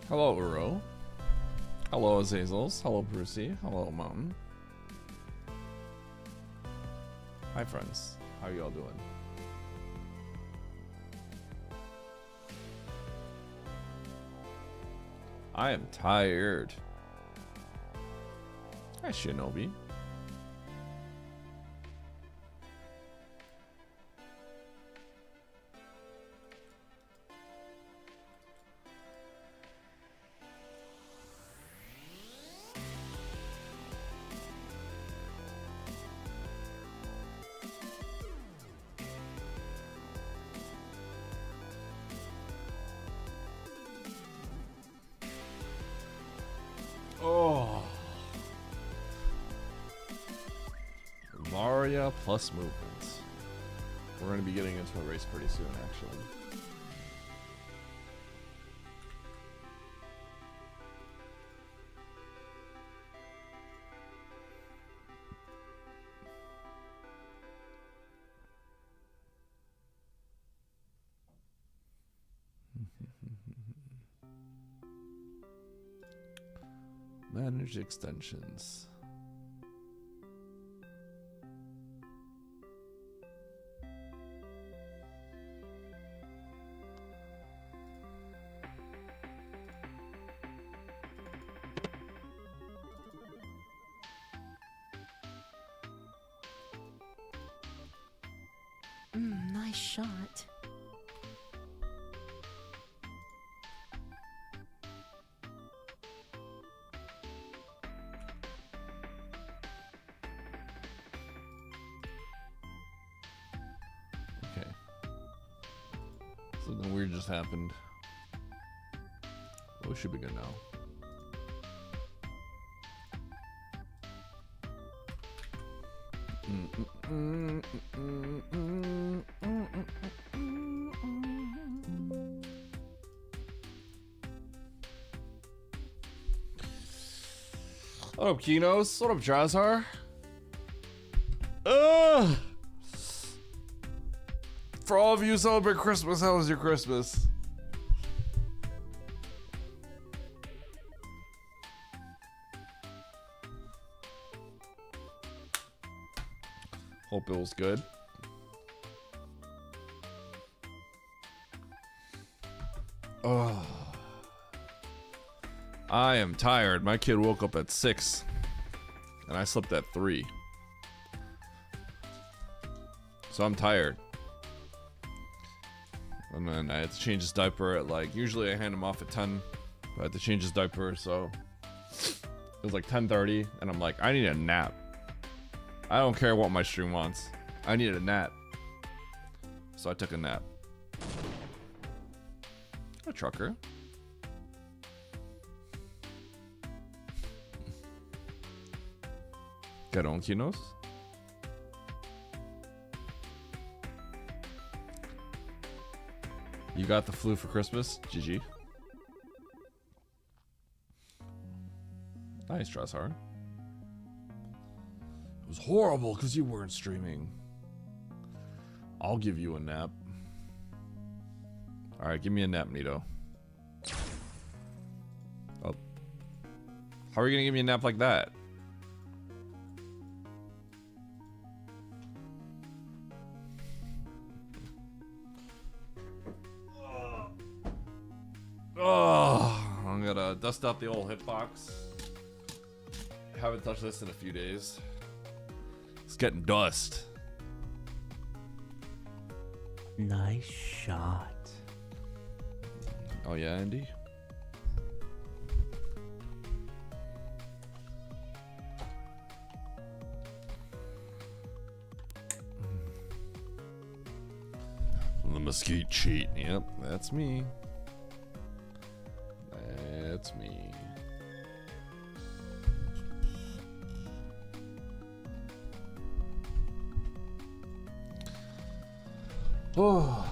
Hello, Uro. Hello, Azazels. Hello, Brucey. Hello, Mountain. Hi, friends. How you all doing? I am tired. Hi, Shinobi. Oh. Varia plus movements. We're going to be getting into a race pretty soon, actually. Manage extensions. Nice shot. Okay. Something weird just happened. Oh, we should be good now. What up, Kinos? What up, Jazhar? For all of you who celebrate Christmas, how was your Christmas? Hope it was good. Oh, I am tired. My kid woke up at 6, and I slept at 3. So I'm tired. And then I had to change his diaper at like, usually I hand him off at 10, but I had to change his diaper, so it was like 10:30, and I'm like, I need a nap. I don't care what my stream wants. I needed a nap. So I took a nap. A trucker. Garonkinos. You got the flu for Christmas? GG. Nice, Dressar. It was horrible because you weren't streaming. I'll give you a nap. Alright, give me a nap, Nito. Oh. How are you gonna give me a nap like that? Oh, I'm gonna dust out the old hitbox. Haven't touched this in a few days. It's getting dust. Nice shot. Oh yeah, Andy? The mesquite cheat. Yep, that's me. That's me. Oh.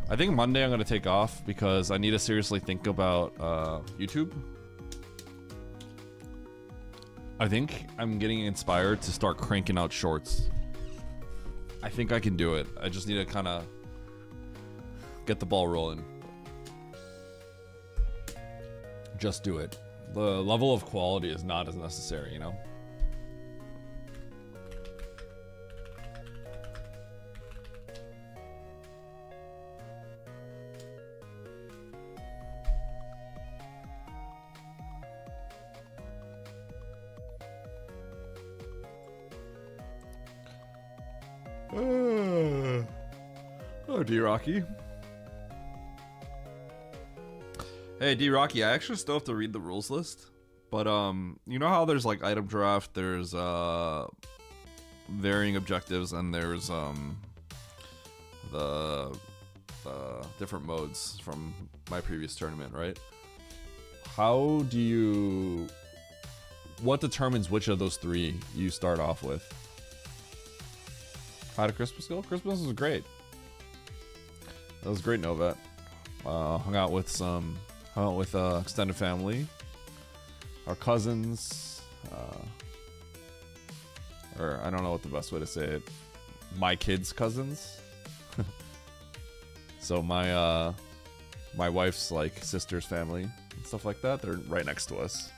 I think Monday I'm going to take off because I need to seriously think about YouTube. I think I'm getting inspired to start cranking out shorts. I think I can do it. I just need to kind of Get the ball rolling. Just do it. The level of quality is not as necessary, you know? Oh, D-Rocky. Hey, D-Rocky, I actually still have to read the rules list. But, you know how there's, like, item draft, there's, varying objectives, and there's, the different modes from my previous tournament, right? How do you... What determines which of those three you start off with? How did Christmas go? Christmas was great. That was great, Novet. Hung out with extended family, our cousins, or I don't know what the best way to say it. My kids' cousins. So my wife's like sister's family and stuff like that. They're right next to us.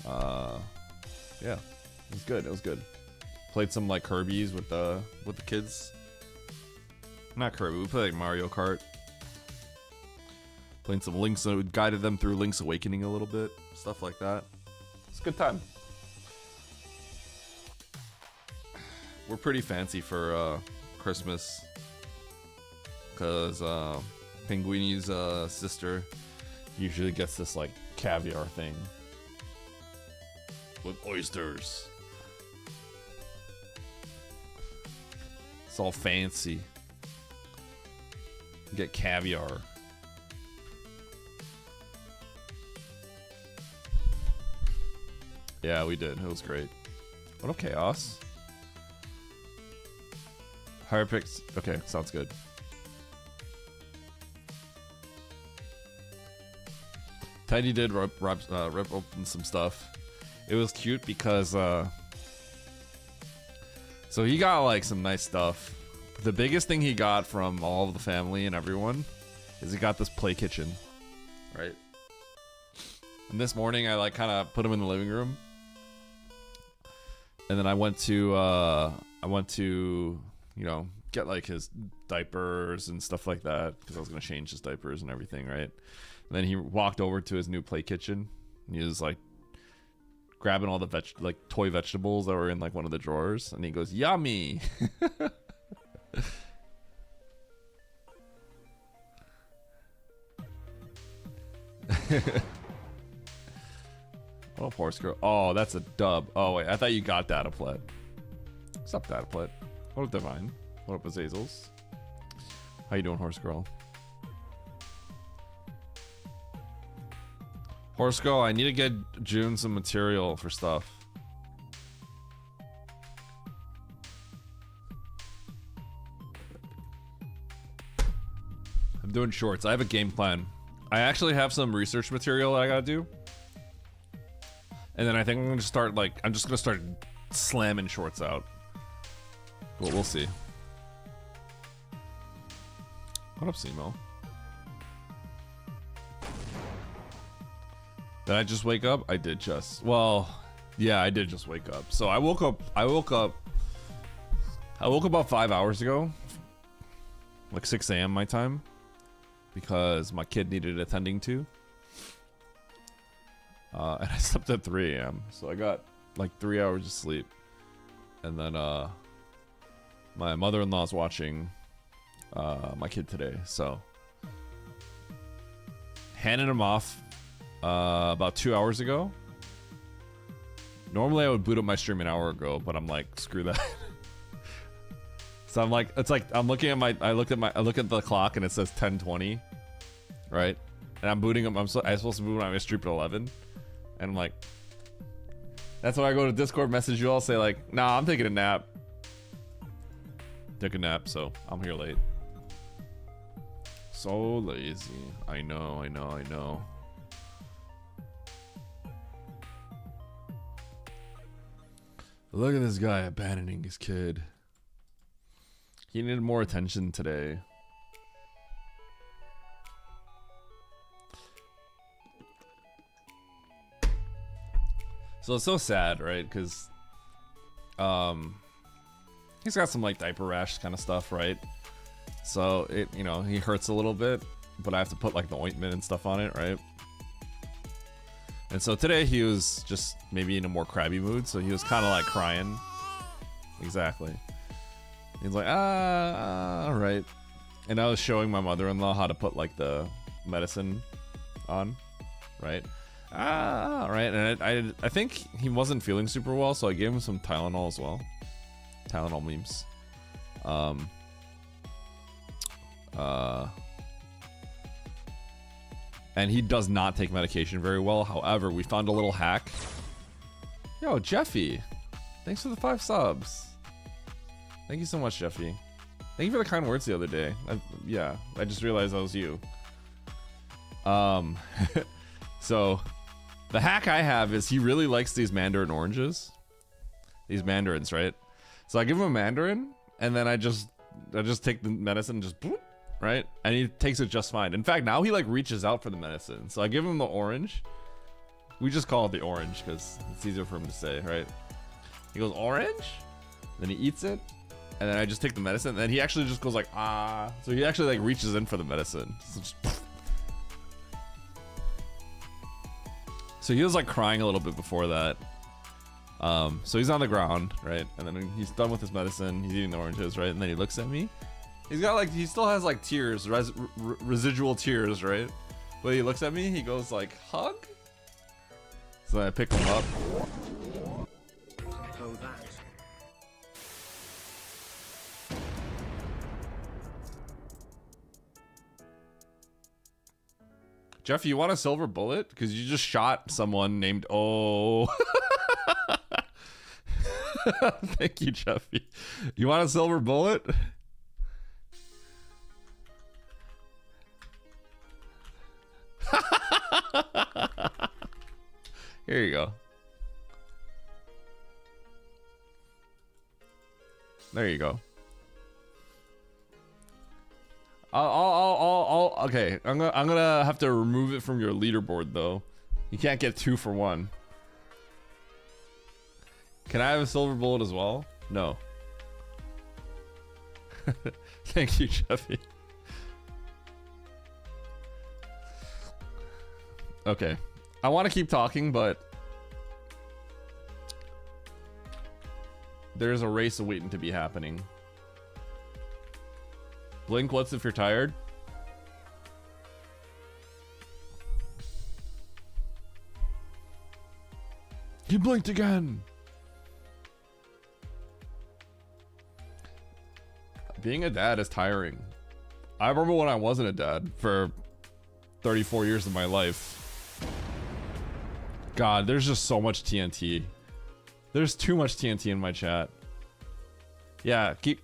Yeah, it was good. It was good. Played some like Kirby's with the kids. Not Kirby. We played like Mario Kart. Playing some Link's, guided them through Link's Awakening a little bit, stuff like that. It's a good time. We're pretty fancy for Christmas, because Pinguini's sister usually gets this like caviar thing with oysters. It's all fancy. Get caviar. Yeah, we did. It was great. What up, Chaos? Higher picks. Okay, sounds good. Teddy did rip open some stuff. It was cute because so he got like some nice stuff. The biggest thing he got from all of the family and everyone is he got this play kitchen, right? And this morning I like kind of put him in the living room, and then I went to you know, get like his diapers and stuff like that because I was gonna change his diapers and everything, right? And then he walked over to his new play kitchen and he was like grabbing all the toy vegetables that were in like one of the drawers, and he goes, "Yummy." Oh, horse girl. Oh, that's a dub. Oh wait, I thought you got Dataplet. What's up, Dataplet? What up, Divine? What up, Azazels? How you doing, horse girl? Horse girl, I need to get June some material for stuff. I'm doing shorts. I have a game plan. I actually have some research material that I gotta do. And then I think I'm gonna start I'm just gonna start slamming shorts out. But we'll see. What up, Simo? Did I just wake up? I did just. Well, yeah, I did just wake up. So I woke up about 5 hours ago. Like 6 a.m. my time. Because my kid needed attending to. And I slept at 3 a.m. So I got like 3 hours of sleep. And then my mother-in-law's watching my kid today. So handed him off about 2 hours ago. Normally I would boot up my stream an hour ago, but I'm like, screw that. So I'm like, it's like I'm looking at I look at the clock and it says 10:20, right? And I'm booting him. I'm supposed to boot my stream at 11, and I'm like, that's why I go to Discord, message you all, say like, nah, I'm taking a nap. Took a nap, so I'm here late. So lazy. I know. Look at this guy abandoning his kid. He needed more attention today. So it's so sad, right? Because he's got some like diaper rash kind of stuff, right? So it, you know, he hurts a little bit, but I have to put like the ointment and stuff on it, right? And so today he was just maybe in a more crabby mood, so he was kind of like crying. Exactly. He's like, right. And I was showing my mother-in-law how to put like the medicine on, right? Right. And I think he wasn't feeling super well, so I gave him some Tylenol as well. Tylenol memes. And he does not take medication very well. However, we found a little hack. Yo, Jeffy, thanks for the 5 subs. Thank you so much, Jeffy. Thank you for the kind words the other day. Yeah, I just realized that was you. So the hack I have is he really likes these mandarin oranges. These mandarins, right? So I give him a mandarin, and then I just take the medicine and just boop, right? And he takes it just fine. In fact, now he like reaches out for the medicine. So I give him the orange. We just call it the orange because it's easier for him to say, right? He goes, orange? Then he eats it. And then I just take the medicine. And then he actually just goes like, ah. So he actually like reaches in for the medicine. So he was like crying a little bit before that. So he's on the ground, right? And then he's done with his medicine. He's eating the oranges, right? And then he looks at me. He's got like, he still has like tears, residual tears, right? But he looks at me, he goes like, hug? So then I pick him up. Oh, that. Jeff, you want a silver bullet? Because you just shot someone named Oh. Thank you, Jeffy. You want a silver bullet? Here you go. There you go. Okay. I'm gonna have to remove it from your leaderboard though. You can't get 2 for 1. Can I have a silver bullet as well? No. Thank you, Jeffy. Okay. I want to keep talking, but there's a race waiting to be happening. Blink once if you're tired. He blinked again. Being a dad is tiring. I remember when I wasn't a dad for 34 years of my life. God, there's just so much TNT. There's too much TNT in my chat. Yeah, keep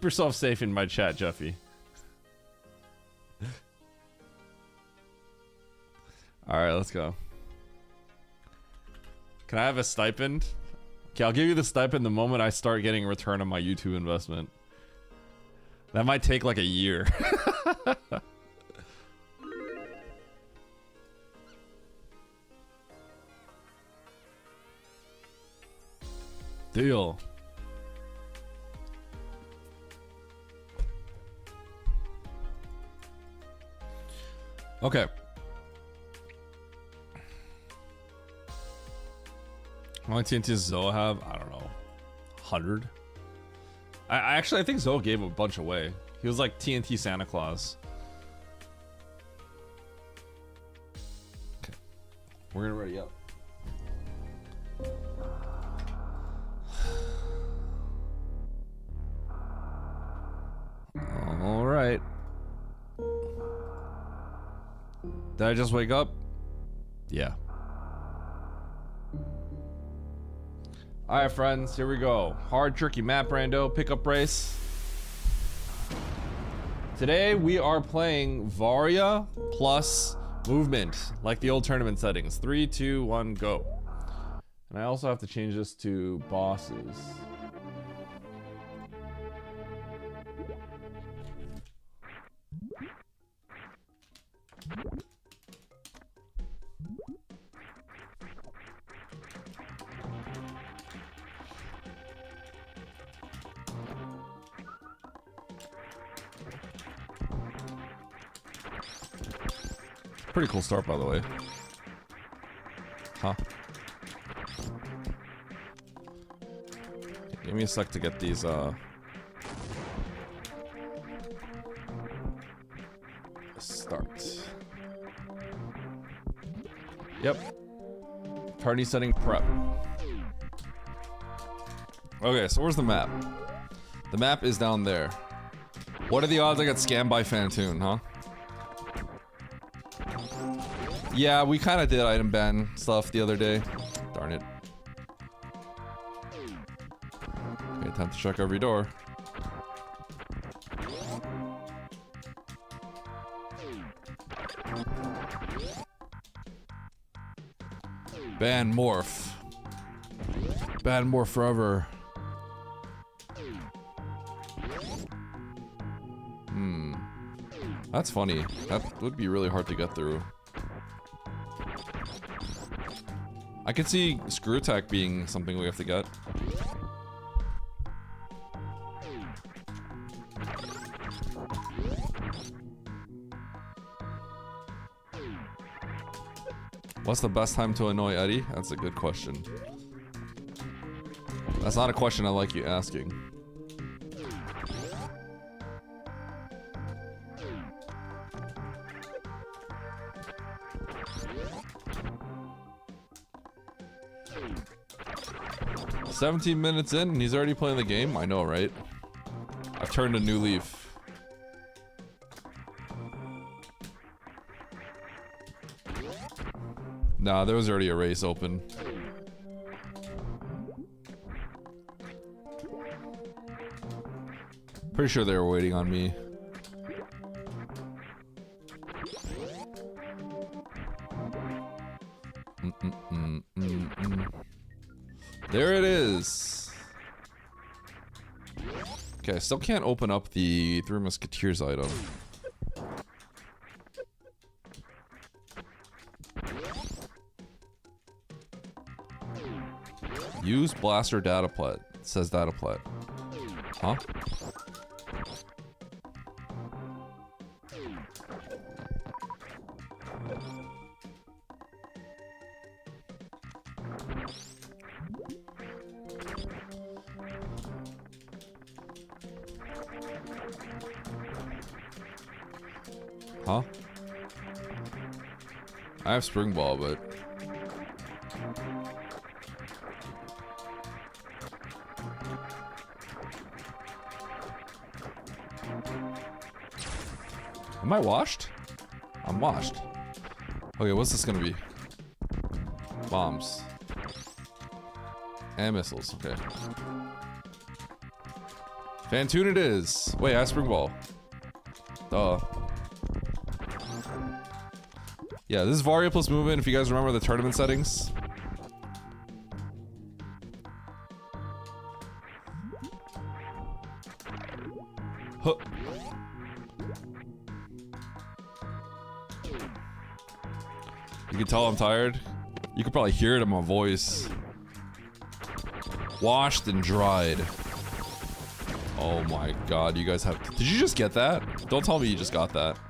yourself safe in my chat, Jeffy. All right, let's go. Can I have a stipend? Okay, I'll give you the stipend the moment I start getting a return on my YouTube investment. That might take like a year. Deal. Okay. How many TNT does Zoa have? I don't know. 100? I think Zoa gave a bunch away. He was like TNT Santa Claus. Okay. We're gonna ready up. All right. Did I just wake up? Yeah. All right, friends, here we go. Hard tricky map rando pickup race. Today we are playing Varia plus movement, like the old tournament settings. 3, 2, 1, go. And I also have to change this to bosses. Pretty cool start, by the way. Huh. Give me a sec to get these, start. Yep. Party setting prep. Okay, so where's the map? The map is down there. What are the odds I get scammed by Fantoon, huh? Yeah, we kind of did item ban stuff the other day. Darn it. Okay, time to check every door. Ban morph. Ban morph forever. That's funny. That would be really hard to get through. I could see screw attack being something we have to get. What's the best time to annoy Eddie? That's a good question. That's not a question I like you asking. "17 minutes in and he's already playing the game?" I know, right? I've turned a new leaf. Nah, there was already a race open. Pretty sure they were waiting on me. There it is. Okay, I still can't open up the Three Musketeers item. Use blaster data plat. It says data plat. Huh? Huh? I have spring ball, but am I washed? I'm washed. Okay, what's this gonna be? Bombs. And missiles, okay. Fantoon it is. Wait, I have spring ball. Duh. Yeah, this is Varia plus movement, if you guys remember the tournament settings. Huh. You can tell I'm tired. You could probably hear it in my voice. Washed and dried. Oh my god, you guys have... Did you just get that? Don't tell me you just got that.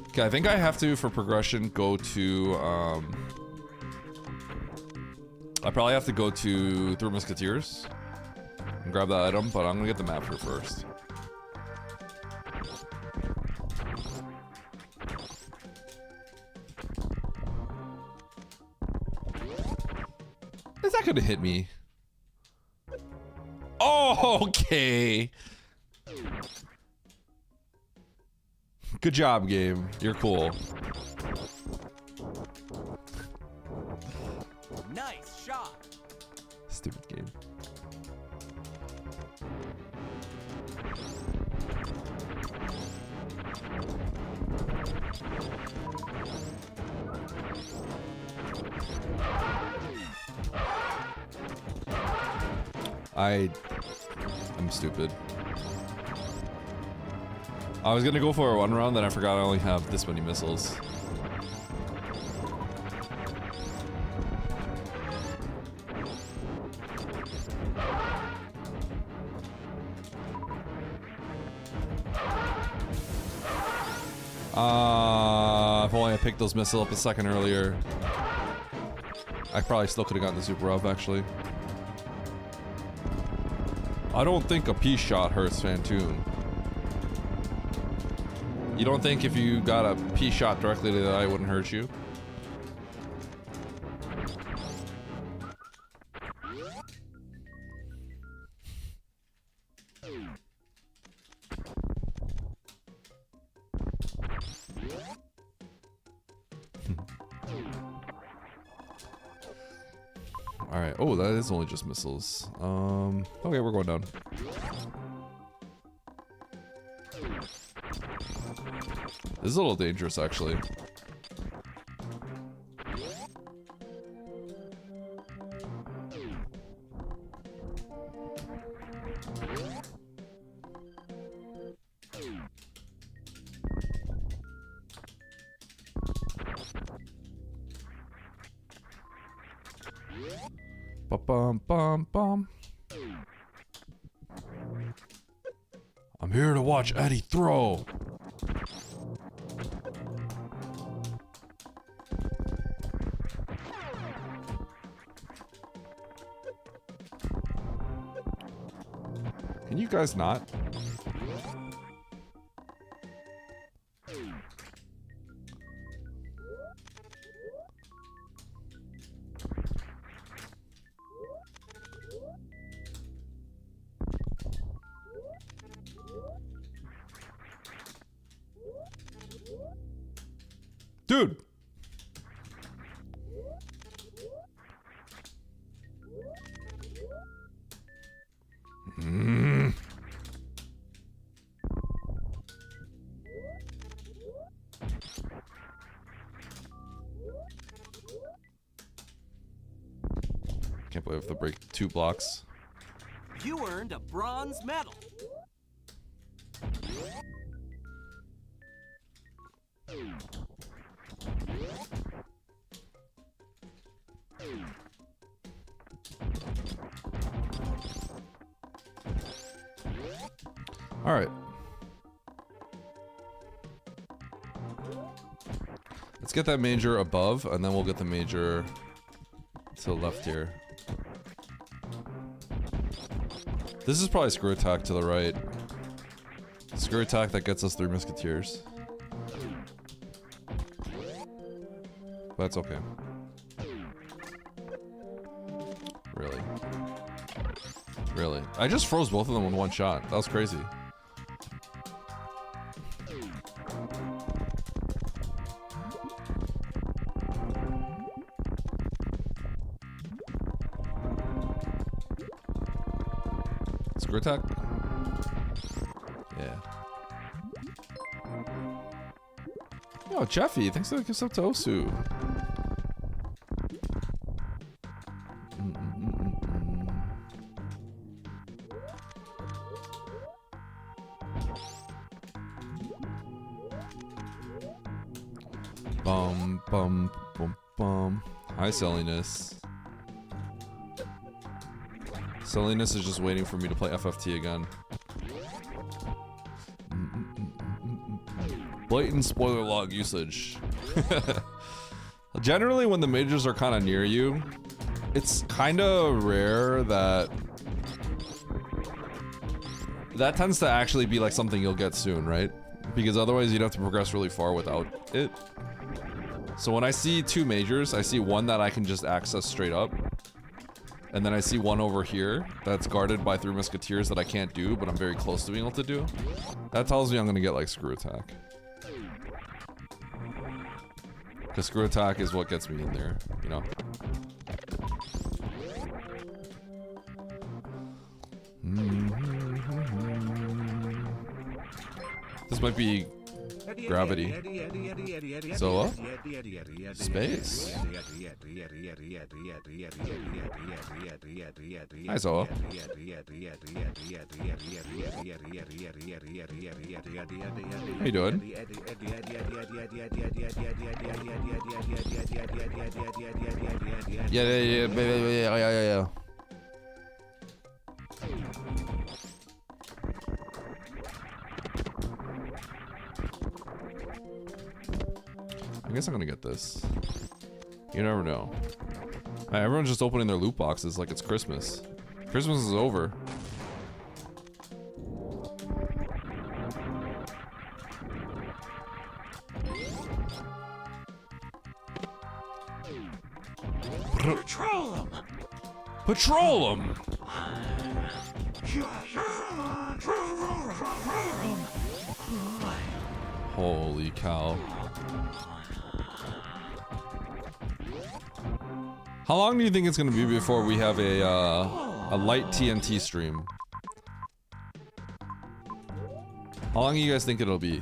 Okay, I think I have to, for progression, go to, I probably have to go to Three Musketeers and grab that item, but I'm gonna get the map here first. Is that gonna hit me? Oh, okay. Good job, game. You're cool. Nice shot. Stupid game. I'm stupid. I was gonna go for a one round, then I forgot I only have this many missiles. If only I picked those missiles up a second earlier. I probably still could have gotten the super up, actually. I don't think a peace shot hurts Fantoon. You don't think if you got a peace shot directly to the eye, it wouldn't hurt you? Alright, oh, that is only just missiles. Okay, we're going down. This is a little dangerous, actually. Ba-bum-bum-bum. I'm here to watch Eddie throw. Can you guys not? Dude! Can't believe I have to break 2 blocks. You earned a bronze medal. All right. Let's get that major above, and then we'll get the major to the left here. This is probably screw attack to the right. Screw attack that gets us 3 musketeers. That's okay. Really? Really? I just froze both of them in 1 shot. That was crazy. Screw attack? Yeah. Yo, Jeffy, thanks for the gift up to Osu. Bum, bum, bum, bum. Hi, Silliness. Silliness is just waiting for me to play FFT again. Blatant spoiler log usage. Generally, when the majors are kind of near you, it's kind of rare that tends to actually be like something you'll get soon, right? Because otherwise you'd have to progress really far without it. So when I see 2 majors, I see one that I can just access straight up. And then I see one over here that's guarded by 3 musketeers that I can't do, but I'm very close to being able to do. That tells me I'm gonna get like screw attack. Because screw attack is what gets me in there, you know? This might be gravity. So space. Hi Zoa. How you doing? Yeah. I guess I'm gonna get this. You never know. Everyone's just opening their loot boxes like it's Christmas. Christmas is over. Patrol them! Patrol them! Holy cow. How long do you think it's gonna be before we have a light TNT stream? How long do you guys think it'll be?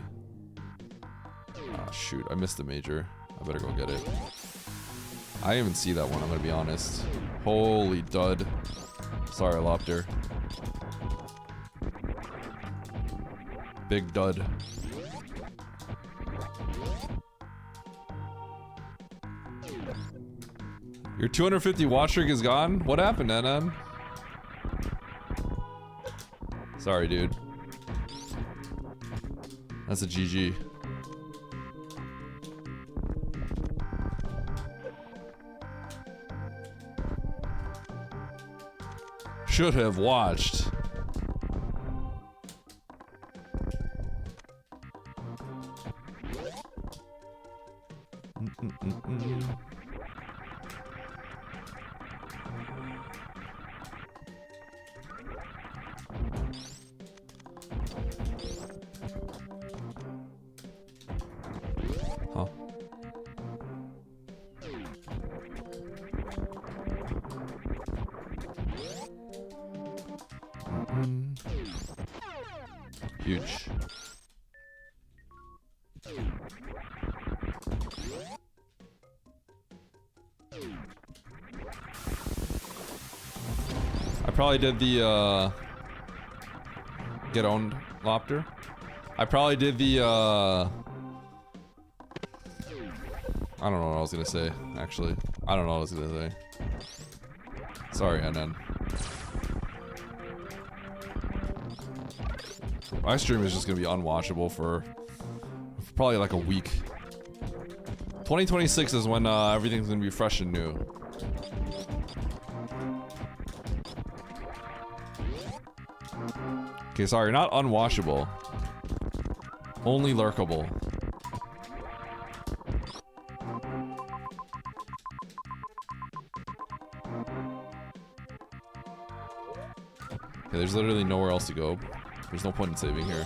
Ah, shoot, I missed the major. I better go get it. I didn't even see that one, I'm gonna be honest. Holy dud. Sorry, Lopter. Big dud. Your 250 watch streak is gone? What happened, NN? Sorry, dude. That's a GG. Should have watched. Huh. Huge. I probably did the get owned Lopter. I probably did the I don't know what I was gonna say, actually. I don't know what I was gonna say. Sorry, NN. My stream is just gonna be unwatchable for probably like a week. 2026 is when everything's gonna be fresh and new. Okay, sorry, not unwatchable. Only lurkable. Okay, there's literally nowhere else to go. There's no point in saving here.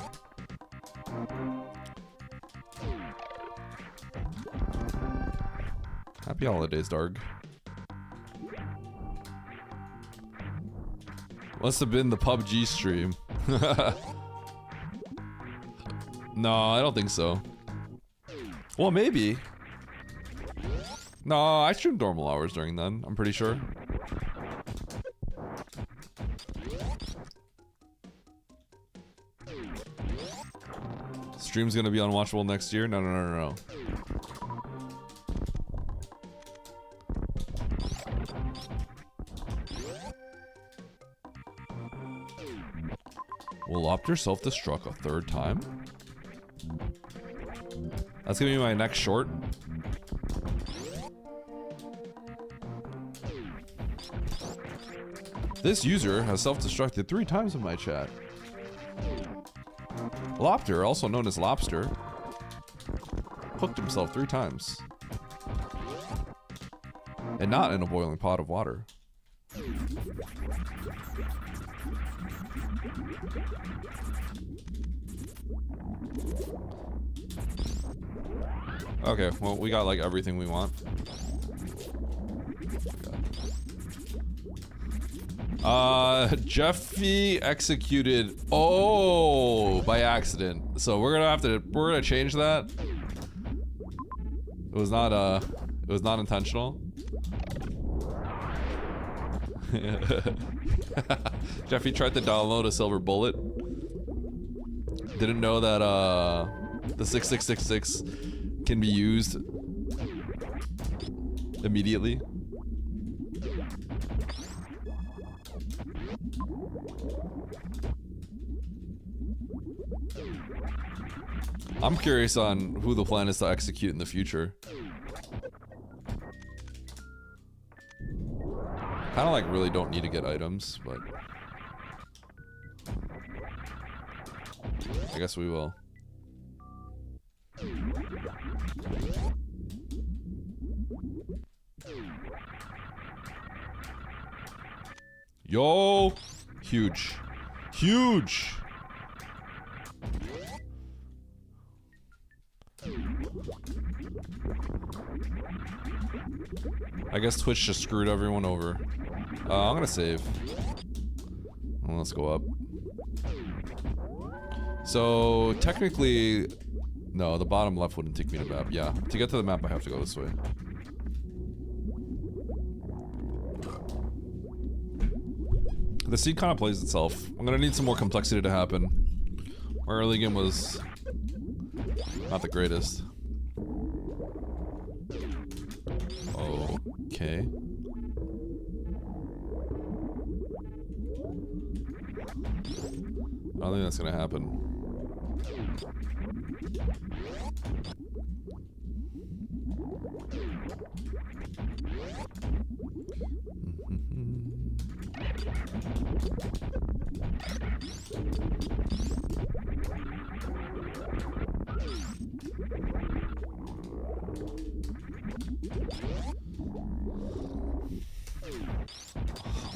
Happy holidays, Darg. Must have been the PUBG stream. No, I don't think so. Well, maybe. No, I streamed normal hours during then, I'm pretty sure. Stream's gonna be unwatchable next year? No, no, no, no, no. Will Lopter self-destruct a third time? That's gonna be my next short. This user has self-destructed 3 times in my chat. Lopter, also known as Lobster, hooked himself 3 times. And not in a boiling pot of water. Okay, well, we got like everything we want. Jeffy executed, oh, by accident. So we're gonna change that. It was not intentional. Jeffy tried to download a silver bullet. Didn't know that the 6666 can be used immediately. I'm curious on who the plan is to execute in the future. Kind of like really don't need to get items, but I guess we will. Yo, huge, huge. I guess Twitch just screwed everyone over. I'm gonna save. Well, let's go up. So technically, no, the bottom left wouldn't take me to the map. Yeah, to get to the map, I have to go this way. The seed kind of plays itself. I'm gonna need some more complexity to happen. My early game was not the greatest. Okay. I don't think that's gonna happen.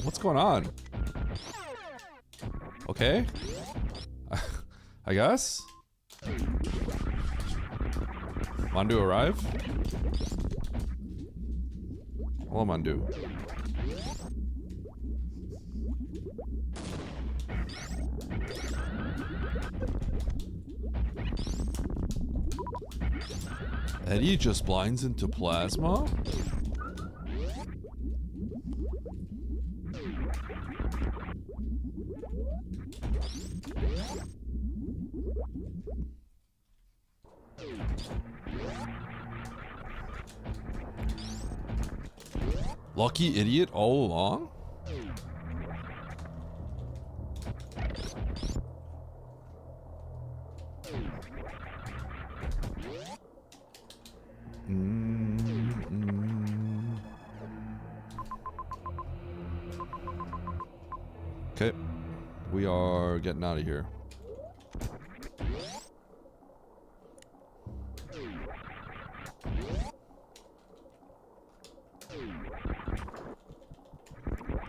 What's going on? Okay. I guess. Mandu arrive? Hello, Mandu. Eddie just blinds into plasma? Lucky idiot all along? Okay, we are getting out of here.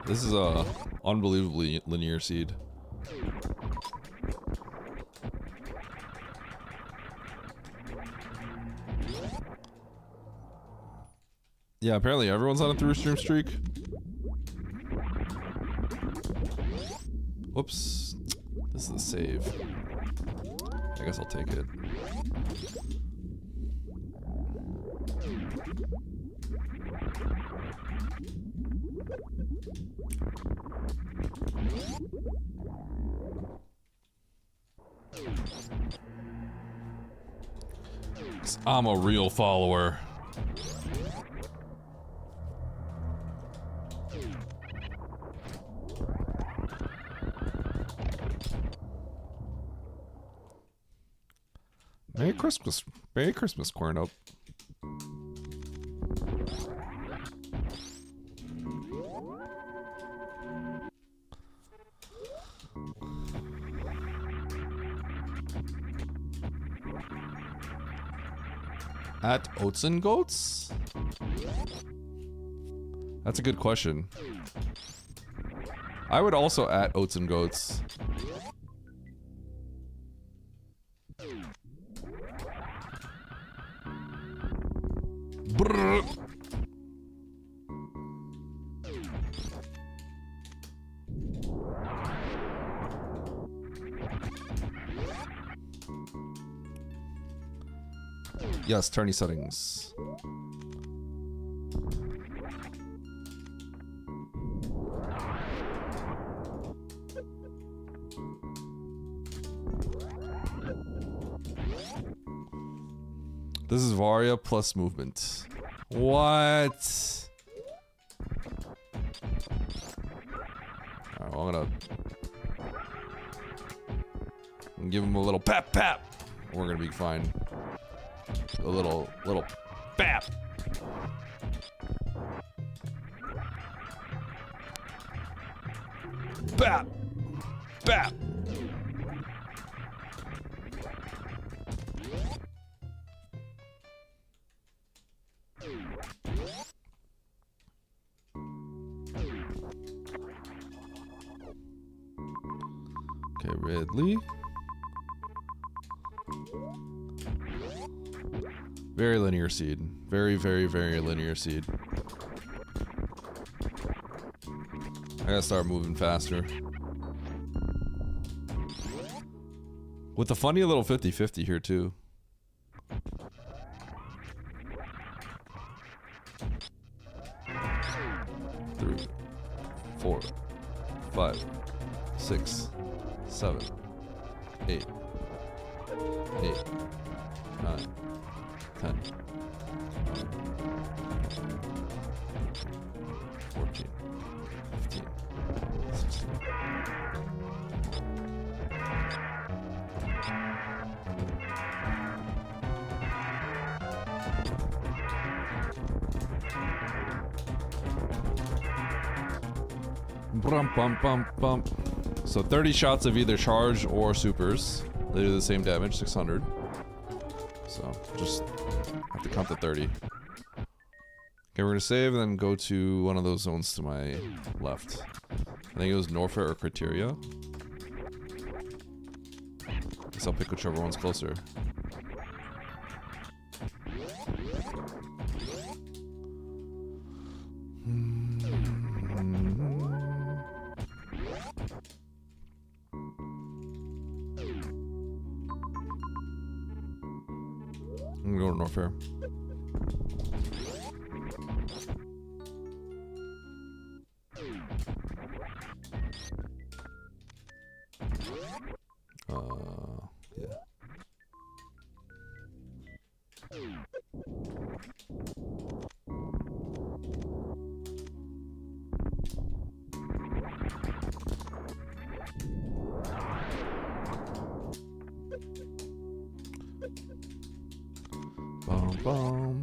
This is a unbelievably linear seed. Yeah, apparently everyone's on a through-stream streak. Whoops. This is a save. I guess I'll take it. I'm a real follower. Merry Christmas. Merry Christmas, Corno. At Oats and Goats? That's a good question. I would also at Oats and Goats. Brrr. Yes, tourney settings. This is Varia plus movement. What? Alright, well, I'm gonna give him a little pap pap. We're gonna be fine. A little bap. Bap. Bap. Okay, Ridley. Very linear seed. Very, very, very linear seed. I gotta start moving faster. With a funny little 50-50 here too. Three, 4, 5, 6, 7, 8, 8, 9, 10, 14, 15, 16. Brum, bum, bum, bum. So 30 shots of either charge or supers. They do the same damage, 600. So just have to count the 30. Okay, we're gonna save and then go to one of those zones to my left. I think it was Norfair or Criteria. Guess I'll pick whichever one's closer. I'm gonna go to Norfair. Yeah. Bum bum.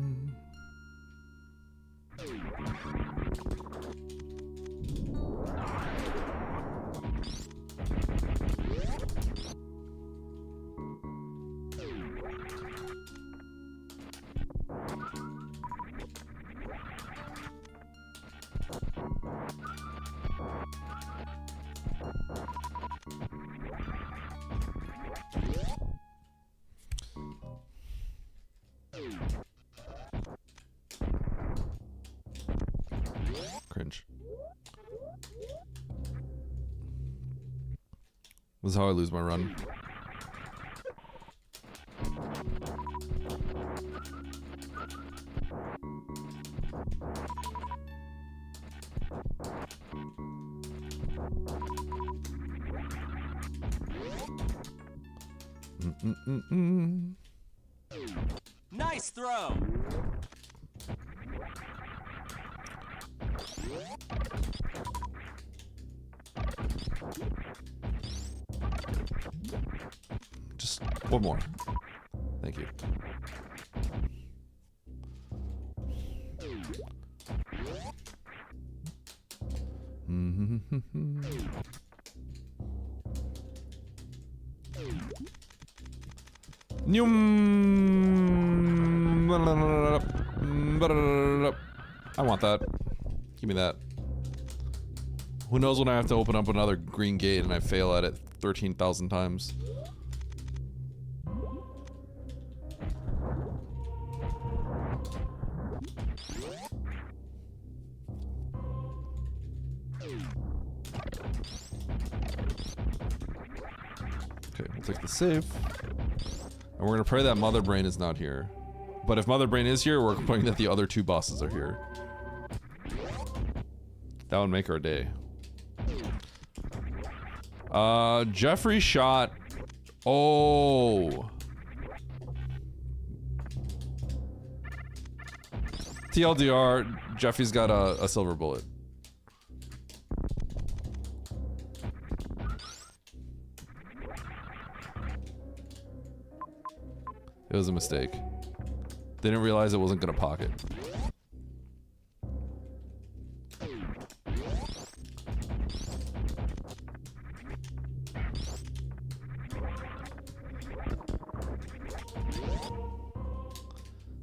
Cringe. This is how I lose my run. Nice throw. Just one more. Thank you. I want that. Give me that. Who knows when I have to open up another green gate and I fail at it 13,000 times. Okay, we'll take the save. And we're gonna pray that Mother Brain is not here. But if Mother Brain is here, we're praying that the other two bosses are here. That would make our day. Jeffrey shot. Oh. TLDR, Jeffrey's got a silver bullet. It was a mistake. Didn't realize it wasn't gonna pocket.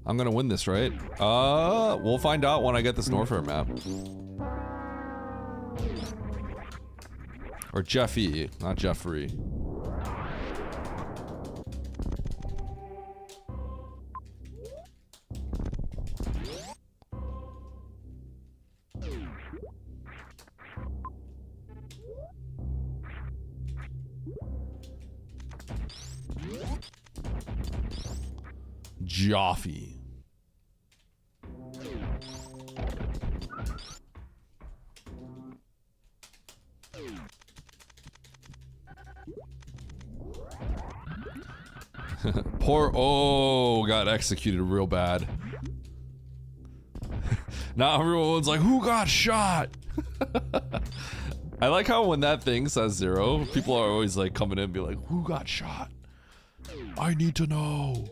I'm gonna win this, right? We'll find out when I get this Norfair map. Or Jeffy, not Jeffrey. Joffy. Poor got executed real bad. Now everyone's like, who got shot? I like how when that thing says 0, people are always like coming in and be like, who got shot? I need to know.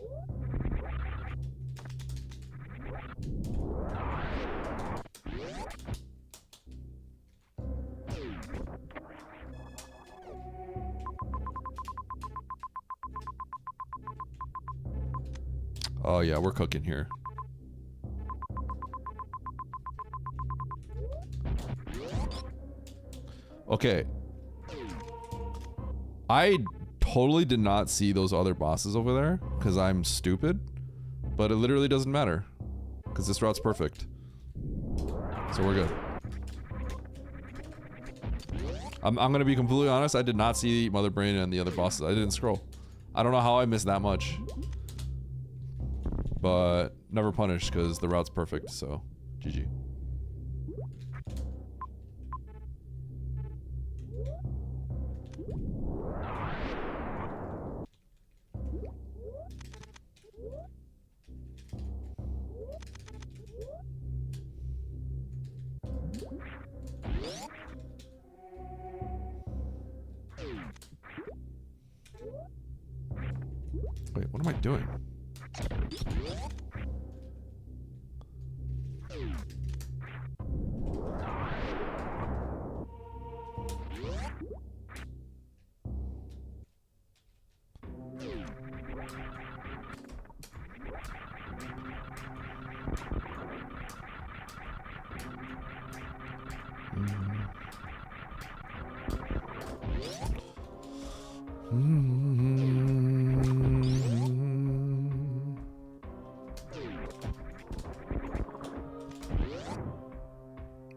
Oh yeah, we're cooking here. Okay. I totally did not see those other bosses over there because I'm stupid, but it literally doesn't matter because this route's perfect. So we're good. I'm gonna be completely honest, I did not see Mother Brain and the other bosses. I didn't scroll. I don't know how I missed that much. But never punished because the route's perfect, so GG. Wait, what am I doing?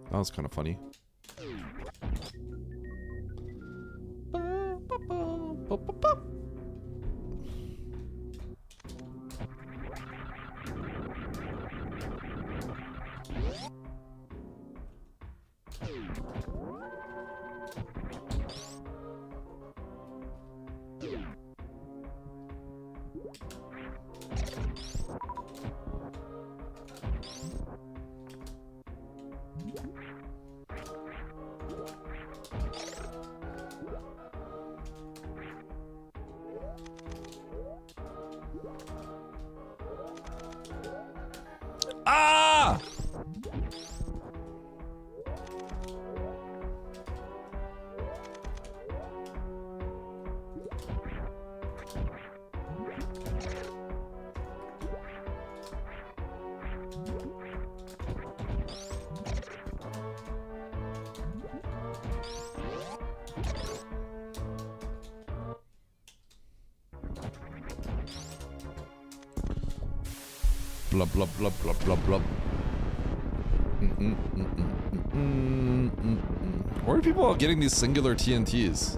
That was kind of funny. Ah! Blah blah blah blah blah blah. Where are people getting these singular TNTs?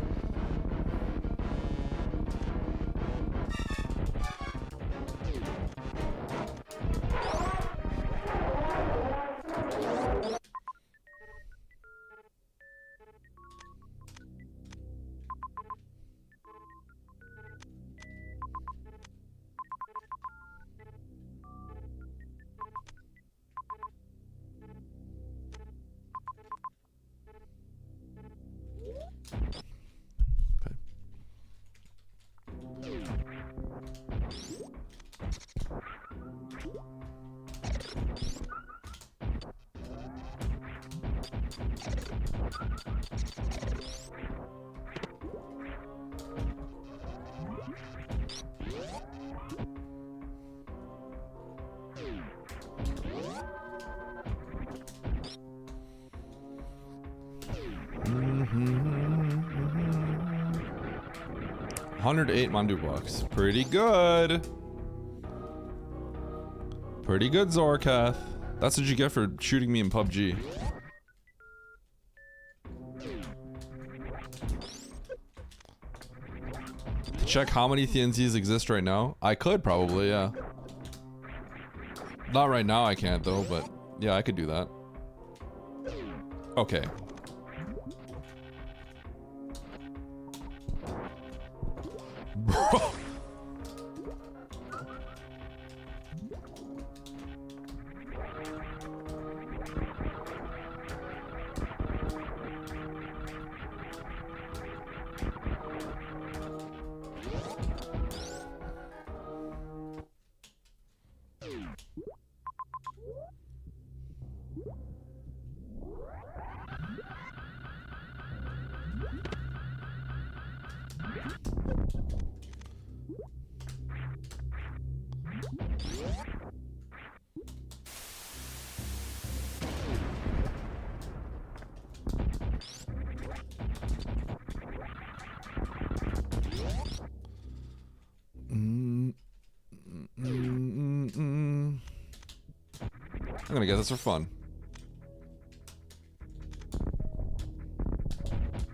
$108 Mandu bucks. Pretty good. Pretty good, Zorkath. That's what you get for shooting me in PUBG. Check how many TNTs exist right now? I could probably, yeah. Not right now, I can't though, but yeah, I could do that. Okay. Bro. I'm gonna get this for fun.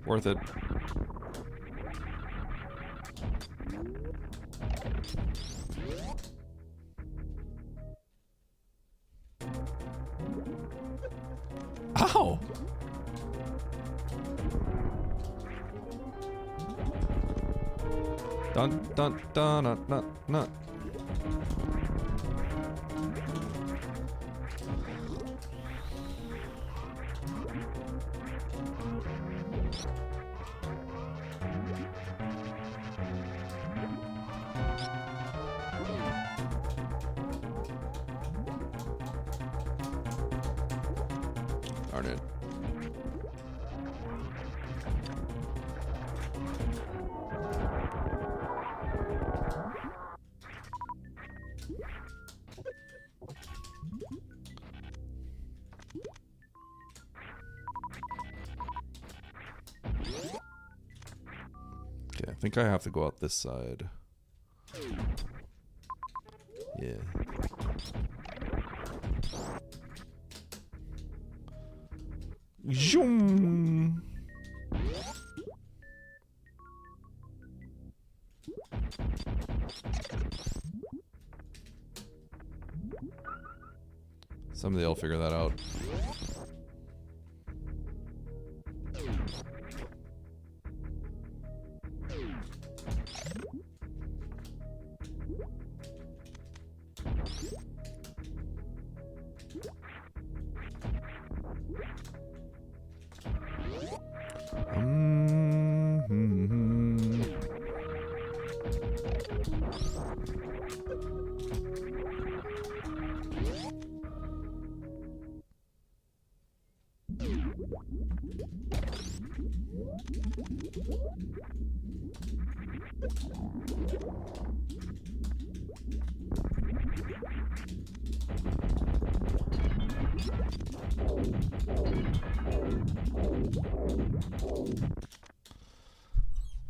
Worth it. Ow! Dun dun dun dun dun dun. Darn it. Okay, I think I have to go out this side. Yeah. Zoom. Someday I'll figure that out.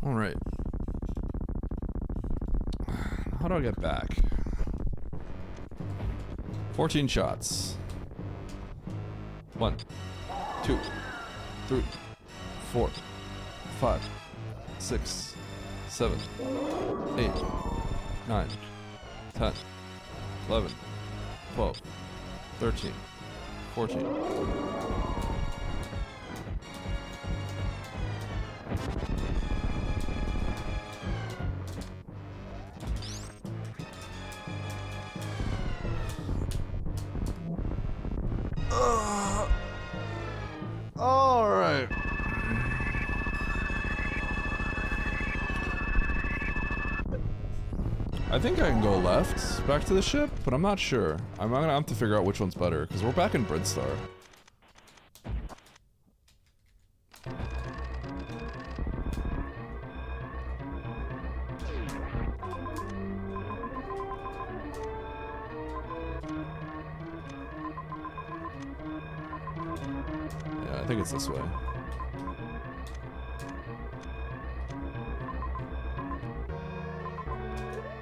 All right. How do I get back? 14 shots. 1, 2, 3, 4, 5, 6, 7, 8, 9, 10, 11, 12, 13, 14. All right. I think I can go left back to the ship, but I'm not sure. I'm gonna have to figure out which one's better because we're back in Bridstar. I think it's this way.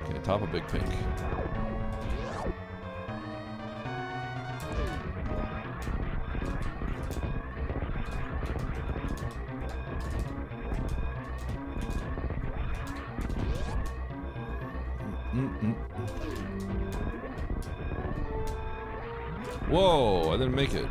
Okay, top of Big Pink. Whoa, I didn't make it.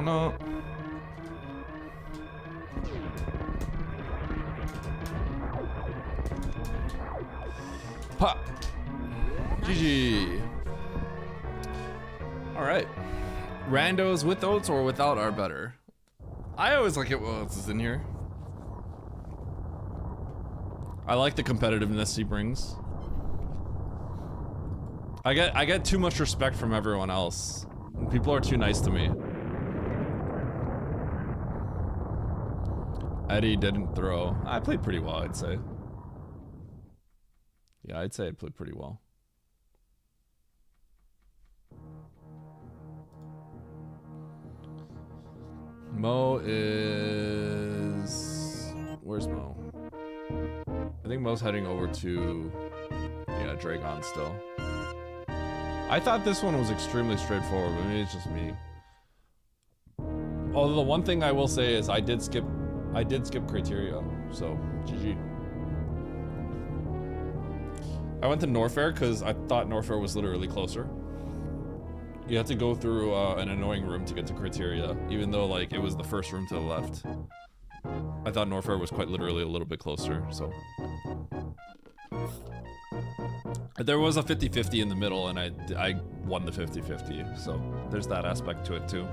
No. Pop. GG. All right. Randos with oats or without are better. I always like it when oats is in here. I like the competitiveness he brings. I get too much respect from everyone else. People are too nice to me. Eddie didn't throw. I played pretty well, I'd say. Yeah, I'd say I played pretty well. Mo is... Where's Mo? I think Mo's heading over to... Yeah, Dragon still. I thought this one was extremely straightforward, but maybe it's just me. Although the one thing I will say is I did skip criteria, so GG. I went to Norfair because I thought Norfair was literally closer. You had to go through an annoying room to get to criteria, even though like it was the first room to the left. I thought Norfair was quite literally a little bit closer, so. There was a 50-50 in the middle, and I won the 50-50, so there's that aspect to it too.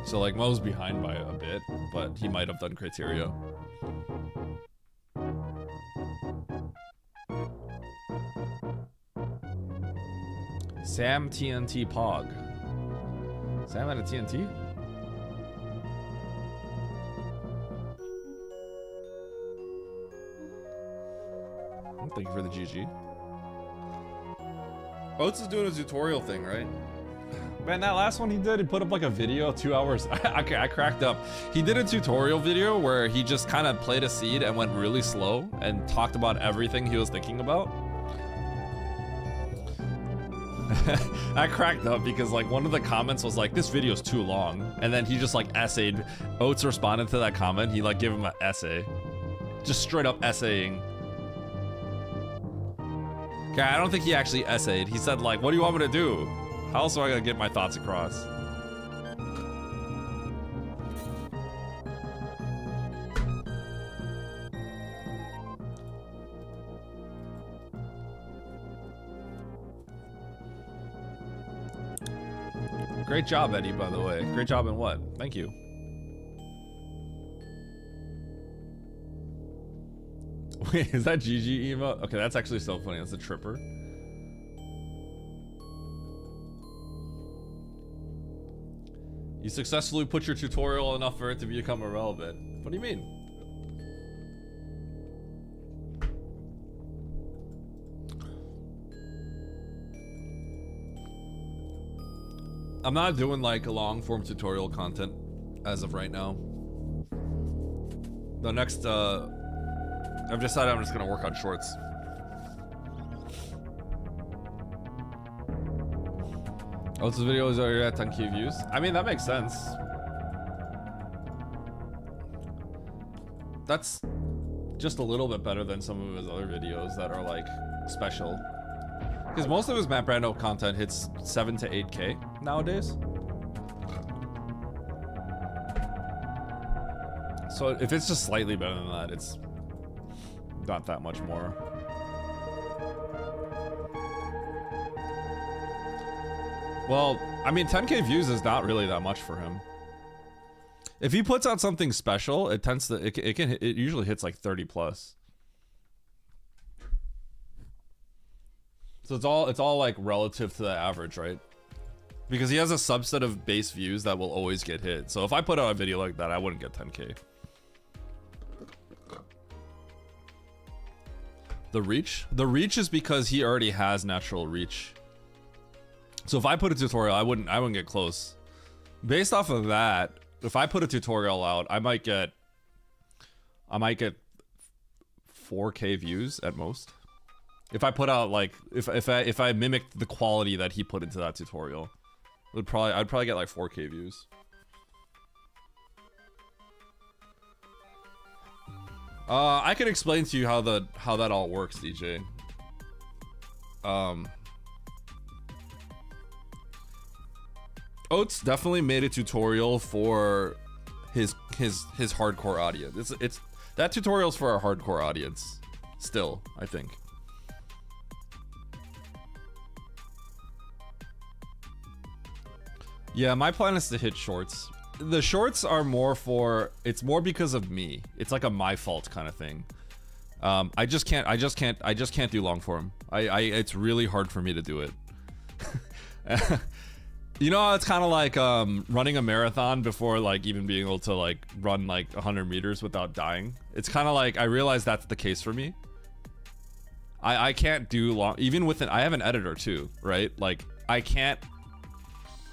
So like Mo's behind by a bit, but he might have done criteria. Sam TNT Pog. Sam had a TNT? Thank you for the GG. Oates is doing a tutorial thing, right? Man, that last one he did, he put up like a video, 2 hours. Okay, I cracked up. He did a tutorial video where he just kind of played a seed and went really slow and talked about everything he was thinking about. I cracked up because like one of the comments was like, this video's too long. And then he just like essayed. Oates responded to that comment. He like gave him an essay. Just straight up essaying. Okay, I don't think he actually essayed. He said like, what do you want me to do? How else am I gonna get my thoughts across? Great job, Eddie, by the way. Great job in what? Thank you. Wait, is that GG emote? Okay, that's actually so funny. That's a tripper. You successfully put your tutorial enough for it to become irrelevant. What do you mean? I'm not doing like a long form tutorial content as of right now. The next, I've decided I'm just gonna work on shorts. Oats' videos are at 10k views. I mean, that makes sense. That's just a little bit better than some of his other videos that are like special. Because most of his map rando content hits 7 to 8k nowadays. So if it's just slightly better than that, it's not that much more. Well, I mean, 10k views is not really that much for him. If he puts out something special, it tends to it usually hits like 30 plus. So it's all like relative to the average, right? Because he has a subset of base views that will always get hit. So if I put out a video like that, I wouldn't get 10k. The reach? The reach is because he already has natural reach. So if I put a tutorial, I wouldn't get close. Based off of that, if I put a tutorial out, I might get 4k views at most. If I put out like if I mimicked the quality that he put into that tutorial, I'd probably get like 4k views. I can explain to you how that all works, DJ. Oats definitely made a tutorial for his hardcore audience. It's that tutorial's for our hardcore audience still, I think. Yeah, my plan is to hit shorts. The shorts are more because of me. It's like a my fault kind of thing. I just can't do long form. It's really hard for me to do it. You know how it's kind of like running a marathon before like even being able to like run like 100 meters without dying. It's kind of like I realize that's the case for me. I can't do long, even with I have an editor too, right? Like I can't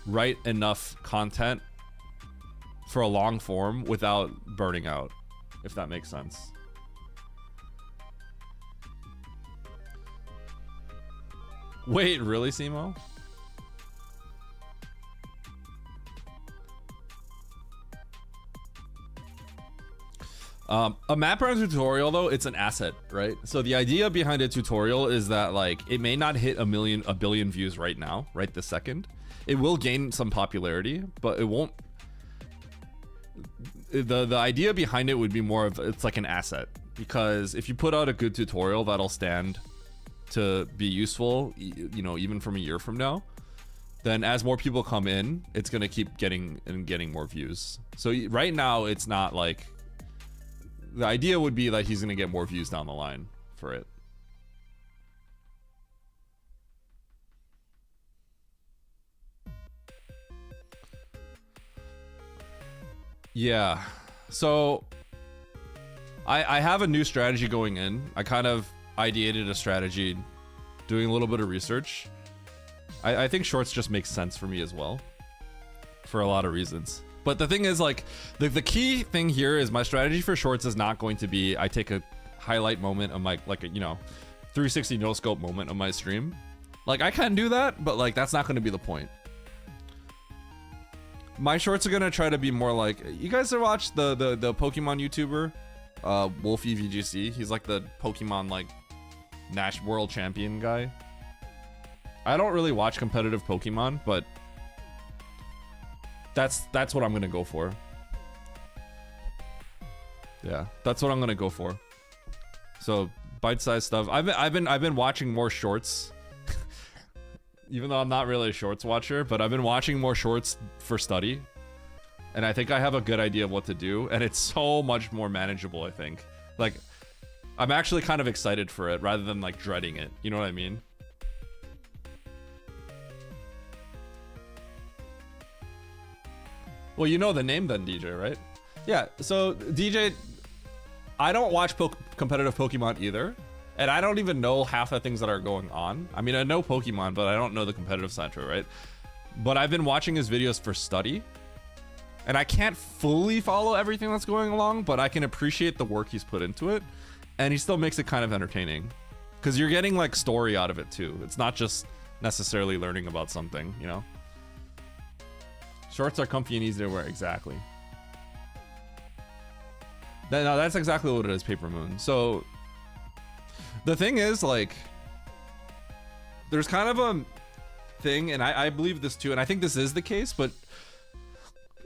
write enough content for a long form without burning out, if that makes sense. Wait, really, Simo? A map run tutorial though, it's an asset, right? So the idea behind a tutorial is that like it may not hit a billion views right now, right this second. It will gain some popularity, but it won't. The idea behind it would be more of it's like an asset, because if you put out a good tutorial that'll stand to be useful, you know, even from a year from now, then as more people come in, it's gonna keep getting more views. So right now, it's not like. The idea would be that he's gonna get more views down the line for it. Yeah, so I have a new strategy going in. I kind of ideated a strategy, doing a little bit of research. I think shorts just makes sense for me as well, for a lot of reasons. But the thing is, like, the key thing here is my strategy for shorts is not going to be I take a highlight moment of my, like, a, you know, 360 no scope moment of my stream. Like, I can do that, but like that's not going to be the point. My shorts are gonna try to be more like, you guys ever watch the Pokemon YouTuber, Wolfie VGC? He's like the Pokemon like Nash World Champion guy. I don't really watch competitive Pokemon, but that's what I'm gonna go for. Yeah, that's what I'm gonna go for. So bite-sized stuff. I've been watching more shorts. Even though I'm not really a shorts watcher, but I've been watching more shorts for study. And I think I have a good idea of what to do, and it's so much more manageable, I think. Like, I'm actually kind of excited for it rather than like dreading it. You know what I mean? Well, you know the name then, DJ, right? Yeah, so DJ, I don't watch competitive Pokemon either. And I don't even know half the things that are going on. I mean, I know Pokemon, but I don't know the competitive side to it, right? But I've been watching his videos for study. And I can't fully follow everything that's going along, but I can appreciate the work he's put into it. And he still makes it kind of entertaining. Because you're getting like story out of it too. It's not just necessarily learning about something, you know? Shorts are comfy and easy to wear. Exactly. No, that's exactly what it is, Paper Moon. So the thing is, like, there's kind of a thing, and I believe this too, and I think this is the case, but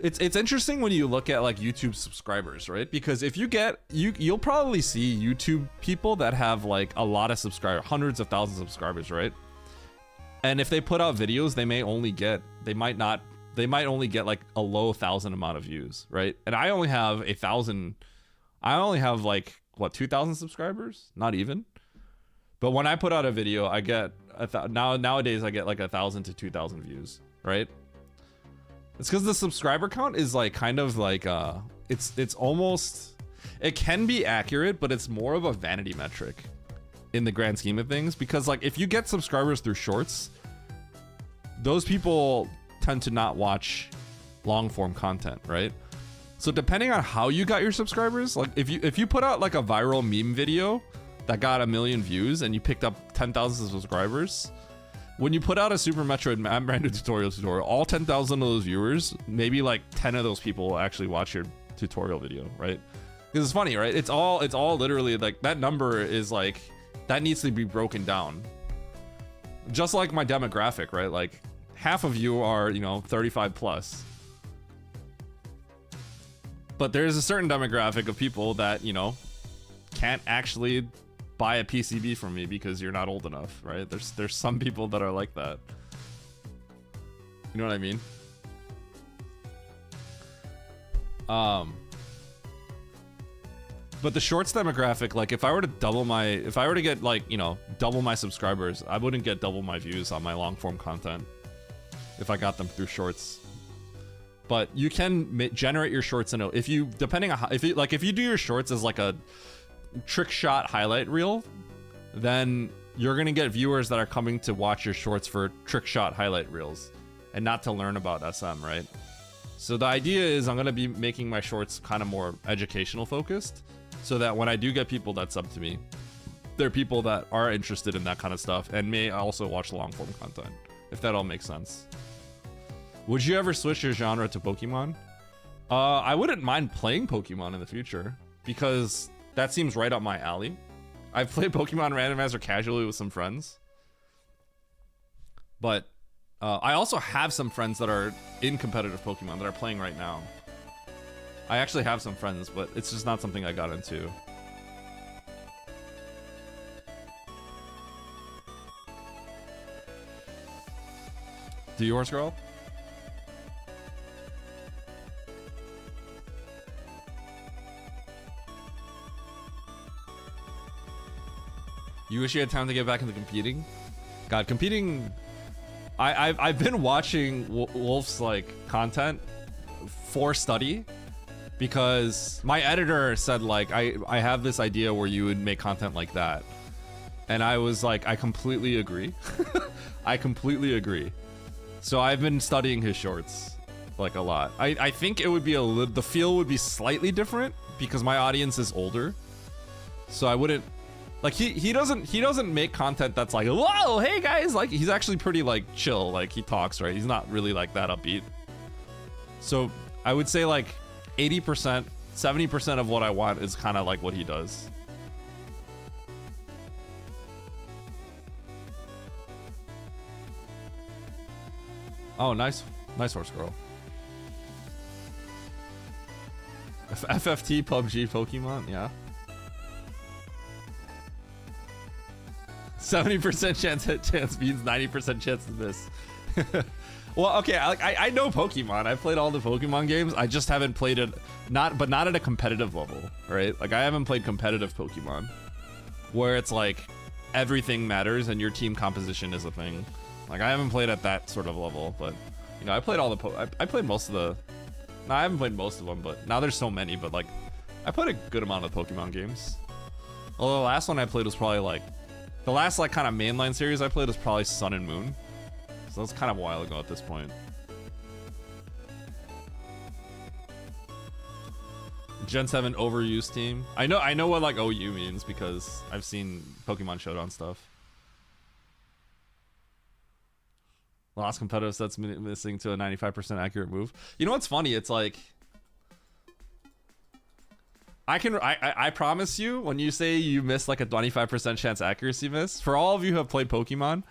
it's interesting when you look at like YouTube subscribers, right? Because if you get you'll probably see YouTube people that have like a lot of subscribers, hundreds of thousands of subscribers, right? And if they put out videos, they might only get like a low 1,000 amount of views, right? And I only have 1,000. I only have like what, 2,000 subscribers? Not even. But when I put out a video, I get nowadays I get like 1,000 to 2,000 views, right? It's because the subscriber count is like kind of like it's almost, it can be accurate, but it's more of a vanity metric in the grand scheme of things, because like if you get subscribers through shorts, those people tend to not watch long form content, right? So depending on how you got your subscribers, like if you put out like a viral meme video that got 1 million views and you picked up 10,000 subscribers, when you put out a Super Metroid RANDO tutorial, all 10,000 of those viewers, maybe like 10 of those people will actually watch your tutorial video, right? Because it's funny, right? It's all literally like that number is like, that needs to be broken down. Just like my demographic, right? Like half of you are, 35 plus. But there's a certain demographic of people that, can't actually buy a PCB from me because you're not old enough, right? There's some people that are like that. You know what I mean? But the shorts demographic, like if I were to get like, double my subscribers, I wouldn't get double my views on my long form content if I got them through shorts. But you can generate your shorts if you do your shorts as like a trick shot highlight reel, then you're gonna get viewers that are coming to watch your shorts for trick shot highlight reels and not to learn about SM, right? So the idea is I'm gonna be making my shorts kind of more educational focused, so that when I do get people that sub to me, they're people that are interested in that kind of stuff and may also watch long form content, if that all makes sense. Would you ever switch your genre to Pokemon? I wouldn't mind playing Pokemon in the future, because that seems right up my alley. I've played Pokemon Randomizer casually with some friends. But I also have some friends that are in competitive Pokemon that are playing right now. I actually have some friends, but it's just not something I got into. Do yours, girl? You wish you had time to get back into competing? God, competing... I've been watching Wolf's like content for study, because my editor said like I have this idea where you would make content like that, and I was like, I completely agree. I completely agree. So I've been studying his shorts like a lot. I think it would be the feel would be slightly different because my audience is older, so I wouldn't like he doesn't make content that's like, whoa, hey guys, like he's actually pretty like chill, like he talks, right? He's not really like that upbeat. So I would say like 80%, 70% of what I want is kind of like what he does. Oh, nice horse girl. FFT, PUBG, Pokemon, yeah. 70% chance means 90% chance to miss. Well, okay, I know Pokemon. I've played all the Pokemon games. I just haven't played it, not at a competitive level, right? Like I haven't played competitive Pokemon, where it's like everything matters and your team composition is a thing. Like I haven't played at that sort of level, but I played all the I played most of the. No, I haven't played most of them, but now there's so many. But like, I played a good amount of Pokemon games. Although the last one I played was probably like. The last like kind of mainline series I played was probably Sun and Moon. So that's kind of a while ago at this point. Gen 7 overused team. I know what like OU means because I've seen Pokemon Showdown stuff. Lost competitive sets missing to a 95% accurate move. You know what's funny? It's like I promise you, when you say you miss like a 25% chance accuracy miss, for all of you who have played Pokemon,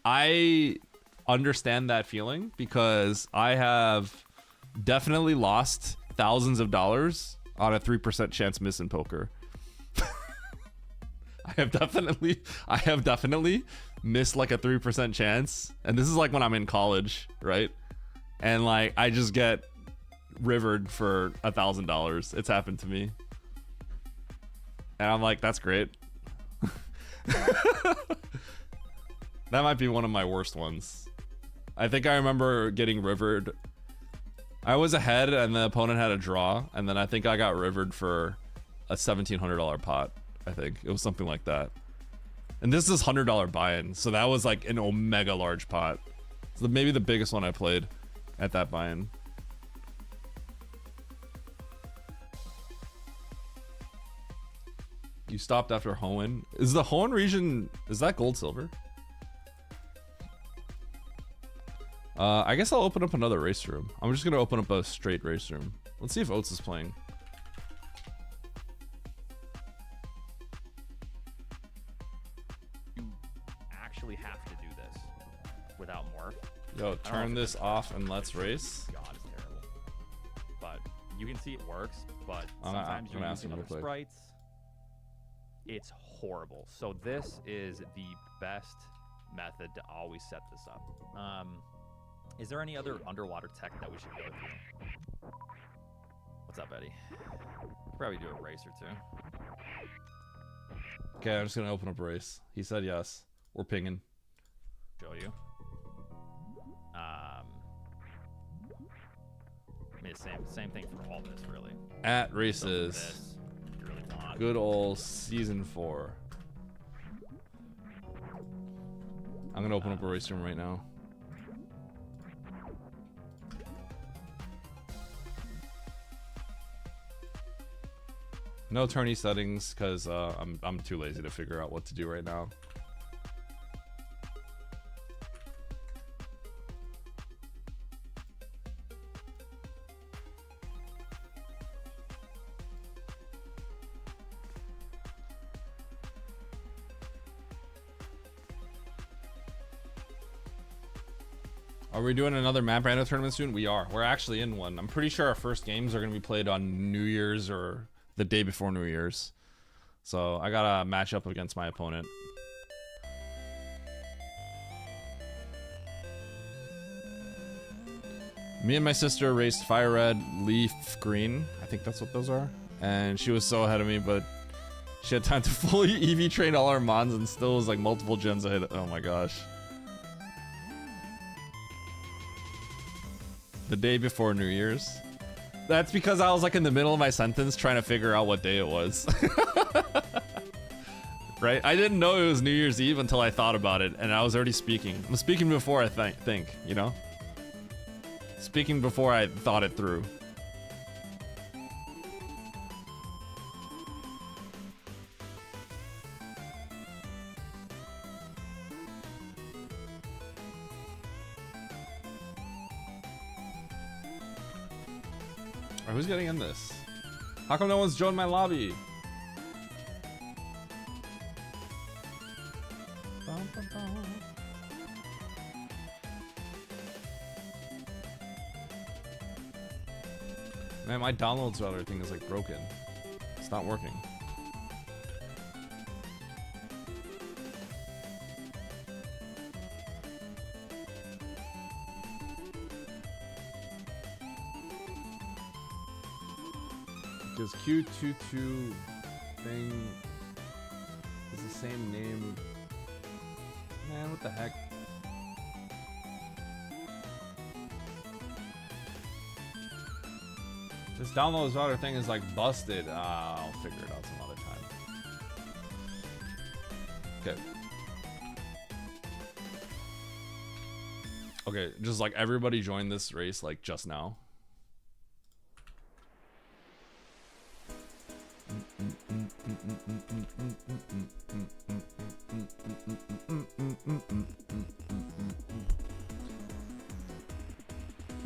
I understand that feeling because I have definitely lost thousands of dollars on a 3% chance miss in poker. I have definitely missed like a 3% chance, and this is like when I'm in college, right? And like I just get rivered for $1,000. It's happened to me, and I'm like, that's great. That might be one of my worst ones. I think I remember getting rivered. I was ahead and the opponent had a draw, and then I think I got rivered for a $1,700 pot. I think it was something like that. And this is $100 buy-in, so that was like an omega large pot. So maybe the biggest one I played at that buy-in. You stopped after Hoenn. Is the Hoenn region, is that gold silver? I guess I'll open up another race room. I'm just gonna open up a straight race room. Let's see if Oats is playing. Actually have to do this without morph. Yo, turn this off and let's race. God, it's terrible. But you can see it works, but I'm sometimes gonna you're ask using him other real quick. sprites. It's horrible. So this is the best method to always set this up. Is there any other underwater tech that we should go through? What's up, Eddie? Probably do a race or two. Okay, I'm just gonna open up a race. He said yes. We're pinging. Show you. I mean, same thing for all this, really. At So for races. this, you really want. Good old season 4. I'm gonna open up a race room right now. No tourney settings because I'm too lazy to figure out what to do right now. Are we doing another map random tournament soon? We are. We're actually in one. I'm pretty sure our first games are going to be played on New Year's or the day before New Year's. So I got to match up against my opponent. Me and my sister raced Fire Red, Leaf Green. I think that's what those are. And she was so ahead of me, but she had time to fully EV train all our mons and still was like multiple gens ahead. Oh my gosh. The day before New Year's. That's because I was like in the middle of my sentence trying to figure out what day it was. Right? I didn't know it was New Year's Eve until I thought about it, and I was already speaking. I'm speaking before I think, you know? Speaking before I thought it through. Alright, who's getting in this? How come no one's joined my lobby? Man, my downloads router thing is like broken. It's not working. Because Q22 thing is the same name. Man, what the heck? This downloads router thing is like busted. I'll figure it out some other time. Okay. Okay, just like everybody join this race like just now.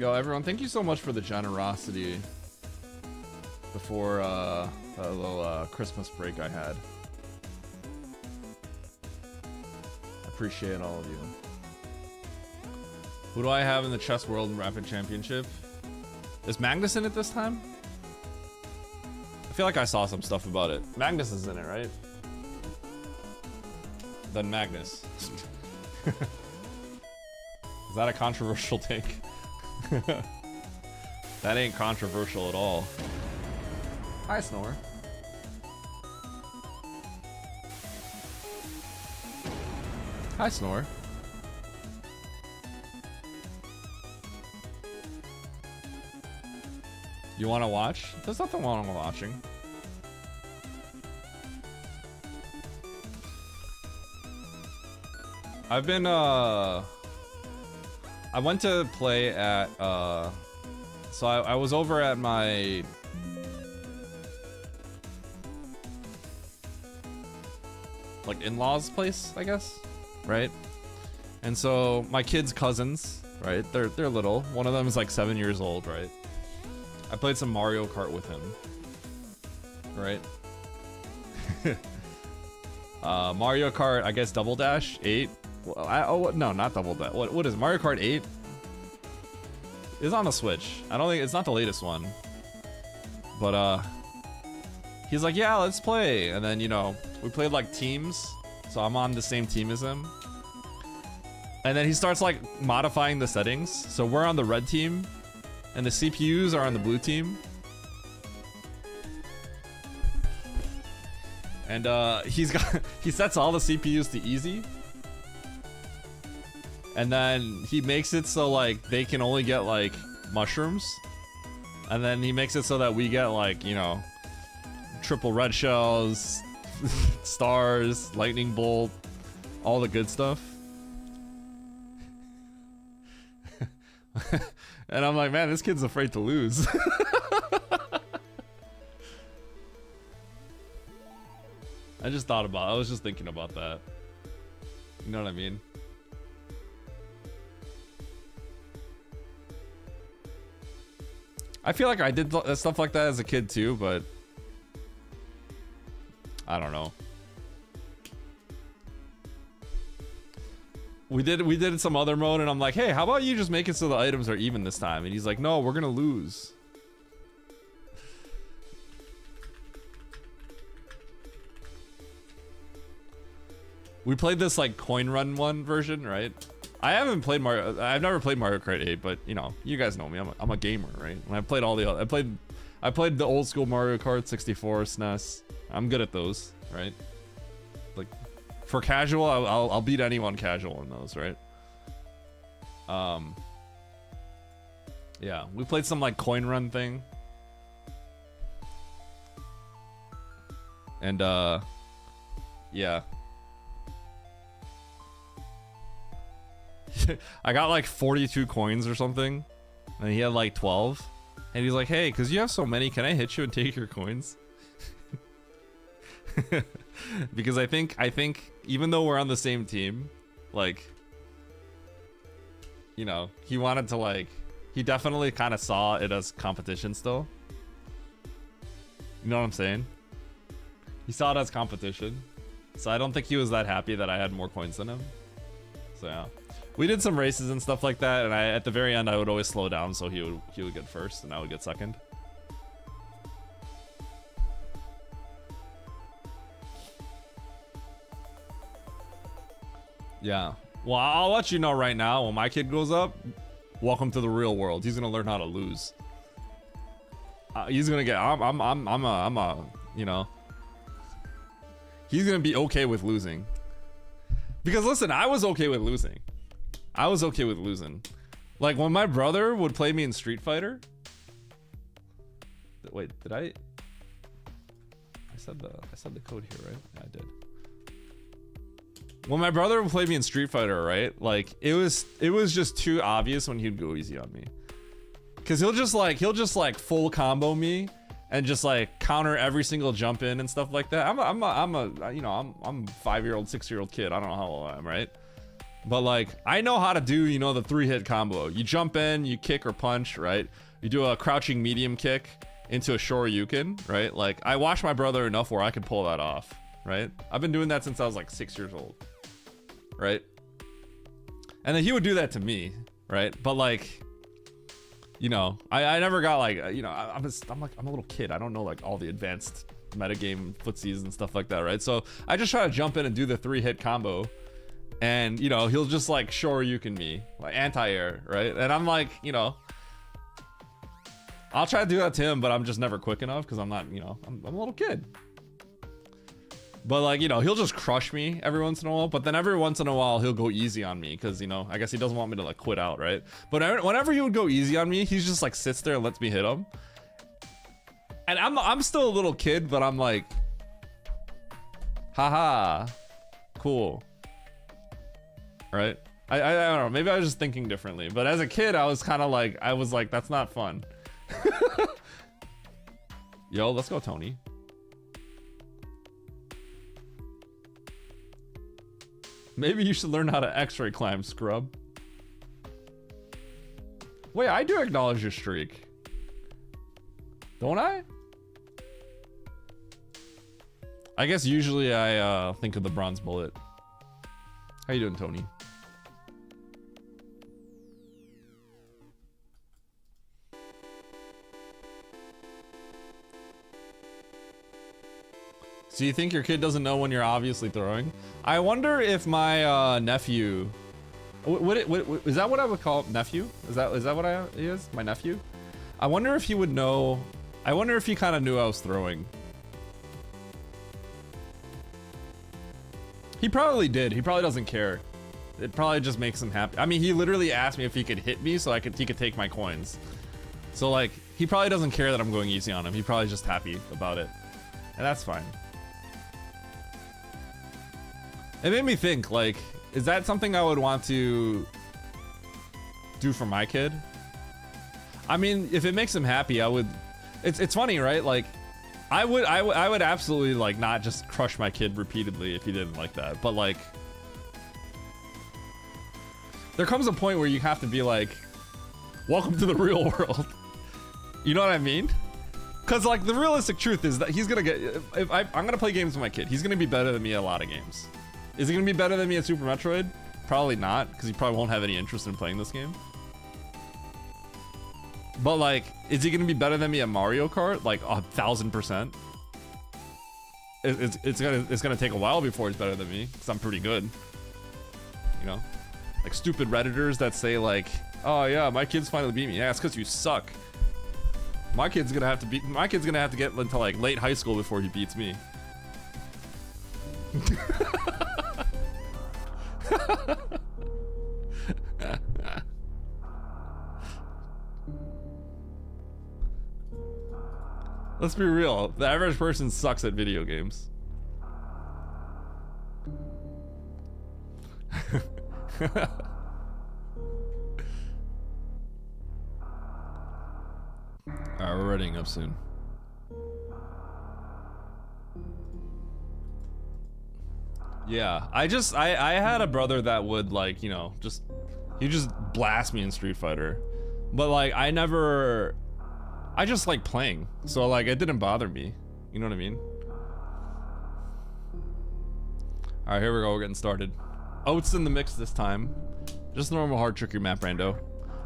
Yo, everyone, thank you so much for the generosity before a little Christmas break I had. I appreciate all of you. Who do I have in the Chess World Rapid Championship? Is Magnus in it this time? I feel like I saw some stuff about it. Magnus is in it, right? Then Magnus. Is that a controversial take? That ain't controversial at all. Hi, Snore. Hi, Snore. You want to watch? There's nothing wrong with watching. I've been, I went to play at, so I was over at my, like, in-laws place, I guess, right? And so my kids' cousins, right? They're little. One of them is like 7 years old, right? I played some Mario Kart with him, right? Mario Kart, I guess Double Dash 8. Well, no, not Double Dash. What is it? Mario Kart 8? It's on the Switch. I don't think it's not the latest one. But he's like, yeah, let's play. And then, you know, we played like teams, so I'm on the same team as him. And then he starts like modifying the settings. So we're on the red team, and the CPUs are on the blue team. And he sets all the CPUs to easy. And then he makes it so like they can only get like mushrooms. And then he makes it so that we get like, you know, triple red shells, stars, lightning bolt, all the good stuff. And I'm like, man, this kid's afraid to lose. I was just thinking about that. You know what I mean? I feel like I did stuff like that as a kid too, but I don't know. We did some other mode, and I'm like, hey, how about you just make it so the items are even this time? And he's like, no, we're gonna lose. We played this like coin run one version, right? I've never played Mario Kart 8, but you know, you guys know me. I'm a gamer, right? And I played all the other, I played the old school Mario Kart 64, SNES. I'm good at those, right? Like for casual, I'll beat anyone casual in those, right? Yeah, we played some like coin run thing. And yeah. I got like 42 coins or something, and he had like 12, and he's like, hey, because you have so many, can I hit you and take your coins? Because I think even though we're on the same team, like, you know, he wanted to like, he definitely kind of saw it as competition still. You know what I'm saying? He saw it as competition, so I don't think he was that happy that I had more coins than him. So yeah. We did some races and stuff like that, and at the very end I would always slow down so he would get first and I would get second. Yeah. Well, I'll let you know right now, when my kid grows up, welcome to the real world. He's gonna learn how to lose. He's gonna get. You know. He's gonna be okay with losing. Because listen, I was okay with losing. Like when my brother would play me in Street Fighter. Wait, did I said the code here, right? Yeah, I did. When my brother would play me in Street Fighter, right? Like it was just too obvious when he'd go easy on me. Cause he'll just like full combo me and just like counter every single jump in and stuff like that. I'm a 5-year-old, 6-year-old kid. I don't know how old I am, right? But like, I know how to do, you know, the 3-hit combo. You jump in, you kick or punch, right? You do a crouching medium kick into a Shoryuken, right? Like, I watched my brother enough where I could pull that off, right? I've been doing that since I was like 6 years old, right? And then he would do that to me, right? But like, you know, I never got like, you know, I'm a little kid. I don't know like all the advanced metagame footsies and stuff like that, right? So I just try to jump in and do the 3-hit combo. And, you know, he'll just like Shoryuken me, like anti-air, right? And I'm like, you know, I'll try to do that to him, but I'm just never quick enough because I'm not, you know, I'm a little kid. But like, you know, he'll just crush me every once in a while, but then every once in a while he'll go easy on me because, you know, I guess he doesn't want me to like quit out, right? But whenever he would go easy on me, he's just like sits there and lets me hit him. And I'm still a little kid, but I'm like, haha, cool. Right? I don't know, maybe I was just thinking differently, but as a kid I was kind of like, that's not fun. Yo, let's go, Tony. Maybe you should learn how to x-ray climb, scrub. Wait, I do acknowledge your streak, don't I? I guess usually I think of the bronze bullet. How you doing, Tony? So you think your kid doesn't know when you're obviously throwing? I wonder if my nephew, is that what I would call nephew? Is that what he is? My nephew? I wonder if he would know. I wonder if he kind of knew I was throwing. He probably did. He probably doesn't care. It probably just makes him happy. I mean, he literally asked me if he could hit me so he could take my coins. So like, he probably doesn't care that I'm going easy on him. He's probably just happy about it. And that's fine. It made me think, like, is that something I would want to do for my kid? I mean, if it makes him happy, I would. It's funny, right? Like, I would absolutely like not just crush my kid repeatedly if he didn't like that. But like, there comes a point where you have to be like, welcome to the real world. You know what I mean? Because like the realistic truth is that he's gonna get. I'm gonna play games with my kid, he's gonna be better than me at a lot of games. Is he gonna be better than me at Super Metroid? Probably not, because he probably won't have any interest in playing this game. But like, is he gonna be better than me at Mario Kart? Like 1000%. It's gonna take a while before he's better than me, because I'm pretty good. You know, like stupid Redditors that say like, oh yeah, my kid's finally beat me. Yeah, it's because you suck. My kid's gonna have to get into like late high school before he beats me. Let's be real. The average person sucks at video games. Alright, we're readying up soon. Yeah, I had a brother that would like, you know, he'd just blast me in Street Fighter. But like, I just like playing. So like, it didn't bother me. You know what I mean? Alright, here we go, we're getting started. Oats in the mix this time. Just normal hard tricky map rando.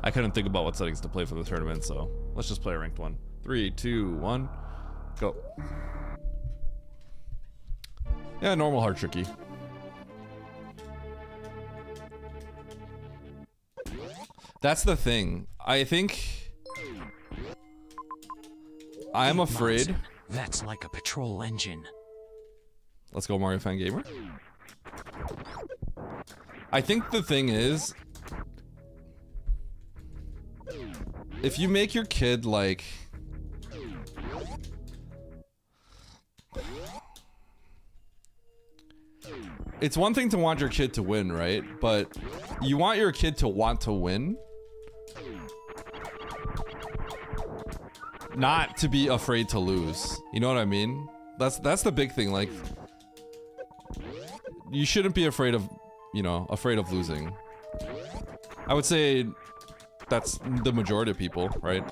I couldn't think about what settings to play for the tournament, so let's just play a ranked one. 3, 2, 1, go. Yeah, normal hard tricky. That's the thing. I think I'm afraid. That's like a patrol engine. Let's go, Mario Fan Gamer. I think the thing is, if you make your kid like, it's one thing to want your kid to win, right? But you want your kid to want to win, not to be afraid to lose. You know what I mean? That's the big thing. Like, you shouldn't be afraid of you know, afraid of losing. I would say that's the majority of people, right?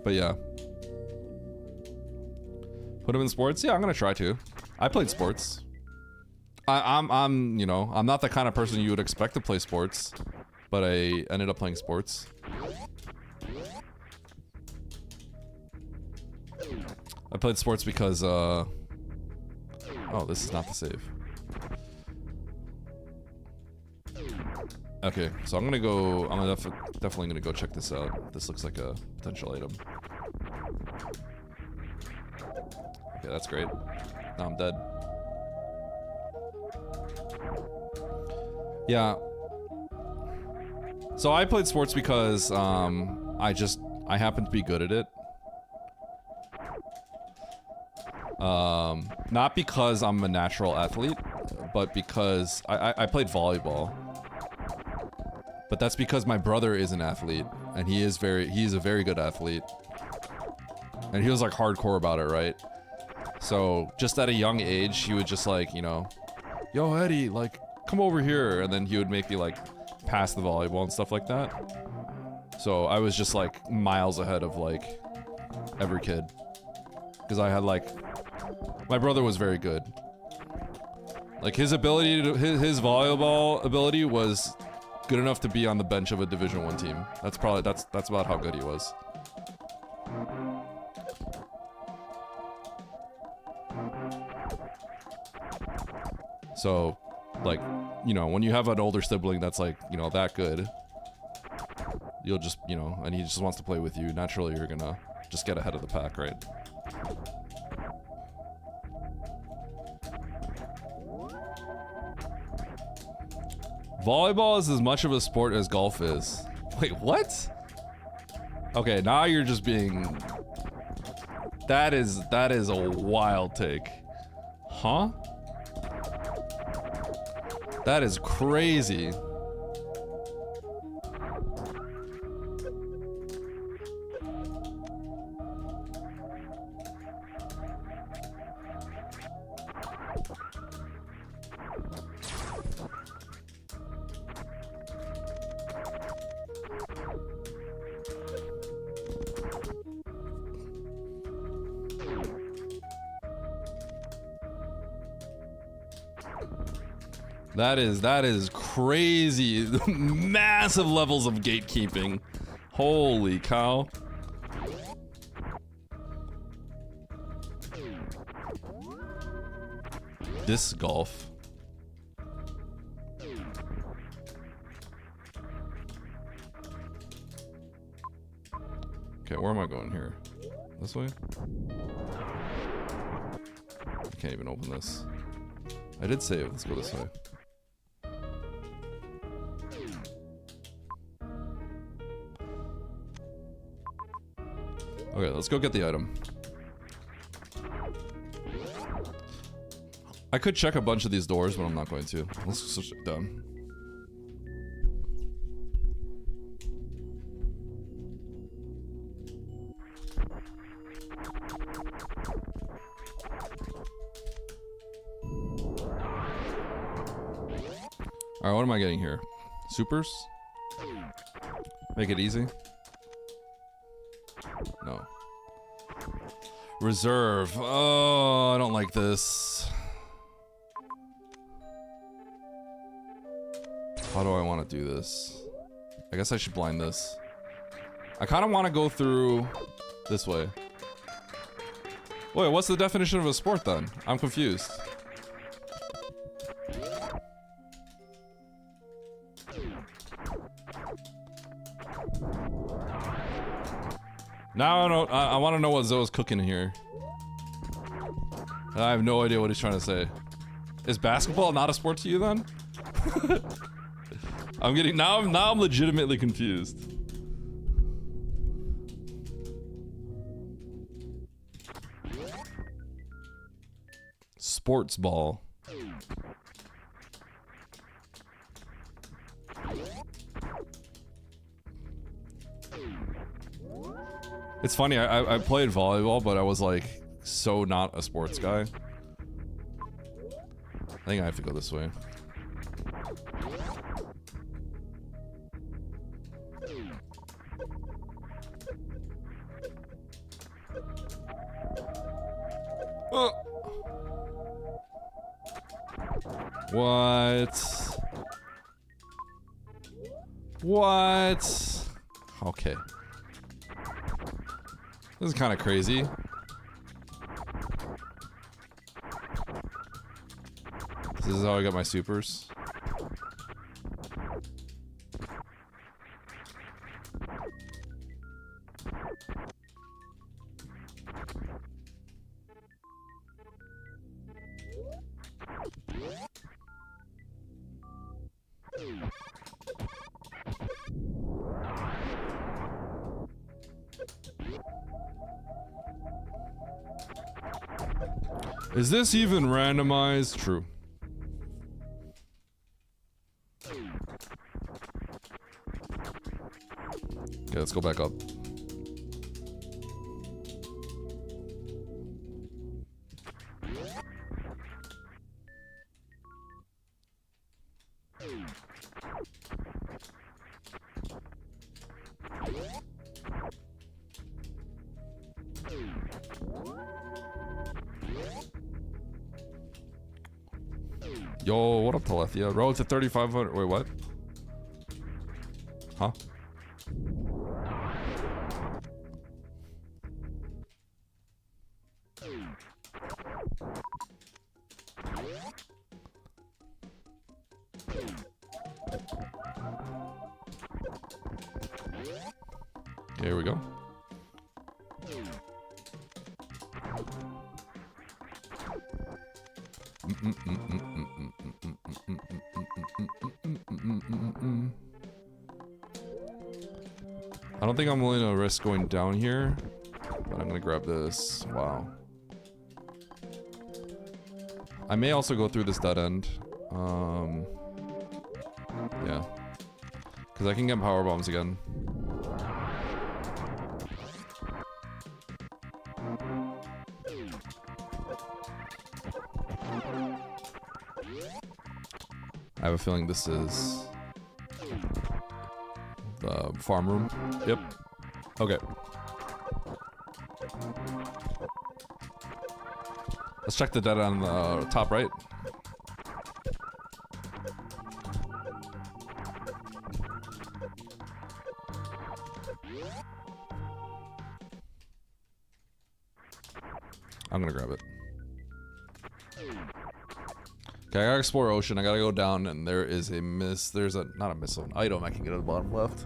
But yeah. Put him in sports? Yeah, I'm gonna try to. I played sports. I'm, you know, I'm not the kind of person you would expect to play sports, but I ended up playing sports. I played sports because, oh, this is not the save. Okay, so I'm definitely gonna go check this out. This looks like a potential item. Okay, that's great. Now I'm dead. Yeah. So I played sports because, I happen to be good at it. Not because I'm a natural athlete, but because I played volleyball. But that's because my brother is an athlete, and he's a very good athlete. And he was like hardcore about it, right? So just at a young age, he would just like, you know, yo Eddie, like, come over here, and then he would make me like pass the volleyball and stuff like that. So I was just like miles ahead of like every kid. Because I had like, my brother was very good. Like his ability to, his volleyball ability was good enough to be on the bench of a Division 1 team. That's about how good he was. So, like, you know, when you have an older sibling that's like, you know, that good, you'll just, you know, and he just wants to play with you, naturally you're gonna just get ahead of the pack, right? Volleyball is as much of a sport as golf is. Wait, what? Okay, now you're just being... That is a wild take. Huh? That is crazy. That is crazy. Massive levels of gatekeeping. Holy cow. Disc golf. Okay, where am I going here? This way? I can't even open this. I did save. Let's go this way. Okay, let's go get the item. I could check a bunch of these doors, but I'm not going to. Let's switch it down. Alright, what am I getting here? Supers? Make it easy? No. Reserve. Oh, I don't like this. How do I want to do this? I guess I should blind this. I kind of want to go through this way. Wait, what's the definition of a sport then? I'm confused. Now I want to know what Zoe's cooking here. I have no idea what he's trying to say. Is basketball not a sport to you then? now I'm legitimately confused. Sports ball. It's funny, I played volleyball, but I was like so not a sports guy. I think I have to go this way. Oh. What? What? Okay. This is kind of crazy. This is how I got my supers. Is this even randomized? True. Okay, let's go back up. Yo, what up, Telethia? Road to 3,500. Wait, what? Huh? Here we go. I don't think I'm willing to risk going down here, but I'm gonna grab this. Wow. I may also go through this dead end. Yeah. Because I can get power bombs again. I have a feeling this is the farm room. Yep. Okay. Let's check the dead on the top right. I'm gonna grab it. Okay, I gotta explore ocean. I gotta go down, and there is a there's a not a missile, an item I can get at the bottom left.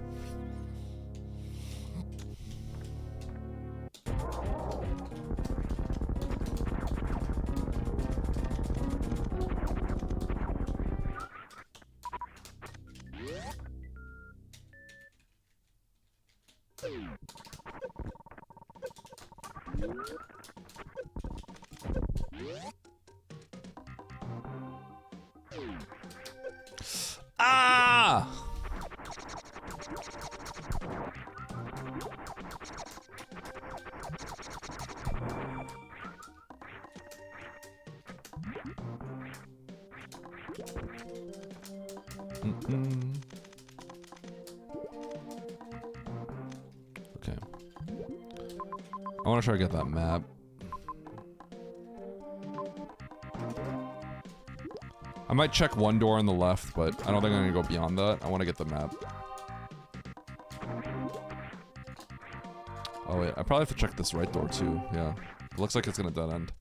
Ah! Okay. I want to try to get that map. I might check one door on the left, but I don't think I'm gonna go beyond that. I want to get the map. Oh wait, I probably have to check this right door too. Yeah, it looks like it's gonna dead end.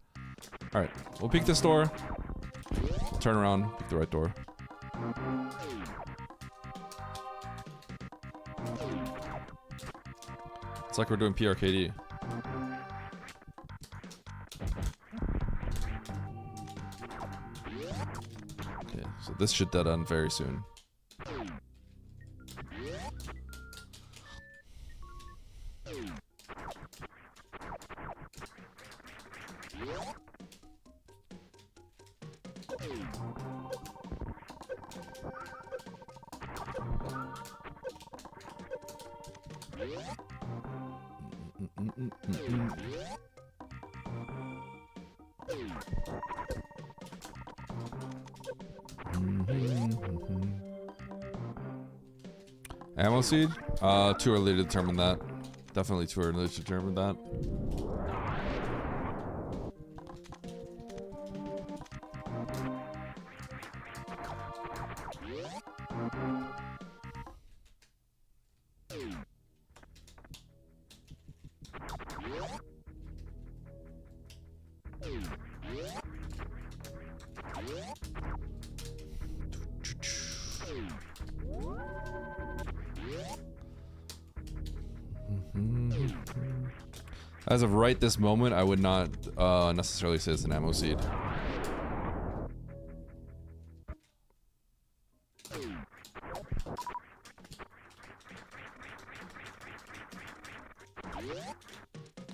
All right, we'll peek this door. Turn around, peek the right door. It's like we're doing PRKD. Okay, so this should dead end very soon. Ammo seed? Too early to determine that. Definitely too early to determine that. As of right this moment, I would not necessarily say it's an ammo seed.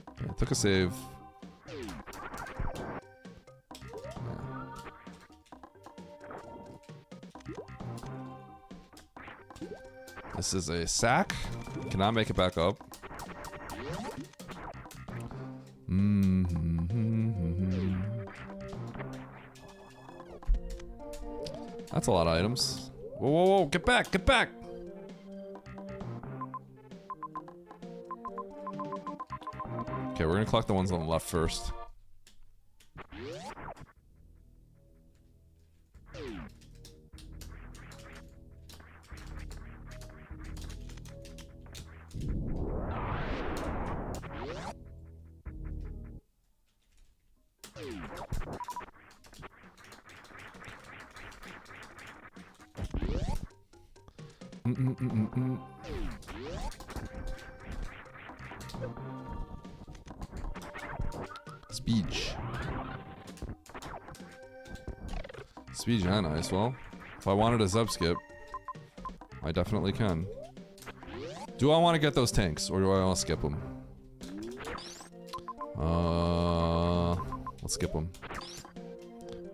Okay, took a save. This is a sack. Cannot make it back up. That's a lot of items. Whoa, whoa, whoa, get back, get back! Okay, we're gonna collect the ones on the left first. Speech. Speech, yeah, nice. Well, if I wanted a sub skip, I definitely can. Do I want to get those tanks, or do I want to skip them? Let's skip them.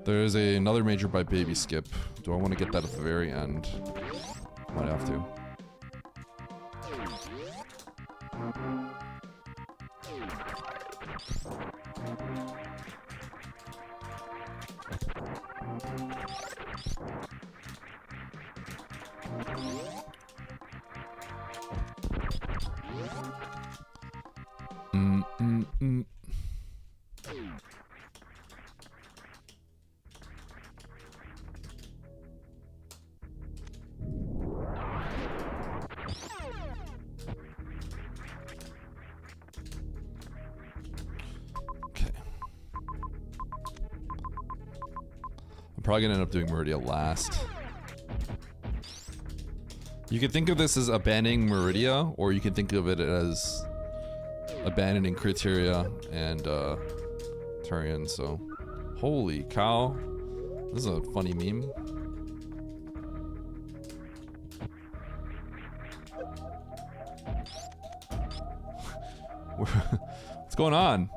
There's another major by baby skip. Do I want to get that at the very end? Might have to. Probably gonna end up doing Meridia last. You can think of this as abandoning Meridia, or you can think of it as abandoning Criteria and Turian. So, holy cow, this is a funny meme. What's going on?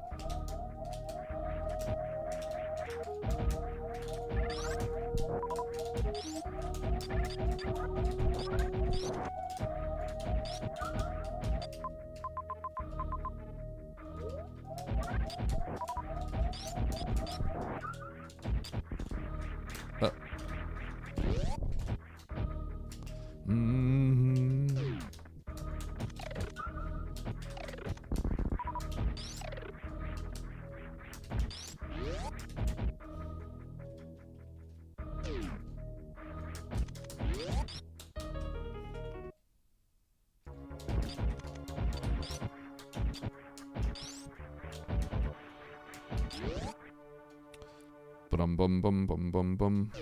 Bum bum bum bum bum bum.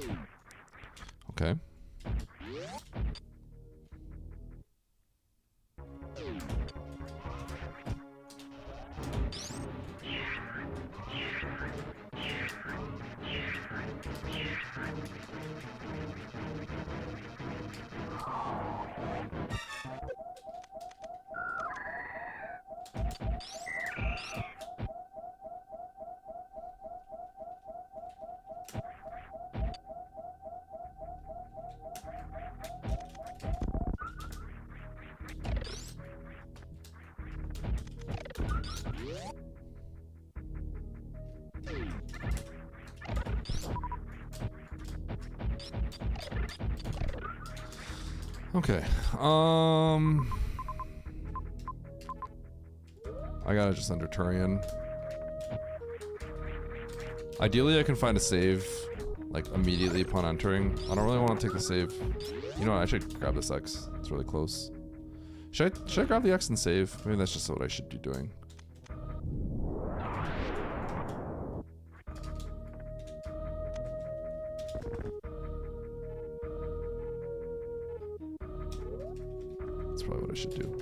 Okay. Okay. I gotta just enter Turian. Ideally, I can find a save, like, immediately upon entering. I don't really want to take the save. You know what? I should grab this X. It's really close. Should I grab the X and save? Maybe that's just what I should be doing. That's probably what I should do.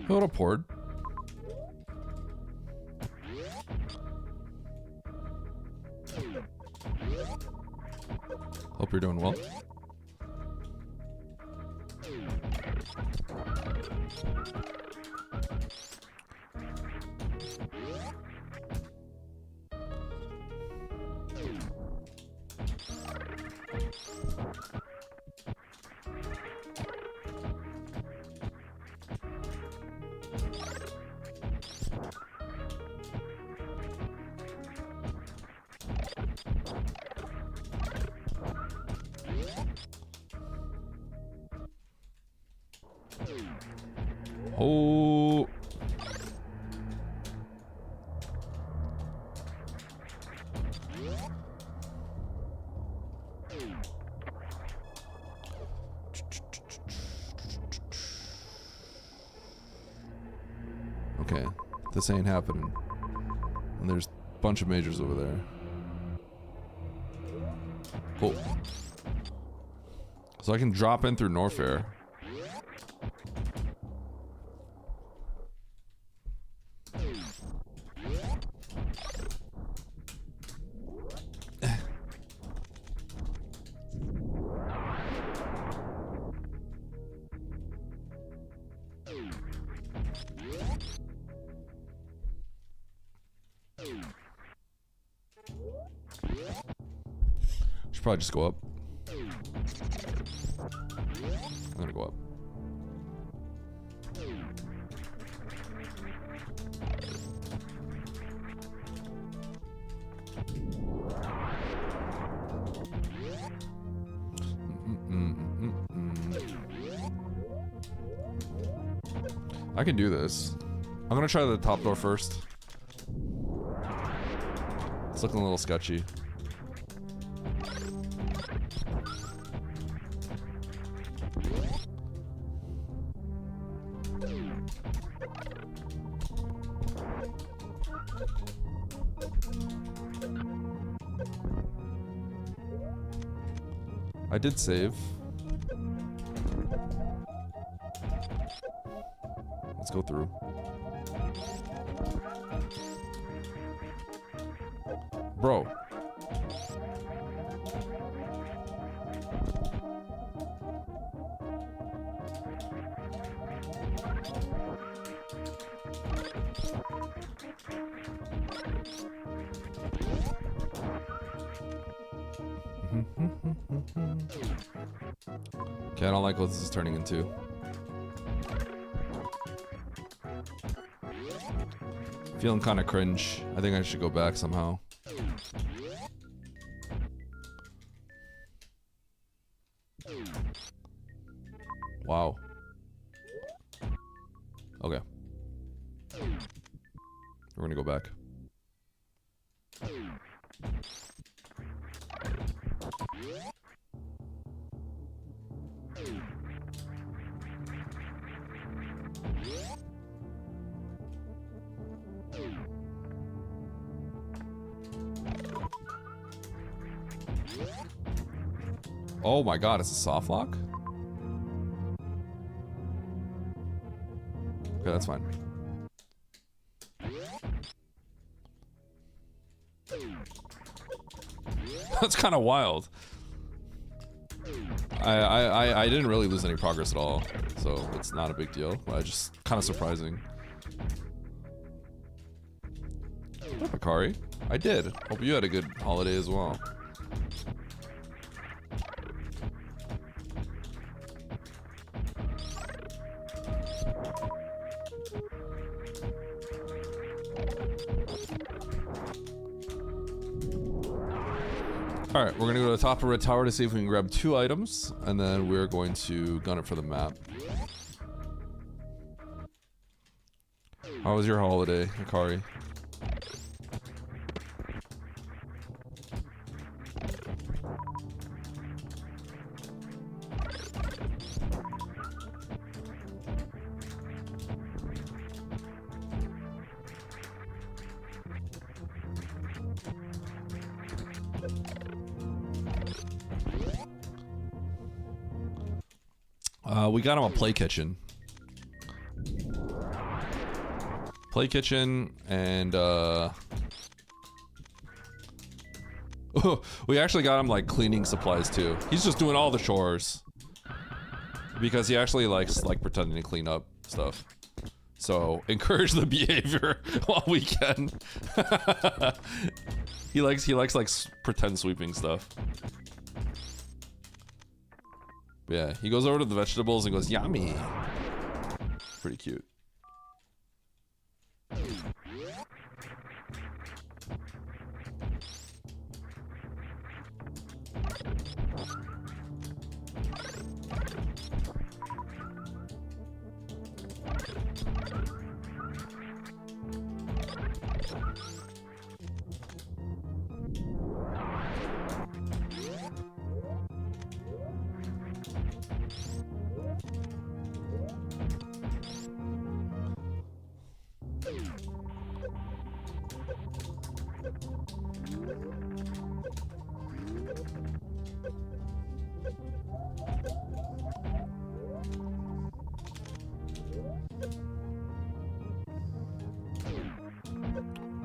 Hold a port. Hope you're doing well. Oh. Okay, this ain't happening. And there's a bunch of majors over there. Cool. So I can drop in through Norfair. Should probably just go up. I'm gonna go up. I can do this. I'm gonna try the top door first. It's looking a little sketchy. I did save. Let's go through. Bro. Okay, I don't like what this is turning into. Feeling kind of cringe. I think I should go back somehow. Wow. Okay. We're gonna go back. Oh my god, it's a soft lock? Okay, that's fine. That's kind of wild. I didn't really lose any progress at all, so it's not a big deal, but just kind of surprising. What up, Akari? I did. Hope you had a good holiday as well. Alright, we're gonna go to the top of Red Tower to see if we can grab 2 items, and then we're going to gun it for the map. How was your holiday, Akari? We got him a play kitchen. Play kitchen and we actually got him like cleaning supplies too. He's just doing all the chores because he actually likes like pretending to clean up stuff. So encourage the behavior while we can. he likes like pretend sweeping stuff. Yeah, he goes over to the vegetables and goes, yummy. Pretty cute.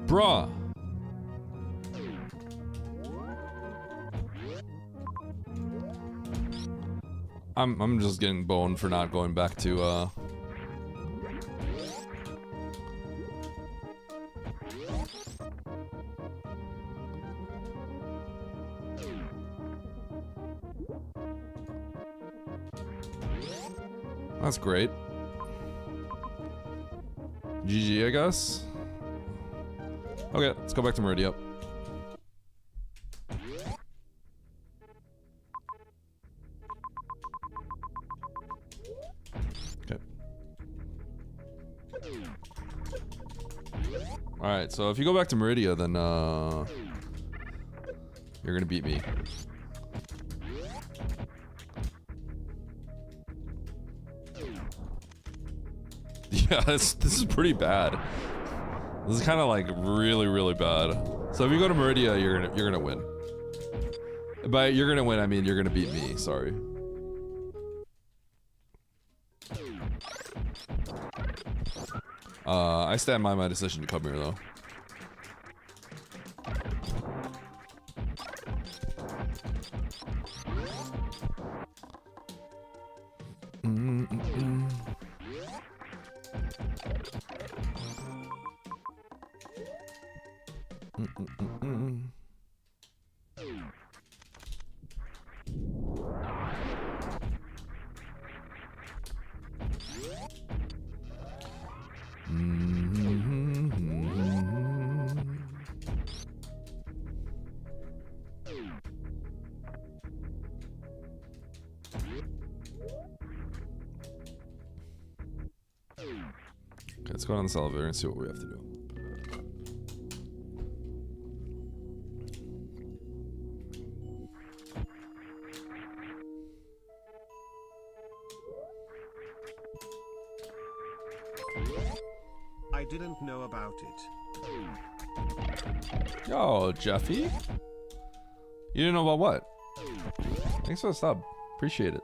Bruh. I'm just getting boned for not going back to That's great. GG, I guess. Okay, let's go back to Meridia. Okay. Alright, so if you go back to Meridia, then you're gonna beat me. Yeah, this is pretty bad. This is kind of like really bad. So if you go to Meridia, you're gonna win. By you're gonna win, I mean you're gonna beat me. Sorry. I stand by my decision to come here though. Okay, let's go down this elevator and see what we have to do. I didn't know about it. Yo, Jeffy. You didn't know about what? Thanks for the sub. Appreciate it.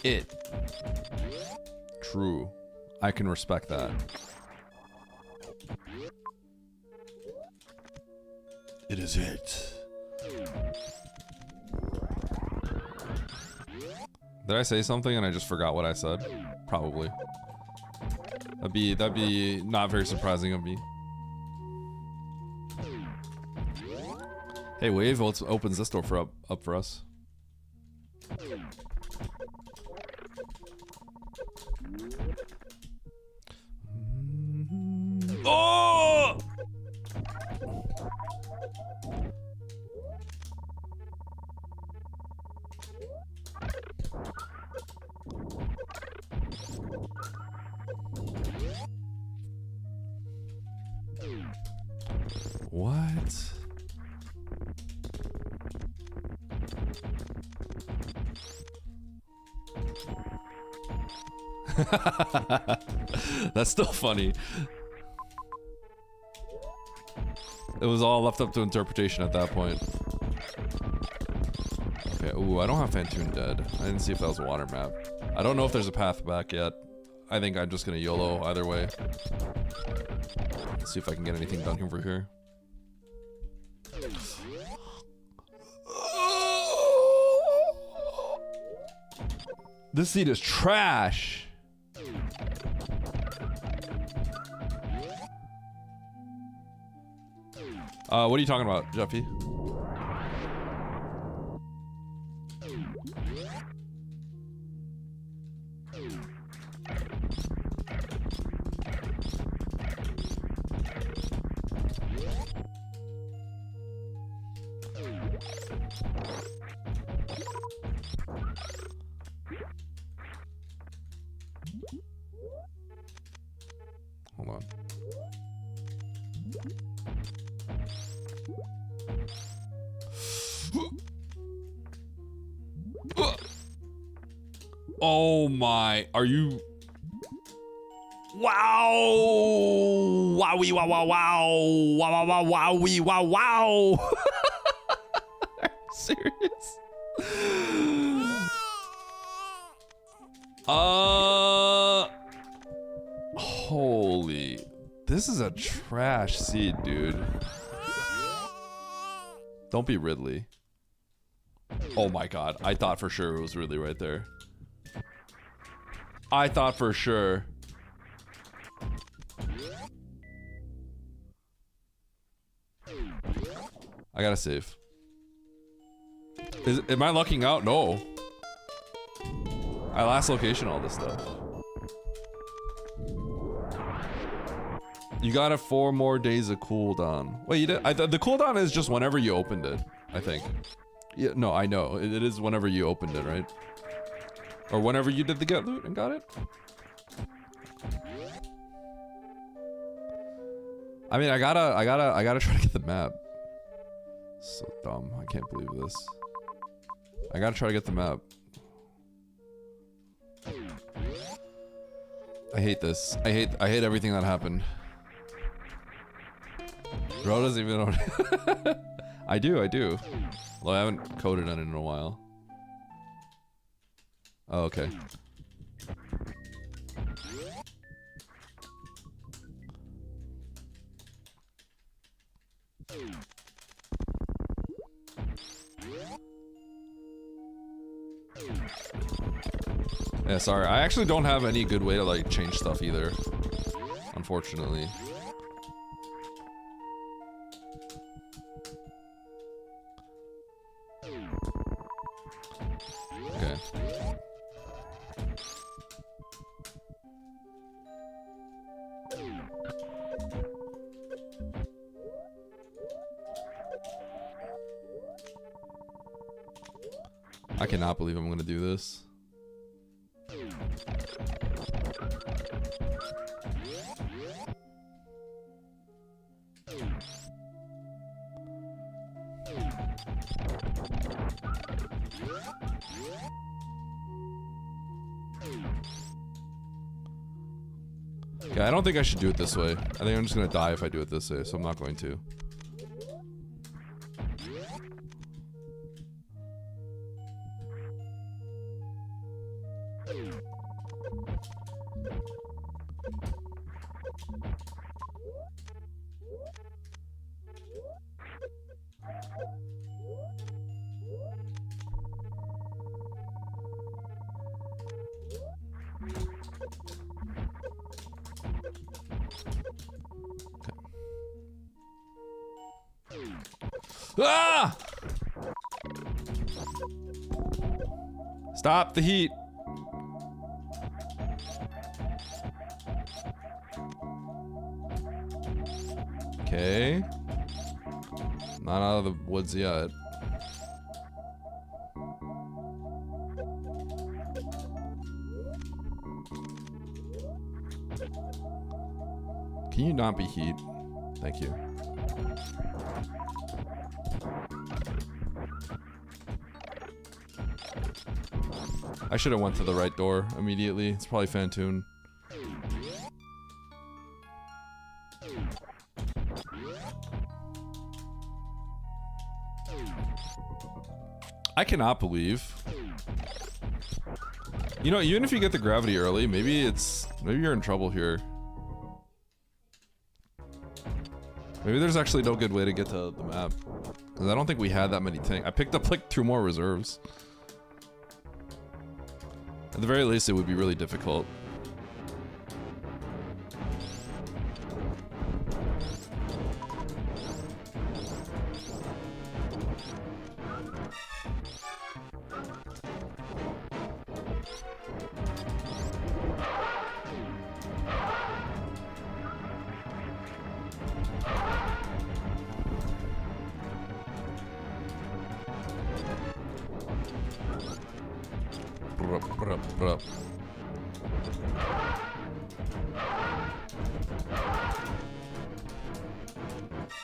It. True. I can respect that. It is it. Did I say something and I just forgot what I said? Probably. That'd be not very surprising of me. Hey, Wave opens this door for up for us. Oh! What? That's still funny. It was all left up to interpretation at that point. Okay, ooh, I don't have Fantoon dead. I didn't see if that was a water map. I don't know if there's a path back yet. I think I'm just gonna YOLO either way. Let's see if I can get anything done over here. This seat is trash. What are you talking about, Jeffy? Hold on. Oh my, are you? Wow! Wowie, wow, wow, wow! Wow, wow, wow, wowie, wow, wow! Are you serious? Holy. This is a trash seed, dude. Don't be Ridley. Oh my god, I thought for sure it was Ridley right there. I thought for sure. I gotta save. Am I lucking out? No. I last location all this stuff. You got a 4 more days of cooldown. Wait, you did? The cooldown is just whenever you opened it, I think. Yeah, no, I know. It is whenever you opened it, right? Or whenever you did the get loot and got it? I mean, I gotta try to get the map. So dumb. I can't believe this. I gotta try to get the map. I hate this. I hate everything that happened. Bro doesn't even know. I do. Well, I haven't coded on it in a while. Oh, okay. Yeah, sorry. I actually don't have any good way to like change stuff either. Unfortunately. Okay. I cannot believe I'm gonna do this. Yeah, I don't think I should do it this way. I think I'm just gonna die if I do it this way, so I'm not going to. Ah! Stop the heat. Okay. Not out of the woods yet. Can you not be heat? Thank you. I should have went to the right door immediately. It's probably Fantoon. I cannot believe. You know, even if you get the gravity early, maybe you're in trouble here. Maybe there's actually no good way to get to the map. Because I don't think we had that many tanks. I picked up like 2 more reserves. At the very least, it would be really difficult.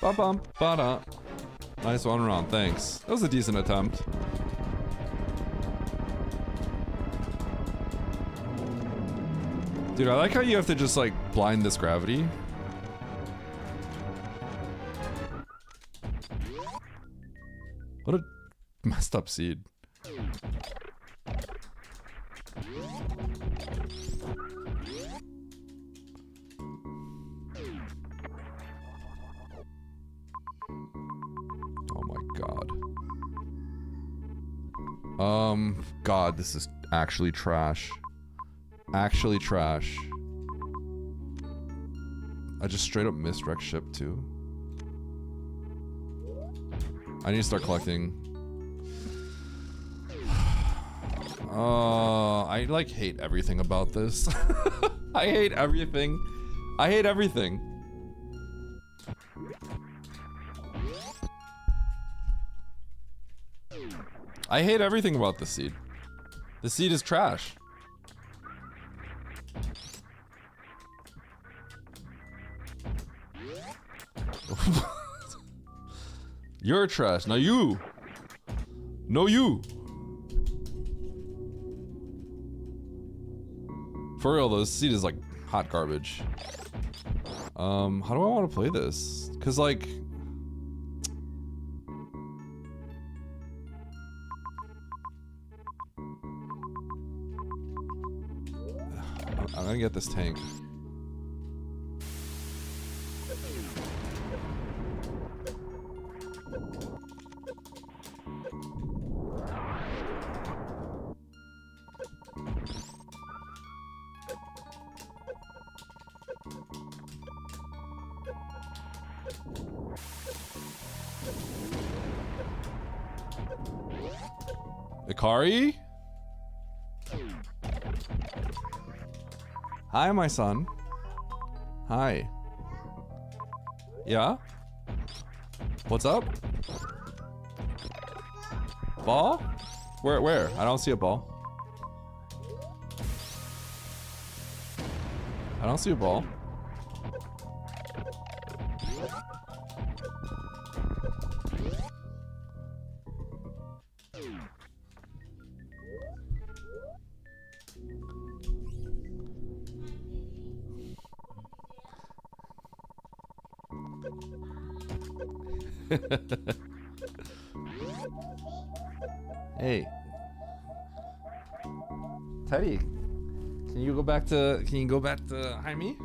Ba-bum, ba-da. Nice one, Ron. Thanks. That was a decent attempt. Dude, I like how you have to just, like, blind this gravity. What a messed up seed. God, this is actually trash. Actually trash. I just straight up missed wreck ship too. I need to start collecting. I like hate everything about this. I hate everything. I hate everything. I hate everything about this seed. The seed is trash. You're trash. Now you. No, you. For real though, this seed is like hot garbage. How do I want to play this? Cause like, I'm gonna get this tank. Ikari? Hi, my son. Hi. Yeah? What's up? Ball? Where? I don't see a ball. I don't see a ball. Hey. Teddy, can you go back to Jaime?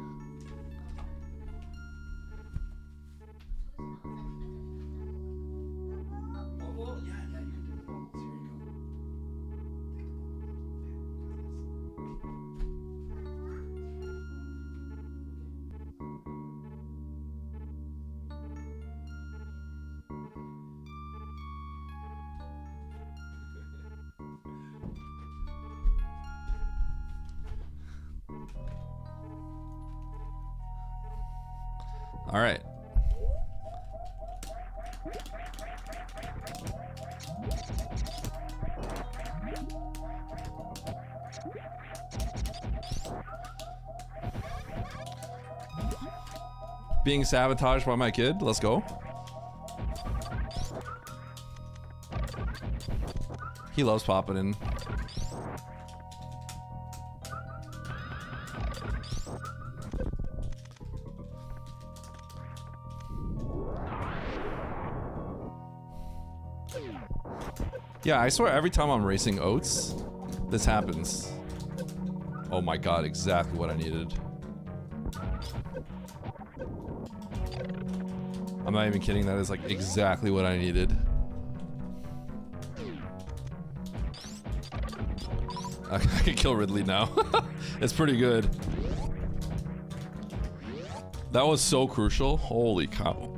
All right. Being sabotaged by my kid. Let's go. He loves popping in. Yeah, I swear every time I'm racing oats, this happens. Oh my god, exactly what I needed. I'm not even kidding, that is like exactly what I needed. I can kill Ridley now. It's pretty good. That was so crucial. Holy cow.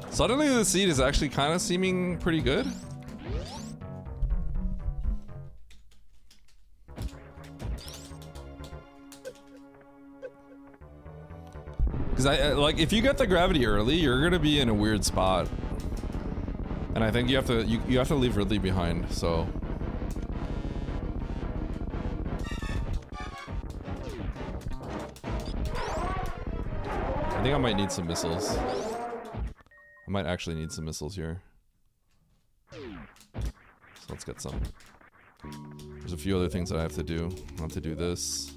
Suddenly the seed is actually kind of seeming pretty good. Because like, if you get the gravity early, you're gonna be in a weird spot. And I think you have to leave Ridley behind, so. I think I might need some missiles. I might actually need some missiles here. So let's get some. There's a few other things that I have to do. I have to do this.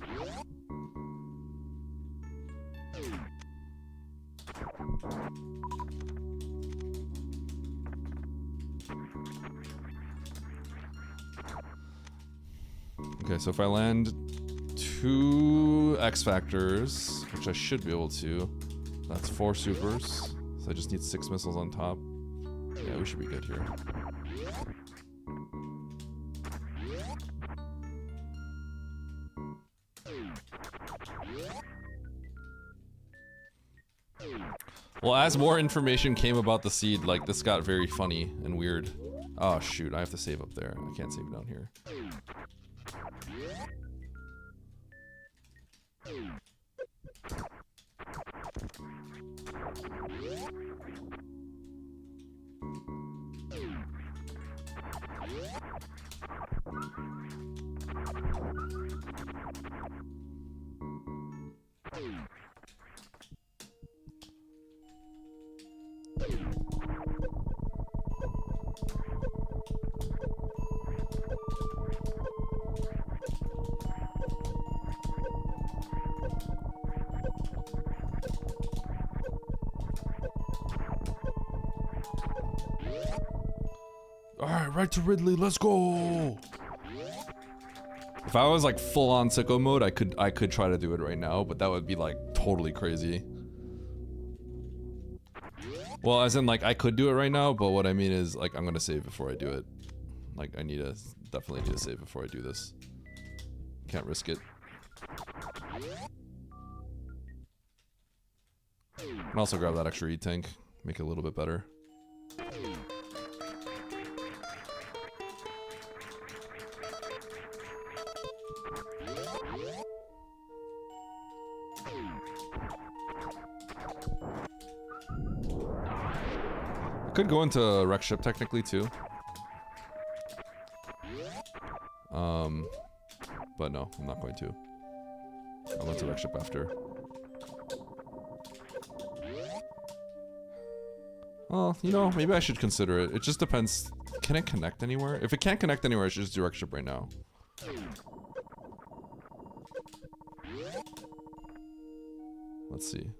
Okay, so if I land 2 X Factors, which I should be able to, that's 4 supers. So I just need 6 missiles on top. Yeah, we should be good here. Well, as more information came about the seed, like, this got very funny and weird. Oh shoot, I have to save up there. I can't save down here. Alright, right to Ridley, let's go! If I was like full on sicko mode, I could try to do it right now, but that would be like totally crazy. Well, as in like I could do it right now, but what I mean is like I'm gonna save before I do it. Like I definitely need to save before I do this. Can't risk it. And also grab that extra E-tank, make it a little bit better. I could go into wreck ship technically too. But no, I'm not going to. I'll go to wreck ship after. Well, you know, maybe I should consider it. It just depends. Can it connect anywhere? If it can't connect anywhere, I should just do wreck ship right now. Let's see.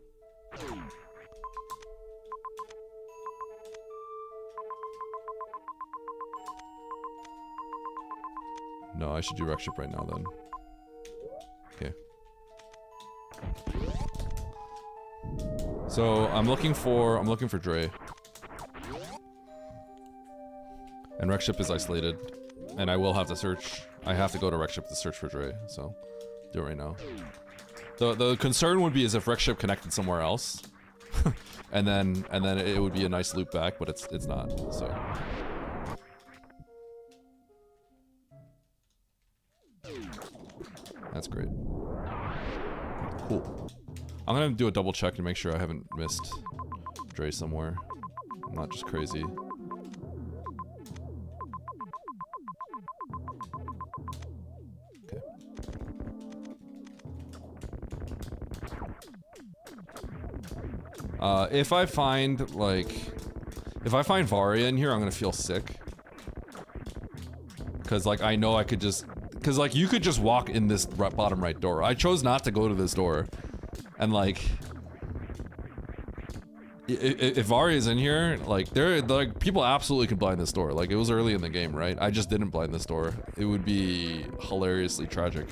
No, I should do wreck ship right now then. Okay. So I'm looking for Dre. And wreck ship is isolated. And I will have to search. I have to go to wreck ship to search for Dre, so do it right now. The concern would be is if wreck ship connected somewhere else. and then it would be a nice loop back, but it's not, so. That's great. Cool. I'm gonna do a double check to make sure I haven't missed Dre somewhere. I'm not just crazy. If I find, like... If I find Varia in here, I'm gonna feel sick. Cause, like, I know I could just... Cause, like, you could just walk in this bottom right door. I chose not to go to this door. And, like... If Varia's in here, like, people absolutely could blind this door. Like, it was early in the game, right? I just didn't blind this door. It would be hilariously tragic.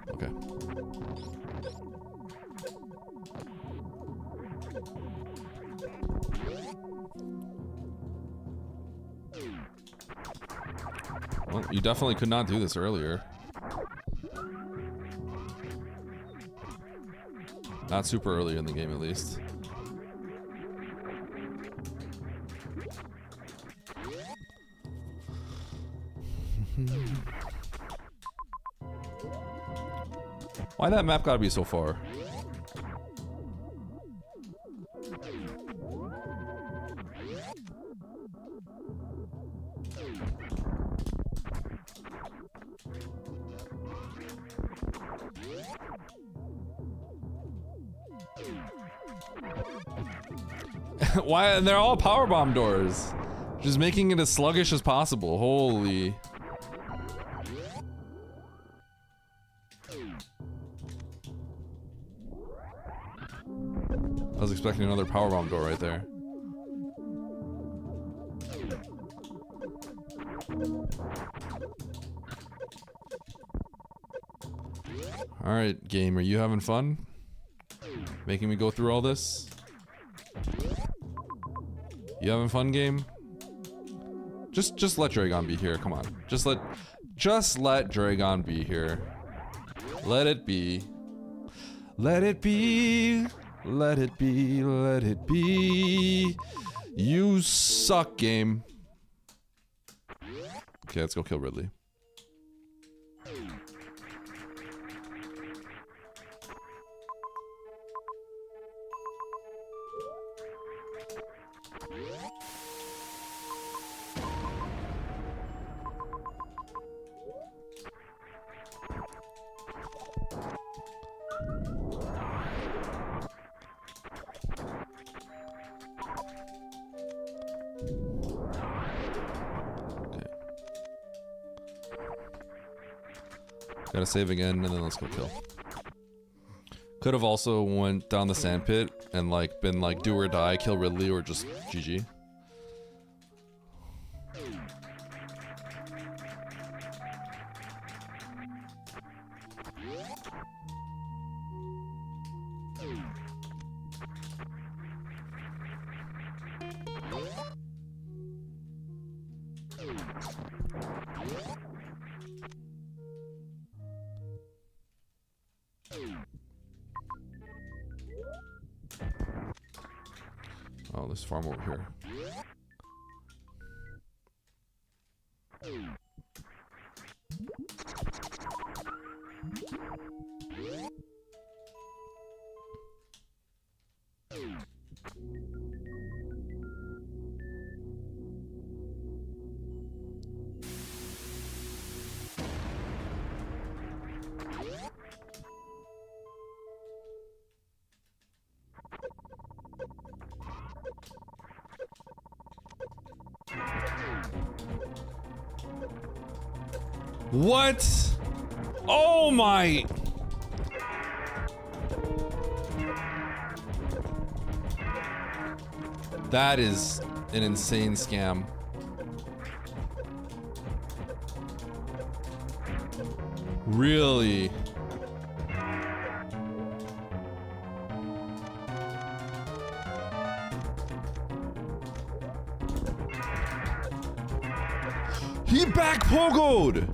Okay. Well, you definitely could not do this earlier. Not super early in the game, at least. Why that map gotta be so far? Why? And they're all powerbomb doors. Just making it as sluggish as possible. Holy. I was expecting another powerbomb door right there. Alright, game, are you having fun? Making me go through all this? You having fun, game? Just let Dragon be here, come on. Just let Dragon be here. Let it be. Let it be. Let it be. Let it be. You suck, game. Okay, let's go kill Ridley. Gotta save again, and then let's go kill. Could have also went down the sand pit and like been like do or die, kill Ridley, or just GG. Oh, there's farm over here. What? Oh my! That is an insane scam. Really? He back pogoed!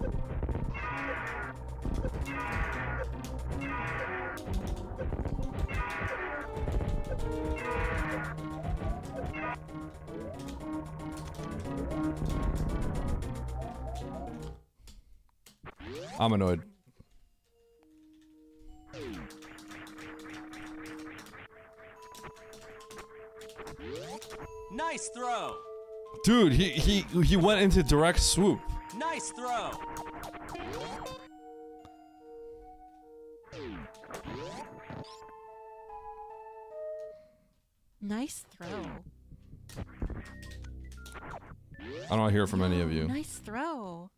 I'm annoyed. Nice throw. Dude, he went into direct swoop. Nice throw. Nice throw. I don't hear from any of you. Nice throw.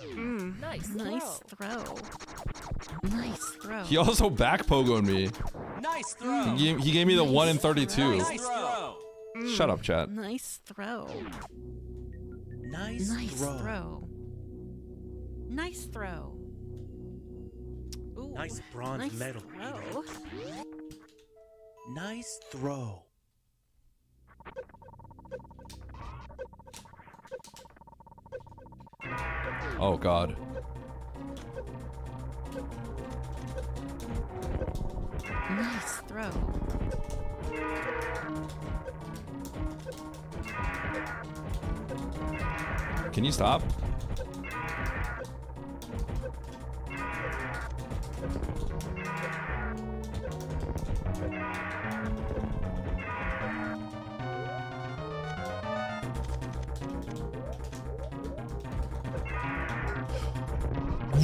Nice Nice throw. Nice throw. He also back pogoed me. Nice throw. He gave me the 1 in 32. Nice throw. Shut up, chat. Nice throw. Nice, Nice throw. Nice throw. Ooh, Nice bronze nice medal. throw. Nice throw. Oh god. Nice throw. Can you stop?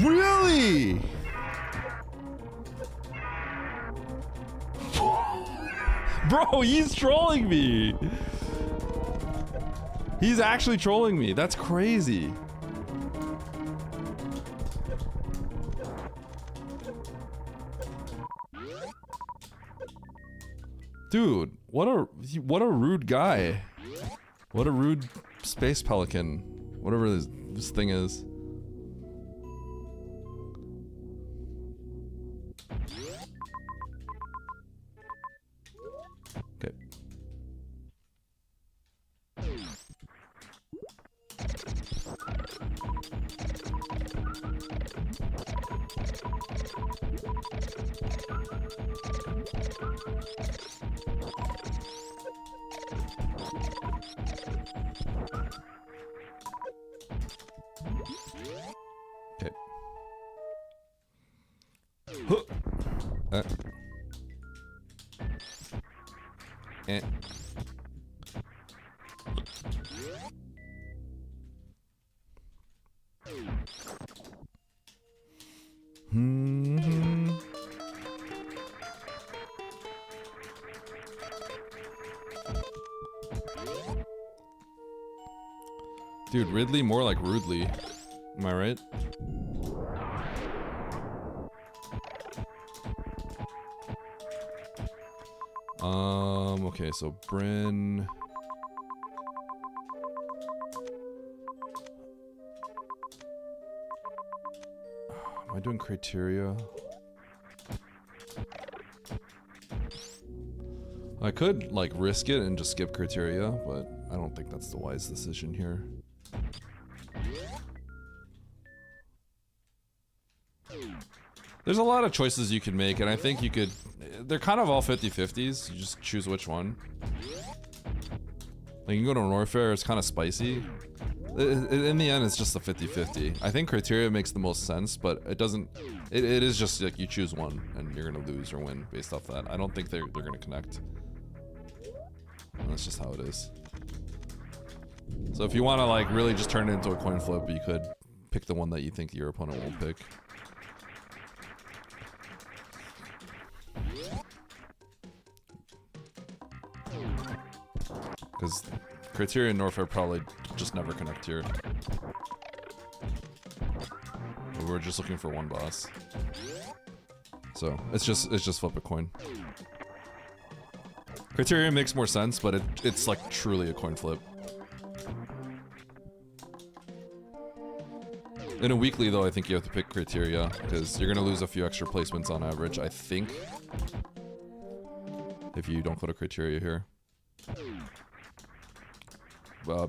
Really? Bro, he's trolling me. He's actually trolling me. That's crazy. Dude, what a rude guy. What a rude space pelican. Whatever this thing is. Okay. Okay. Huh. Eh. Hmm. Dude, Ridley more like rudely. Am I right? Okay, so Bryn. Am I doing criteria? I could, like, risk it and just skip criteria, but I don't think that's the wise decision here. There's a lot of choices you can make, and I think you could... They're kind of all 50-50s. You just choose which one. Like, you can go to Norfair, it's kind of spicy. In the end, it's just a 50-50. I think criteria makes the most sense, but it doesn't... It is just like you choose one, and you're gonna lose or win based off that. I don't think they're gonna connect. And that's just how it is. So if you want to, like, really just turn it into a coin flip, you could pick the one that you think your opponent won't pick. Because criteria and Norfair probably just never connect here. We're just looking for one boss. So it's just flip a coin. Criteria makes more sense, but it's like truly a coin flip. In a weekly though, I think you have to pick criteria because you're gonna lose a few extra placements on average, I think. If you don't go to criteria here.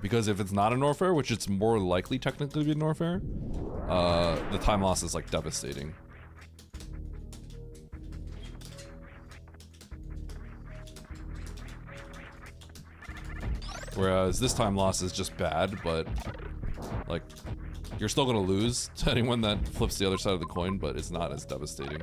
Because if it's not a Norfair, which it's more likely technically to be a Norfair, the time loss is like devastating. Whereas this time loss is just bad, but like You're still gonna lose to anyone that flips the other side of the coin, but it's not as devastating.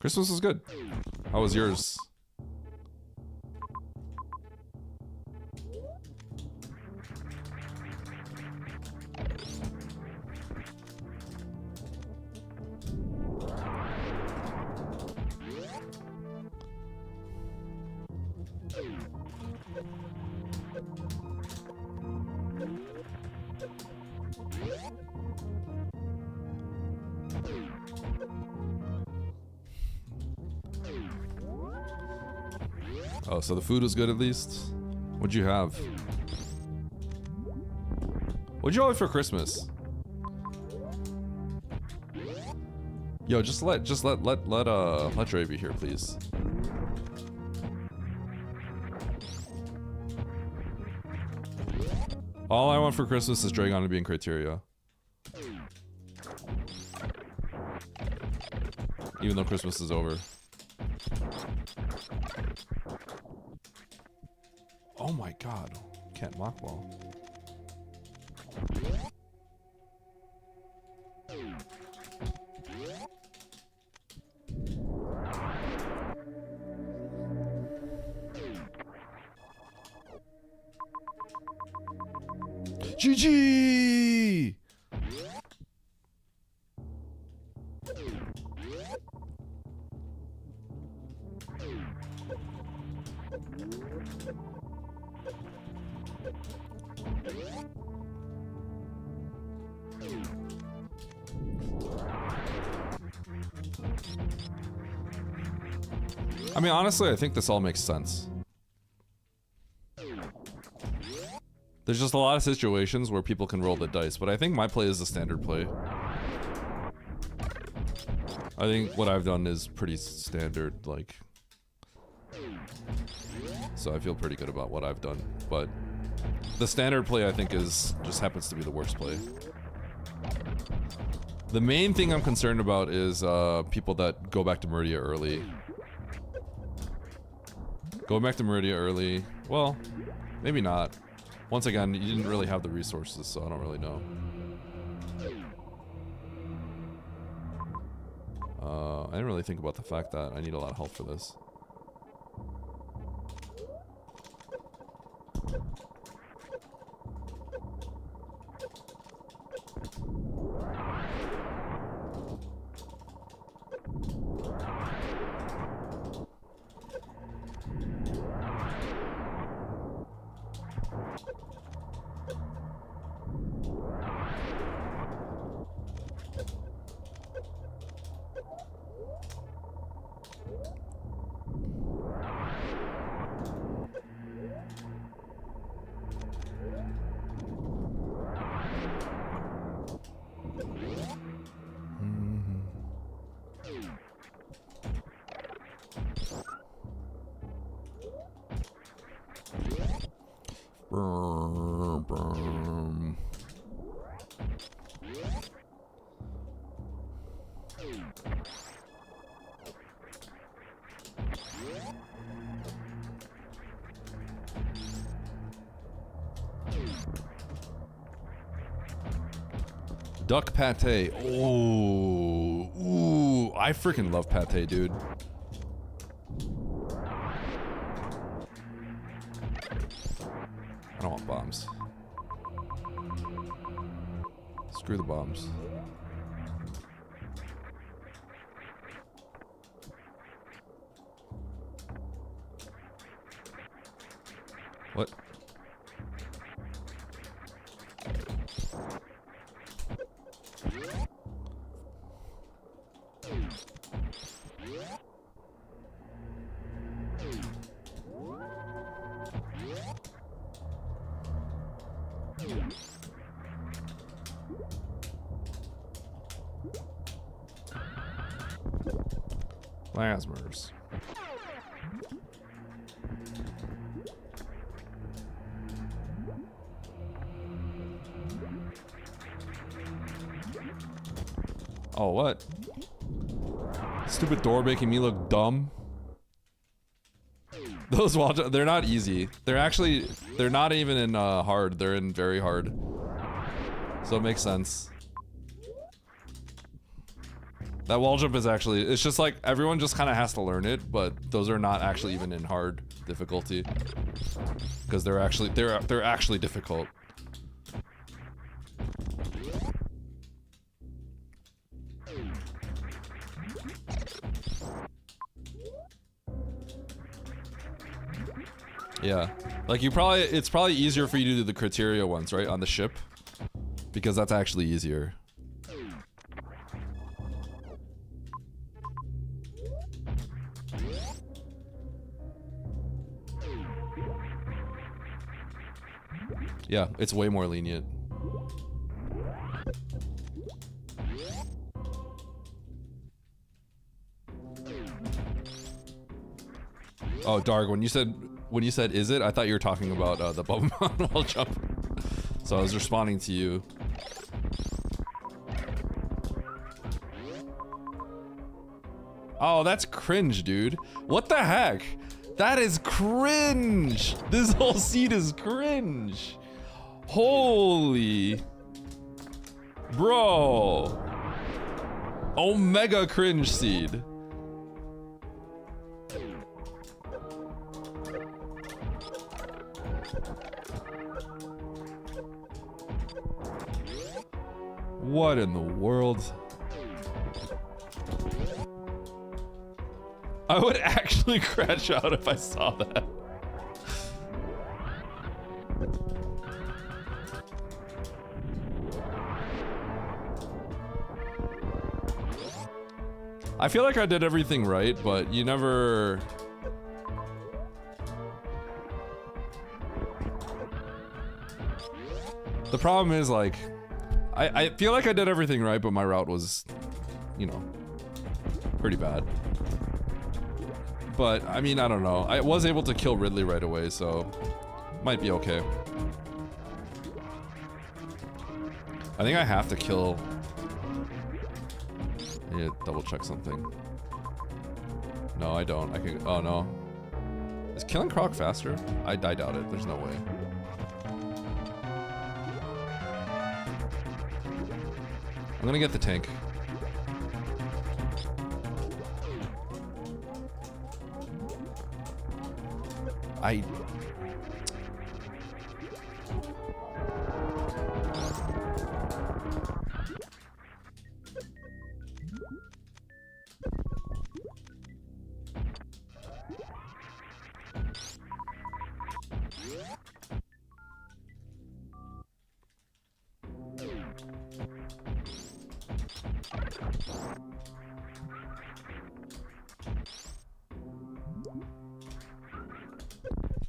Christmas was good. How was yours? Oh, so the food was good at least? What'd you have? What'd you all have for Christmas? Yo, just let Dre be here, please. All I want for Christmas is Dragon to be in Criteria. Even though Christmas is over. Oh my god. Can't mock ball. GG! I mean, honestly, I think this all makes sense. There's just a lot of situations where people can roll the dice, but I think my play is the standard play. I think what I've done is pretty standard, like... So I feel pretty good about what I've done, but... The standard play, I think, just happens to be the worst play. The main thing I'm concerned about is people that go back to Meridia early. Going back to Meridia early, well, maybe not. Once again, you didn't really have the resources, so I don't really know. I didn't really think about the fact that I need a lot of help for this. Duck pate. Oh, ooh, I freaking love pate, dude. I don't want bombs. Screw the bombs. What? Plasmers. Oh, what? Stupid door making me look dumb. Those wall jumps, they're not easy. They're not even in hard. They're in very hard. So it makes sense. That wall jump is actually, it's just like everyone just kind of has to learn it, but those are not actually even in hard difficulty. Because they're actually difficult. Yeah. Like it's probably easier for you to do the criteria ones, right? On the ship. Because that's actually easier. Yeah, it's way more lenient. Oh, Darg, when you said is it, I thought you were talking about the Bubble wall jump. So I was responding to you. Oh, that's cringe, dude. What the heck? That is cringe. This whole seed is cringe. Holy. Bro. Omega cringe seed. What in the world? I would actually crash out if I saw that. I feel like I did everything right, but you never... The problem is, like, I feel like I did everything right, but my route was, you know, pretty bad. But, I mean, I don't know. I was able to kill Ridley right away, so might be okay. I think I have to kill... I need to double check something. No, I don't. I can... Oh, no. Is killing Croc faster? I doubt it. There's no way. I'm gonna get the tank.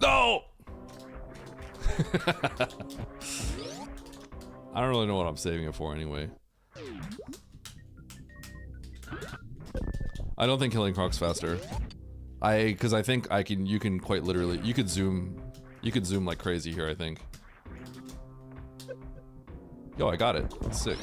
No! I don't really know what I'm saving it for anyway. I don't think killing Croc's faster. Because I think you can quite literally, you could zoom like crazy here, I think. Yo, I got it. That's sick.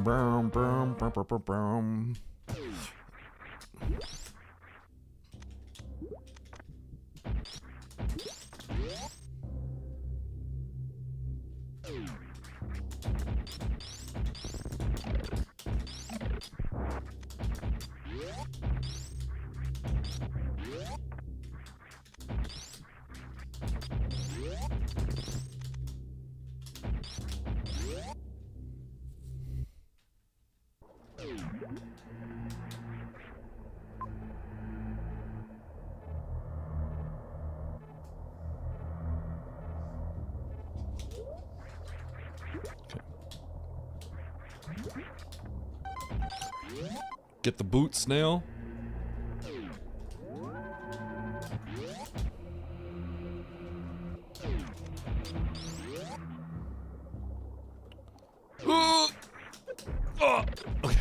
Broom, broom, broom, broom, broom, broom. Get the boot, snail. Oh, okay.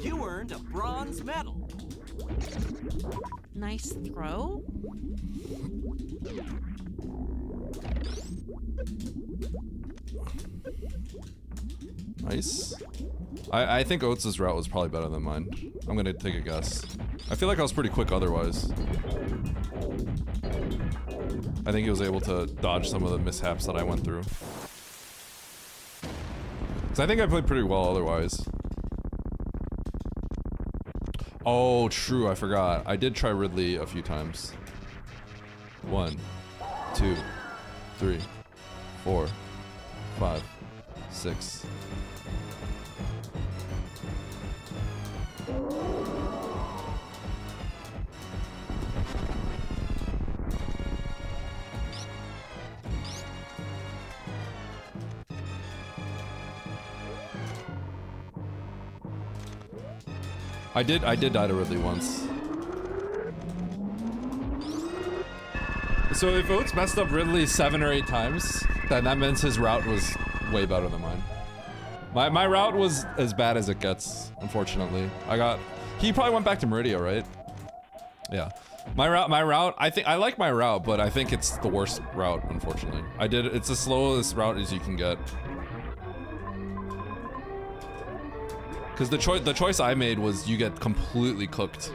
You earned a bronze medal. Nice throw. Nice. I think Oates' route was probably better than mine. I'm gonna take a guess. I feel like I was pretty quick otherwise. I think he was able to dodge some of the mishaps that I went through. So I think I played pretty well otherwise. Oh, true, I forgot. I did try Ridley a few times. 1, 2, 3, 4, 5, 6. I did die to Ridley once. So if Oates messed up Ridley 7 or 8 times, then that means his route was way better than mine. My route was as bad as it gets, unfortunately. He probably went back to Meridia, right? Yeah. My route, I like my route, but I think it's the worst route, unfortunately. It's the slowest route as you can get. Because the choice I made was you get completely cooked.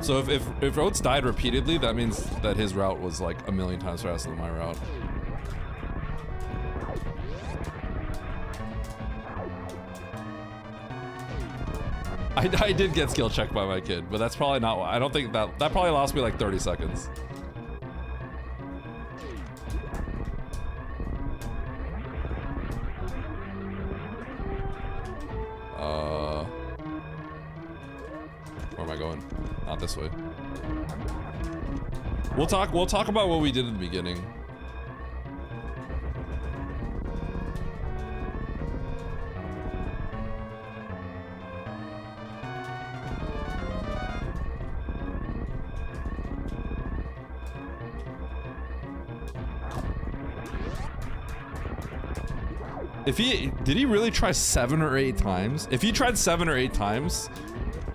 So if Oates died repeatedly, that means that his route was like a million times faster than my route. I did get skill checked by my kid, but that's probably not why. I don't think that probably lost me like 30 seconds. Where am I going? Not this way. We'll talk about what we did in the beginning. Did he really try 7 or 8 times? If he tried 7 or 8 times,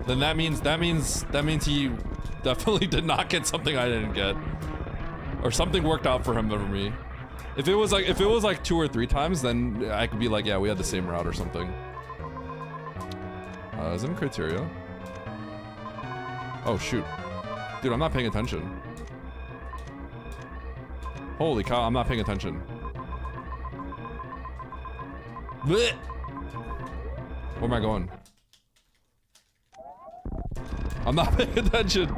then that means he definitely did not get something I didn't get, or something worked out for him over me. If it was like 2 or 3 times, then I could be like, yeah, we had the same route or something. Is it in criteria? Oh shoot, dude, I'm not paying attention. Holy cow, I'm not paying attention. Blech. Where am I going? I'm not paying attention.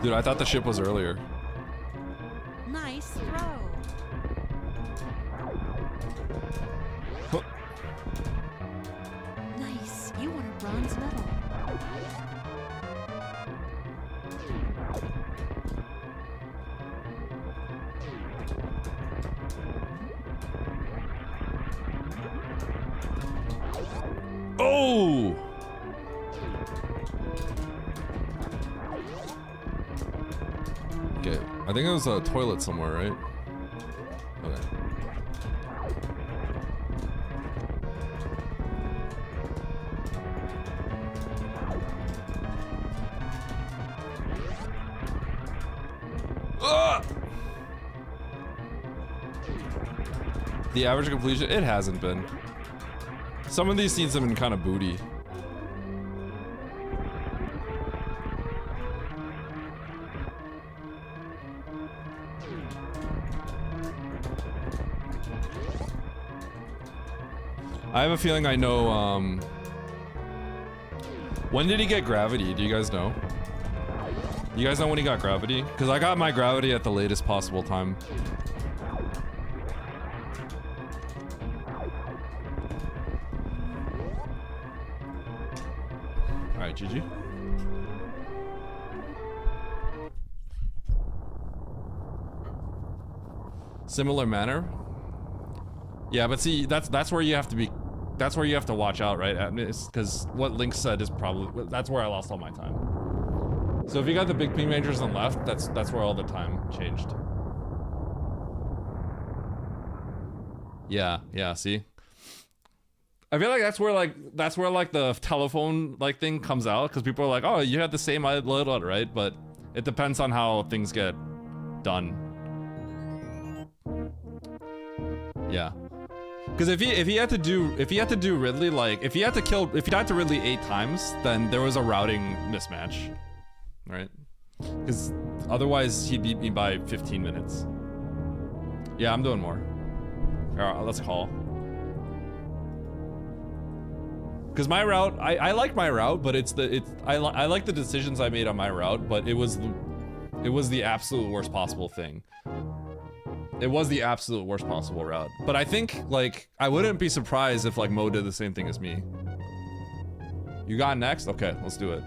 Dude, I thought the ship was earlier. Nice throw. Huh. Nice. You won a bronze medal. Oh! Okay, I think it was a toilet somewhere, right? Okay. Ah! The average completion, it hasn't been. Some of these scenes have been kind of booty. I have a feeling I know, when did he get gravity? Do you guys know? You guys know when he got gravity? Because I got my gravity at the latest possible time. Alright, GG. Similar manner? Yeah, but see, that's where you have to be. That's where you have to watch out, right? Because what Link said is probably that's where I lost all my time. So if you got the big ping majors on left, that's where all the time changed. Yeah. See, I feel like that's where the telephone thing comes out because people are like, oh, you had the same loadout, right? But it depends on how things get done. Yeah. Because if he had to do Ridley if he had to Ridley 8 times, then there was a routing mismatch, right? Because otherwise he'd beat me by 15 minutes. Yeah, I'm doing more. Alright, let's call. Because my route, I like my route, but I like the decisions I made on my route, but it was the absolute worst possible thing. It was the absolute worst possible route. But I think, I wouldn't be surprised if, Mo did the same thing as me. You got next? Okay, let's do it.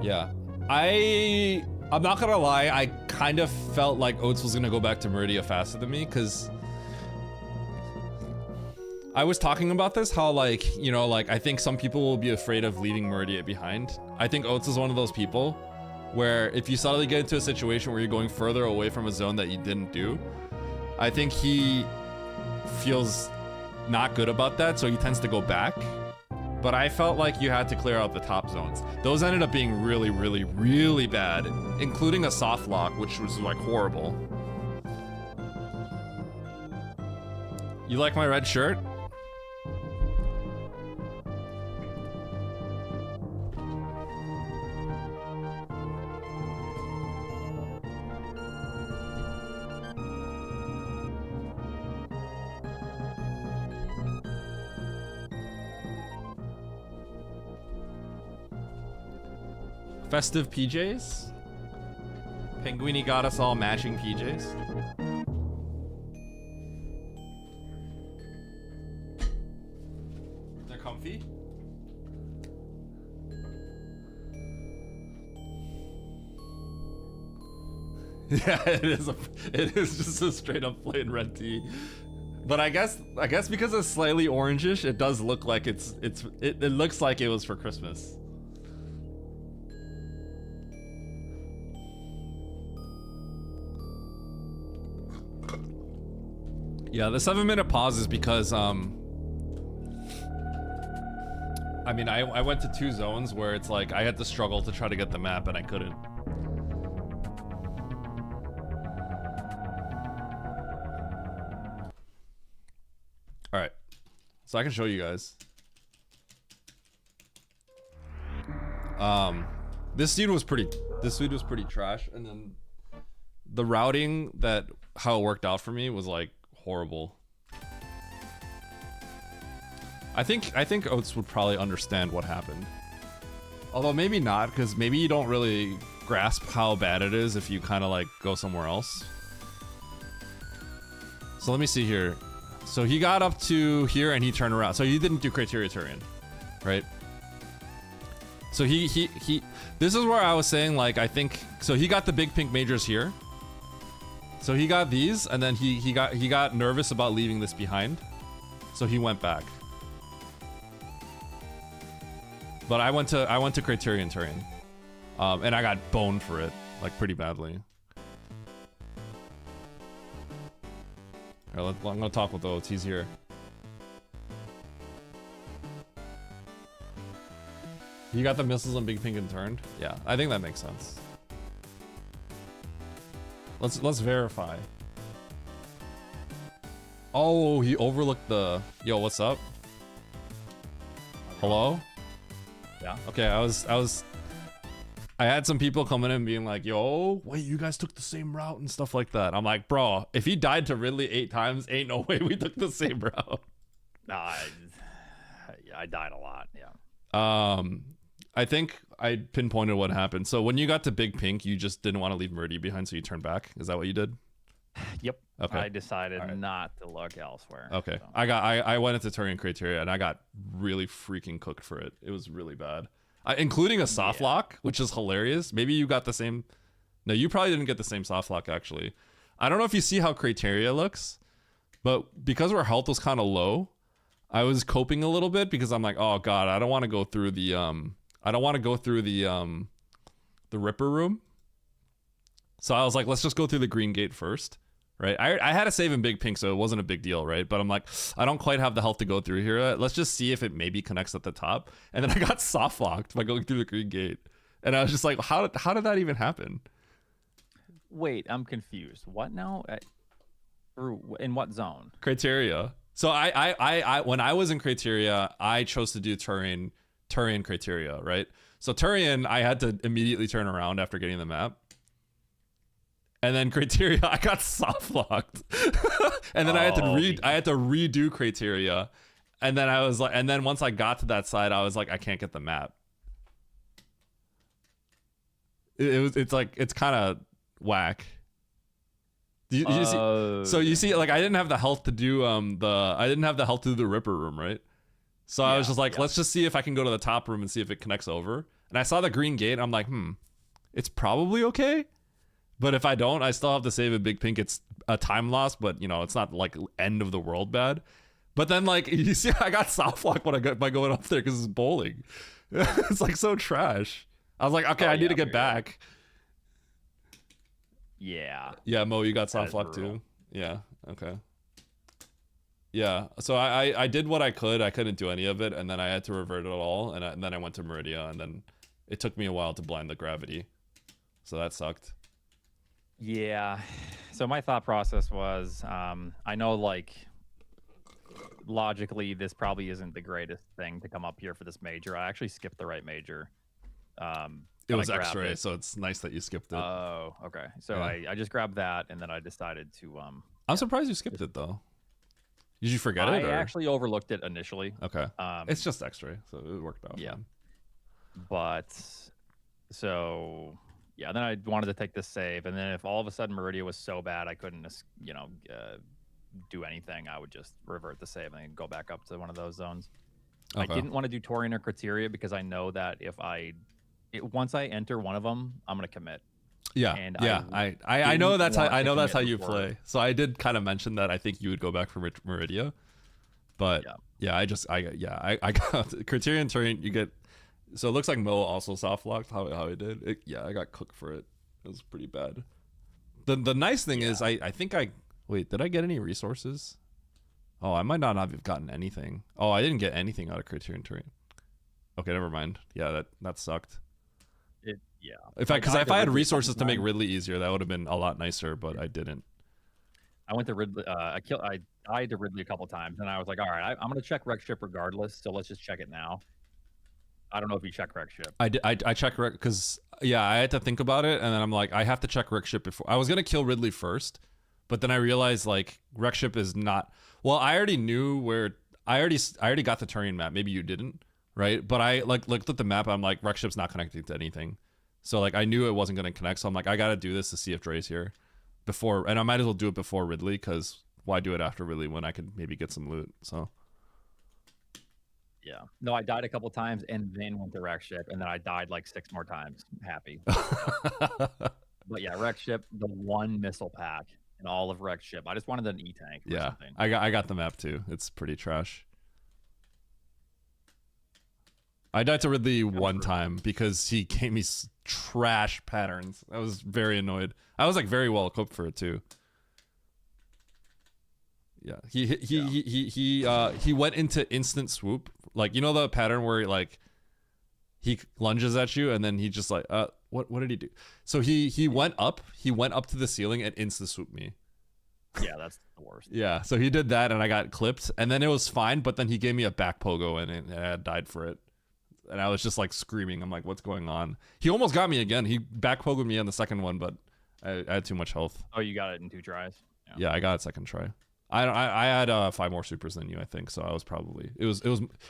Yeah. I'm not gonna lie, I kind of felt like Oates was gonna go back to Meridia faster than me, because I was talking about this, how I think some people will be afraid of leaving Meridia behind. I think Oates is one of those people where if you suddenly get into a situation where you're going further away from a zone that you didn't do, I think he feels not good about that, so he tends to go back. But I felt like you had to clear out the top zones. Those ended up being really, really, really bad, including a soft lock, which was horrible. You like my red shirt? Festive PJs? Penguini got us all matching PJs. They're comfy? Yeah, it is just a straight up plain red tee. But I guess because it's slightly orangish, it does look like it looks like it was for Christmas. Yeah, the 7-minute pause is because, I mean, I went to 2 zones where it's like I had to struggle to try to get the map and I couldn't. Alright. So I can show you guys. This seed was pretty trash, and then the routing how it worked out for me was horrible. I think Oates would probably understand what happened. Although maybe not, because maybe you don't really grasp how bad it is if you kind of go somewhere else. So let me see here. So he got up to here and he turned around. So he didn't do Criteria Turian, right? So he this is where I was saying I think so he got the big pink majors here. So he got these, and then he got nervous about leaving this behind, so he went back. But I went to Criterion Turian, and I got boned for it, pretty badly. Alright, I'm gonna talk with Oates. He's here. You got the missiles on Big Pink and turned? Yeah, I think that makes sense. Let's verify. Oh, he overlooked the... Yo, what's up? Hello? Yeah. Okay, I had some people coming in being like, yo, wait, you guys took the same route and stuff like that. I'm like, bro, if he died to Ridley 8 times, ain't no way we took the same route. Nah, I died a lot. Yeah. I think I pinpointed what happened. So when you got to Big Pink, you just didn't want to leave Meridia behind, so you turned back. Is that what you did? Yep. Okay. I decided not to look elsewhere. Okay. So. I went into Turian criteria and I got really freaking cooked for it. It was really bad. Including a soft lock, which is hilarious. Maybe you got the same. No, you probably didn't get the same soft lock actually. I don't know if you see how criteria looks, but because our health was kind of low, I was coping a little bit because I'm like, oh god, I don't want to go through the the Ripper room. So I was like, let's just go through the green gate first, right? I had a save in Big Pink, so it wasn't a big deal, right? But I'm like, I don't quite have the health to go through here. Let's just see if it maybe connects at the top. And then I got soft locked by going through the green gate, and I was just like, how did that even happen? Wait, I'm confused. What now? In what zone? Criteria. So I when I was in criteria, I chose to do Turian criteria, right? So Turian, I had to immediately turn around after getting the map. And then criteria, I got soft locked, and then I had to redo criteria, and then I was like, and then once I got to that side, I was like, I can't get the map. It's kind of whack. You see, so you see, like I didn't have the health to do the Ripper room, right? So I was just like, let's just see if I can go to the top room and see if it connects over. And I saw the green gate, and I'm like, it's probably okay. But if I don't, I still have to save a Big Pink. It's a time loss, but you know, it's not like end of the world bad. But then like you see, I got soft lock by going up there because it's bowling. It's like so trash. I was like, okay, I need to get back. Yeah. Yeah, Mo, you got soft lock too. Yeah. Okay. Yeah. So I did what I could. I couldn't do any of it, and then I had to revert it all, and then I went to Meridia, and then it took me a while to blind the gravity. So that sucked. Yeah. So my thought process was, I know like logically this probably isn't the greatest thing to come up here for this major. I actually skipped the right major. It was X-ray, so it's nice that you skipped it. Oh, okay. So yeah. I just grabbed that, and then I decided to. I'm surprised you skipped it though. Did you forget it? I actually overlooked it initially. Okay. It's just X-ray, so it worked out. Yeah. But so. Yeah, then I wanted to take this save, and then if all of a sudden Meridia was so bad I couldn't, do anything, I would just revert the save and then go back up to one of those zones. Okay. I didn't want to do Torian or Criteria because I know that if once I enter one of them, I'm gonna commit. Yeah, and yeah, I know that's how you play. So I did kind of mention that I think you would go back for Meridia, but I got Criteria and Torian. You get. So it looks like Mo also soft locked how he did. I got cooked for it. It was pretty bad. The nice thing is I think wait, did I get any resources? Oh, I might not have gotten anything. Oh, I didn't get anything out of Criterion Terrain. Okay, never mind. Yeah, that sucked. In fact, because if I had resources to make Ridley easier, that would have been a lot nicer, but I didn't. I went to Ridley. I died to Ridley a couple times, and I was like, all right, I'm gonna check Wreck Ship regardless. So let's just check it now. I don't know if you check Wreck Ship. I checked Wreck because I had to think about it, and then I'm like, I have to check Wreck Ship before. I was gonna kill Ridley first, but then I realized like Wreck Ship is not. Well, I already knew where. I already got the Turian map. Maybe you didn't, right? But I like looked at the map. I'm like, Wreck Ship's not connecting to anything, so like I knew it wasn't gonna connect. So I'm like, I gotta do this to see if Dre's here before, and I might as well do it before Ridley because why do it after Ridley when I could maybe get some loot? So. Yeah. No, I died a couple times and then went to Wreck Ship, and then I died like 6 more times. Happy. But yeah, Wreck Ship, the one missile pack in all of Wreck Ship. I just wanted an E-tank. Yeah, something. I got the map too. It's pretty trash. I died to Ridley one time because he gave me trash patterns. I was very annoyed. I was like very well equipped for it too. Yeah, he went into instant swoop. Like, you know the pattern where like he lunges at you, and then he just like, what did he do? So he went up to the ceiling and insta swooped me. Yeah, that's the worst. Yeah, so he did that, and I got clipped, and then it was fine, but then he gave me a back pogo, and I died for it. And I was just like screaming. I'm like, what's going on? He almost got me again. He back pogoed me on the second one, but I had too much health. Oh, you got it in 2 tries? Yeah, I got it second try. I had 5 more supers than you, I think, so I was probably... It was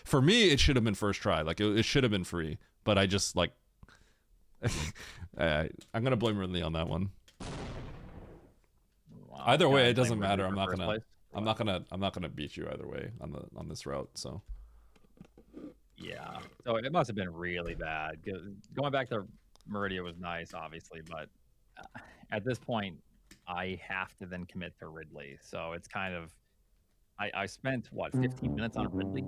for me, it should have been first try. Like, it should have been free, but I just, like... I'm going to blame Ridley on that one. Wow. Either way, it doesn't Ridley matter. for I'm not first gonna, place? I'm not gonna beat you either way on this route. So Yeah. So it must have been really bad. Going back to Meridia was nice, obviously, but at this point, I have to then commit to Ridley. So it's kind of, I spent what 15 minutes on Ridley.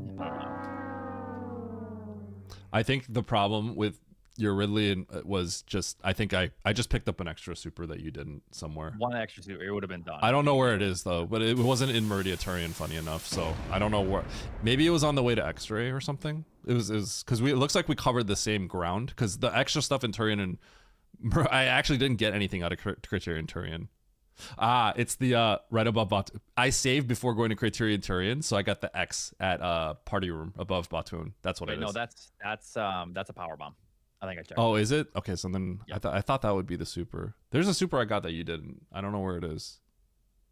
I think the problem with your Ridley was just, I think I just picked up an extra super that you didn't somewhere. One extra super, it would have been done. I don't know where it is though, but it wasn't in Meridia Turian, funny enough. So I don't know where. Maybe it was on the way to X-Ray or something. It was because it looks like we covered the same ground, because the extra stuff in Turian and I actually didn't get anything out of Criterion Turian. It's the right above I saved before going to Criterion Turian, so I got the X at party room above Batoon. That's what it is. No, that's a power bomb. I think I checked. Oh, is it? Okay, so then Yep. I thought that would be the super. There's a super I got that you didn't. I don't know where it is.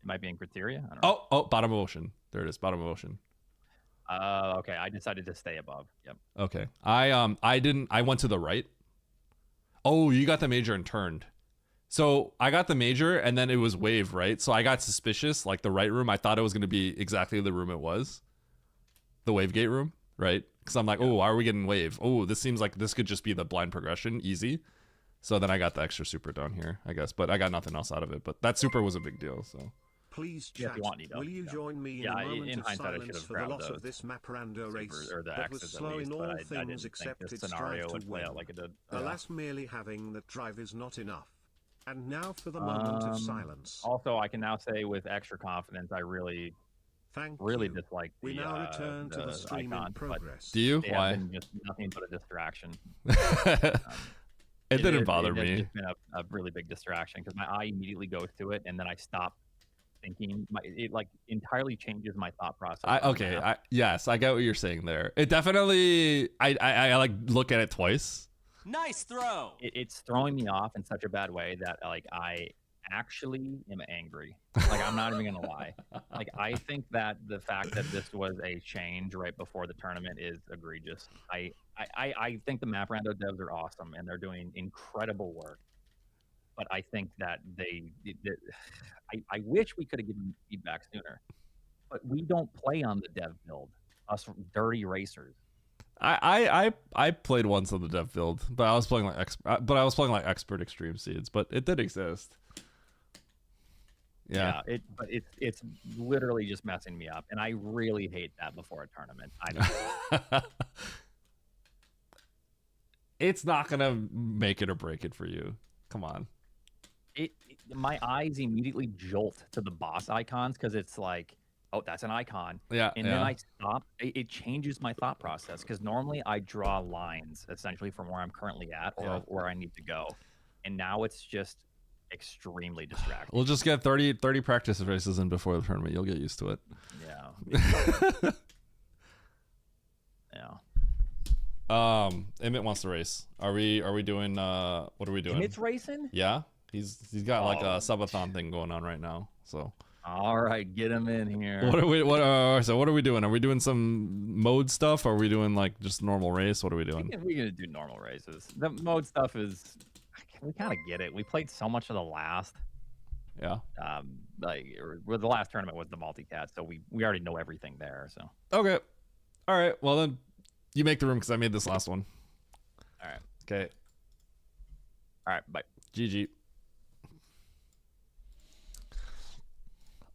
It might be in Criteria. I don't know. Oh, bottom of ocean. There it is, bottom of ocean. Okay. I decided to stay above. Yep. Okay. I didn't. I went to the right. Oh, you got the major and turned. So I got the major and then it was wave, right? So I got suspicious, like the right room. I thought it was going to be exactly the room it was, the wave gate room, right? Because I'm like, oh, why are we getting wave? Oh, this seems like this could just be the blind progression, easy. So then I got the extra super down here, I guess, but I got nothing else out of it. But that super was a big deal. So please Yeah, chat, if you want, Nito. will you Yeah. join me Yeah, in a moment in of hindsight, I should silence have for the grabbed loss of those this map Rando race supers, or the that was X's at slow least, in but all I didn't things think except this its scenario drive would to play win. out like it did. Alas, merely having that drive is not enough. And now for the moment of silence. Also, I can now say with extra confidence, I really Thank really you. dislike We the, now return to the stream icons, in but progress. do you? they have Why? been just nothing but a distraction. It didn't bother It's me. just been a really big distraction because my eye immediately goes to it, and then I stop thinking. It like entirely changes my thought process. on the map. Yes, I get what you're saying there. It definitely. I like look at it twice. Nice throw. It's throwing me off in such a bad way that like I actually am angry. Like I'm not even gonna lie. Like I think that the fact that this was a change right before the tournament is egregious. I think the map rando devs are awesome and they're doing incredible work. But I think that I wish we could have given feedback sooner. But we don't play on the dev build. Us dirty racers. I played once on the dev build, but I was playing like expert extreme seeds, but it did exist. Yeah. But it's literally just messing me up, and I really hate that before a tournament. I It's not gonna make it or break it for you. Come on. My eyes immediately jolt to the boss icons because it's like, oh, that's an icon. Yeah. And then I stop. It changes my thought process because normally I draw lines essentially from where I'm currently at or where I need to go, and now it's just extremely distracting. We'll just get 30 practice races in before the tournament. You'll get used to it. Yeah. Yeah. Emmett wants to race. Are we doing what are we doing? Emmett's racing? Yeah. He's got like a subathon thing going on right now. So All right, get him in here. so what are we doing? Are we doing some mode stuff? Or are we doing like just normal race? What are we doing? We're gonna do normal races. The mode stuff is, we kind of get it. We played so much of the last. Yeah. The last tournament was the multi-cat, so we already know everything there. So Okay. All right. Well then, you make the room because I made this last one. all right, Okay. all right, bye. GG.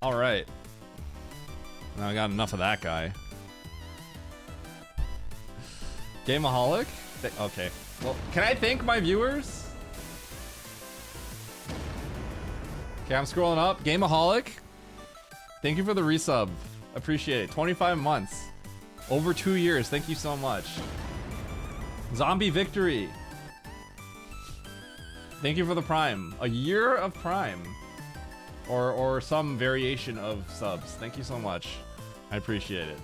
All right. Now I got enough of that guy. Gameaholic? Okay. Well, can I thank my viewers? Okay, I'm scrolling up. Gameaholic. Thank you for the resub. Appreciate it. 25 months. Over 2 years. Thank you so much. Zombie victory. Thank you for the Prime. A year of Prime. Or some variation of subs. Thank you so much. I appreciate it.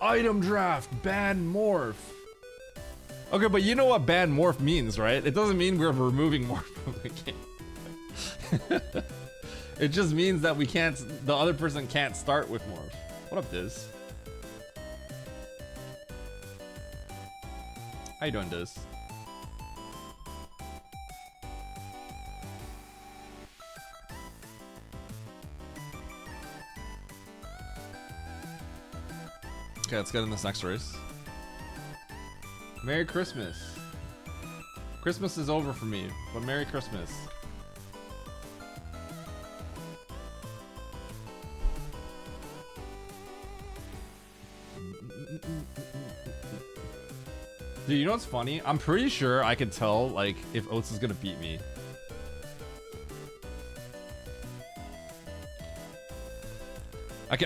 Item draft, ban morph. Okay, but you know what ban morph means, right? It doesn't mean we're removing morph from the game. It just means that we can't, the other person can't start with morph. What up, Diz? How you doing, Diz? Okay, let's get in this next race. Merry Christmas. Christmas is over for me, but Merry Christmas. Dude, you know what's funny? I'm pretty sure I can tell, like, if Oats is gonna beat me.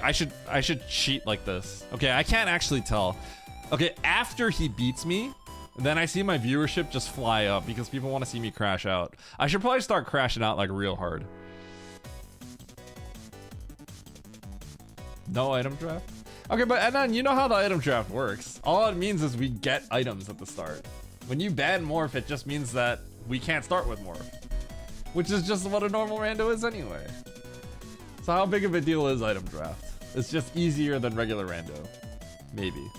I should cheat like this. Okay, I can't actually tell. Okay, after he beats me, then I see my viewership just fly up because people want to see me crash out. I should probably start crashing out like real hard. No item draft? Okay, but Adnan, you know how the item draft works. All it means is we get items at the start. When you ban morph, it just means that we can't start with morph. Which is just what a normal rando is anyway. So how big of a deal is item draft? It's just easier than regular rando. Maybe.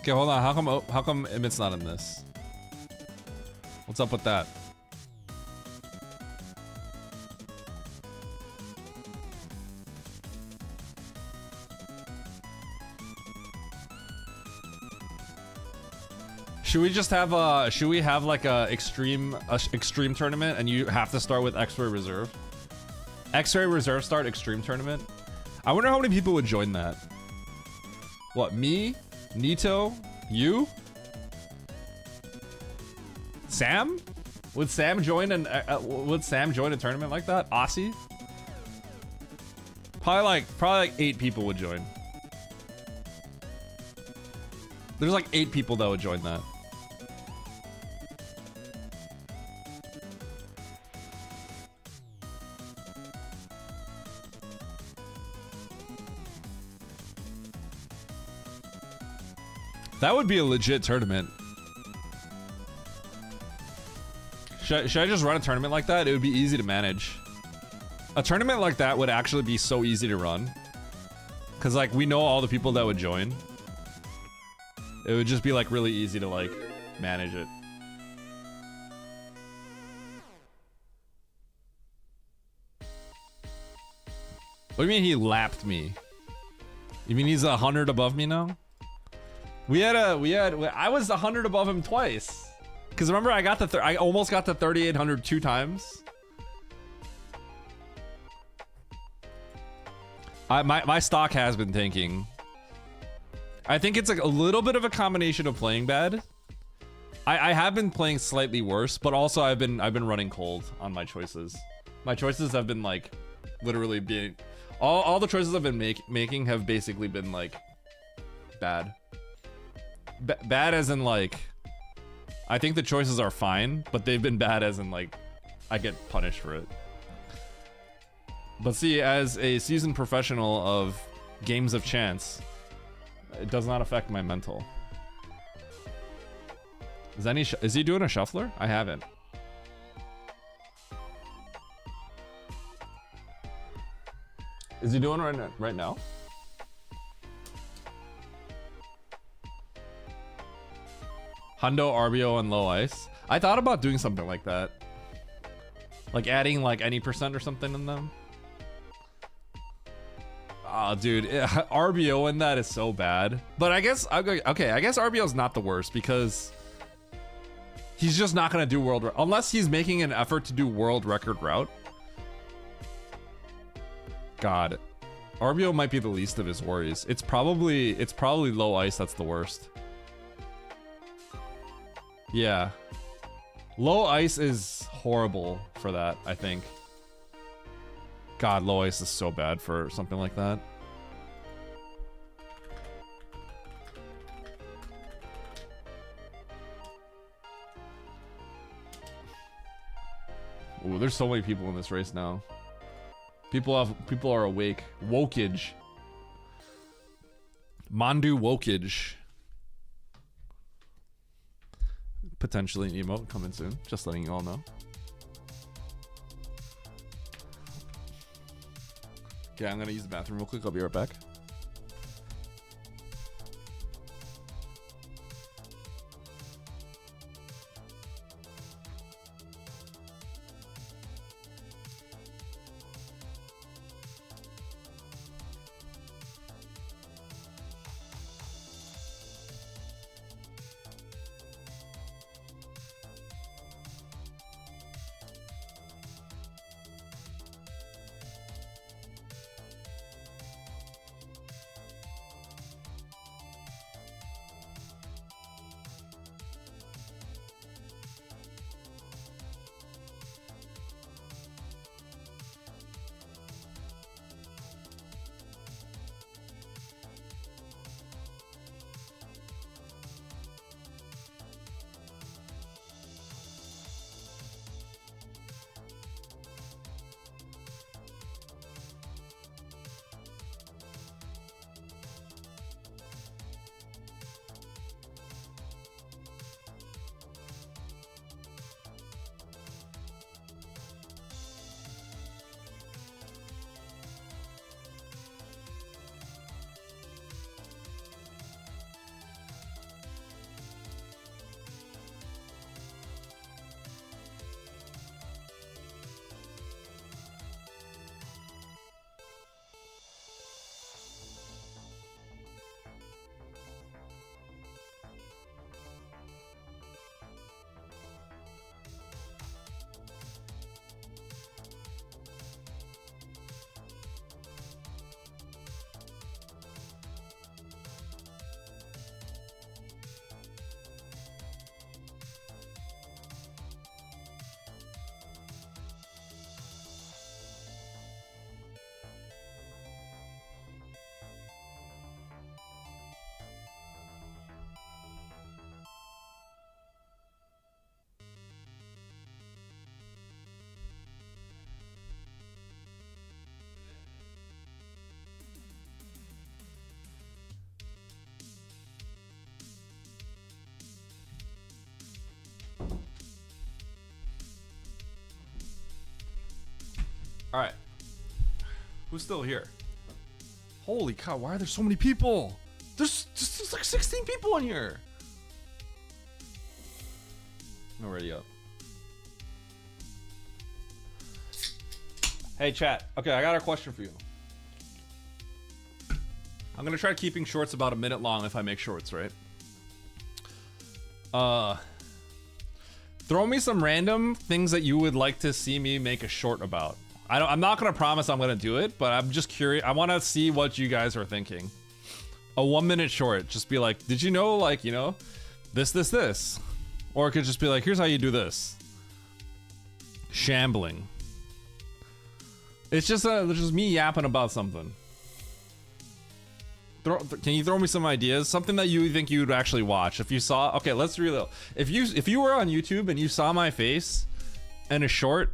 Okay, hold on. How come Emmett's not in this? What's up with that? Should we just have like a extreme tournament and you have to start with X-Ray Reserve? X-Ray Reserve start extreme tournament? I wonder how many people would join that. What, me? Nito? You? Sam? Would Sam join a tournament like that? Aussie? Probably like 8 people would join. There's like 8 people that would join that. That would be a legit tournament. Should I just run a tournament like that? It would be easy to manage. A tournament like that would actually be so easy to run. Cause like we know all the people that would join. It would just be like really easy to like manage it. What do you mean he lapped me? You mean he's 100 above me now? I was 100 above him twice. Cause remember I almost got to 3,800 2 times. My stock has been tanking. I think it's like a little bit of a combination of playing bad. I have been playing slightly worse, but also I've been running cold on my choices. My choices have been like literally being all the choices I've been making have basically been like bad. Bad as in like I think the choices are fine, but they've been bad as in like I get punished for it. But see, as a seasoned professional of games of chance, it does not affect my mental. Is he doing a shuffler? I haven't. Is he doing it right now? Hundo, RBO, and low ice. I thought about doing something like that. Like adding like any percent or something in them. Oh, dude, RBO in that is so bad. But I guess, okay, I guess RBO is not the worst because he's just not gonna do unless he's making an effort to do world record route. God, RBO might be the least of his worries. It's probably low ice that's the worst. Yeah, low ice is horrible for that, I think. God, Lois is so bad for something like that. Ooh, there's so many people in this race now. People are awake. Wokage. Mandu Wokage. Potentially an emote coming soon. Just letting you all know. Okay, I'm gonna use the bathroom real quick. I'll be right back. All right. Who's still here? Holy cow, why are there so many people? There's like 16 people in here. I'm already up. Hey, chat. Okay, I got a question for you. I'm gonna try keeping shorts about a minute long if I make shorts, right? Throw me some random things that you would like to see me make a short about. I'm not gonna promise I'm gonna do it, but I'm just curious. I want to see what you guys are thinking. A 1 minute short, just be like, did you know, like, you know, this, or it could just be like, here's how you do this. Shambling. It's just me yapping about something. Can you throw me some ideas? Something that you think you would actually watch if you saw. Okay, let's reload. If you were on YouTube and you saw my face in a short.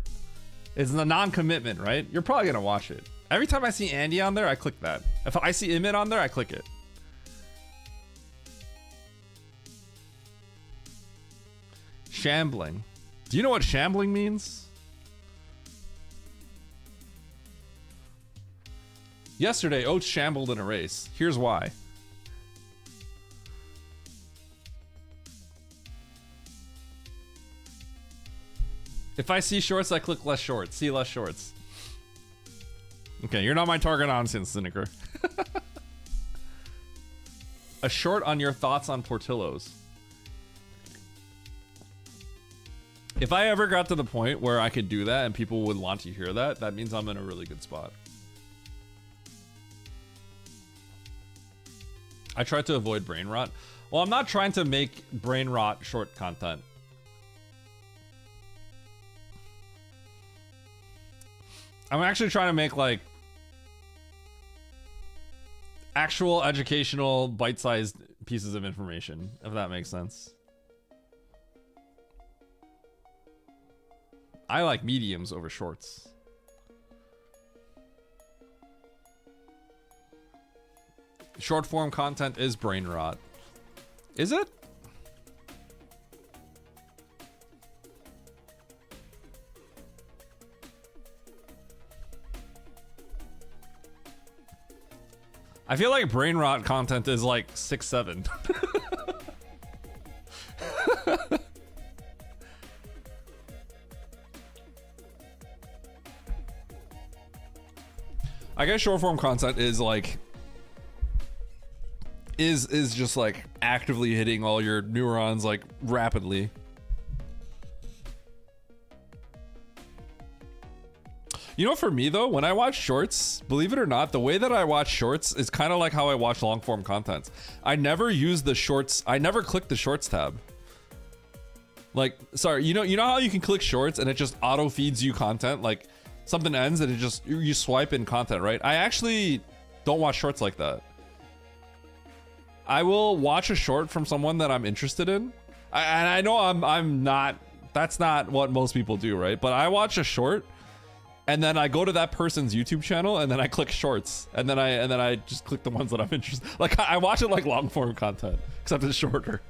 It's a non-commitment, right? You're probably gonna watch it. Every time I see Andy on there, I click that. If I see Emmett on there, I click it. Shambling. Do you know what shambling means? Yesterday, Oates shambled in a race. Here's why. If I see shorts, I click less shorts. See less shorts. Okay, you're not my target audience, Cynicer. A short on your thoughts on Portillo's. If I ever got to the point where I could do that and people would want to hear that, that means I'm in a really good spot. I try to avoid brain rot. Well, I'm not trying to make brain rot short content. I'm actually trying to make like actual educational bite-sized pieces of information, if that makes sense. I like mediums over shorts. Short form content is brain rot. Is it? I feel like brain rot content is like 6-7. I guess short form content is like is just like actively hitting all your neurons like rapidly. You know, for me though, when I watch shorts, believe it or not, the way that I watch shorts is kind of like how I watch long form content. I never use the shorts. I never click the shorts tab. Like, sorry, you know how you can click shorts and it just auto feeds you content, like something ends and it just, you swipe in content, right? I actually don't watch shorts like that. I will watch a short from someone that I'm interested in. And I know I'm not, that's not what most people do, right? But I watch a short and then I go to that person's YouTube channel and then I click shorts and then I just click the ones that I'm interested. Like I watch it like long form content, except it's shorter.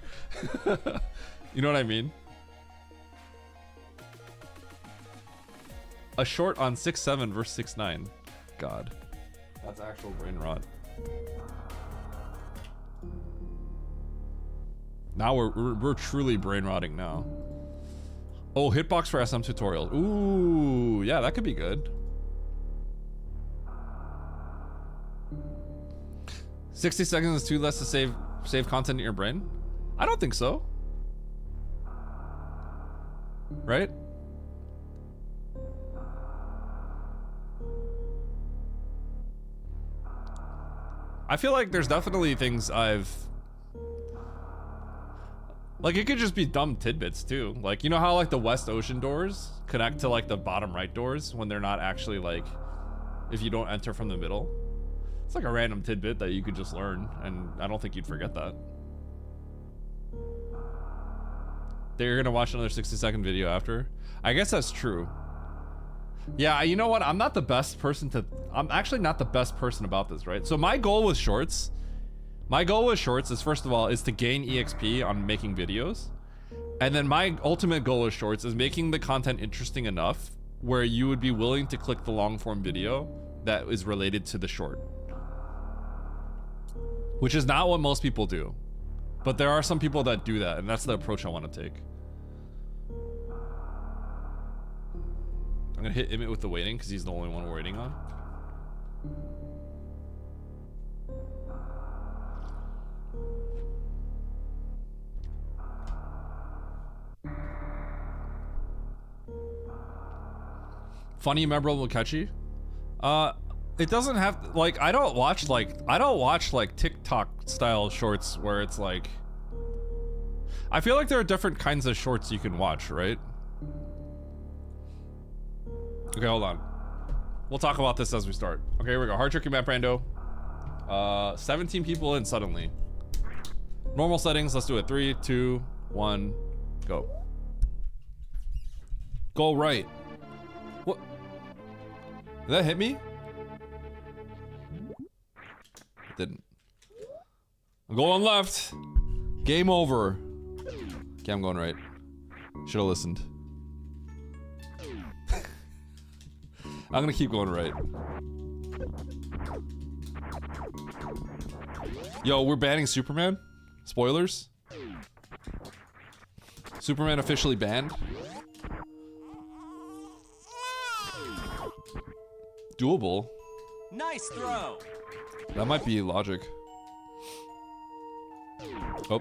You know what I mean? A short on 6'7" versus 6'9". God, that's actual brain rot. Now we're truly brain rotting now. Oh, hitbox for SM tutorials. Ooh, yeah, that could be good. 60 seconds is too less to save content in your brain? I don't think so. Right? I feel like there's definitely things I've... Like, it could just be dumb tidbits, too. Like, you know how, like, the West Ocean doors connect to, like, the bottom right doors when they're not actually, like, if you don't enter from the middle? It's like a random tidbit that you could just learn, and I don't think you'd forget that. They're gonna watch another 60-second video after? I guess that's true. Yeah, you know what? I'm not the best person to... I'm actually not the best person about this, right? So my goal with shorts... My goal with shorts is, first of all, is to gain EXP on making videos. And then my ultimate goal with shorts is making the content interesting enough where you would be willing to click the long form video that is related to the short. Which is not what most people do. But there are some people that do that, and that's the approach I want to take. I'm gonna hit Emmett with the waiting because he's the only one we're waiting on. Funny, memorable, catchy. It doesn't have to, like, I don't watch like TikTok style shorts where it's like, I feel like there are different kinds of shorts you can watch, right? Okay, hold on. We'll talk about this as we start. Okay, here we go. Hard tricky map rando. 17 people in suddenly. Normal settings, let's do it. 3, 2, 1, go. Go right. What? Did that hit me? It didn't. I'm going left. Game over. Okay, I'm going right. Should have listened. I'm gonna keep going right. Yo, we're banning Superman? Spoilers? Superman officially banned? Doable. Nice throw. That might be logic. Oh.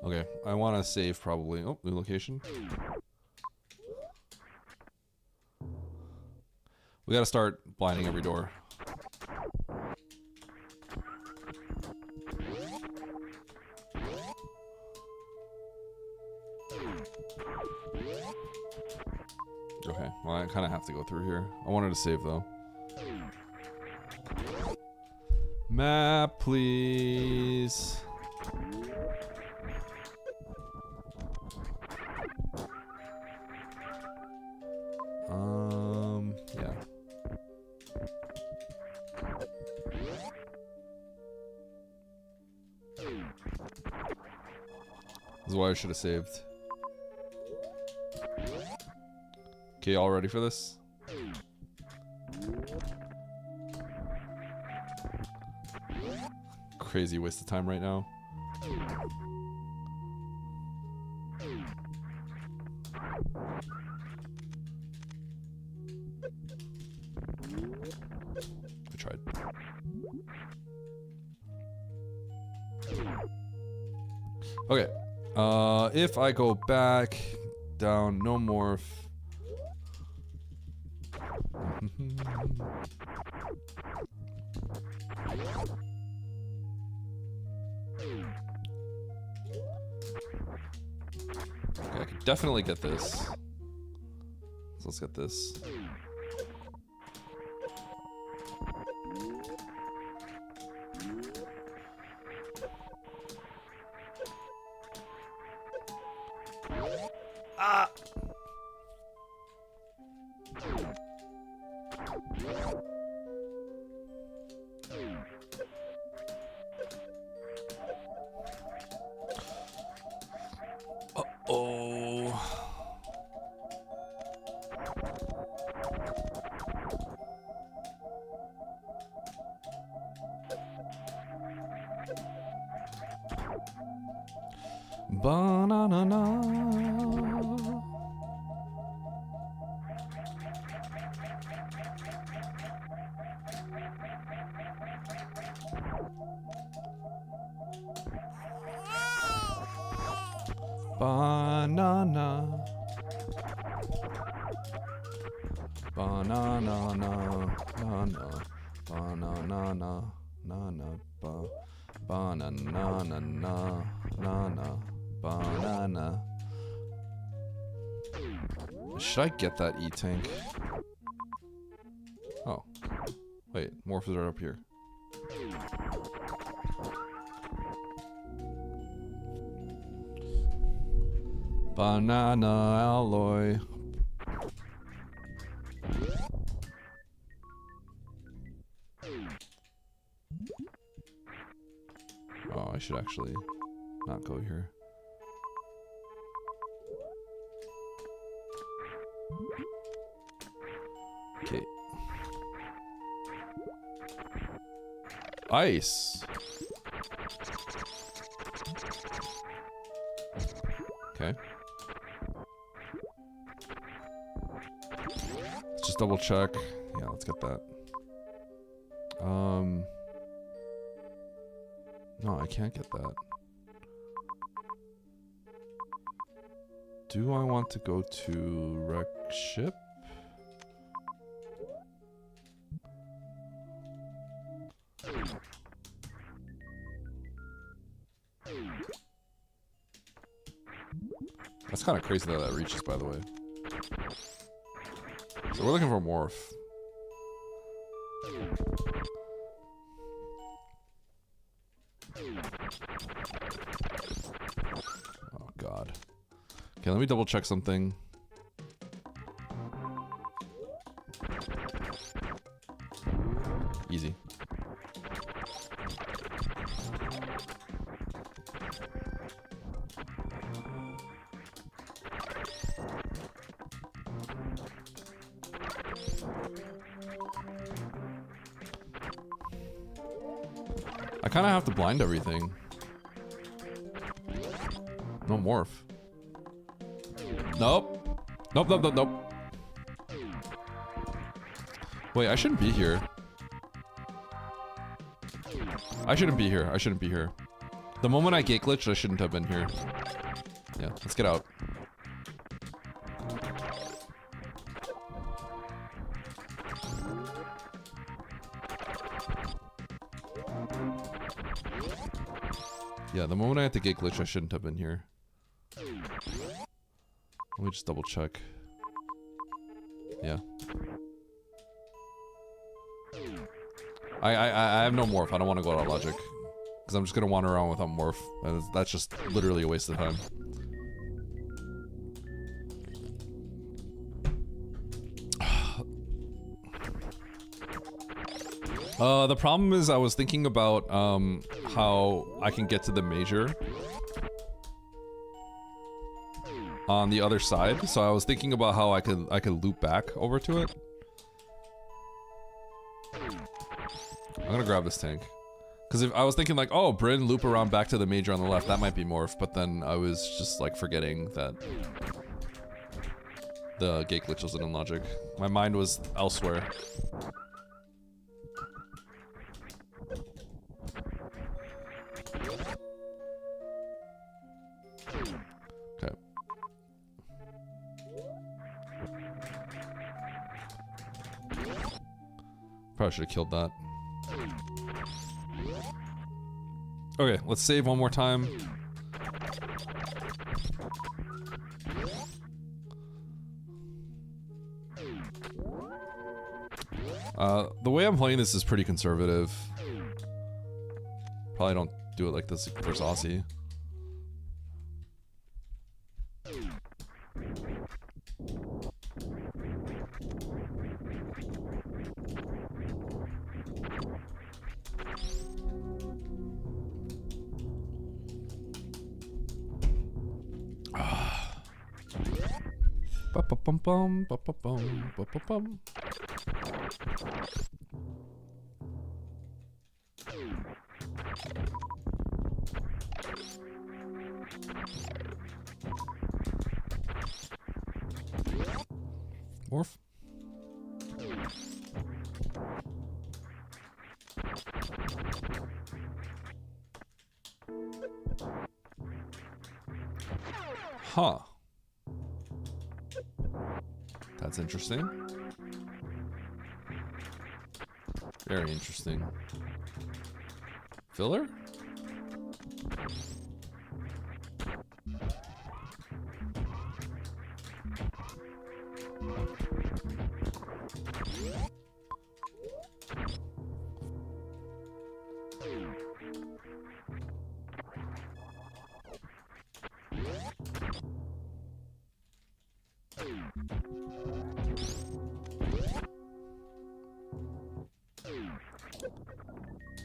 Okay, I want to save probably. Oh, new location. We gotta start blinding every door. Okay, well I kind of have to go through here. I wanted to save though. Map, please. Yeah. This is why I should have saved. Okay, y'all ready for this? Crazy waste of time right now. I tried. Okay. If I go back down, no morph. Okay, I could definitely get this. So let's get this. Ah! Uh-oh. Banana. Banana. Banana. Banana. Banana. Banana. Banana. Banana. Should I get that E-tank? Oh. Wait, morphs are up here. Banana alloy. Oh, I should actually not go here. Okay. Ice. Okay. Let's just double check. Yeah, let's get that. No, I can't get that. Do I want to go to wreck ship? That's kind of crazy that reaches, by the way. So we're looking for morph. Oh god. Okay, let me double check something. Easy. I kind of have to blind everything. No morph. Nope. Nope. Wait, I shouldn't be here. I shouldn't be here. The moment I gate glitched, I shouldn't have been here. Yeah, let's get out. Yeah, the moment I had the gate glitch, I shouldn't have been here. Let me just double check. Yeah. I have no morph. I don't want to go out logic. Because I'm just going to wander around without morph. And that's just literally a waste of time. The problem is I was thinking about how I can get to the major on the other side. So I was thinking about how I could loop back over to it. I'm gonna grab this tank. Because if I was thinking like, oh, Bryn, loop around back to the major on the left, that might be morph, but then I was just like forgetting that the gate glitch wasn't in logic. My mind was elsewhere. Okay. Probably should have killed that. Okay, let's save one more time. The way I'm playing this is pretty conservative. Probably don't do it like this versus Aussie. Ba-ba-bum-bum, ba-ba-bum, ba-ba-bum. Morph. Huh. That's interesting. Very interesting. Filler?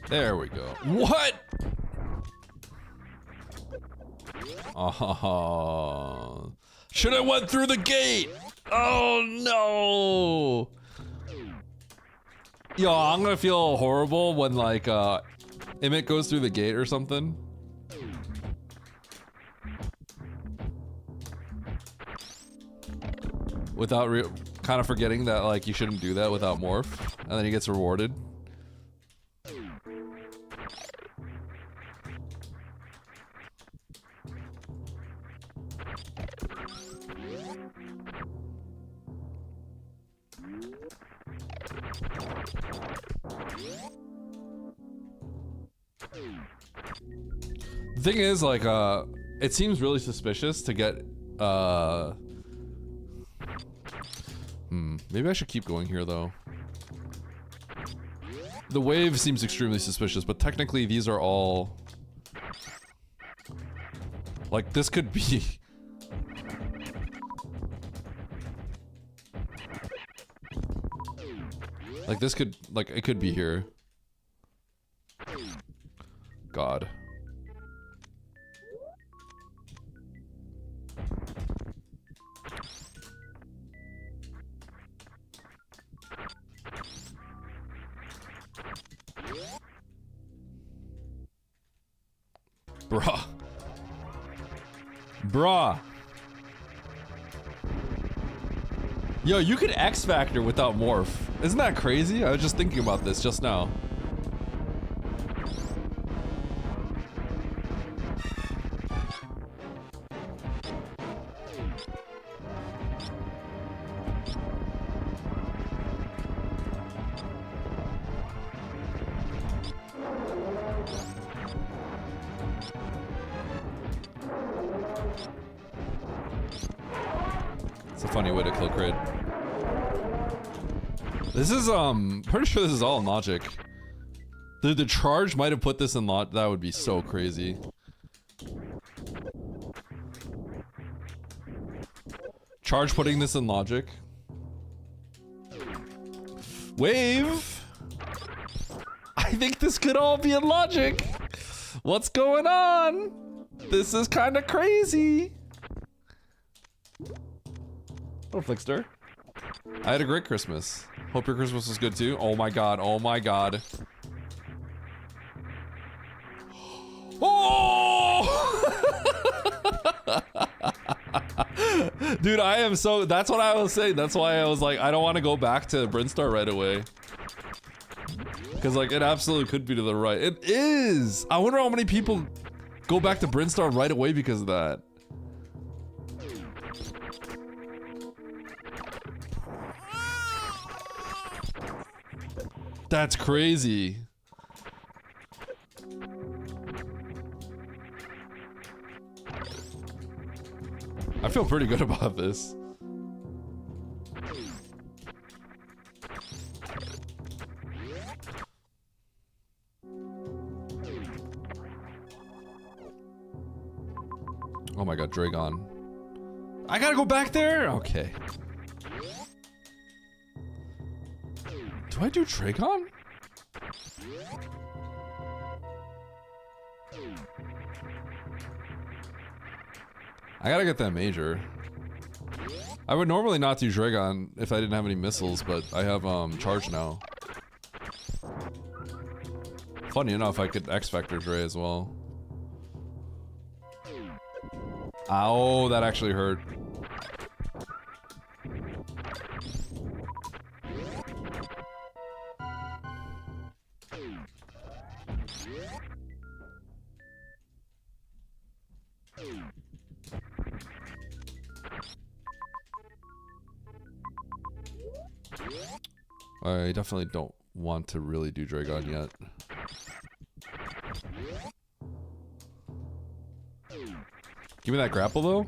There we go. What? Oh, should have went through the gate. Oh no. Yo, I'm gonna feel horrible when like Emmett goes through the gate or something. Without kind of forgetting that like you shouldn't do that without morph, and then he gets rewarded. The thing is, like, it seems really suspicious to get, maybe I should keep going here, though. The wave seems extremely suspicious, but technically these are all... Like, this could be... Like, this could, like, it could be here. God. Bruh. Bruh. Yo, you could X Factor without morph. Isn't that crazy? I was just thinking about this just now. funny way to kill Crit. This is pretty sure this is all in logic. The charge might have put this in lot. That would be so crazy. Charge putting this in logic. Wave. I think this could all be in logic. What's going on? This is kind of crazy. Oh, Flickster. I had a great Christmas. Hope your Christmas was good too. Oh my god. Oh my god. Oh! Dude, I am so... That's what I was saying. That's why I was like, I don't want to go back to Brinstar right away. Because, like, it absolutely could be to the right. It is! I wonder how many people go back to Brinstar right away because of that. That's crazy. I feel pretty good about this. Oh my god, Dragon. I gotta go back there? Okay. Do I do Dragon? I gotta get that major. I would normally not do Dragon if I didn't have any missiles, but I have charge now. Funny enough, I could X-Factor Dre as well. Ow, that actually hurt. I definitely don't want to really do Dragon yet. Give me that grapple though.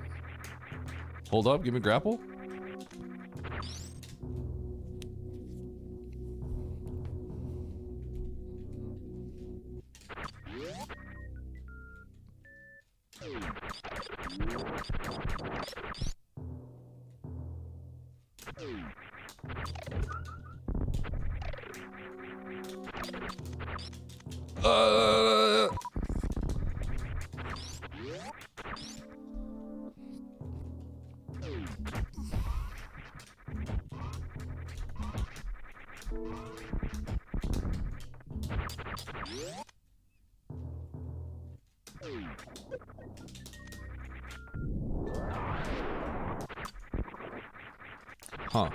Hold up, give me grapple. Huh.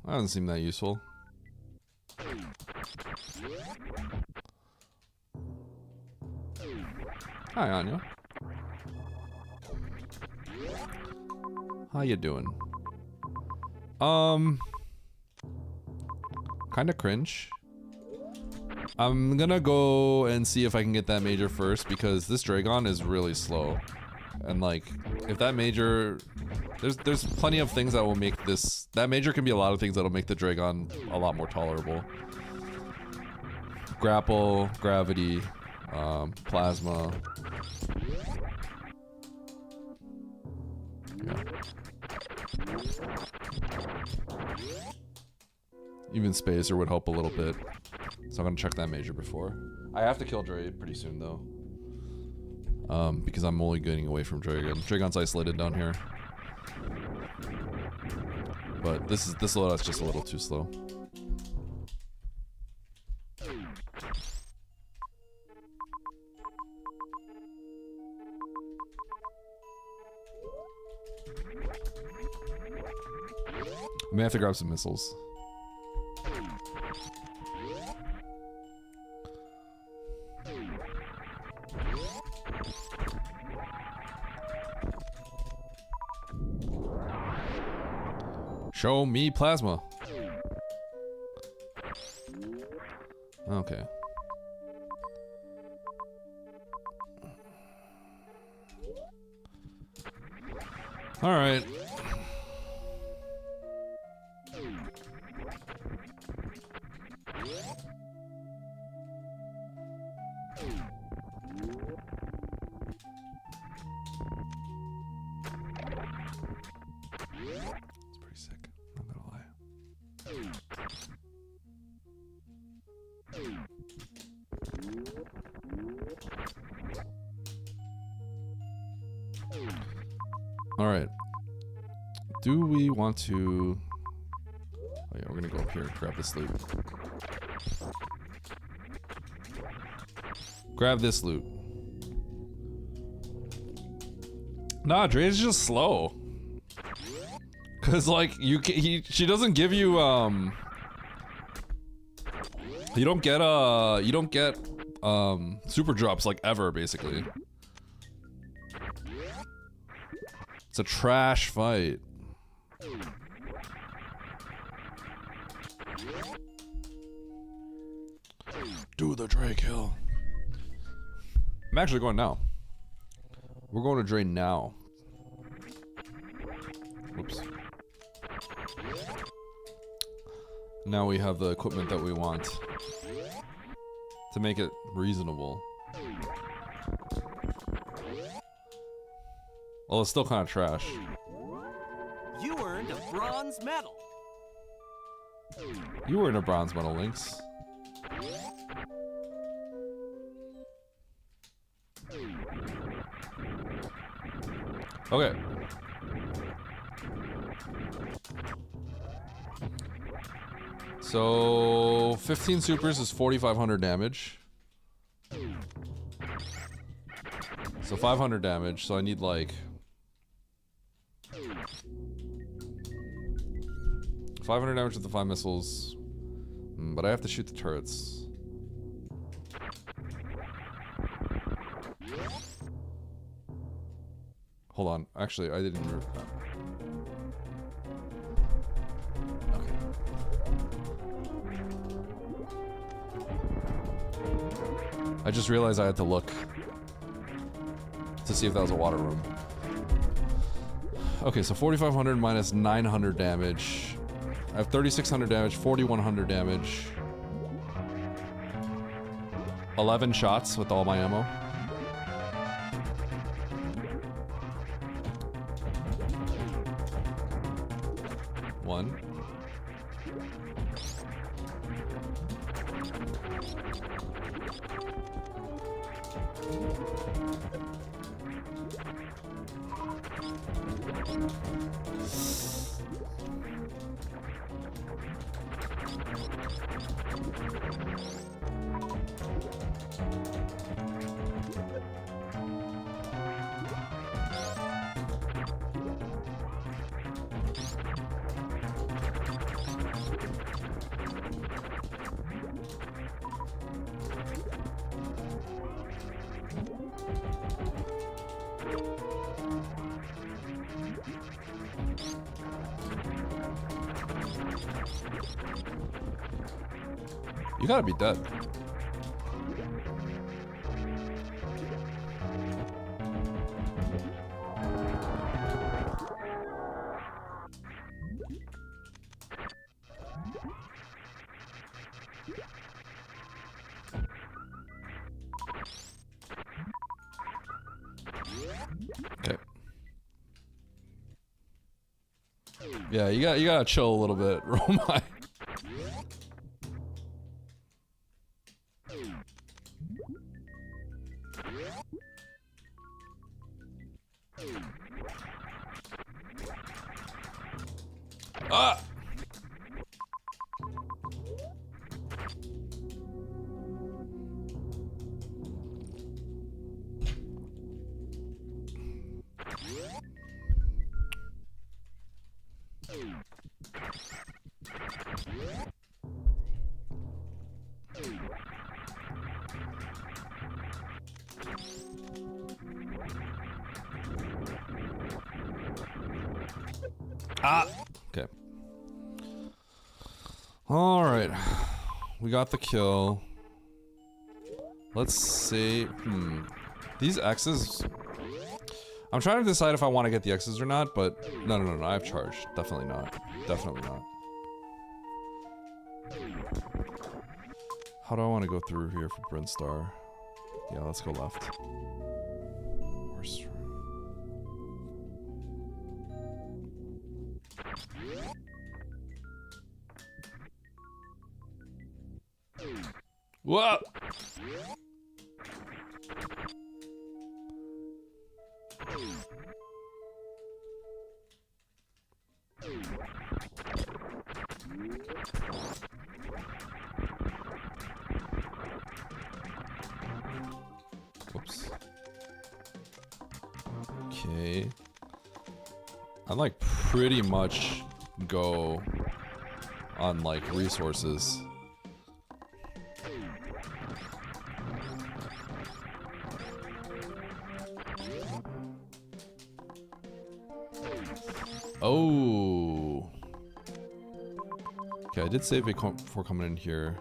That doesn't seem that useful. Hi, Anya. How you doing? Kinda cringe. I'm gonna go and see if I can get that major first because this Dragon is really slow. And like, if that major... There's plenty of things that will make this... That major can be a lot of things that'll make the Dragon a lot more tolerable. Grapple, gravity, plasma. Yeah. Even Spacer would help a little bit. So I'm gonna check that major before. I have to kill Dre pretty soon though. Because I'm only getting away from Dragon. Dragon's isolated down here. But this loadout's just a little too slow. I may have to grab some missiles. Show me plasma. Okay. All right. It's pretty sick, not gonna lie. All right. Do we want to... Oh yeah, we're gonna go up here and grab this loot. Grab this loot. Nah, Dre's just slow. Cause like she doesn't give you you don't get super drops like ever basically. It's a trash fight. Do the Dre kill. I'm actually going now. We're going to Dre now. Whoops. Now we have the equipment that we want to make it reasonable. Well, it's still kind of trash. You earned a bronze medal. You were in a bronze medal, Lynx. Okay. So 15 supers is 4,500 damage. So 500 damage. So I need like 500 damage with the 5 missiles. But I have to shoot the turrets. Hold on. Actually, I didn't. Okay. I just realized I had to look to see if that was a water room. Okay, so 4,500 minus 900 damage. I have 3,600 damage, 4,100 damage. 11 shots with all my ammo. One. You gotta be dead. Okay. Yeah, you gotta chill a little bit, Romai. Ah! Ah! Okay. Alright. We got the kill. Let's see. These X's... I'm trying to decide if I want to get the X's or not, but no, I've charged. Definitely not. Definitely not. How do I want to go through here for Brinstar? Yeah, let's go left. Horse. Whoa! Whoops. Okay. I like pretty much go on like resources. Oh. Okay, I did save it before coming in here.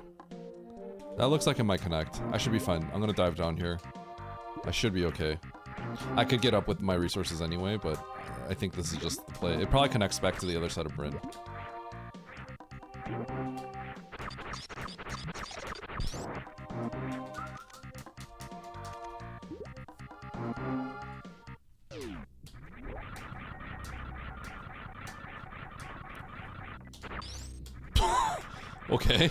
That looks like it might connect. I should be fine. I'm gonna dive down here. I should be okay. I could get up with my resources anyway, but I think this is just the play. It probably connects back to the other side of Bryn. Okay.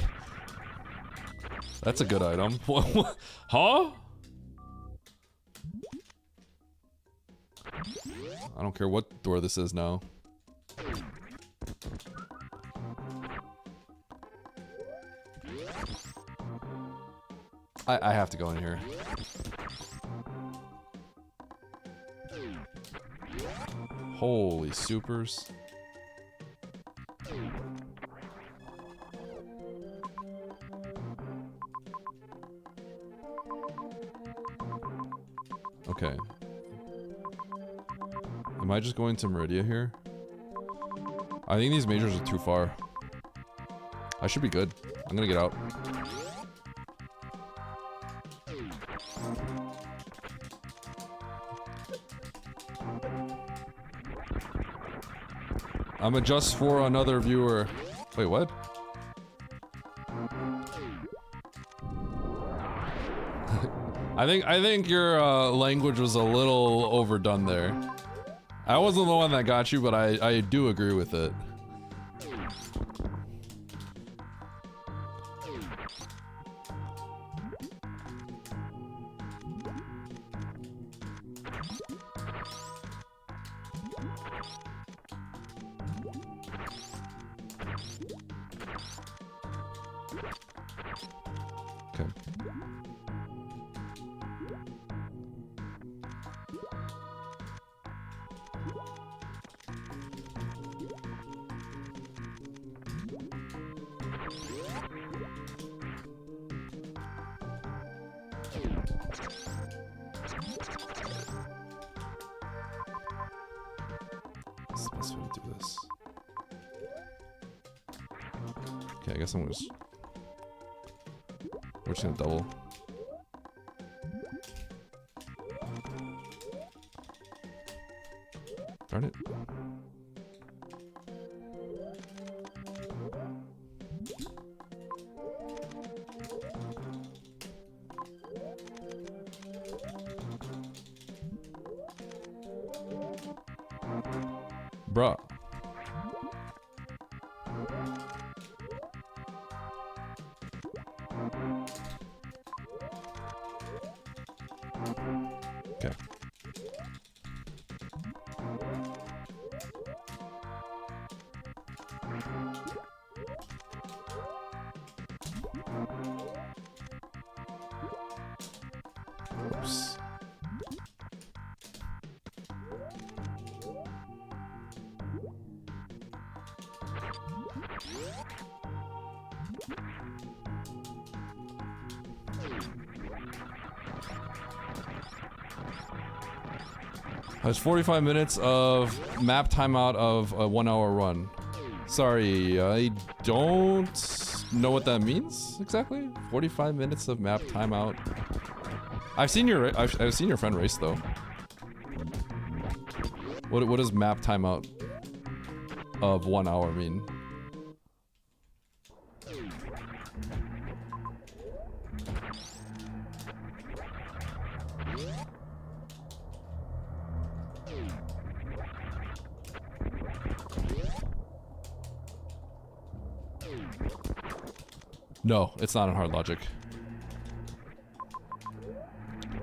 That's a good item. Huh? I don't care what door this is now. I have to go in here. Holy supers. Okay. Am I just going to Meridia here? I think these majors are too far. I should be good. I'm gonna get out. I'm a just for another viewer. Wait, what? I think your language was a little overdone there. I wasn't the one that got you, but I do agree with it. Okay. What's the best way to do this? Okay, I guess I'm just... We're just gonna double. Darn it. Bruh. Okay. Oops. That's 45 minutes of map timeout of a 1 hour run. Sorry, I don't know what that means exactly. 45 minutes of map timeout. I've seen your friend race though. What does map timeout of 1 hour mean? No, it's not in hard logic.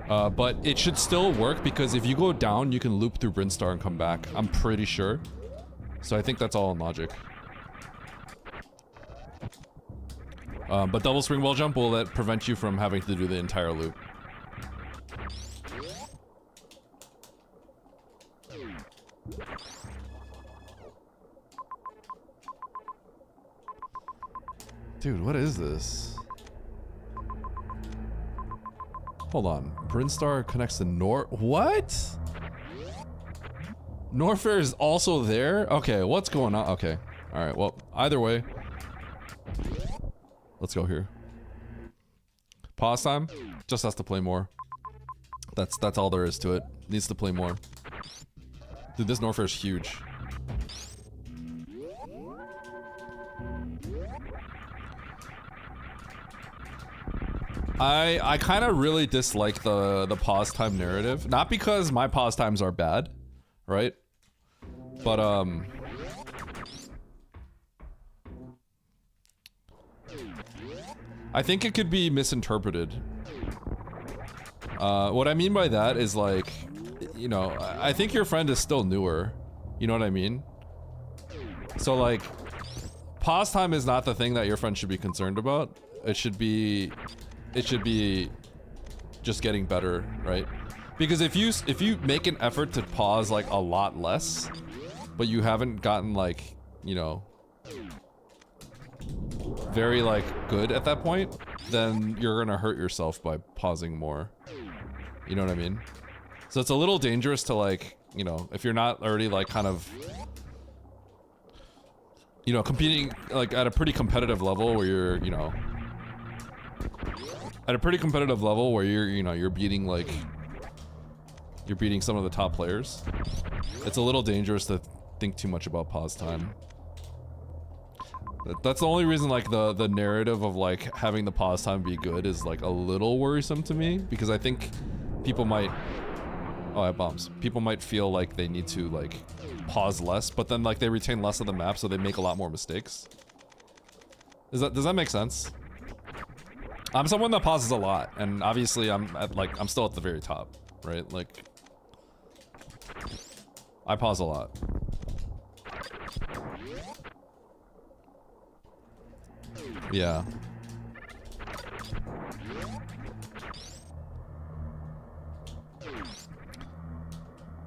But it should still work because if you go down, you can loop through Brinstar and come back. I'm pretty sure. So I think that's all in logic. But double spring wall jump will prevent you from having to do the entire loop. Dude, what is this? Hold on. Brinstar connects to What? Norfair is also there? Okay, what's going on? Okay. Alright, well, either way. Let's go here. Pause time? Just has to play more. That's all there is to it. Needs to play more. Dude, this Norfair is huge. I kind of really dislike the pause time narrative. Not because my pause times are bad, right? But I think it could be misinterpreted. What I mean by that is like, you know, I think your friend is still newer. You know what I mean? So like, pause time is not the thing that your friend should be concerned about. It should be just getting better, right? Because if you make an effort to pause like a lot less, but you haven't gotten like, you know, very like good at that point, then you're gonna hurt yourself by pausing more. You know what I mean? So it's a little dangerous to like, you know, if you're not already like kind of, you know, competing like at a pretty competitive level where you're, you know, at a pretty competitive level where you're, you know, you're beating some of the top players. It's a little dangerous to think too much about pause time. That's the only reason like the narrative of like having the pause time be good is like a little worrisome to me, because I think people might, oh, I have bombs. People might feel like they need to like pause less, but then like they retain less of the map, so they make a lot more mistakes. Does that make sense? I'm someone that pauses a lot, and obviously I'm still at the very top, right? Like, I pause a lot. Yeah.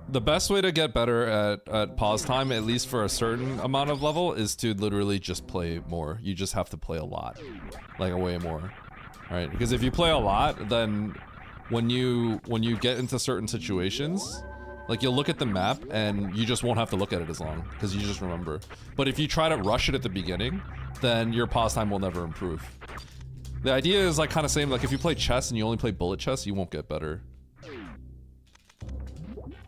The best way to get better at pause time, at least for a certain amount of level, is to literally just play more. You just have to play a lot. Like, way more. Right? Because if you play a lot, then when you get into certain situations, like you'll look at the map and you just won't have to look at it as long, because you just remember. But if you try to rush it at the beginning, then your pause time will never improve. The idea is like kind of same, like if you play chess and you only play bullet chess, you won't get better.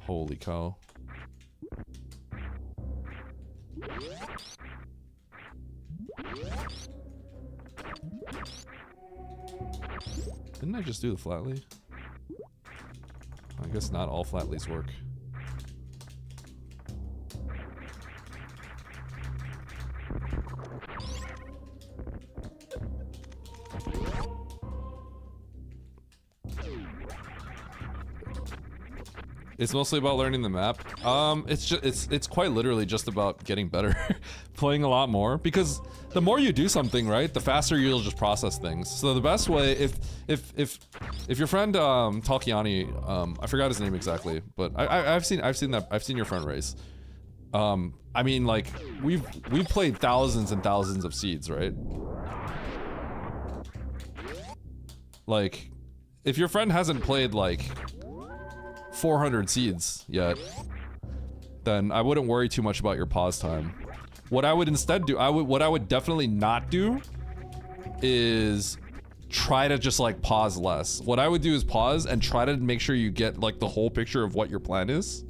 Holy cow. Didn't I just do the flatly? I guess not all flatlies work. It's mostly about learning the map. It's quite literally just about getting better, playing a lot more, because the more you do something, right, the faster you'll just process things. So the best way, if your friend Talkiani, I forgot his name exactly, but I've seen your friend race. I mean, like we've played thousands and thousands of seeds, right? Like, if your friend hasn't played like 400 seeds yet, then I wouldn't worry too much about your pause time. What I would instead do, what I would definitely not do is try to just like pause less. What I would do is pause and try to make sure you get like the whole picture of what your plan is.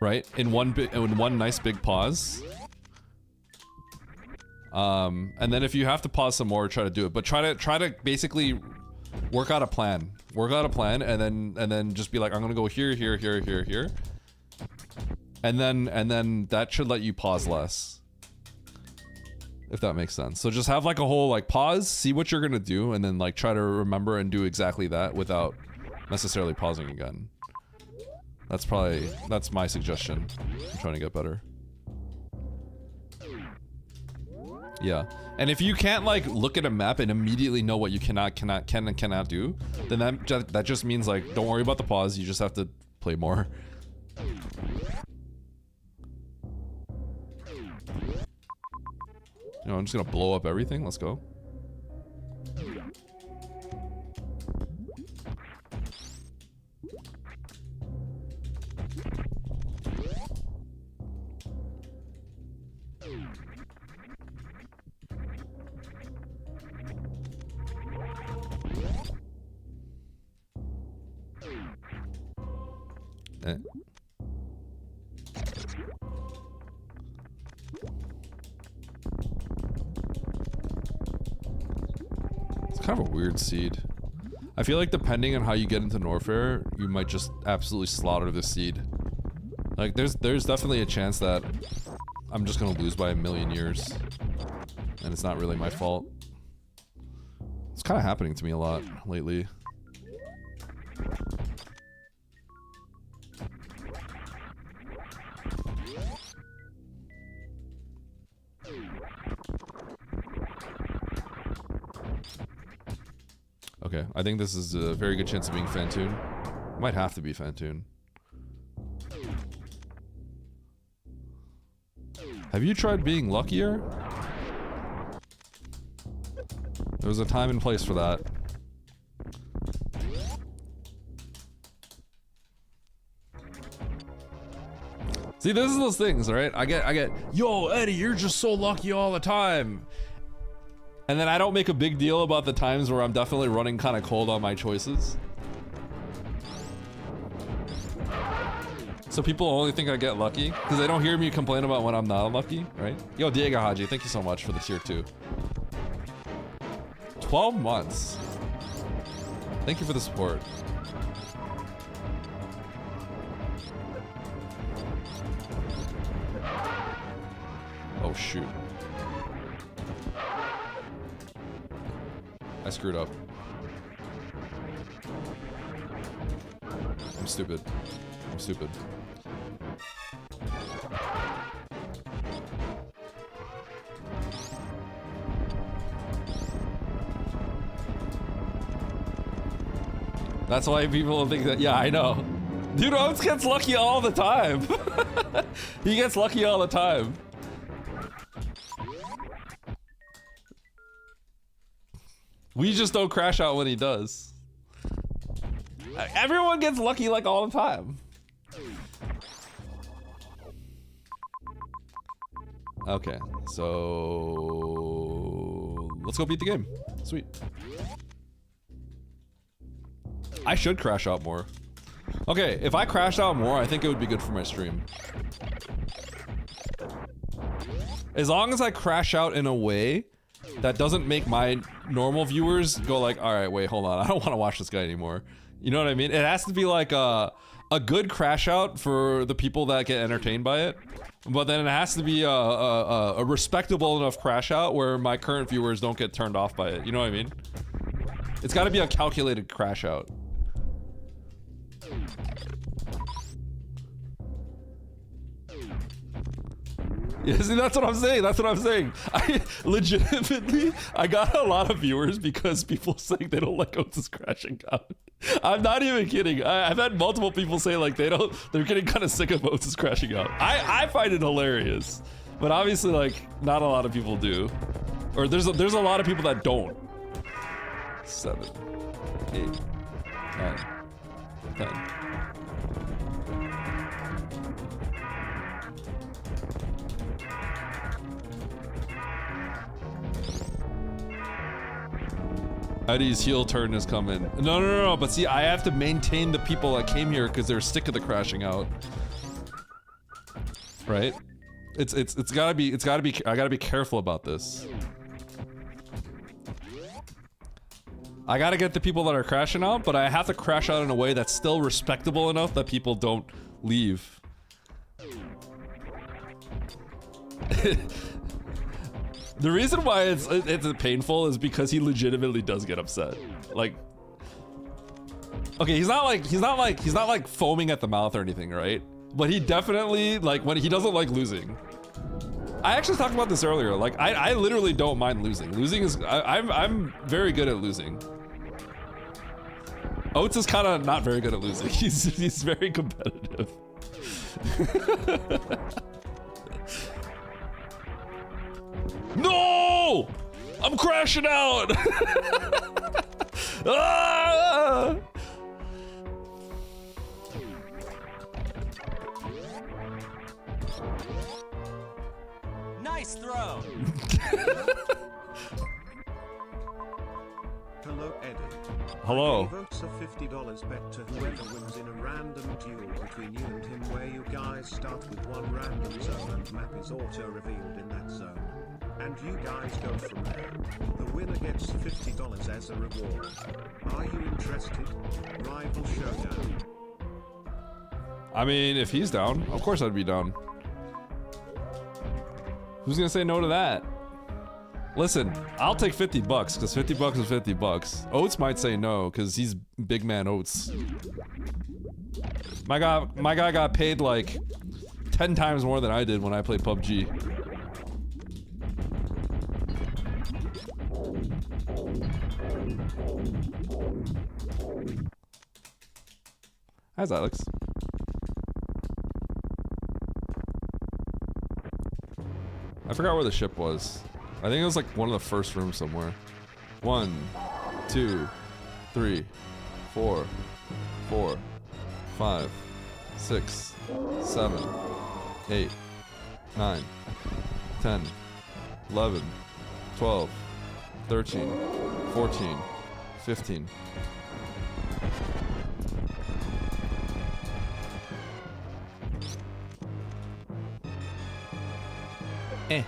right? In one nice big pause. And then if you have to pause some more, try to do it. But try to basically work out a plan. Work out a plan, and then just be like, I'm gonna go here, here, here, here, here. And then that should let you pause less. If that makes sense. So just have like a whole like pause, see what you're gonna do, and then like try to remember and do exactly that without necessarily pausing again. That's my suggestion. I'm trying to get better. Yeah. And if you can't like look at a map and immediately know what you can and cannot do, then that just means like don't worry about the pause, you just have to play more. You know, I'm just gonna blow up everything. Let's go. Eh. It's kind of a weird seed. I feel like depending on how you get into Norfair, you might just absolutely slaughter the seed. Like there's definitely a chance that I'm just gonna lose by a million years. And it's not really my fault. It's kind of happening to me a lot lately. Okay, I think this is a very good chance of being Fantoon. Might have to be Fantoon. Have you tried being luckier? There was a time and place for that. See, this is those things, right? I get, yo, Eddie, you're just so lucky all the time. And then I don't make a big deal about the times where I'm definitely running kind of cold on my choices. So people only think I get lucky because they don't hear me complain about when I'm not lucky, right? Yo, Diego Haji, thank you so much for the tier 2. 12 months. Thank you for the support. Oh shoot. I screwed up. I'm stupid. I'm stupid. That's why people think that, yeah, I know. Dude, Oates gets lucky all the time. He gets lucky all the time. We just don't crash out when he does. Everyone gets lucky like all the time. Okay, so let's go beat the game. Sweet. I should crash out more. Okay, if I crashed out more, I think it would be good for my stream. As long as I crash out in a way that doesn't make my normal viewers go like, all right, wait, hold on, I don't want to watch this guy anymore. You know what I mean? It has to be like a good crash out for the people that get entertained by it, but then it has to be a respectable enough crash out where my current viewers don't get turned off by it. You know what I mean? It's got to be a calculated crash out. Yeah, see, that's what I'm saying. That's what I'm saying. I legitimately, I got a lot of viewers because people saying they don't like Oates crashing out. I'm not even kidding. I've had multiple people say like they're getting kind of sick of Oates crashing out. I find it hilarious, but obviously like not a lot of people do, or there's a lot of people that don't. 7, 8, 9, 10. Eddie's heel turn is coming. No, but see, I have to maintain the people that came here because they're sick of the crashing out. right? It's gotta be, I gotta be careful about this. I gotta get the people that are crashing out, but I have to crash out in a way that's still respectable enough that people don't leave. The reason why it's painful is because he legitimately does get upset. Like, okay, he's not like foaming at the mouth or anything, right? But he definitely, like, when he doesn't like losing. I actually talked about this earlier. Like, I literally don't mind losing. Losing is, I'm very good at losing. Oates is kind of not very good at losing. He's very competitive. No! I'm crashing out! Ah! Nice throw. Hello, Eddie. Hello. Votes a $50 bet to whoever wins in a random duel between you and him, where you guys start with one random zone and map is auto-revealed in that zone. And you guys go from there. The winner gets $50 as a reward. Are you interested? Rival showdown. I mean, if he's down, of course I'd be down. Who's gonna say no to that? Listen, I'll take 50 bucks, because 50 bucks is 50 bucks. Oates might say no, because he's big man Oates. My guy got paid like 10 times more than I did when I played PUBG. How's Alex? I forgot where the ship was. I think it was like one of the first rooms somewhere. 1, 2, 3, 4, 5, 6, 7, 8, 9, 10, 11, 12, 13, 14, 15. Eh.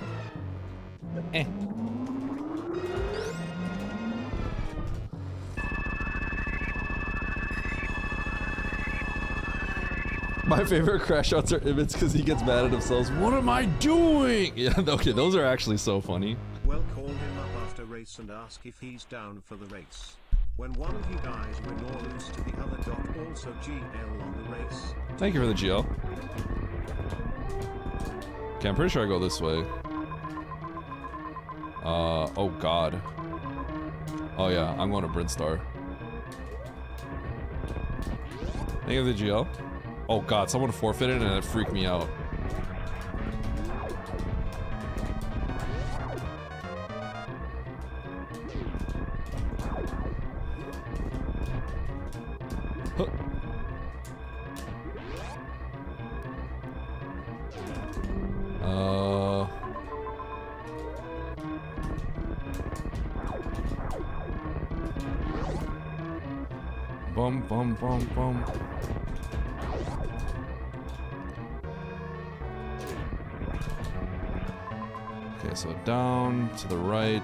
My favorite crash outs are Ibbot's because he gets mad at himself. What am I doing? Yeah, okay, those are actually so funny. Well, call him up after race and ask if he's down for the race. When one of you guys win or lose to the other, also GL on the race. Thank you for the GL. Okay, I'm pretty sure I go this way. Oh god. Oh yeah, I'm going to Brinstar. Thank you for the GL. Oh god, someone forfeited and it freaked me out. Huh. Bum bum bum bum. Okay, so down to the right.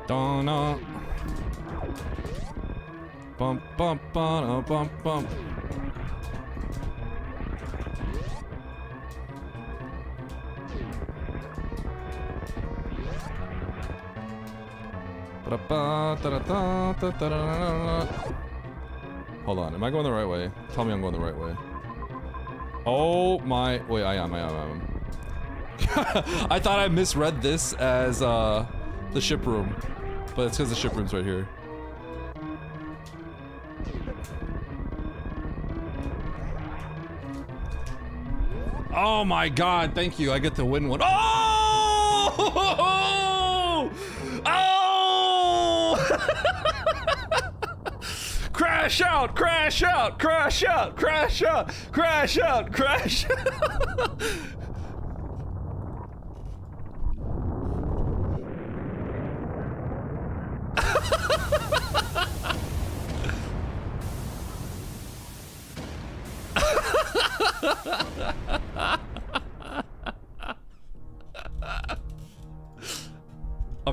Donna. Bump bump bump bump bump. Hold on, am I going the right way? Tell me I'm going the right way. Oh my, wait, I am. I thought I misread this as the ship room, but it's because the ship room's right here. Oh my god, thank you, I get to win one. Oh! Oh! Crash out, crash out, crash out, crash out, crash out, crash out.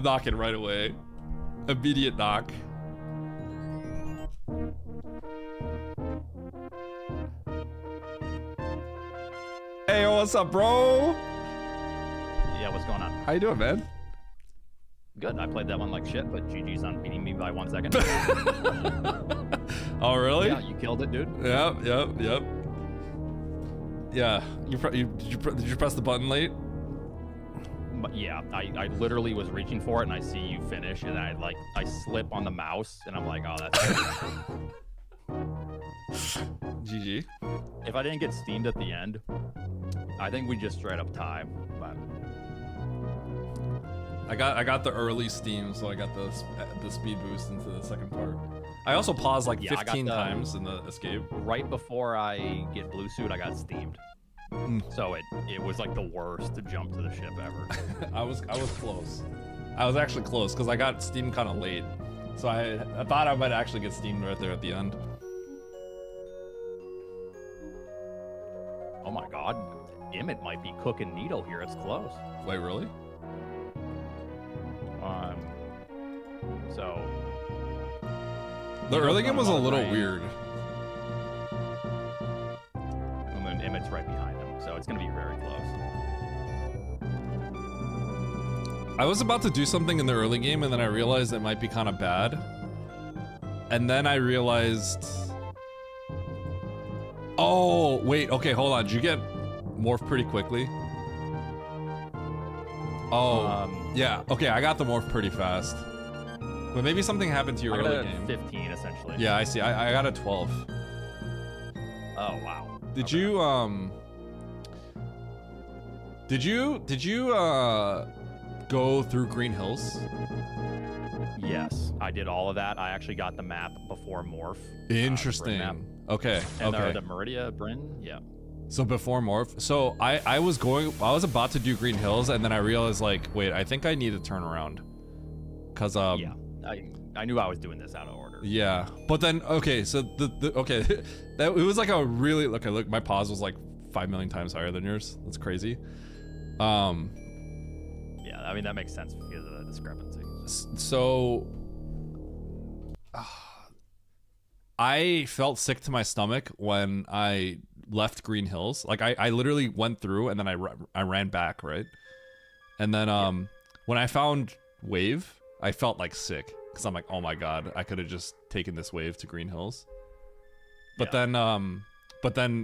I'm knocking right away. Immediate knock. Hey, what's up, bro? Yeah, what's going on? How you doing, man? Good. I played that one like shit, but GG's on beating me by 1 second. Oh, really? Yeah, you killed it, dude. Yep. Yeah, did you press the button late? But yeah, I literally was reaching for it, and I see you finish, and I slip on the mouse, and I'm like, oh, that's GG. If I didn't get steamed at the end, I think we just straight up tie. But I got the early steam, so I got the speed boost into the second part. I also paused like 15 times in the escape. Right before I get blue suit, I got steamed. So it was like the worst jump to the ship ever. I was close. I was actually close because I got steamed kind of late. So I thought I might actually get steamed right there at the end. Oh my god. Emmett might be cooking Needle here. It's close. Wait, really? So the early game was a little weird. And then Emmett's right behind him, so it's gonna be very close. I was about to do something in the early game, and then I realized it might be kind of bad. And then I realized... Oh, wait, okay, hold on. Did you get morph pretty quickly? Oh, yeah, okay, I got the morph pretty fast. But maybe something happened to your early game. 15, essentially. Yeah, I see. I got a 12. Oh, wow. Did you go through Green Hills? Yes, I did all of that. I actually got the map before morph. Interesting. Map. Okay. And okay. the Meridia Bryn, yeah. So before morph. So I was about to do Green Hills, and then I realized, like, wait, I think I need to turn around. Cause yeah, I knew I was doing this out of order. Yeah, but then okay, so okay, that it was like a really look, my pause was like 5 million times higher than yours. That's crazy. Yeah, I mean that makes sense because of the discrepancy. So I felt sick to my stomach when I left Green Hills. Like I literally went through and then I ran back, right? And then when I found Wave, I felt like sick because I'm like, oh my god, I could have just taken this wave to Green Hills. But then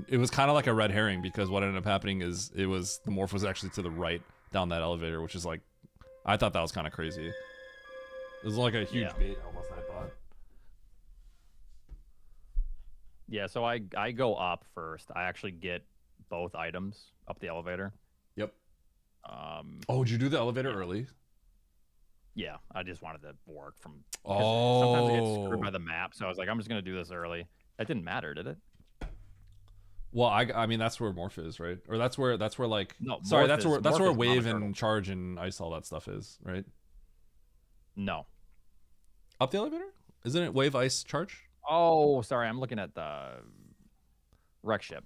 it was kind of like a red herring because what ended up happening is the morph was actually to the right down that elevator, which is like, I thought that was kind of crazy. It was like a huge bait almost, I thought. Yeah, so I go up first. I actually get both items up the elevator. Yep. Oh, did you do the elevator early? Yeah, I just wanted to work from. Oh. Sometimes I get screwed by the map, so I was like, I'm just gonna do this early. That didn't matter, did it? Well, I mean that's where morph is, right? Or that's where like no. Sorry, that's where wave and and charge and ice all that stuff is, right? No. Up the elevator? Isn't it wave, ice, charge? Oh, sorry, I'm looking at the wreck ship.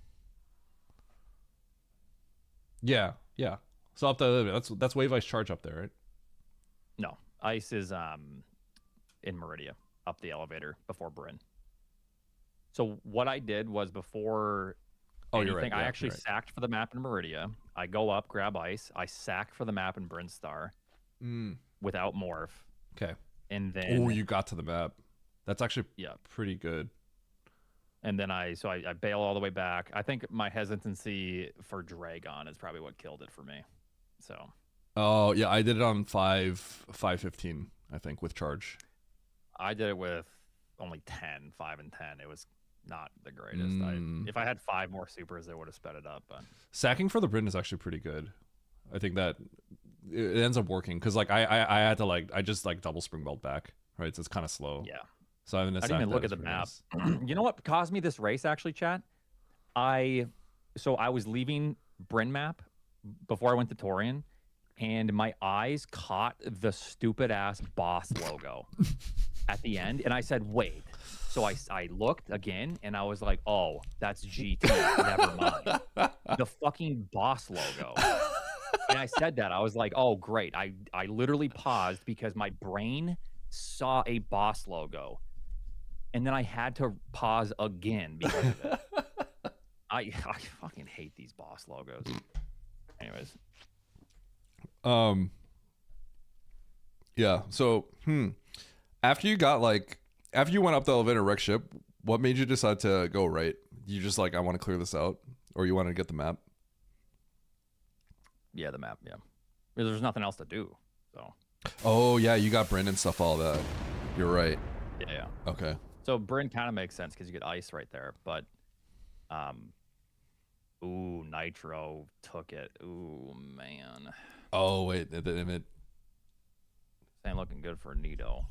Yeah. So up the elevator, that's wave, ice, charge up there, right? No, ice is in Meridia, up the elevator before Bryn. So what I did was before you're right. I actually sacked for the map in Meridia. I go up, grab ice. I sack for the map in Bryn Star without morph. Okay. And then you got to the map. That's actually pretty good. And then I bail all the way back. I think my hesitancy for Dragon is probably what killed it for me. So. Oh yeah, I did it on 5:15, I think, with charge. I did it with only 5 and 10. It was not the greatest. If I had 5 more supers, it would have sped it up. But sacking for the Britain is actually pretty good. I think that it ends up working because like I had to I just double spring belt back, right? So it's kind of slow. Yeah. So I didn't even look at the map. Nice. You know what caused me this race actually, chat? I was leaving Bryn map before I went to Torian. And my eyes caught the stupid ass boss logo at the end, and I said, "Wait." So I looked again, and I was like, "Oh, that's GT. Never mind." The fucking boss logo. And I said that. I was like, oh, great. I literally paused because my brain saw a boss logo. And then I had to pause again because of it. I fucking hate these boss logos. Anyways. Yeah. So, after you went up the elevator wreck ship, what made you decide to go right? You just like, I want to clear this out, or you want to get the map? Yeah, the map. Yeah. There's nothing else to do. So. Oh yeah, you got Bryn and stuff, all that. You're right. Yeah. Okay. So Bryn kind of makes sense because you get ice right there, but, ooh, Nitro took it. Ooh, man. Oh wait, it Ain't looking good for Nito.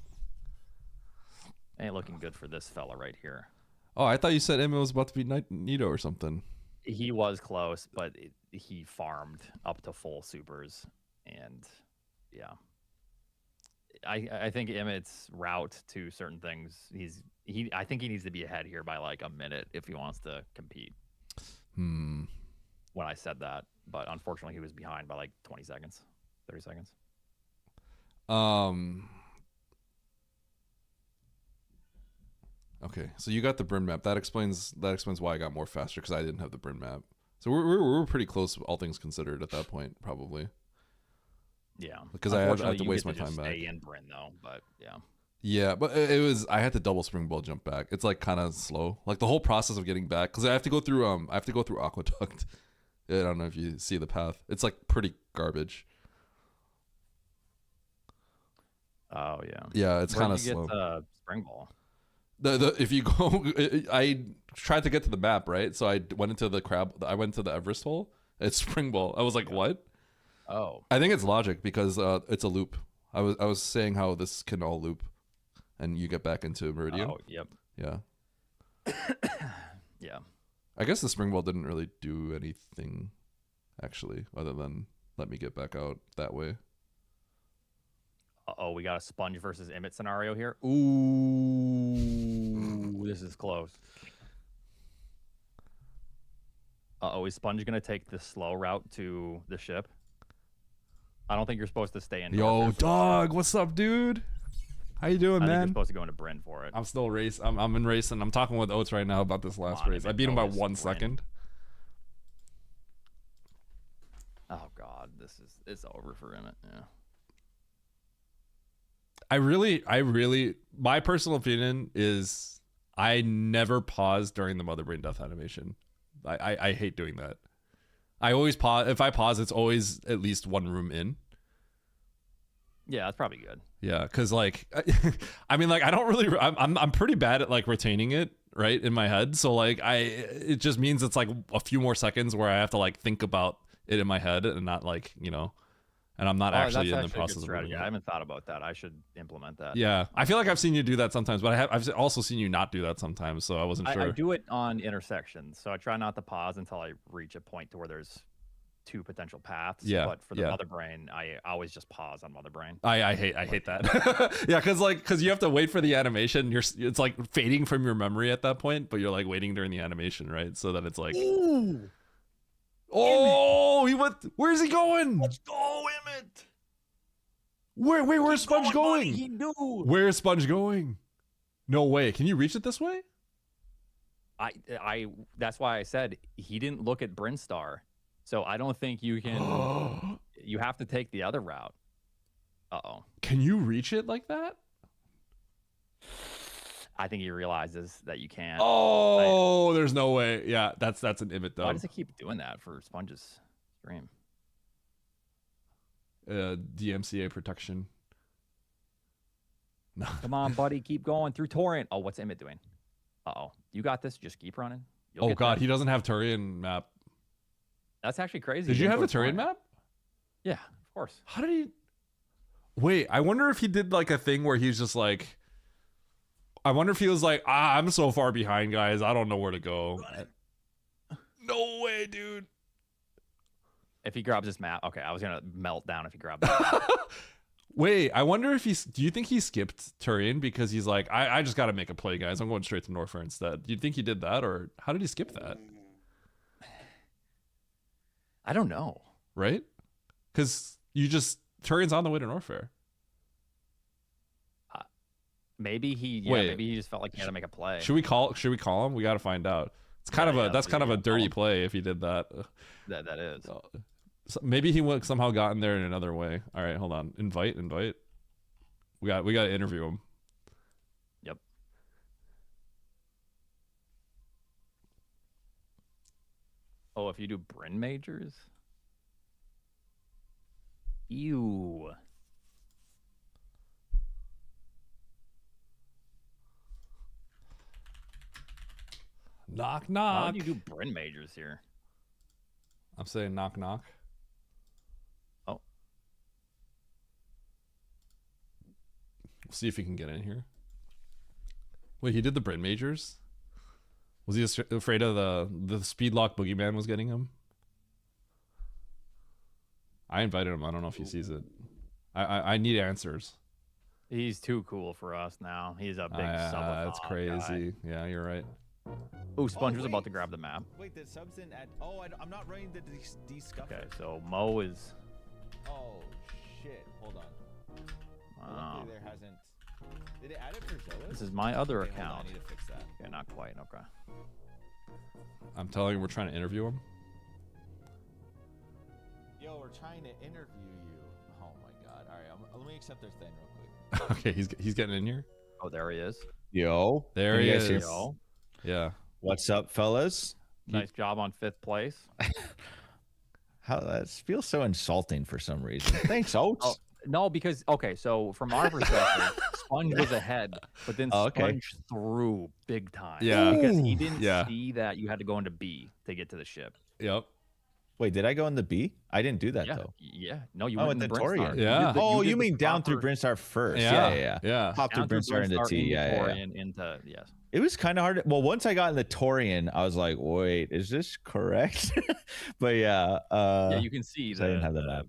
Ain't looking good for this fella right here. Oh, I thought you said Emma was about to be Nito or something. He was close, but he farmed up to full supers, and yeah. I think Emmett's route to certain things, I think he needs to be ahead here by like a minute if he wants to compete. When I said that, but unfortunately he was behind by like 20 seconds, 30 seconds. Okay, so you got the Bryn map. That explains why I got more faster, because I didn't have the Bryn map. So we're pretty close, all things considered, at that point, probably. Yeah, because I had to waste my time back. Stay in Bryn though, but yeah. Yeah, but I had to double springboard jump back. It's like kind of slow, like the whole process of getting back, because I have to go through Aqueduct. I don't know if you see the path. It's like pretty garbage. Oh yeah. Yeah, it's kind of slow. Get spring ball. If you go, I tried to get to the map, right? So I went into I went to the Everest hole. It's spring ball. I was like, what? Oh. I think it's logic because it's a loop. I was saying how this can all loop, and you get back into Meridian. Oh, yep. Yeah. Yeah. I guess the spring ball didn't really do anything, actually, other than let me get back out that way. Uh-oh, we got a Sponge versus Emmett scenario here. Ooh, this is close. Uh-oh, is Sponge going to take the slow route to the ship? I don't think you're supposed to stay in. Yo, dog, what's up, dude? How you doing, I man? think you're supposed to go into Bryn for it. I'm still racing. I'm in racing. I'm talking with Oates right now about this last race. I beat him by 1 second. Oh God, it's over for Emmett. Yeah. I really, my personal opinion is I never pause during the Mother Brain Death animation. I hate doing that. I always pause. If I pause, it's always at least one room in. Yeah, that's probably good. Yeah, because like, I mean, like, I don't really. I'm pretty bad at like retaining it right in my head. So like, it just means it's like a few more seconds where I have to like think about it in my head and not like, you know, and I'm not actually in the process of strategy. I haven't thought about that. I should implement that. Yeah, I feel like I've seen you do that sometimes, but I've also seen you not do that sometimes. So I wasn't sure. I do it on intersections, so I try not to pause until I reach a point to where there's two potential paths. Yeah, but for the Mother Brain, I always just pause on Mother Brain. I hate that. Yeah, because you have to wait for the animation. It's like fading from your memory at that point, but you're like waiting during the animation, right? So that it's like, ooh. Oh, he went. Where's he going? Let's go, Emmett. Where's Sponge going? He knew. Where's Sponge going? No way. Can you reach it this way? That's why I said he didn't look at Brinstar. So I don't think you can. You have to take the other route. Uh-oh. Can you reach it like that? I think he realizes that you can't. Oh, there's no way. Yeah, that's an Emmett though. Why does it keep doing that for Sponge's stream? DMCA protection. No. Come on, buddy, keep going through Torrent. Oh, what's Emmett doing? Uh-oh. You got this. Just keep running. Oh God, he doesn't have Turian map. That's actually crazy. Did you have the Turian map? Yeah, of course. How did he? Wait, I wonder if he did like a thing where he's just like. I wonder if he was like, I'm so far behind, guys. I don't know where to go. No way, dude. If he grabs his map, okay, I was gonna melt down if he grabbed that. Wait, I wonder if do you think he skipped Turian because he's like, I just got to make a play, guys. I'm going straight to Norfair instead. Do you think he did that, or how did he skip that? I don't know. Right? Because you just Turian's on the way to Norfair. Maybe he Wait. maybe he just felt like he had to make a play. Should we call him? We got to find out. It's kind of a that's kind of a dirty play if he did that. That is. So maybe he somehow got in there in another way. All right, hold on. Invite. We got to interview him. Yep. Oh, if you do Bryn majors? Ew. Knock Why knock. would you do Bryn majors here? I'm saying knock knock. Oh. We'll see if he can get in here. Wait, he did the Bryn majors? Was he afraid of the speed lock boogeyman was getting him? I invited him. I don't know if he sees it. I need answers. He's too cool for us now. He's a big That's subathon crazy. Yeah, you're right. guy. Ooh, Sponge was about to grab the map. Wait, the subs in at. Oh, I'm not running the de-scuff. Okay, so Mo is. Oh shit! Hold on. Wow. Luckily there hasn't. Did it add it for Zoas? This is my other Okay, hold on, account. I need to fix that. Okay, not quite. Okay. I'm telling you, we're trying to interview him. Yo, we're trying to interview you. Oh my god! All right, let me accept their thing real quick. Okay, he's getting in here. Oh, there he is. Yo, There can he you guys hear is. me? Yo. Yeah. What's up, fellas? Nice job on 5th place. How that feels so insulting for some reason. Thanks, Oats. Oh, no, because okay, so from our perspective, Sponge was ahead, but then Oh, okay. Sponge threw big time. Yeah. because he Ooh. didn't Yeah. see that you had to go into B to get to the ship. Yep. Wait, did I go in the B? I didn't do that Yeah, though. yeah. No, you Oh, went in in the the Brinstar. Torian. Yeah. Oh, did you the mean down through proper- Brinstar first? Yeah. Yeah. Yeah. Hop through down Brinstar into T. Yeah. Torian into yes. It was kind of hard. Well, once I got in the Torian, I was like, wait, is this correct? But yeah. Yeah, you can see so I didn't have the map.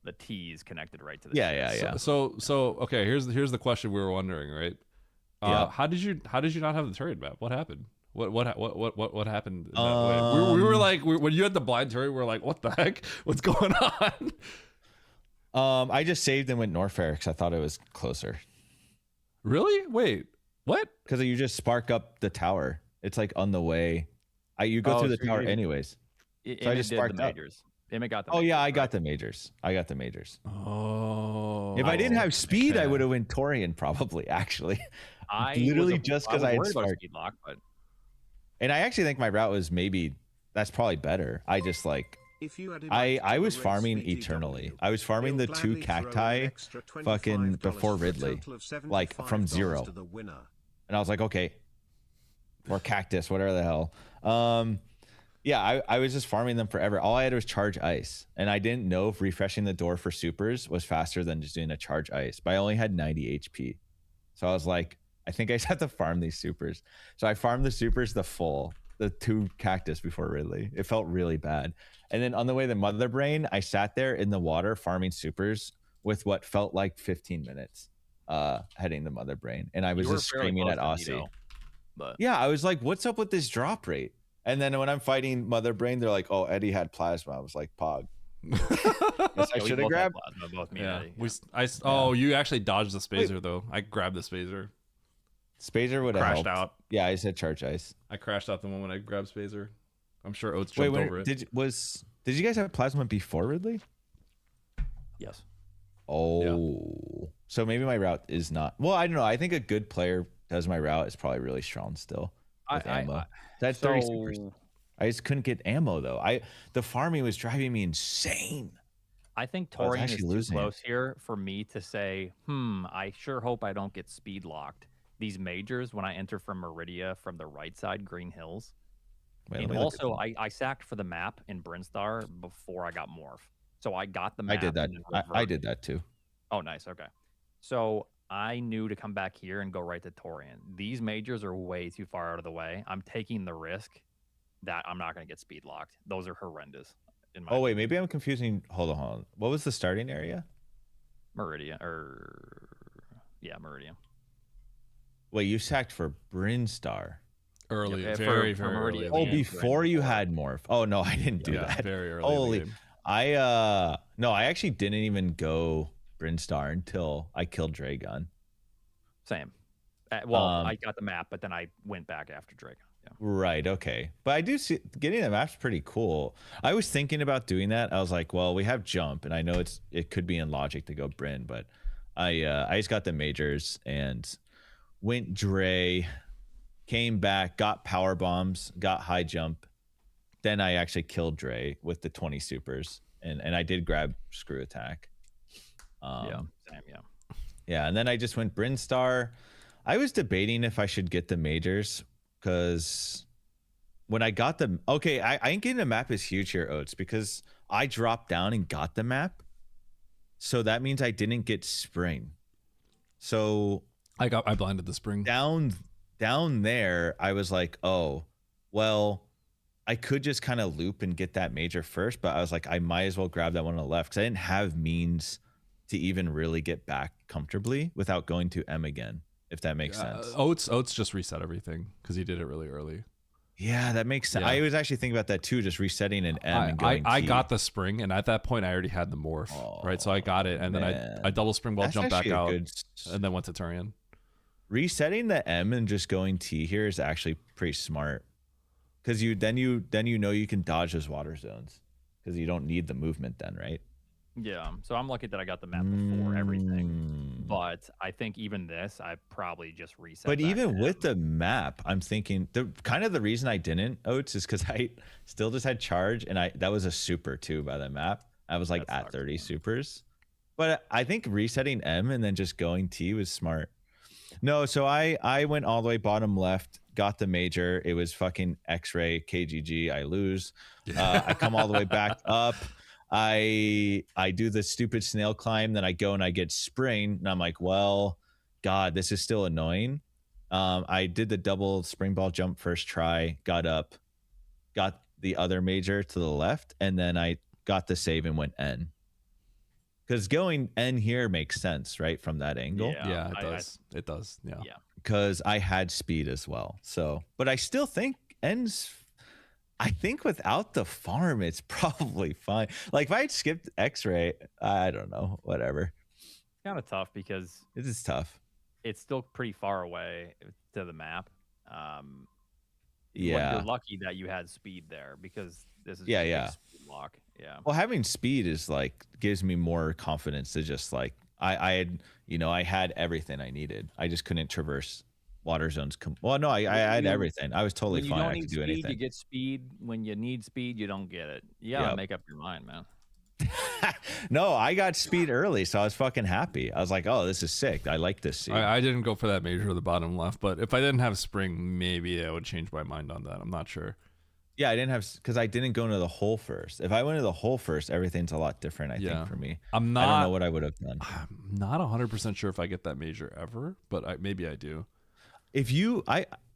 the T's connected right to the Yeah, ship. yeah. So okay, here's the question we were wondering, right? Yeah. How did you not have the turret map? What happened? What happened in that way? We were like when you had the blind turret, we were like, what the heck? What's going on? I just saved and went Norfair because I thought it was closer. Really? Wait, what? Because you just spark up the tower. It's like on the way. You go Oh, through the so you tower didn't- anyways. So I Emmett just did sparked the up. majors. Emmett got the Oh yeah, majors, I got right? the majors. I got the majors. Oh. If I didn't have speed, I okay. would have went Torian probably. Actually, I literally was just 'cause I was had worried about spark. speed lock, but and I actually think my route was maybe that's probably better. I just like If you had I invited was to the farming race VTW, eternally. I was farming the he'll 2 gladly throw an cacti extra fucking $25 before for a Ridley, total of like from $75 0. to the winner. And I was like, okay, or cactus, whatever the hell. Yeah, I was just farming them forever. All I had was charge ice, and I didn't know if refreshing the door for supers was faster than just doing a charge ice. But I only had 90 HP, so I was like, I think I just have to farm these supers. So I farmed the supers the 2 cactus before Ridley. It felt really bad. And then on the way to Mother Brain, I sat there in the water farming supers with what felt like 15 minutes, heading to Mother Brain, and I was you were just fairly screaming close at to Aussie. Nito, but Yeah, I was like, what's up with this drop rate? And then when I'm fighting Mother Brain, they're like, oh, Eddie had plasma. I was like, Pog. Guess I Yeah, we should have both had grabbed. plasma, both me Yeah. and Eddie, Oh, you actually dodged the spacer though. I grabbed the spacer. Spazer would have Crashed helped. out. Yeah, I said charge ice. I crashed out the moment I grabbed spacer. I'm sure Oates Wait, jumped over it. did you guys have plasma before Ridley? yes. Oh, so maybe my route is not. Well, I don't know. I think a good player does my route is probably really strong still. With ammo. That's 30 supers. I just couldn't get ammo though. The farming was driving me insane. I think I was Torian is actually too losing it. close here for me to say, I sure hope I don't get speed locked. These majors, when I enter from Meridia from the right side, Green Hills. Wait, let And me look at also, them. I sacked for the map in Brinstar before I got Morph. So I got the I map. did that. and then I reverted. did that too. Oh, nice. Okay. So I knew to come back here and go right to Torian. These majors are way too far out of the way. I'm taking the risk that I'm not going to get speed locked. Those are horrendous. In my Oh wait, maybe I'm confusing. Hold on. What was the starting area? Meridian Meridian. Wait, you sacked for Brinstar. Early, Yeah, very, for very early. Meridian. Oh, Yeah, before you had morph. Oh no, I didn't do Yeah, that. very early. Holy, in the game. No, I actually didn't even go Brinstar until I killed Dragon. Same. Well, I got the map, but then I went back after Dragon. Yeah. Right. Okay. But I do see getting the map's pretty cool. I was thinking about doing that. I was like, well, we have jump, and I know it could be in logic to go Bryn, but I just got the majors and went Dre, came back, got power bombs, got high jump. Then I actually killed Dre with the 20 supers, and I did grab screw attack. Yeah. Same. Yeah. Yeah, and then I just went Brinstar. I was debating if I should get the majors because when I got the I ain't getting the map is huge here, Oats, because I dropped down and got the map. So that means I didn't get spring. So I blinded the spring. Down there, I was like, oh, well, I could just kind of loop and get that major first, but I was like, I might as well grab that one on the left because I didn't have means to even really get back comfortably without going to M again, if that makes sense. Oats just reset everything because he did it really early. Yeah, that makes sense. Yeah. I was actually thinking about that too, just resetting an M and going I T. got the spring, and at that point, I already had the morph, right? So I got it, and then I double spring ball, jumped back out, and then went to Turian. Resetting the M and just going T here is actually pretty smart because then you know you can dodge those water zones because you don't need the movement then, right? Yeah, so I'm lucky that I got the map before everything, but I think even this, I probably just reset. But back even to with him. the map, I'm thinking the reason I didn't Oats is because I still just had charge, and that was a super too by the map. I was like at 30 supers, but I think resetting M and then just going T was smart. No, so I went all the way bottom left, got the major. It was fucking X-ray KGG. I lose. I come all the way back up. I do the stupid snail climb, then I go and I get spring, and I'm like, well, God, this is still annoying. I did the double spring ball jump first try, got up, got the other major to the left, and then I got the save and went N. Because going N here makes sense, right, from that angle. Yeah, it does. It does. Yeah. Because I had speed as well. So, but I still think N's. I think without the farm, it's probably fine. Like if I had skipped X-ray, I don't know, whatever. Kind of tough because it is tough. It's still pretty far away to the map. Yeah, you're lucky that you had speed there because this is yeah speed lock. Yeah. Well, having speed is like gives me more confidence to just like I had I had everything I needed. I just couldn't traverse water zones. Well, no, I had everything. I was totally fine. I could do anything. You get speed. When you need speed, you don't get it. You gotta make up your mind, man. No, I got speed early, so I was fucking happy. I was like, oh, this is sick. I like this scene. I didn't go for that major to the bottom left, but if I didn't have spring, maybe I would change my mind on that. I'm not sure. Yeah, I didn't have because I didn't go into the hole first. If I went into the hole first, everything's a lot different. I think for me, I don't know what I would have done. I'm not 100% sure if I get that major ever, but maybe I do. If you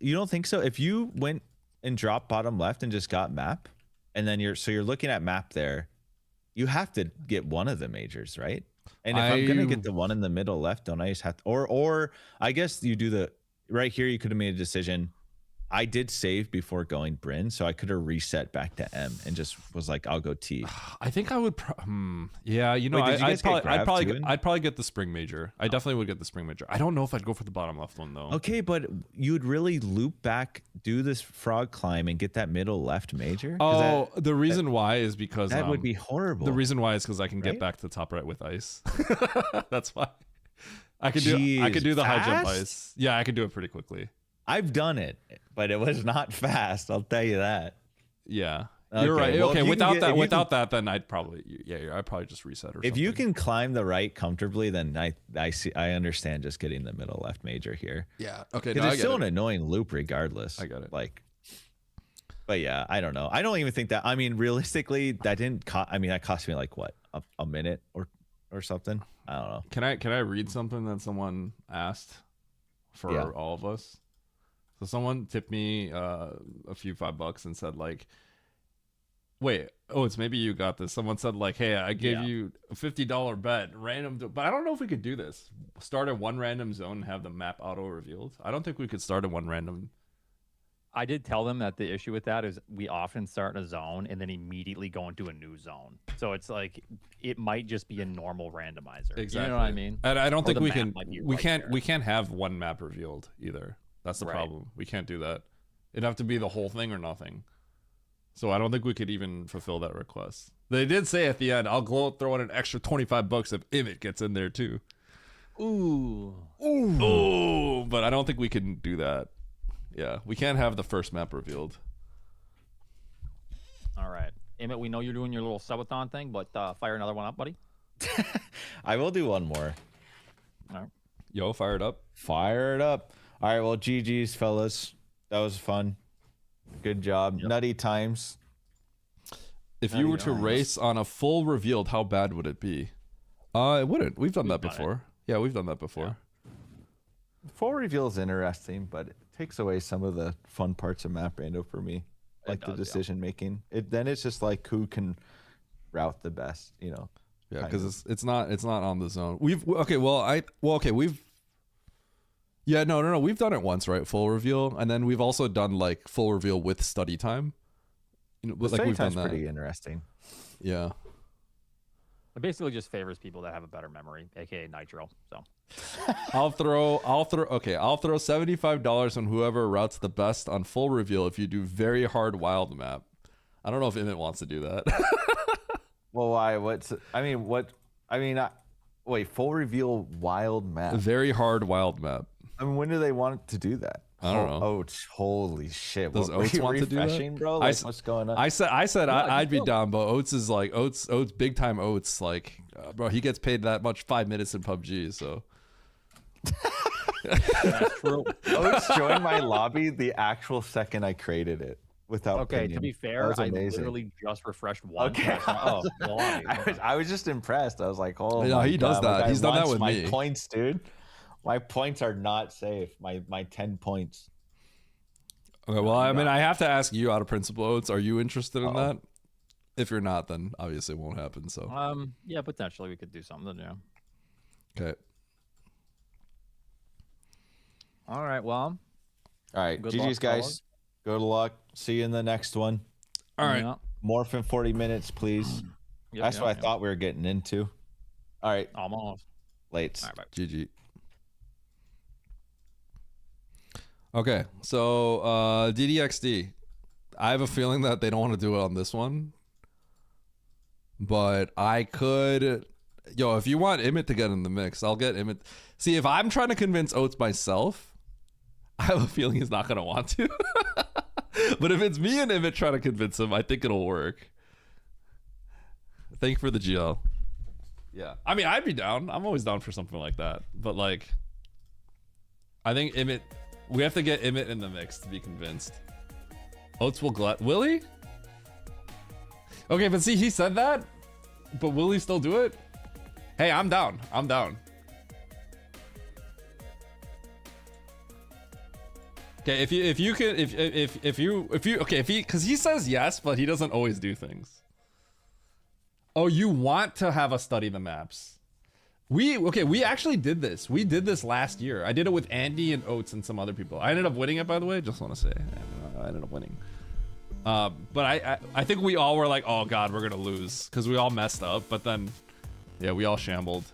don't think so? If you went and dropped bottom left and just got map, and then you're looking at map there, you have to get one of the majors, right? And if I'm gonna get the one in the middle left, don't I just have to, or I guess you do the right here. You could have made a decision. I did save before going Bryn, so I could have reset back to M and just was like, I'll go T. I think I would. Yeah, you know, Wait, I'd probably get the spring major. I definitely would get the spring major. I don't know if I'd go for the bottom left one though. Okay, but you'd really loop back, do this frog climb, and get that middle left major. Oh, the reason why is because that would be horrible. The reason why is because I can get back to the top right with ice. That's why. I could do the high jump ice. Yeah, I could do it pretty quickly. I've done it, but it was not fast. I'll tell you that. Yeah, okay. You're right. Well, okay, without that, then I'd probably just reset or something. If you can climb the right comfortably, then I understand just getting the middle left major here. Yeah. Okay. Because it's still an annoying loop regardless. I got it. But yeah, I don't know. I don't even think that. I mean, realistically, that didn't. That cost me like what a minute or something. I don't know. Can I read something that someone asked for all of us? So someone tipped me a few $5 and said like, wait, it's maybe you got this. Someone said like, hey, I gave you a $50 bet, random, but I don't know if we could do this. Start at one random zone and have the map auto revealed. I don't think we could start at one random. I did tell them that the issue with that is we often start in a zone and then immediately go into a new zone. So it's like it might just be a normal randomizer. Exactly. You know what I mean? And I don't Or think the we map can. might be We right can't. there. We can't have one map revealed either. That's the Right. problem. We can't do that. It'd have to be the whole thing or nothing. So I don't think we could even fulfill that request. They did say at the end, "I'll throw in an extra $25 if it gets in there too." Ooh. Oh, but I don't think we can do that. Yeah, we can't have the first map revealed. All right. Emmett, we know you're doing your little subathon thing, but fire another one up, buddy. I will do one more. All right. Yo, fire it up. Fire it up. All right, well, GG's, fellas. That was fun. Good job. Yep. Nutty times. If you were to race on a full revealed, how bad would it be? It wouldn't. We've done that done it. before. Yeah, we've done that before. Full reveal is interesting, but it takes away some of the fun parts of map rando for me, like the does, yeah. decision making. Then it's just like who can route the best, you know. Yeah, kind because of. it's not on the zone. We've we've done it once, right? Full reveal, and then we've also done like full reveal with study time. You know, The like study we've done time's that. pretty interesting. Yeah. It basically just favors people that have a better memory, aka Nitro. So I'll throw $75 on whoever routes the best on full reveal if you do very hard wild map. I don't know if Emmett wants to do that. Well, why? Wait, full reveal wild map. Very hard wild map. I mean, when do they want to do that? I don't know. Oats, holy shit! Does What, were Oats you want to do that? refreshing, bro? Like, what's going on? I said Yeah, I'd be go. down, but Oats is like Oats big time Oats. Like, bro, he gets paid that much 5 minutes in PUBG. So that's true. Oats joined my lobby the actual second I created it. Without Okay, opinion. to be That fair, was I amazing. literally just refreshed one. Okay. I was just impressed. I was like, oh, Yeah, my he does God, my that. guy He's done that wants with my me. points, dude. My points are not safe. My 10 points. okay, well, I mean, I have to ask you out of principle, Oats. Are you interested in Uh-oh. that? If you're not, then obviously it won't happen. So Yeah, potentially we could do something. Yeah. okay. All right. Well. All right, Good GG's, luck, guys. fellas. Good luck. See you in the next one. All right. Yeah. Morph in 40 minutes, please. Yep, That's yep, what I yep. thought we were getting into. All right, Almost. late. All right. Bye. GG. Okay, so DDXD. I have a feeling that they don't want to do it on this one. But I could... Yo, if you want Emmett to get in the mix, I'll get Emmett. See, if I'm trying to convince Oats myself, I have a feeling he's not going to want to. But if it's me and Emmett trying to convince him, I think it'll work. Thank you for the GL. Yeah. I mean, I'd be down. I'm always down for something like that. But, like, I think Emmett... We have to get Emmett in the mix to be convinced. Oats will he? Okay, but see, he said that, but will he still do it? Hey, I'm down. I'm down. Okay, if because he says yes, but he doesn't always do things. Oh, you want to have us study the maps? We actually did this. We did this last year. I did it with Andy and Oats and some other people. I ended up winning it, by the way. Just want to say, I ended up winning. But I think we all were like, oh god, we're gonna lose because we all messed up. But then, yeah, we all shambled.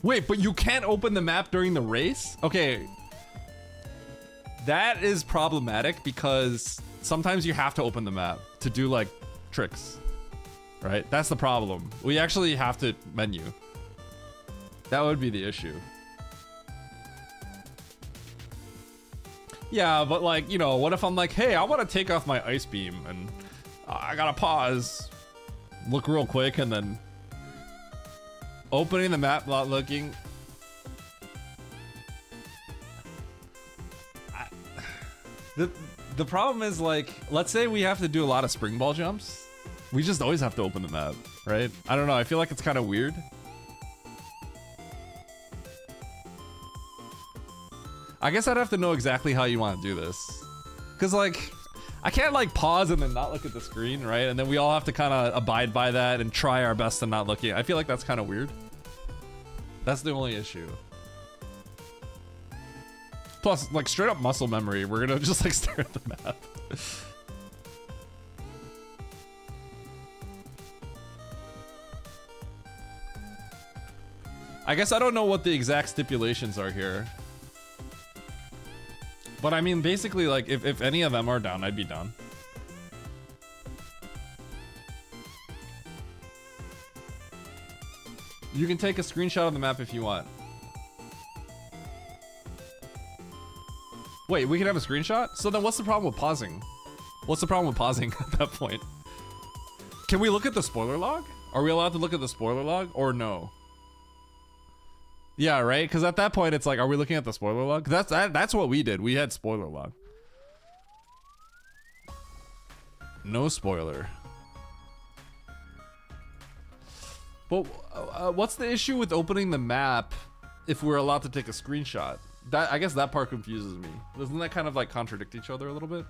Wait, but you can't open the map during the race? Okay, that is problematic because sometimes you have to open the map to do like tricks. Right? That's the problem. We actually have to menu. That would be the issue. Yeah, but like, you know, what if I'm like, hey, I want to take off my ice beam and I gotta pause, look real quick, and then opening the map, not looking. The problem is, like, let's say we have to do a lot of spring ball jumps. We just always have to open the map, right? I don't know. I feel like it's kind of weird. I guess I'd have to know exactly how you want to do this. Because, like, I can't, like, pause and then not look at the screen, right? And then we all have to kind of abide by that and try our best to not look at it. I feel like that's kind of weird. That's the only issue. Plus, like straight up muscle memory, we're gonna just like stare at the map. I guess I don't know what the exact stipulations are here. But I mean, basically, like, if any of them are down, I'd be down. You can take a screenshot of the map if you want. Wait, we can have a screenshot? So then what's the problem with pausing? What's the problem with pausing at that point? Can we look at the spoiler log? Are we allowed to look at the spoiler log or no? Yeah, right? Because at that point, it's like, are we looking at the spoiler log? That's what we did. We had spoiler log. No spoiler. But what's the issue with opening the map if we're allowed to take a screenshot? I guess that part confuses me. Doesn't that kind of like contradict each other a little bit?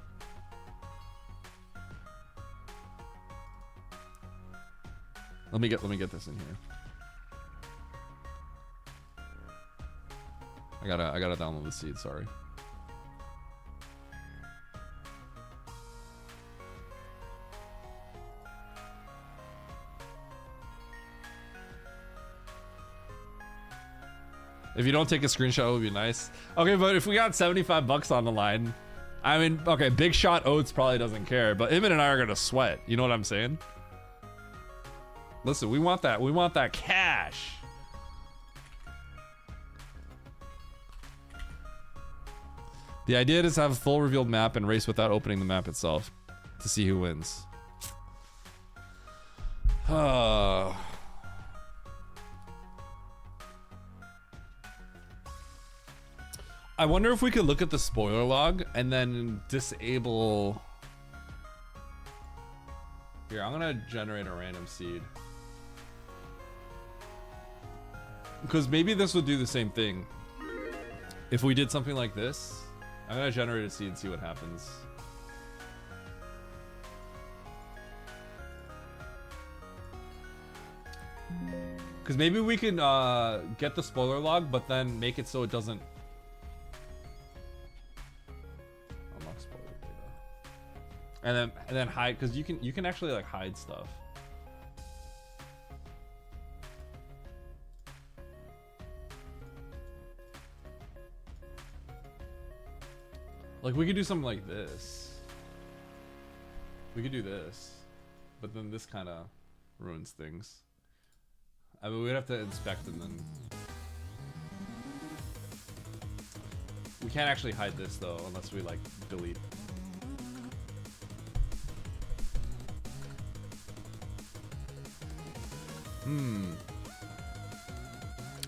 Let me get this in here. I gotta download the seed, sorry. If you don't take a screenshot, it would be nice. Okay, but if we got 75 bucks on the line, I mean, okay, Big Shot Oates probably doesn't care, but Emmett and I are gonna sweat. You know what I'm saying? Listen, we want that cash. The idea is to have a full revealed map and race without opening the map itself to see who wins. I wonder if we could look at the spoiler log and then disable. Here, I'm gonna generate a random seed. Because maybe this would do the same thing. If we did something like this, I'm gonna generate a seed and see what happens. Because maybe we can get the spoiler log, but then make it so it doesn't. Unlock spoiler data. And then hide, because you can actually like hide stuff. Like, we could do something like this. We could do this. But then this kind of ruins things. I mean, we'd have to inspect and then... We can't actually hide this, though, unless we, like, delete.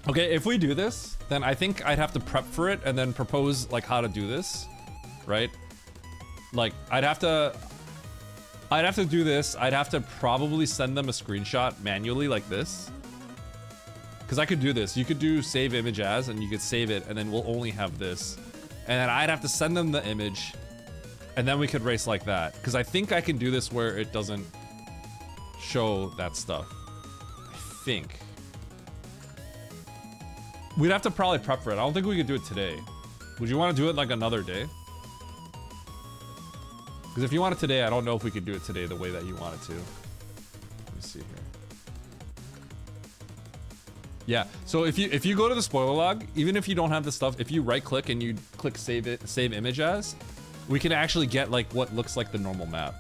Okay, if we do this, then I think I'd have to prep for it and then propose, like, how to do this. Right? Like, I'd have to do this. I'd have to probably send them a screenshot manually like this. Because I could do this. You could do save image as, and you could save it, and then we'll only have this. And then I'd have to send them the image, and then we could race like that. Because I think I can do this where it doesn't show that stuff. I think. We'd have to probably prep for it. I don't think we could do it today. Would you want to do it like another day? Because if you want it today, I don't know if we could do it today the way that you want it to. Let me see here. Yeah, so if you go to the spoiler log, even if you don't have the stuff, if you right click and you click save image as, we can actually get like what looks like the normal map.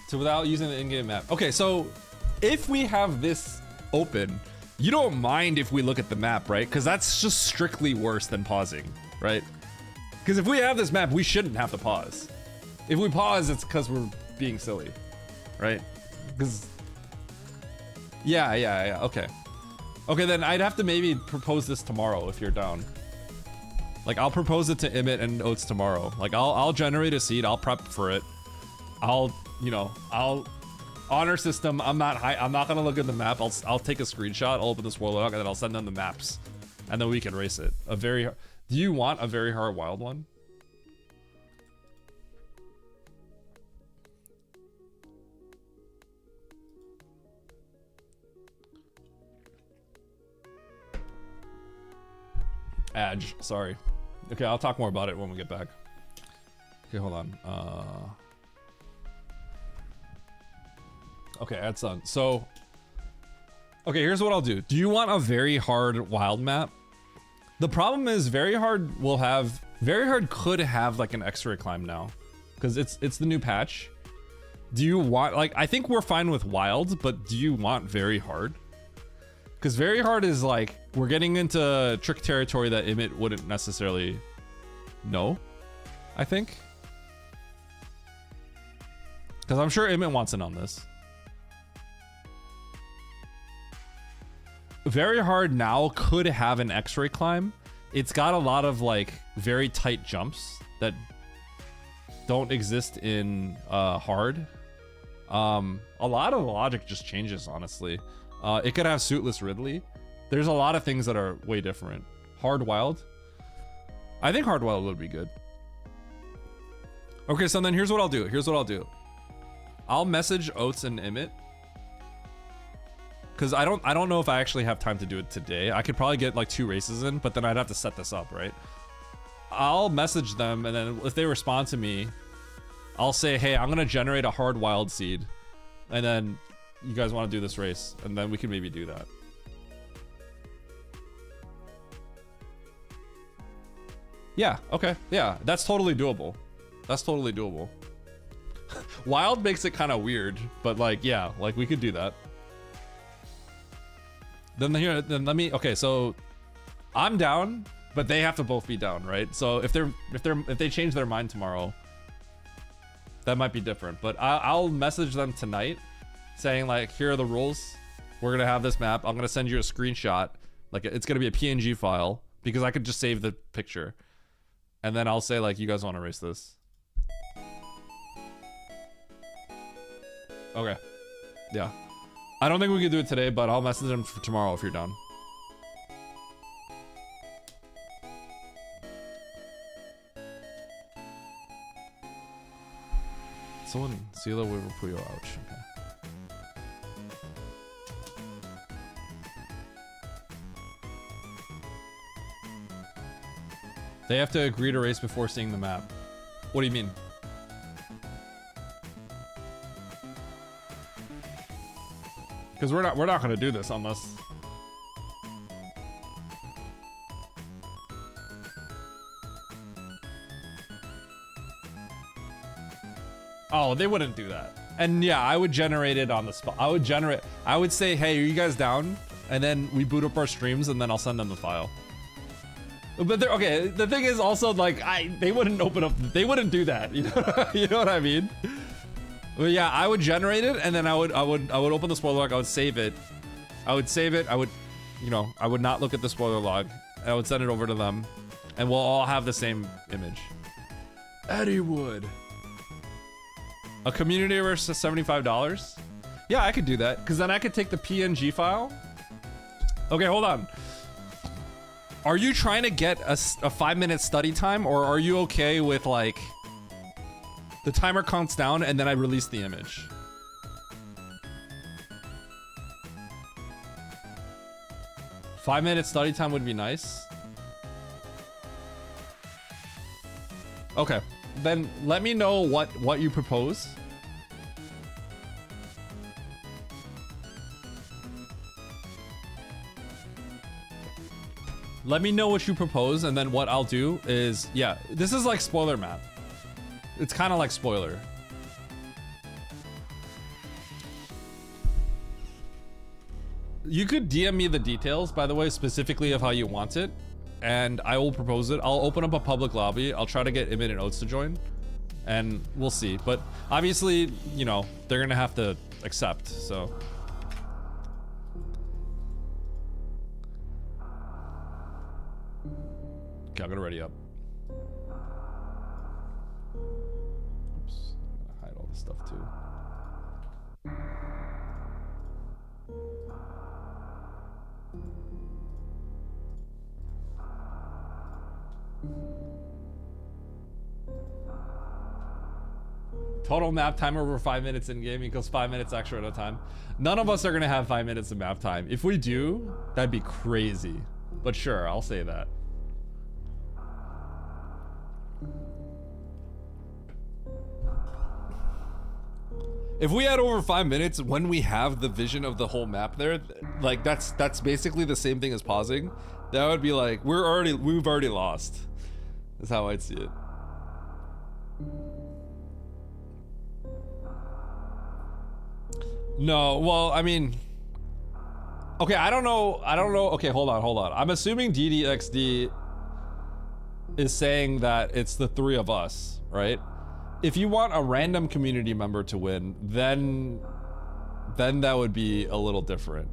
So without using the in-game map. Okay, so if we have this open, you don't mind if we look at the map, right? Because that's just strictly worse than pausing, right? Because if we have this map, we shouldn't have to pause. If we pause, it's because we're being silly, right? Because... Yeah, okay. Okay, then I'd have to maybe propose this tomorrow if you're down. Like, I'll propose it to Emmett and Oates tomorrow. Like, I'll generate a seed, I'll prep for it. I'll honor system. I'm not gonna look at the map. I'll take a screenshot. I'll open the spoiler log and then I'll send them the maps, and then we can race it. Do you want a very hard wild one? Edge, sorry. Okay, I'll talk more about it when we get back. Okay, hold on. Okay, add sun. So, okay, here's what I'll do. Do you want a very hard wild map? The problem is very hard could have like an X-ray climb now, because it's the new patch. Do you want, like, I think we're fine with wild, but do you want very hard? Because very hard is like, we're getting into trick territory that Imit wouldn't necessarily know, I think. Because I'm sure Imit wants in on this. Very hard now could have an X-ray climb. It's got a lot of like very tight jumps that don't exist in hard. A lot of the logic just changes, honestly. It could have suitless Ridley. There's a lot of things that are way different. Hard wild. I think hard wild would be good. Okay, so then here's what I'll do. I'll message Oats and Imit. Because I don't know if I actually have time to do it today. I could probably get like 2 races in, but then I'd have to set this up, right? I'll message them, and then if they respond to me, I'll say, hey, I'm gonna generate a hard wild seed, and then you guys want to do this race, and then we can maybe do that. Yeah, okay, yeah, that's totally doable. Wild makes it kind of weird, but like, yeah, like we could do that. Then let me, okay, so I'm down, but they have to both be down, right? So if they change their mind tomorrow, that might be different. But I'll message them tonight saying like, here are the rules. We're gonna have this map. I'm gonna send you a screenshot. Like it's gonna be a PNG file because I could just save the picture. And then I'll say like, you guys want to race this? Okay, yeah. I don't think we can do it today, but I'll message them for tomorrow if you're down. Someone, Sila will Puyo, ouch. Okay. They have to agree to race before seeing the map. What do you mean? Because we're not gonna do this unless. Oh, they wouldn't do that. And yeah, I would generate it on the spot. I would say, hey, are you guys down? And then we boot up our streams, and then I'll send them the file. But okay, the thing is also like they wouldn't open up. They wouldn't do that. You know, you know what I mean? But yeah, I would generate it, and then I would open the spoiler log. I would save it. I would, you know, I would not look at the spoiler log. I would send it over to them, and we'll all have the same image. Eddie Wood. A community versus $75? Yeah, I could do that, because then I could take the PNG file. Okay, hold on. Are you trying to get a 5-minute study time, or are you okay with like the timer counts down and then I release the image? Five-minute study time would be nice. Okay, then let me know what you propose. Let me know what you propose, and then what I'll do is, yeah, this is like spoiler map. It's kind of like spoiler. You could DM me the details, by the way, specifically of how you want it, and I will propose it. I'll open up a public lobby. I'll try to get Imit and Oats to join, and we'll see. But obviously, you know, they're gonna have to accept, so. Okay, I'm gonna ready up. Oops, I'm gonna hide all this stuff too. Total map time over 5 minutes in game equals 5 minutes extra at a time. None of us are gonna have 5 minutes of map time. If we do, that'd be crazy. But sure, I'll say that. If we had over 5 minutes when we have the vision of the whole map there, like that's basically the same thing as pausing. That would be like we've already lost. That's how I'd see it. No, well, I mean, okay, I don't know. Okay, hold on. I'm assuming DDXD is saying that it's the three of us, right? If you want a random community member to win, then that would be a little different.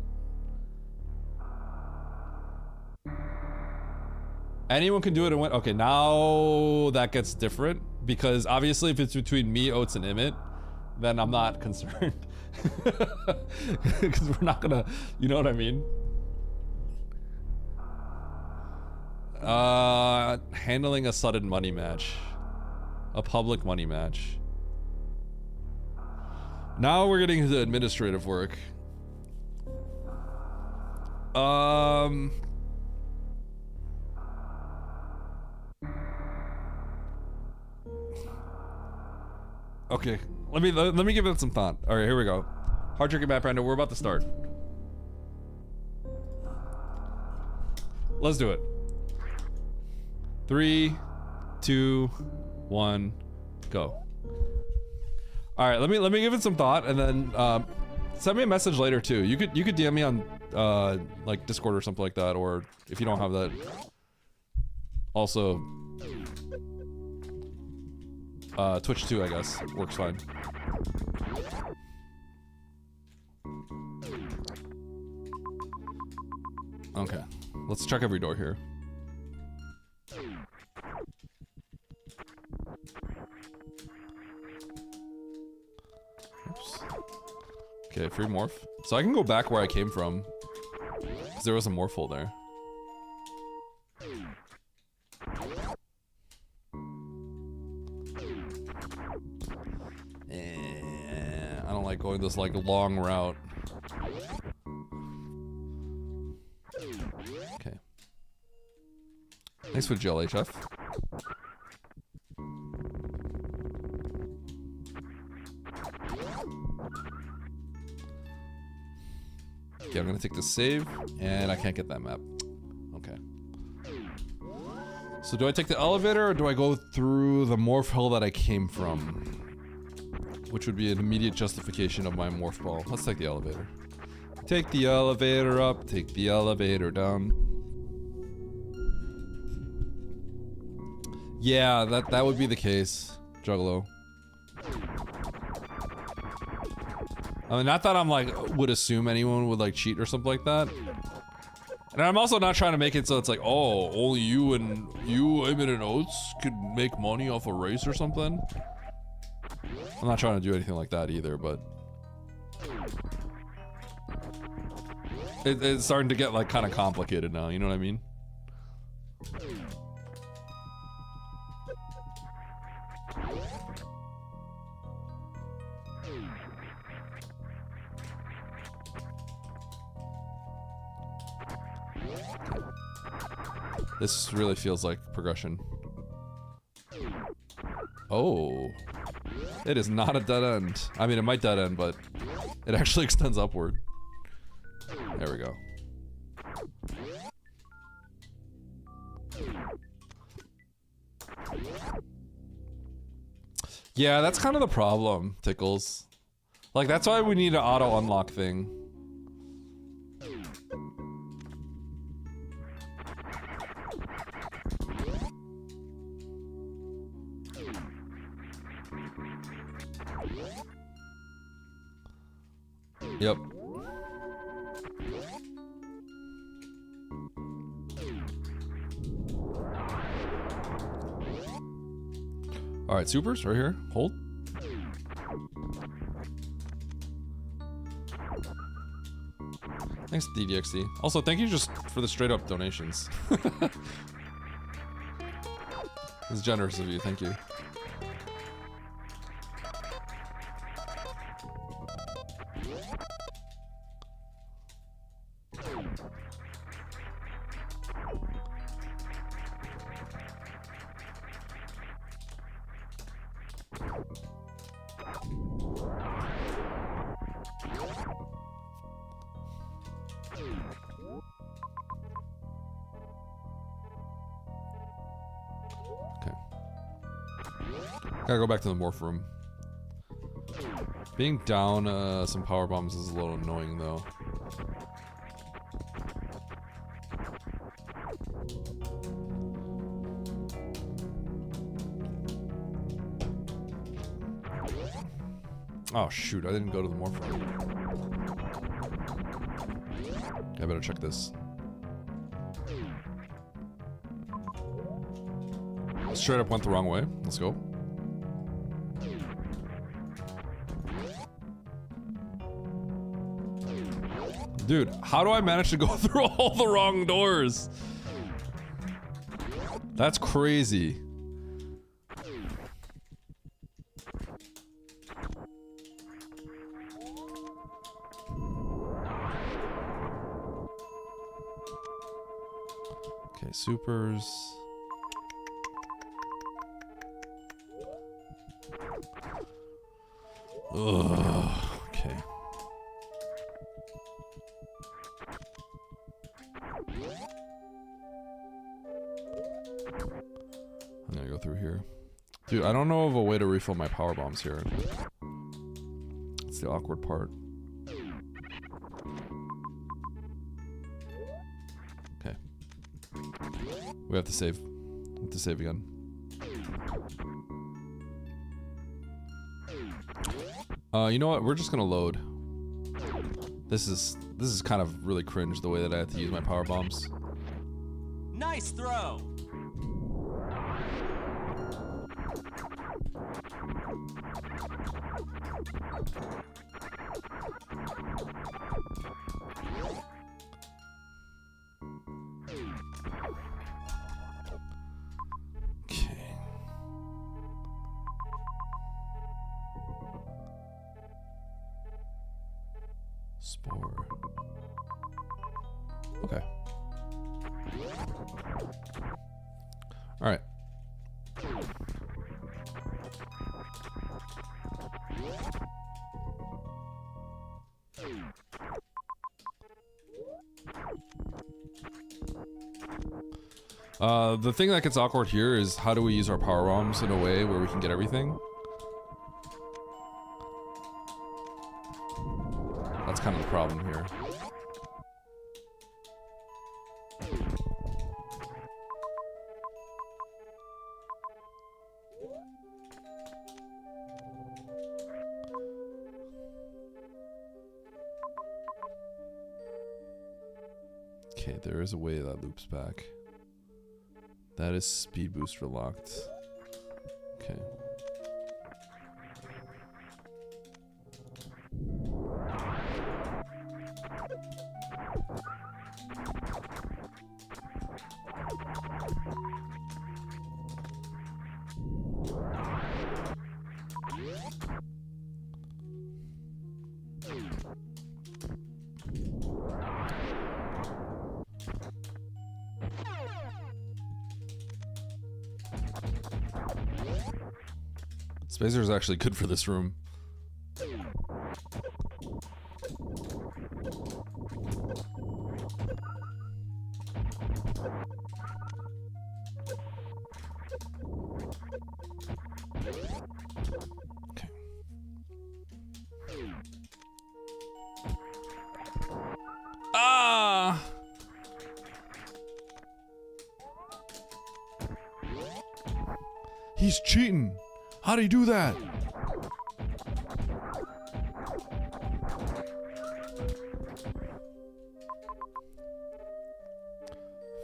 Anyone can do it and win. Okay, now that gets different because obviously if it's between me, Oats, and Emmett, then I'm not concerned. Because we're not gonna, you know what I mean? Handling a sudden money match. A public money match. Now we're getting into administrative work. Okay, let me give it some thought. All right, here we go. Hard Tricky Map Rando, we're about to start. Let's do it. 3, 2, 1, go. All right, let me give it some thought, and then send me a message later too. You could DM me on like Discord or something like that, or if you don't have that, also Twitch too, I guess works fine. Okay, let's check every door here. Oops. Okay, free morph. So I can go back where I came from. 'Cause there was a morph hole there. I don't like going this like long route. Okay. Thanks for the gel, HF. Okay, I'm gonna take the save, and I can't get that map. Okay. So do I take the elevator, or do I go through the morph hole that I came from? Which would be an immediate justification of my morph ball. Let's take the elevator. Take the elevator up, take the elevator down. Yeah, that would be the case, Juggalo. I mean, not that I'm like, would assume anyone would like cheat or something like that. And I'm also not trying to make it so it's like, oh, only you, Emmett, and Oats could make money off a race or something. I'm not trying to do anything like that either, but it's starting to get like kind of complicated now, you know what I mean? This really feels like progression. Oh. It is not a dead end. I mean, it might dead end, but it actually extends upward. There we go. Yeah, that's kind of the problem, Tickles. Like, that's why we need an auto unlock thing. Yep. All right, supers right here. Hold. Thanks, DDXD. Also, thank you just for the straight up donations. It's generous of you. Thank you. Gotta go back to the morph room. Being down some power bombs is a little annoying though. Oh shoot, I didn't go to the morph room. I better check this. Straight up went the wrong way. Let's go. Dude, how do I manage to go through all the wrong doors? That's crazy. Okay, supers. Ugh, okay. I'm gonna go through here. Dude, I don't know of a way to refill my power bombs here. It's the awkward part. Okay. We have to save. We have to save again. You know what? We're just gonna load. This is kind of really cringe the way that I have to use my power bombs. Nice throw. Okay. Spore. Okay. All right. The thing that gets awkward here is how do we use our power bombs in a way where we can get everything? That's kind of the problem here. Okay, there is a way that loops back. That is speed booster locked. Okay. Spacer is actually good for this room. Okay. Ah! He's cheating. How do you do that?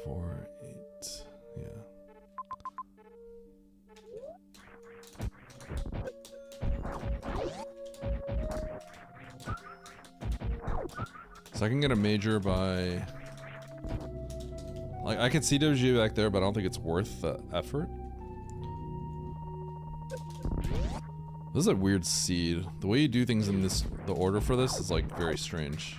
Four, 8, yeah. So I can get a major by, like, I can see WG back there, but I don't think it's worth the effort. This is a weird seed. The way you do things in this, the order for this is like very strange.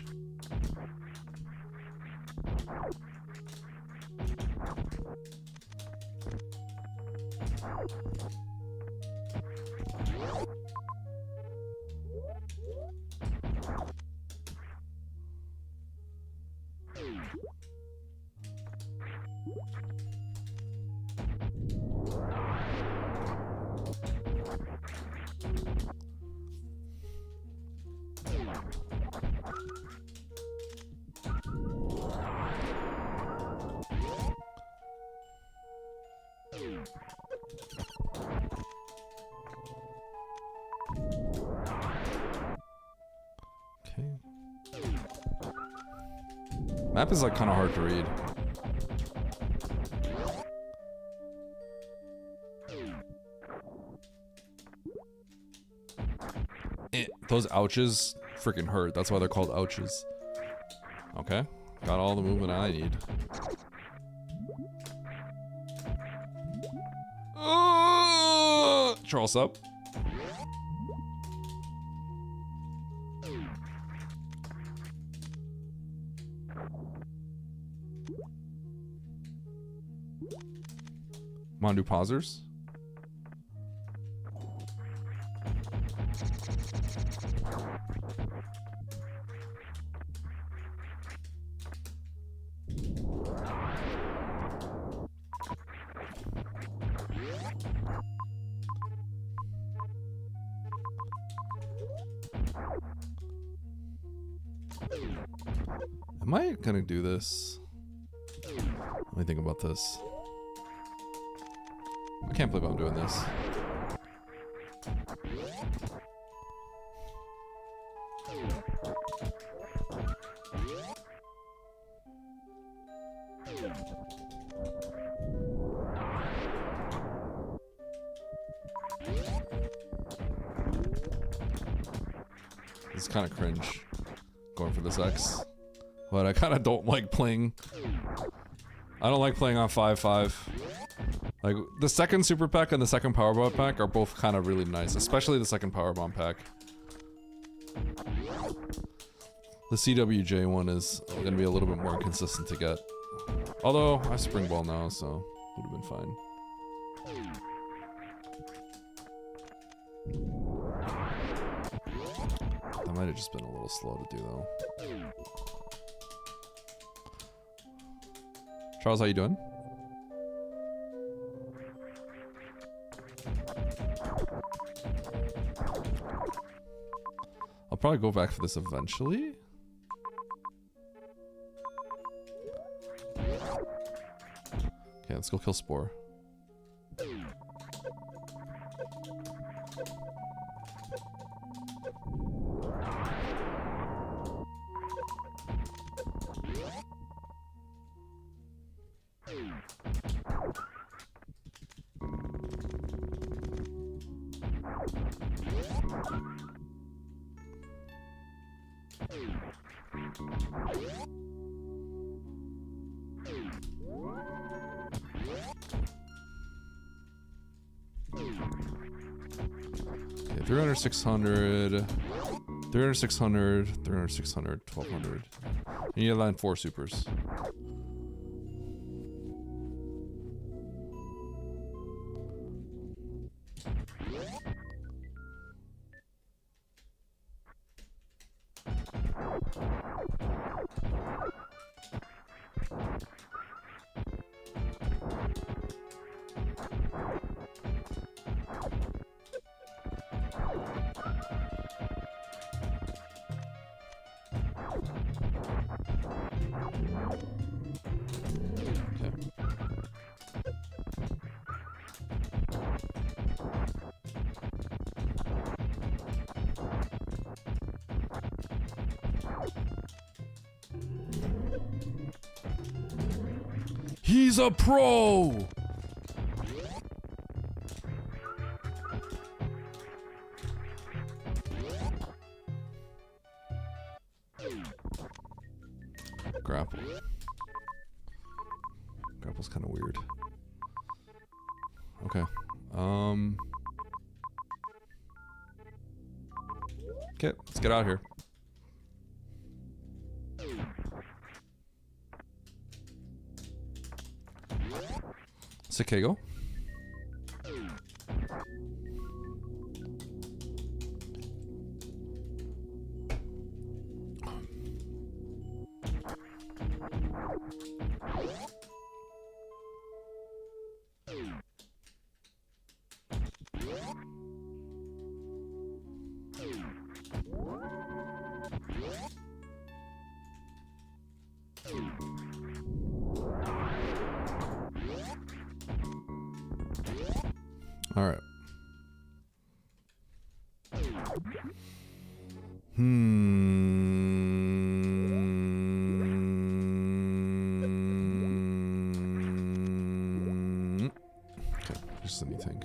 Okay. Map is like kind of hard to read. Those ouches freaking hurt. That's why they're called ouches. Okay. Got all the movement I need. Charles up. Mondu pausers. Am I gonna do this? Let me think about this. I can't believe I'm doing this. This is kind of cringe going for this X, but I kind of don't like playing. I don't like playing on 5-5. Like, the second super pack and the second power bomb pack are both kind of really nice, especially the second power bomb pack. The CWJ one is going to be a little bit more inconsistent to get. Although, I spring ball now, so would have been fine. That might have just been a little slow to do, though. Charles, how you doing? I'll probably go back for this eventually. Okay, let's go kill Spore. Okay, 300, 600, 300, 600, 300, 600, 1200. You need to land 4 supers. He's a pro! Grapple. Grapple's kind of weird. Okay. Okay, let's get out of here. Sekego. All right. Okay, just anything.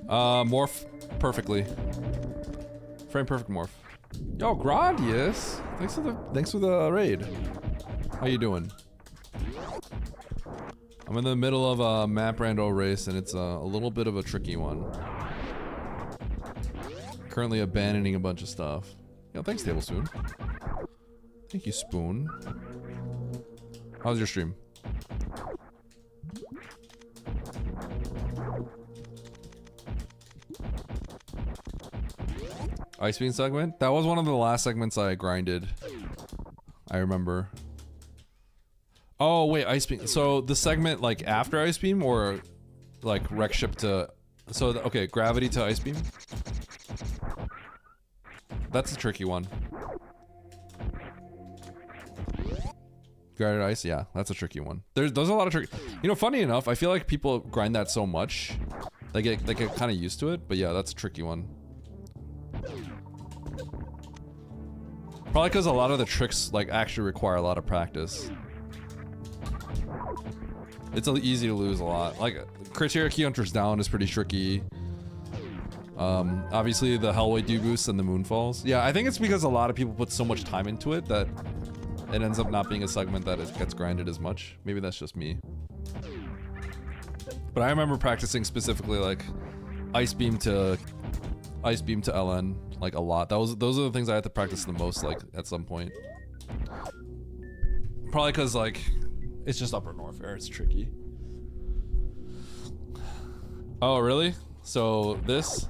Morph perfectly. Frame perfect morph. Yo, Grandius! Thanks for the raid. How you doing? I'm in the middle of a map rando race and it's a little bit of a tricky one. Currently abandoning a bunch of stuff. Yo, thanks Tablespoon. Thank you, Spoon. How's your stream? Ice Beam segment? That was one of the last segments I grinded. I remember. Oh, wait, Ice Beam. So the segment like after Ice Beam or like Wreck Ship to... So, okay, Gravity to Ice Beam? That's a tricky one. Gravity to Ice? Yeah, that's a tricky one. There's a lot of tricky... You know, funny enough, I feel like people grind that so much. They get kind of used to it, but yeah, that's a tricky one. Probably because a lot of the tricks like actually require a lot of practice. It's easy to lose a lot. Like Criteria Key Hunters down is pretty tricky. Obviously the Hellway do boosts and the Moonfalls. Yeah, I think it's because a lot of people put so much time into it that it ends up not being a segment that it gets grinded as much. Maybe that's just me. But I remember practicing specifically like Ice Beam to LN like a lot. Those are the things I had to practice the most like at some point. Probably because like it's just Upper North Air. It's tricky. Oh really? So this.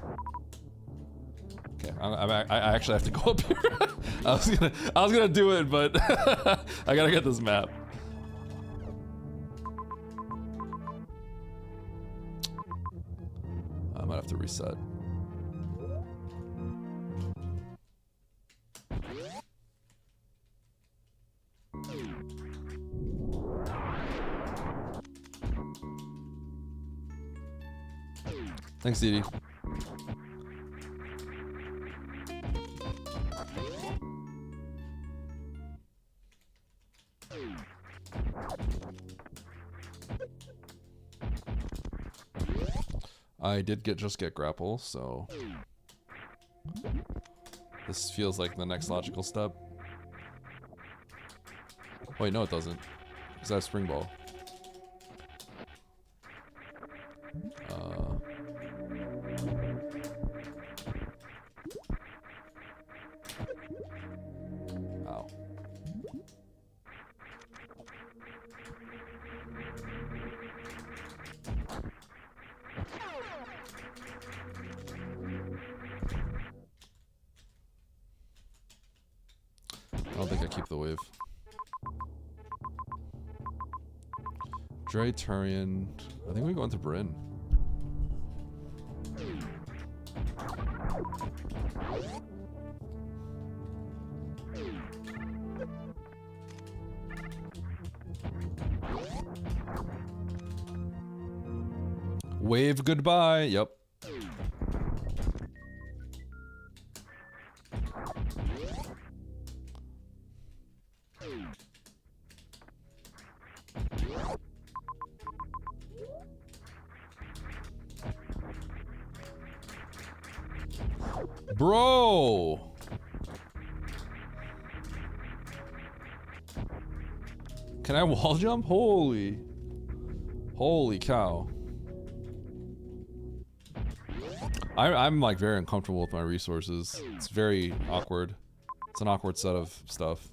Okay, I actually have to go up here. I was gonna do it, but I gotta get this map. I might have to reset. Thanks, Didi. I did just get grapple, so this feels like the next logical step. Wait, no it doesn't, because I have Spring Ball. Ow. I don't think I keep the wave. Dre, Turian. I think we go into Bryn. Wave goodbye. Yep. Bro. Can I wall jump? Holy cow. I'm like very uncomfortable with my resources. It's very awkward. It's an awkward set of stuff.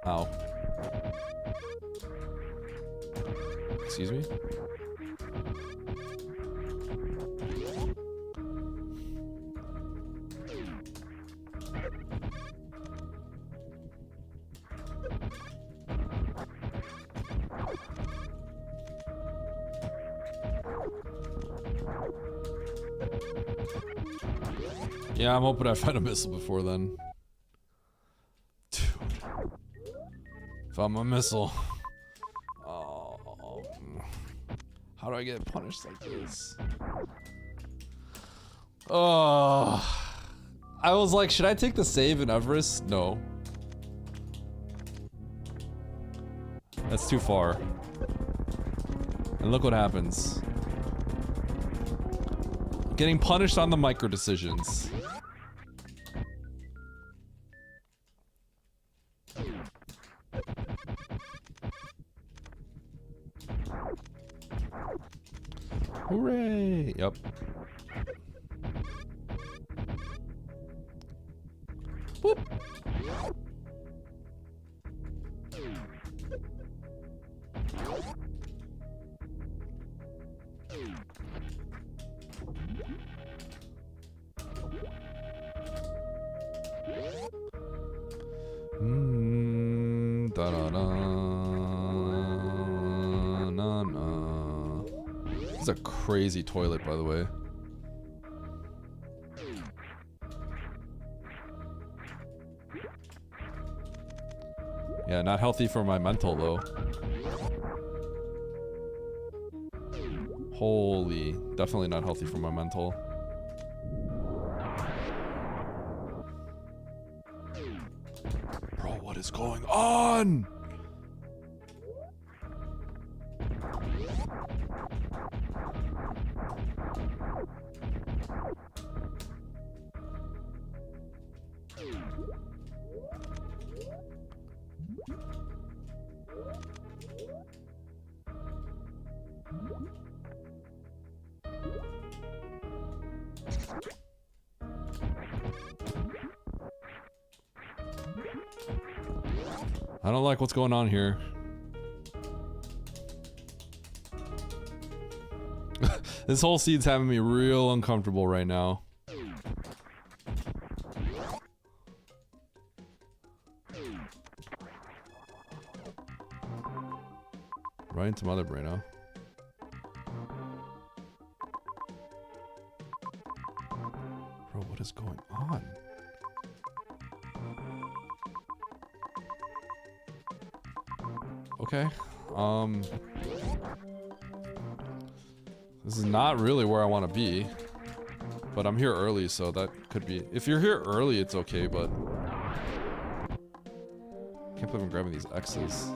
Ow. Excuse me? Yeah, I'm hoping I find a missile before then. Dude. Found my missile. Oh. How do I get punished like this? Oh. I was like, should I take the save in Everest? No. That's too far. And look what happens. Getting punished on the micro decisions. Hooray! Yep. Whoop. Da da da. Na na. This is a crazy toilet, by the way. Yeah, not healthy for my mental though. Holy, definitely not healthy for my mental. Bro, what is going on? I don't like what's going on here. This whole seed's having me real uncomfortable right now. Right into Mother Braino. Bro, what is going on? Okay. This is not really where I want to be. But I'm here early, so that could be... If you're here early, it's okay, but... Can't believe I'm grabbing these X's.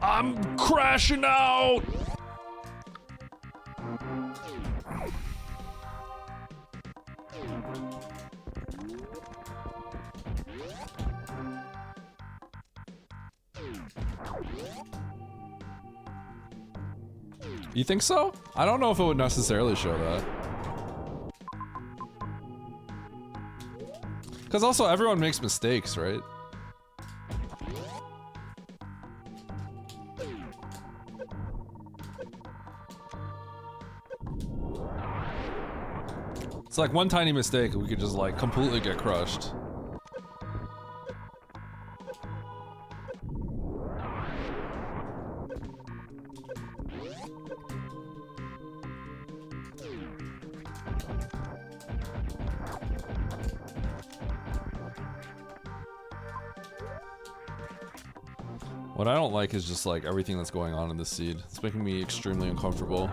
I'm crashing out! You think so? I don't know if it would necessarily show that. Because also everyone makes mistakes, right? It's like one tiny mistake, we could just like completely get crushed. What I don't like is just like everything that's going on in this seed. It's making me extremely uncomfortable.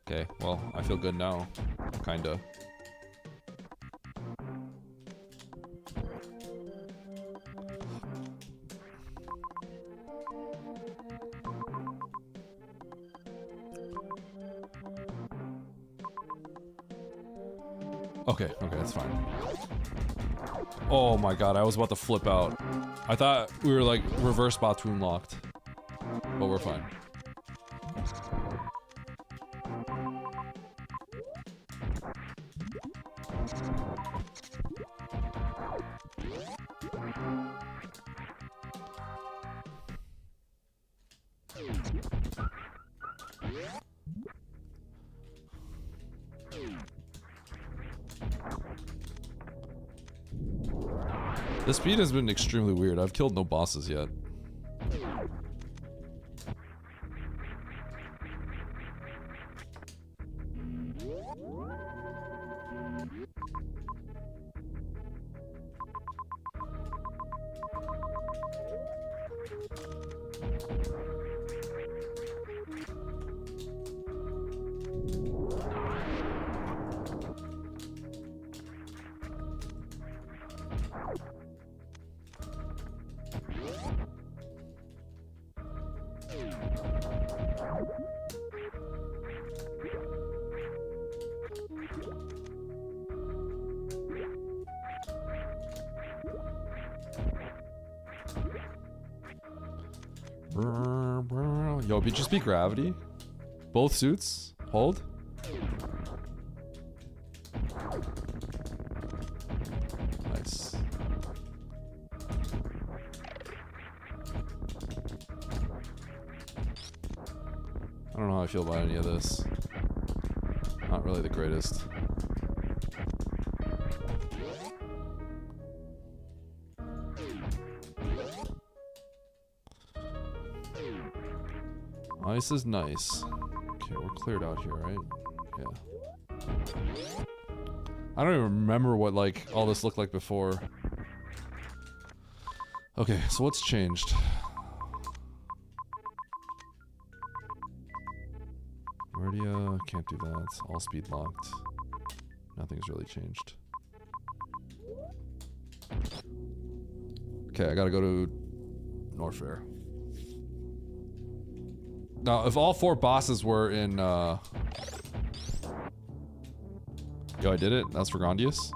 Okay, well, I feel good now. Kinda. Okay, that's fine. Oh my god, I was about to flip out. I thought we were like reverse Batoon locked. But we're fine. The speed has been extremely weird. I've killed no bosses yet. Yo, just be gravity. Both suits. Hold. Nice. I don't know how I feel about any of this. Not really the greatest. Ice is nice. Okay, we're cleared out here, right? Yeah. I don't even remember what, like, all this looked like before. Okay, so what's changed? Meridia, can't do that. All speed locked. Nothing's really changed. Okay, I gotta go to Norfair. Now, if all 4 bosses were in, Yo, I did it? That's for Grandius?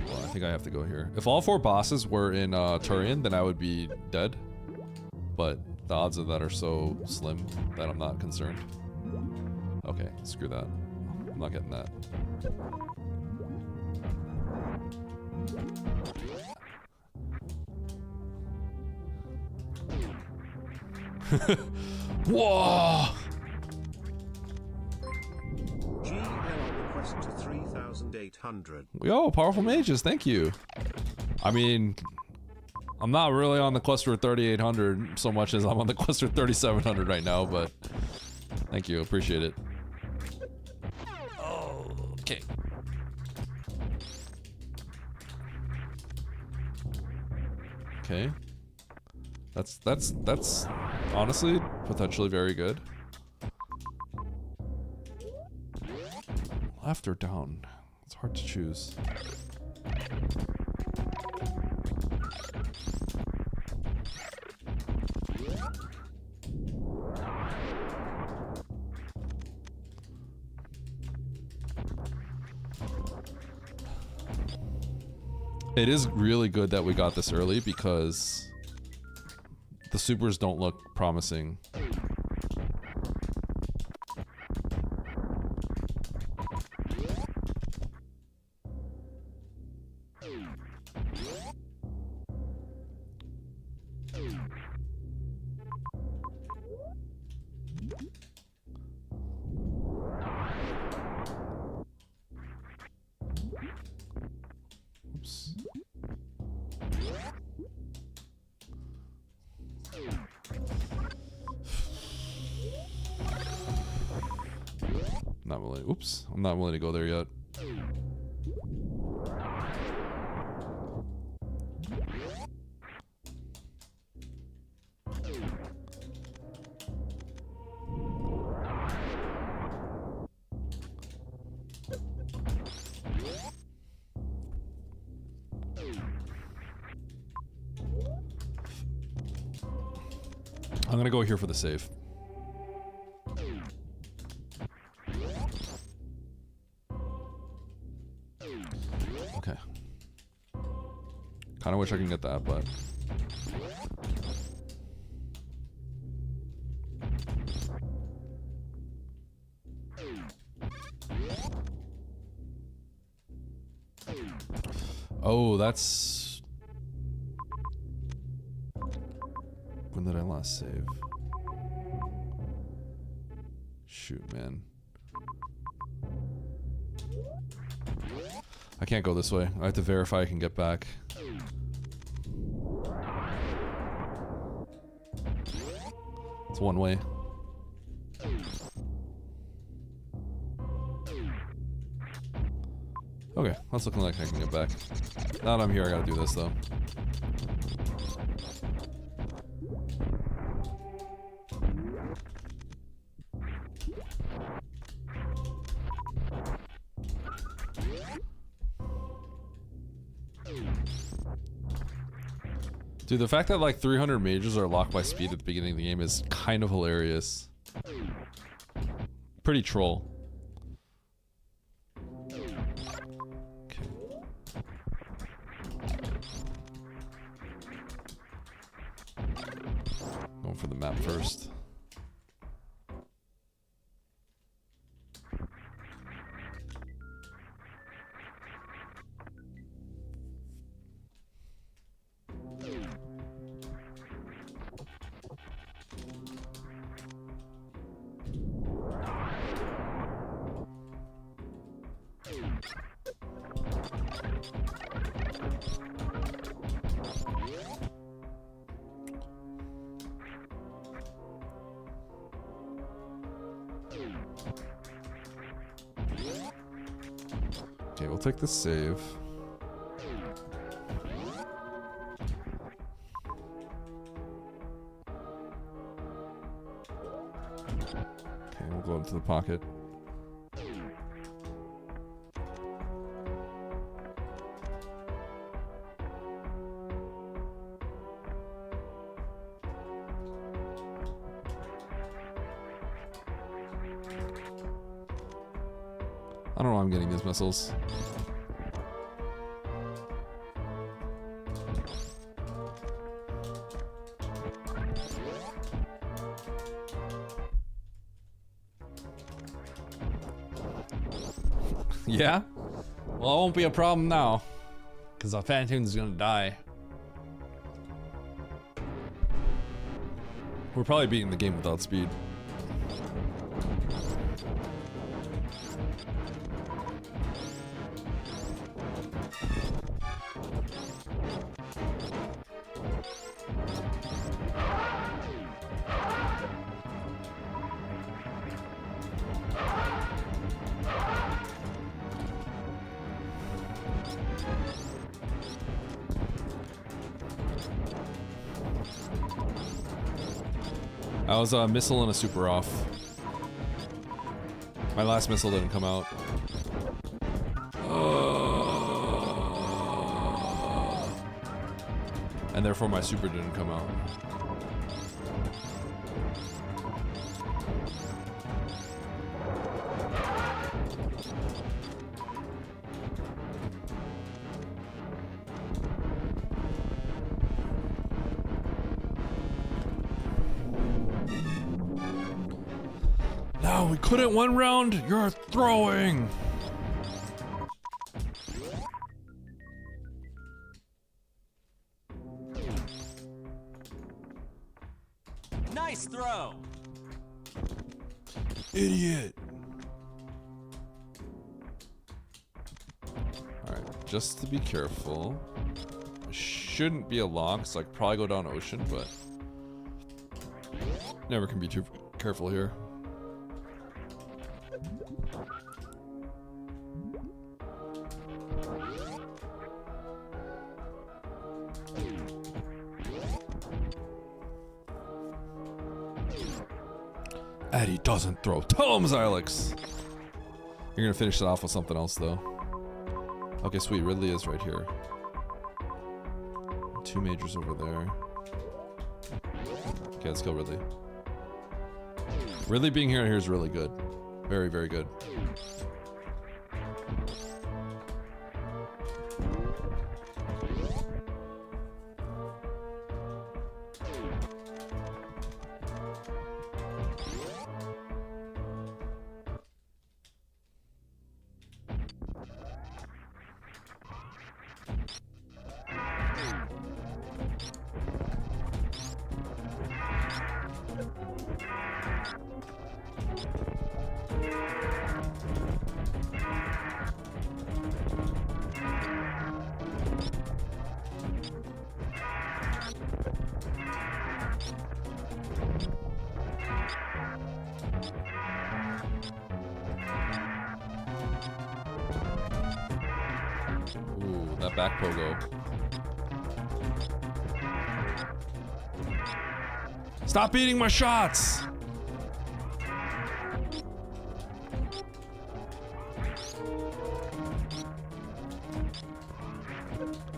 Well, I think I have to go here. If all 4 bosses were in, Turian, then I would be dead. But the odds of that are so slim that I'm not concerned. Okay, screw that. I'm not getting that. Whoa! GL on the quest to 3,800. Yo, powerful mages, thank you. I mean, I'm not really on the quest for 3,800 so much as I'm on the quest for 3,700 right now, but thank you, appreciate it. Okay. Okay. That's honestly potentially very good. Left or down? It's hard to choose. It is really good that we got this early because the supers don't look promising. Oops. Not willing. Oops. I'm not willing to go there yet. I'm gonna go here for the save. Kind of wish I can get that, but oh, that's when did I last save? Shoot, man. I can't go this way. I have to verify I can get back. It's one way. Okay, that's looking like I can get back. Now that I'm here, I gotta do this though. Dude, the fact that like 300 mages are locked by speed at the beginning of the game is kind of hilarious. Pretty troll. Okay. Going for the map first. Okay, we'll take the save. Okay, we'll go into the pocket. I don't know why I'm getting these missiles. Yeah? Well, it won't be a problem now. Because our Phantoon's gonna die. We're probably beating the game without speed. I was a missile and a super off. My last missile didn't come out. And therefore my super didn't come out. No, we couldn't one round. You're throwing. Nice throw. Idiot. Alright, just to be careful. It shouldn't be a lock, so I could probably go down ocean, but never can be too careful here. Eddie doesn't throw. Tell him, Xylix! You're gonna finish it off with something else, though. Okay, sweet. Ridley is right here. 2 majors over there. Okay, let's kill Ridley. Ridley being here is really good. Very, very good. Ooh, that back pogo. Stop eating my shots!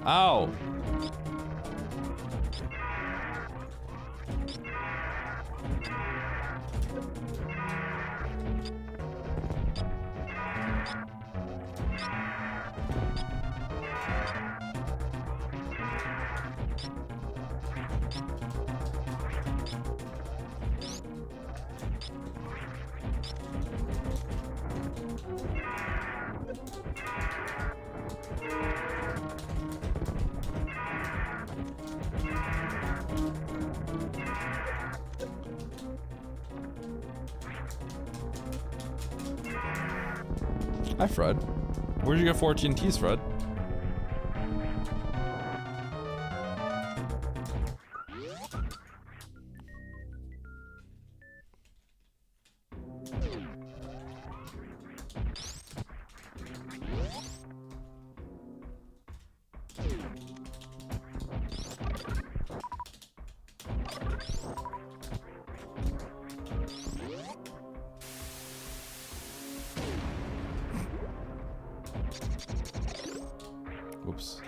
Ow! Hi, Fred. Where'd you get 14 keys, Fred? Whoops.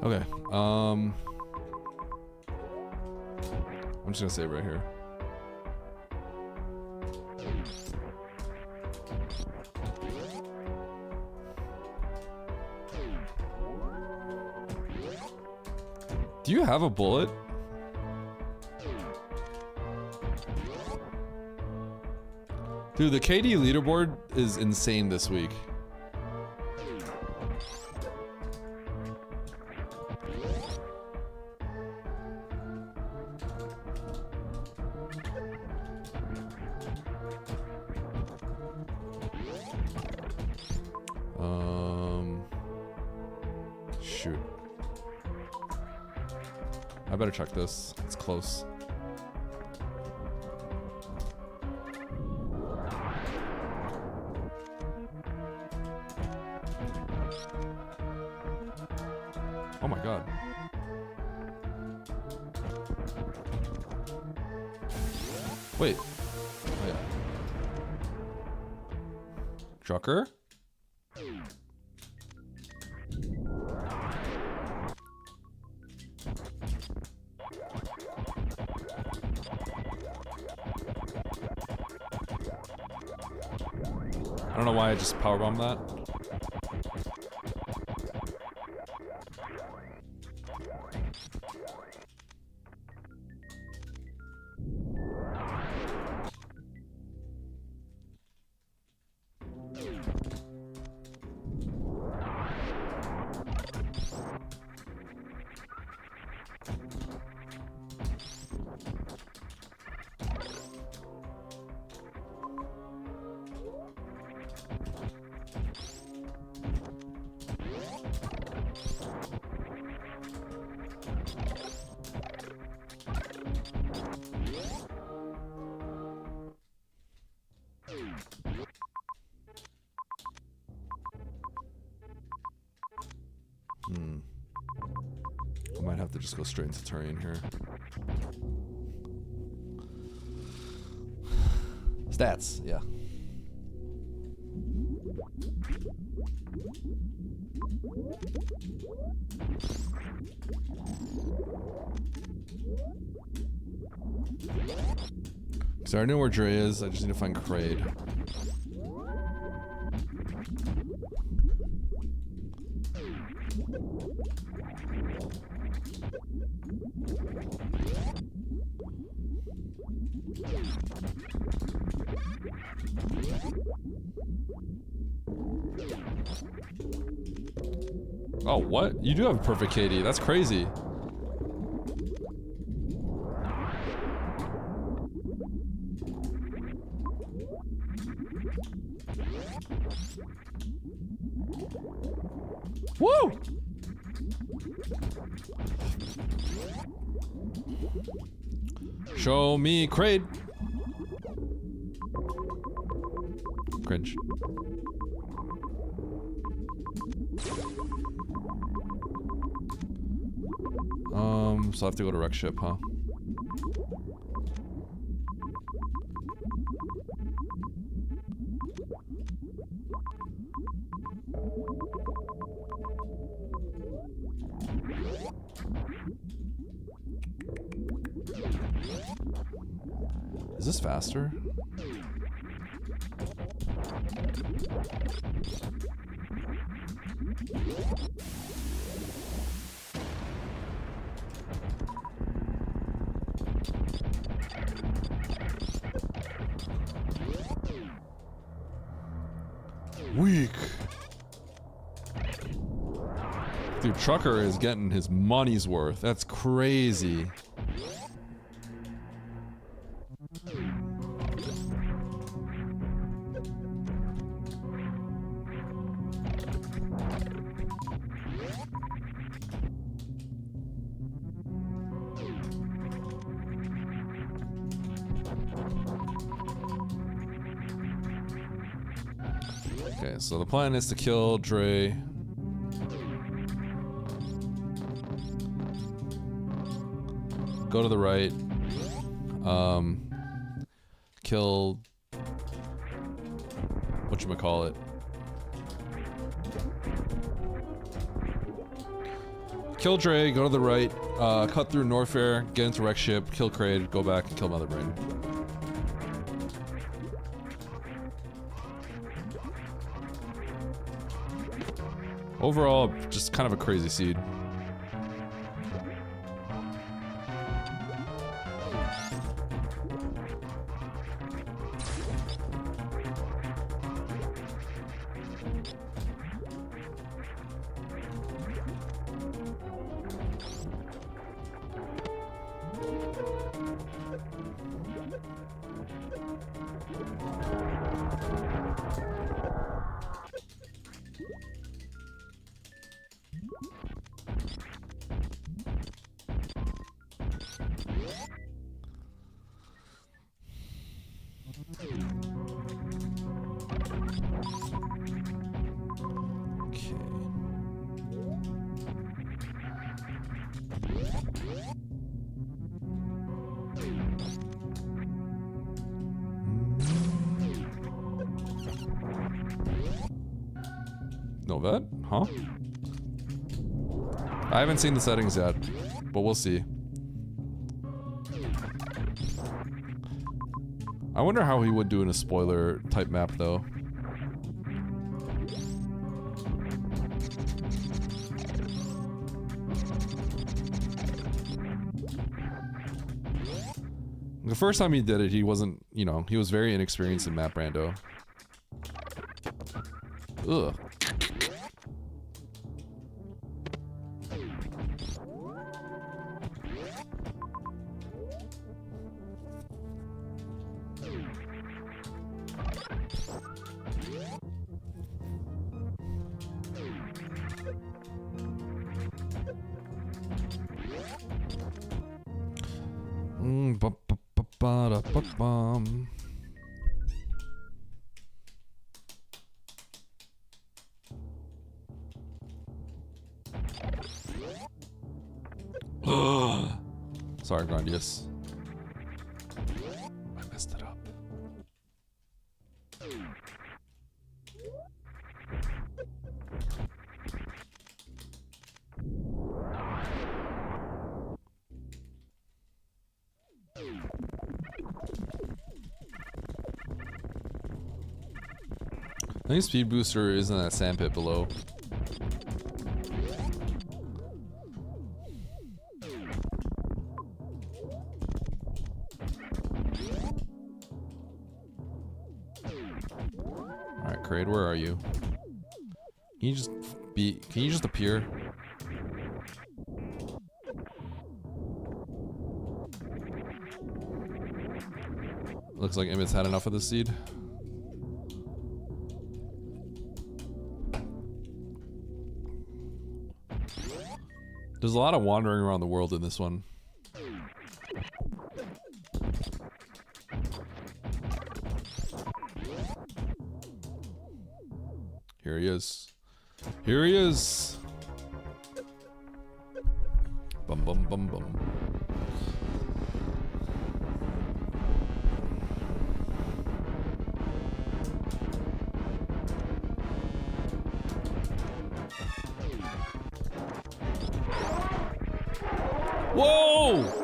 Okay, I'm just gonna save right here. Do you have a bullet? Dude, the KD leaderboard is insane this week. Shoot. I better check this. It's close. Oh my god. Wait. Oh yeah. Trucker? I don't know why I just powerbombed that. I might have to just go straight into terrain here. Stats, yeah. So I know where Dre is, I just need to find Kraid. Oh, what? You do have a perfect KD. That's crazy. Woo! Show me Kraid. Cringe. So I have to go to wreck ship, huh? Is this faster? Weak. Dude, Trucker is getting his money's worth. That's crazy. Okay, so the plan is to kill Dre. Go to the right. Kill... whatchamacallit. Kill Dre, go to the right, cut through Norfair, get into wreck ship, kill Kraid, go back and kill Mother Brain. Overall, just kind of a crazy seed. No vet? Huh? I haven't seen the settings yet, but we'll see. I wonder how he would do in a spoiler type map though. The first time he did it, he wasn't, you know, he was very inexperienced in map rando. Ugh. Ba-ba-ba-ba-da-ba-bum. Sorry, Grandius. I messed it up. I think speed booster is in that sandpit below. Alright, Kraid, where are you? Can you just appear? Looks like Emmett's had enough of this seed. There's a lot of wandering around the world in this one. Here he is. Here he is. Bum bum bum bum. Whoa!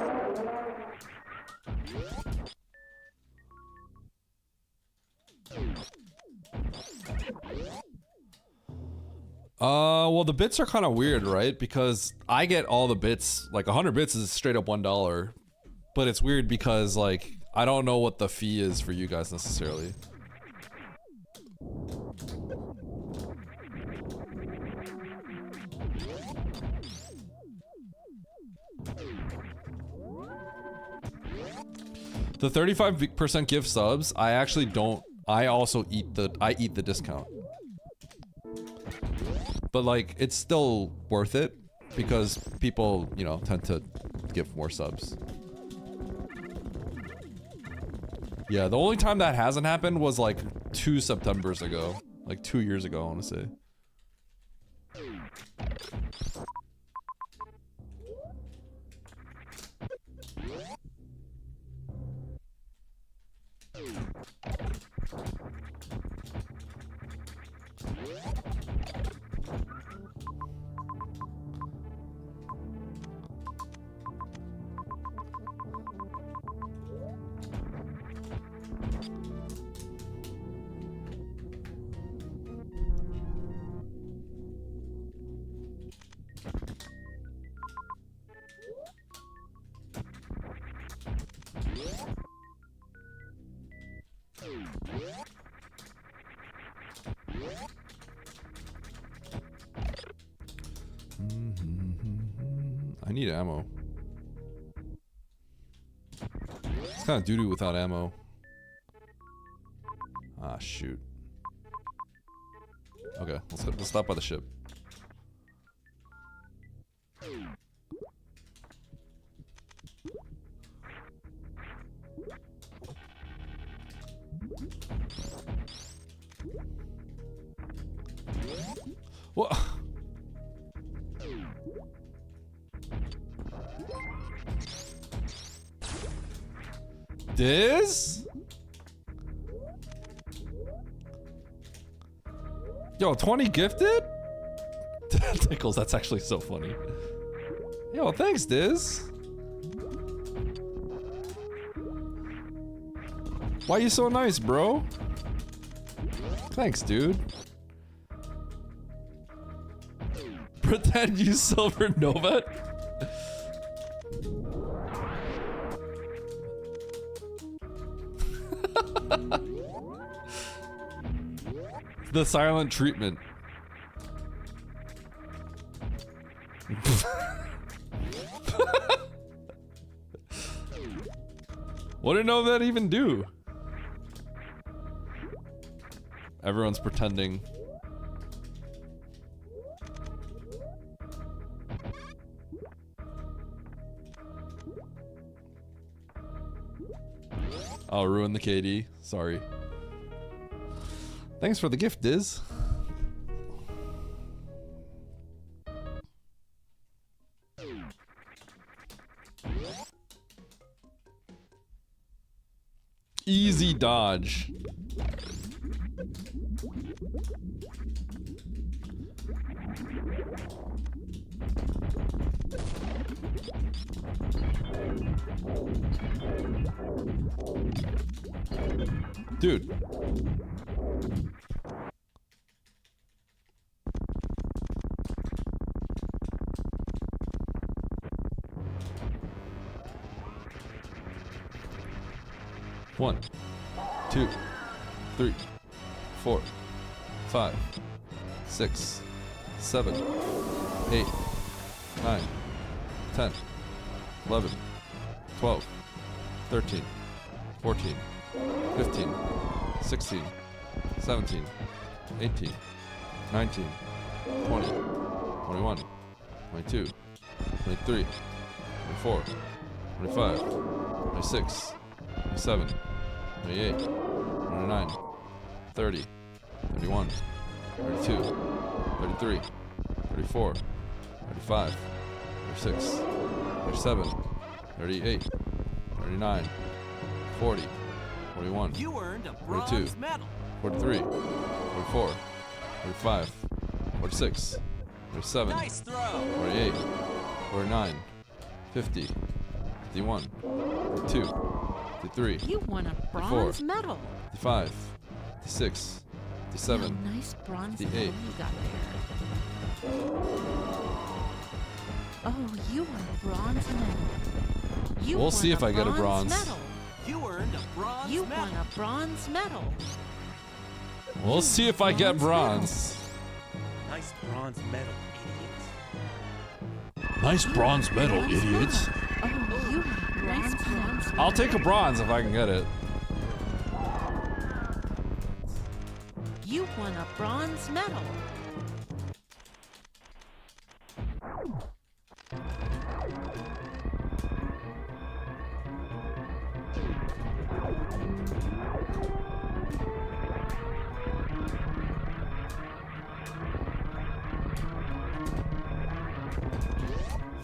Well, the bits are kind of weird, right? Because I get all the bits, like 100 bits is straight up $1. But it's weird because, like, I don't know what the fee is for you guys necessarily. The 35% gift subs, I actually don't. I also eat the discount. But like, it's still worth it because people, you know, tend to give more subs. Yeah, the only time that hasn't happened was like 2 Septembers ago, like 2 years ago, I want to say. I need ammo. It's kind of doo-doo without ammo. Ah, shoot. Okay, let's stop by the ship. What? This? Yo, 20 gifted? Tickles, that's actually so funny. Yo, thanks, Diz. Why you so nice, bro? Thanks, dude. Pretend you Silver Nova? The silent treatment. What did Nova even do? Everyone's pretending. I'll ruin the KD. Sorry. Thanks for the gift, Diz. Easy dodge. Dude. One, 2, 3, 4, 5, 6, 7, 8, 9, 10, 11, 12, 13, 14, 15, 16, 17, 18, 19, 20, 21, 22, 23, 24, 25, 26, 27, 28, 29, 30, 31, 32, 33, 34, 35, 36, 37, 38, 39, 40, 41, You earned a 42, bronze medal. 43, 44, 45, 46, 47, Nice throw. 48, 49, 50, 51, 52, 53, You won a 54, bronze medal. 55, 56, 57, Wow, nice bronze 58. medal you got there. Oh, you won a bronze medal. You We'll won see if I get a bronze. medal. You earned a bronze You medal. won a bronze medal. We'll see if I get bronze. Nice bronze medal, idiots. Nice bronze medal, Bronze idiots. medal. Oh, you won a bronze medal. I'll take a bronze if I can get it. You won a bronze medal.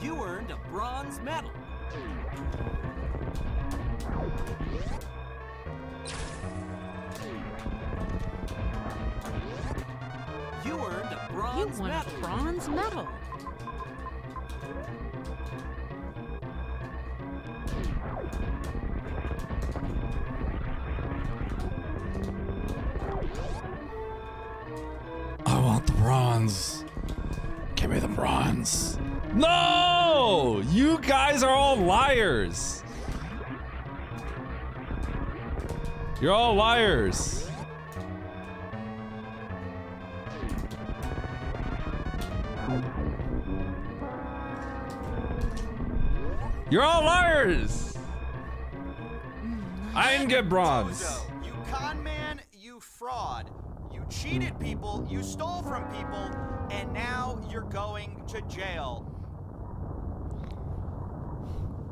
You earned a bronze medal. You earned a You bronze won a medal. bronze medal. I want the bronze. Give me the bronze. No! You guys are all liars. You're all liars. You're all liars. I didn't get bronze. Bozo, you con man, you fraud. You cheated people, you stole from people, and now you're going to jail.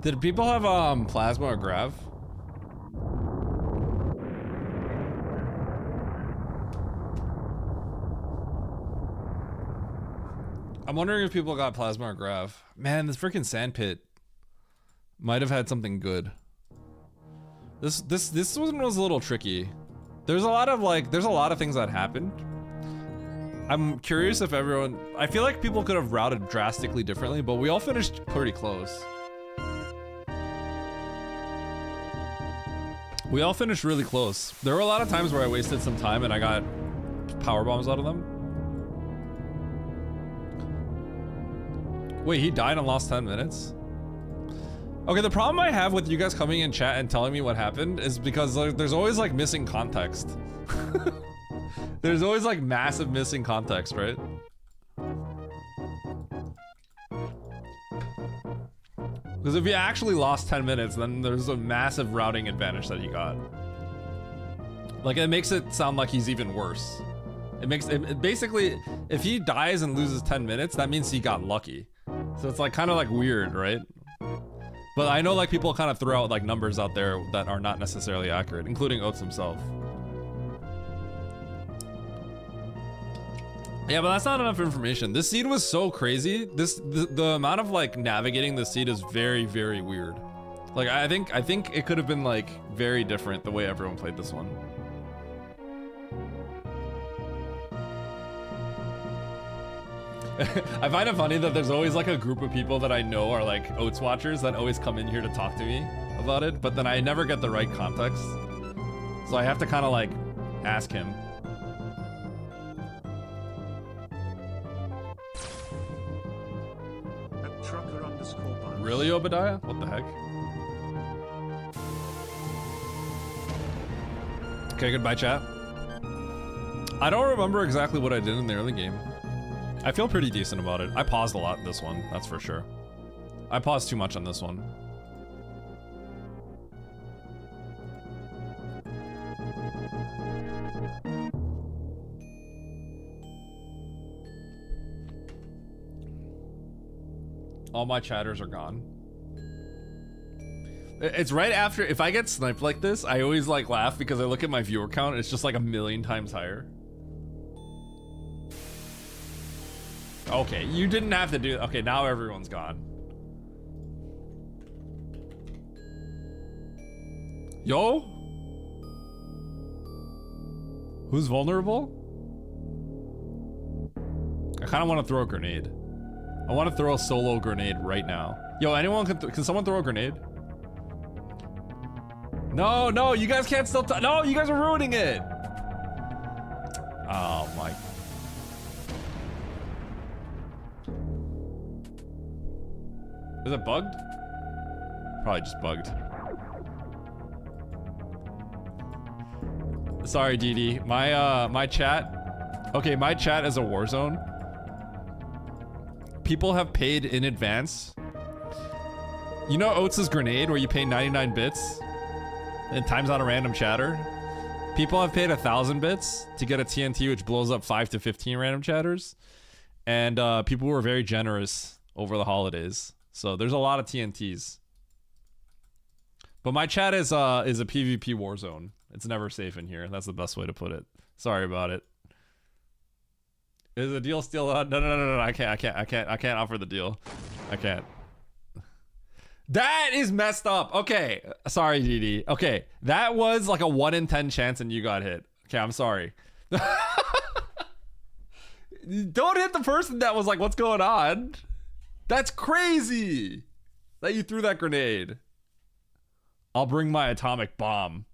Did people have plasma or grav? I'm wondering if people got plasma or grav. Man, this freaking sand pit might have had something good. This one was a little tricky. There's a lot of things that happened. I'm curious if everyone, I feel like people could have routed drastically differently, but we all finished pretty close. We all finished really close. There were a lot of times where I wasted some time and I got power bombs out of them. Wait, he died and lost 10 minutes? Okay, the problem I have with you guys coming in chat and telling me what happened is because there's always like missing context. There's always like massive missing context, right? Because if you actually lost 10 minutes, then there's a massive routing advantage that you got. Like, it makes it sound like he's even worse. It basically, if he dies and loses 10 minutes, that means he got lucky. So it's like kind of like weird, right? But I know like people kind of throw out like numbers out there that are not necessarily accurate, including Oates himself. Yeah, but that's not enough information. This seed was so crazy. The amount of like navigating the seed is very, very weird. Like I think it could have been like very different the way everyone played this one. I find it funny that there's always like a group of people that I know are like Oates watchers that always come in here to talk to me about it, but then I never get the right context. So I have to kind of like ask him. Really, Obadiah? What the heck? Okay, goodbye, chat. I don't remember exactly what I did in the early game. I feel pretty decent about it. I paused a lot in this one, that's for sure. I paused too much on this one. All my chatters are gone. It's right after, if I get sniped like this, I always like laugh because I look at my viewer count and it's just like 1,000,000 times higher. Okay, you didn't have to do, okay, now everyone's gone. Yo? Who's vulnerable? I kind of want to throw a grenade. I want to throw a solo grenade right now. Yo, anyone can someone throw a grenade? No, no, you guys can't still no, you guys are ruining it. Oh my. Is it bugged? Probably just bugged. Sorry, DD. My chat. Okay, my chat is a war zone. People have paid in advance. You know Oates' grenade where you pay 99 bits and times out a random chatter? People have paid 1,000 bits to get a TNT which blows up 5 to 15 random chatters. And people were very generous over the holidays. So there's a lot of TNTs. But my chat is a PvP war zone. It's never safe in here. That's the best way to put it. Sorry about it. Is the deal still on? No. I can't offer the deal. I can't. That is messed up. Okay. Sorry, DD. Okay. That was like a 1 in 10 chance and you got hit. Okay, I'm sorry. Don't hit the person that was like, what's going on? That's crazy that you threw that grenade. I'll bring my atomic bomb.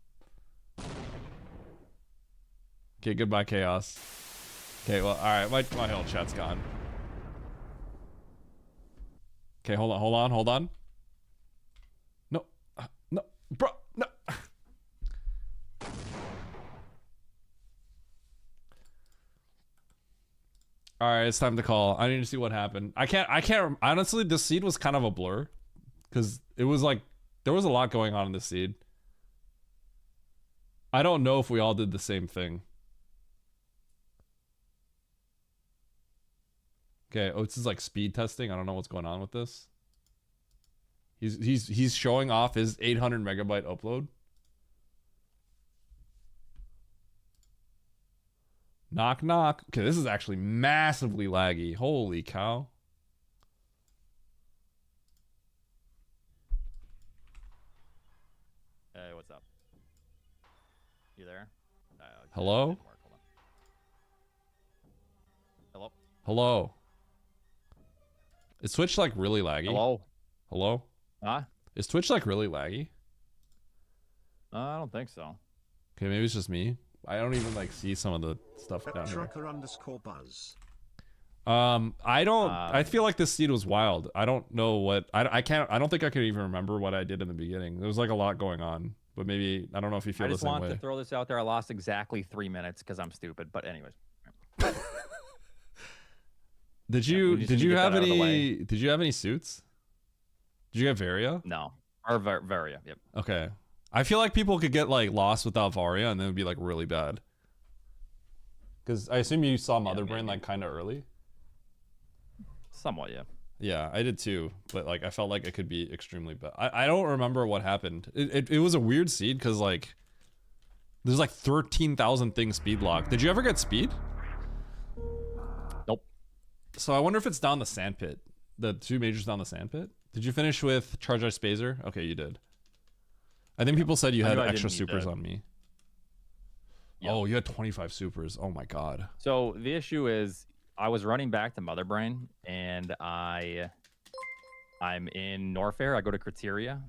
Okay, goodbye, chaos. Okay, well, all right, my whole chat's gone. Okay, hold on. No, bro, no. All right, it's time to call. I need to see what happened. I can't. Honestly, this seed was kind of a blur, because it was like there was a lot going on in this seed. I don't know if we all did the same thing. Okay, Oates is like speed testing. I don't know what's going on with this. He's showing off his 800 megabyte upload. Knock knock. Okay, this is actually massively laggy. Holy cow. Hey, what's up? You there? Hello? Hello? Hello. Is Twitch like really laggy? Hello? Huh? Is Twitch like really laggy? I don't think so. Okay, maybe it's just me. I don't even like see some of the stuff down here. Trucker_buzz. I don't. I feel like this seed was wild. I don't know what. I can't. I don't think I could even remember what I did in the beginning. There was like a lot going on, but maybe I don't know if you feel the same way. I just want to throw this out there. I lost exactly 3 minutes because I'm stupid. But anyways. Did you have any suits? Did you get Varia? No. Or Varia. Yep. Okay. I feel like people could get like lost without Varia and then it would be like really bad. Because I assume you saw Mother Brain like kind of early. Somewhat, yeah. Yeah, I did too. But like I felt like it could be extremely bad. I don't remember what happened. It was a weird seed because like there's like 13,000 things speed locked. Did you ever get speed? Nope. So I wonder if it's down the sandpit. The 2 majors down the sandpit. Did you finish with Charge Our Spazer? Okay, you did. I think people said you had extra supers on me. Yep. Oh, you had 25 supers. Oh my god. So the issue is I was running back to Mother Brain and I'm in Norfair. I go to Criteria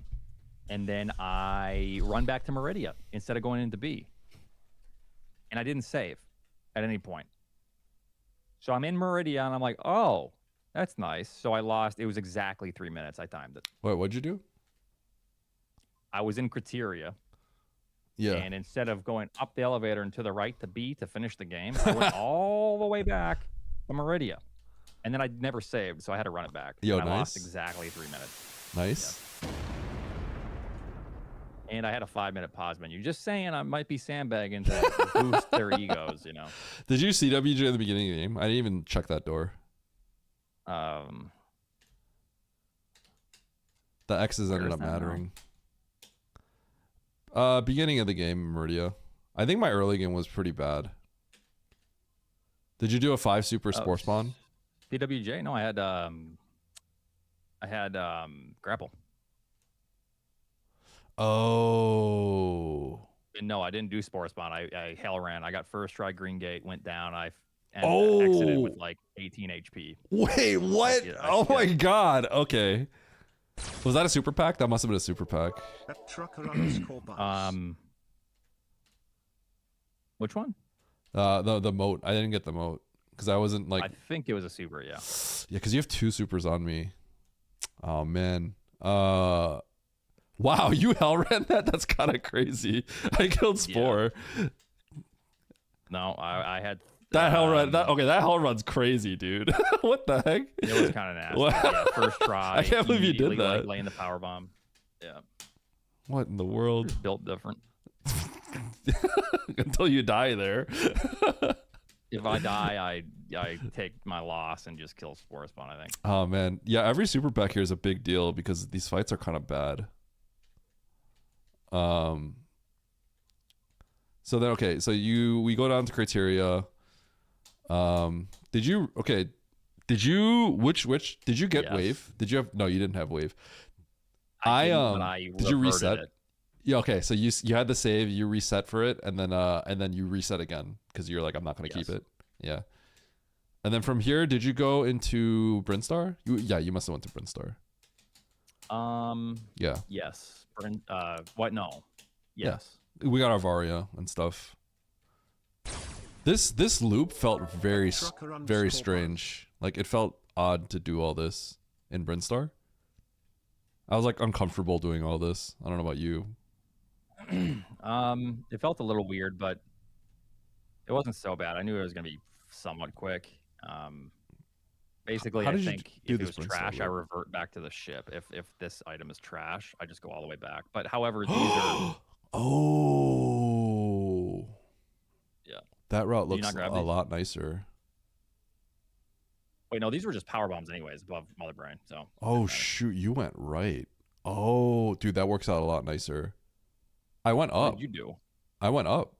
and then I run back to Meridia instead of going into B. And I didn't save at any point. So I'm in Meridia and I'm like, oh, that's nice. So I lost. It was exactly 3 minutes. I timed it. Wait, what'd you do? I was in Criteria. Yeah. And instead of going up the elevator and to the right to B to finish the game, I went all the way back to Meridia. And then I never saved, so I had to run it back. Yo, and I nice. lost exactly 3 minutes. Nice. Yeah. And I had a 5-minute pause menu. Just saying I might be sandbagging to boost their egos, you know. Did you see WJ at the beginning of the game? I didn't even check that door. The X's ended Where up is that now? mattering. Beginning of the game, Meridia. I think my early game was pretty bad. Did you do a 5 super spore spawn? PWJ? No, I had grapple. Oh. And no, I didn't do spore spawn. I hell ran. I got first try green gate, went down. I exited with like 18 HP. Wait, what? Oh my god. Okay. Was that a super pack? That must have been a super pack. Which one? The moat. I didn't get the moat because I wasn't like. I think it was a super. Yeah. Yeah, because you have 2 supers on me. Oh man. Wow, you hell ran that? That's kind of crazy. I killed Spore. Yeah. No, I had that hell run. That hell run's crazy, dude. What the heck? It was kind of nasty. Yeah, first try. I can't believe you did immediately, that. Laying the power bomb. Yeah. What in the world? Just built different. Until you die there. If I die, I take my loss and just kill Spore Spawn, I think. Oh man, yeah. Every super pack here is a big deal because these fights are kind of bad. So then we go down to criteria. Did you get wave? Did you have no, you didn't have wave. Did you reset? It. Yeah, okay. So you had the save, you reset for it, and then you reset again because you're like, I'm not gonna keep it. Yeah. And then from here, did you go into Brinstar? You must have went to Brinstar. Yeah. Yes. What? No. Yes. Yeah. We got our Varia and stuff. This loop felt very strange. Like it felt odd to do all this in Brinstar. I was like uncomfortable doing all this. I don't know about you. It felt a little weird, but it wasn't so bad. I knew it was gonna be somewhat quick. Basically, I think if it was trash, I revert back to the ship. If this item is trash, I just go all the way back. But however, these are oh yeah, that route looks a lot nicer. Wait, no, these were just power bombs anyways above Mother Brain. So oh shoot, you went right. Oh dude, that works out a lot nicer. I went up. What did you do? I went up.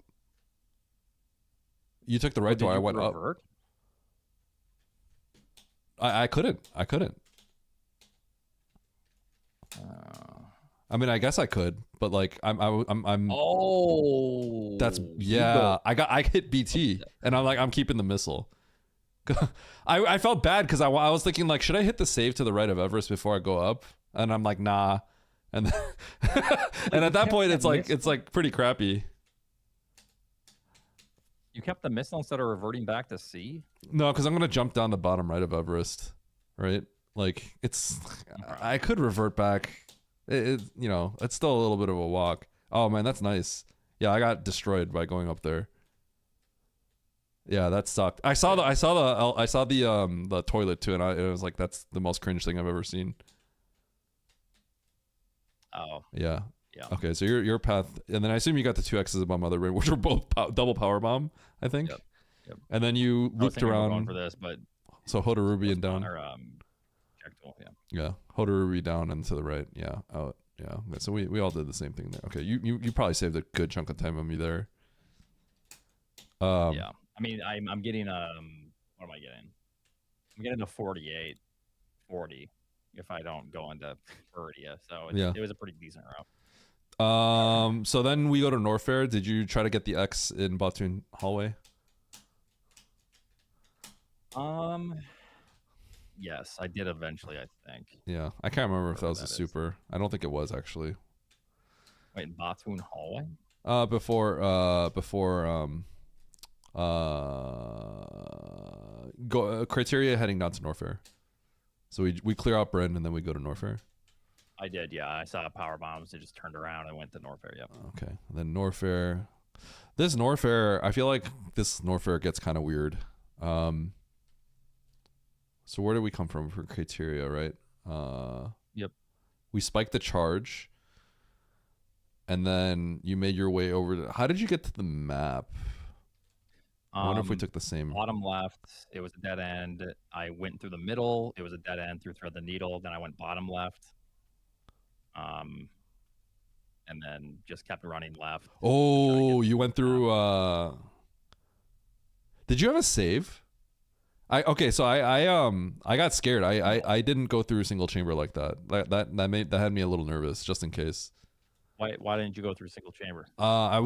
You took the right door. I went revert? up. I couldn't. I mean, I guess I could, but like, I'm. Oh. That's yeah. I hit BT, and I'm like, I'm keeping the missile. I felt bad because I was thinking like, should I hit the save to the right of Everest before I go up? And I'm like, nah. And and at that point, it's like pretty crappy. You kept the missile instead of reverting back to C? No, because I'm gonna jump down the bottom right of Everest, right? Like I could revert back. It's still a little bit of a walk. Oh man, that's nice. Yeah, I got destroyed by going up there. Yeah, that sucked. I saw the toilet too, and it was like, that's the most cringe thing I've ever seen. Oh. Yeah. Yeah. Okay, so your path, and then I assume you got the 2 X's above Mother Brain, which were both double power bomb, I think. Yep. And then you looped around going for this, but so Hodarubi and down. Or, check tool, yeah. Yeah, Hodarubi down and to the right. Yeah, out. Yeah. So we all did the same thing there. Okay, you probably saved a good chunk of time on me there. Yeah. I mean, I'm getting what am I getting? I'm getting a 40 if I don't go into Meridia. So it was a pretty decent route. So then we go to Norfair. Did you try to get the X in Batoon Hallway? Yes, I did eventually, I think. Yeah, I can't remember if that was a super. I don't think it was actually. Wait, in Batoon Hallway? Criteria heading down to Norfair. So we clear out Bryn and then we go to Norfair. I did, yeah. I saw power bombs. It just turned around and went to Norfair. Yep. Okay, and then Norfair. This Norfair, I feel like this Norfair gets kind of weird. So where do we come from for criteria, right? Yep. We spiked the charge, and then you made your way over. How did you get to the map? I wonder if we took the same. Bottom left, it was a dead end. I went through the middle. It was a dead end through Thread the Needle. Then I went bottom left. and then just kept running left. Oh, you went through. Did you have a save? I got scared. I didn't go through a single chamber like that. That had me a little nervous, just in case. Why didn't you go through single chamber? I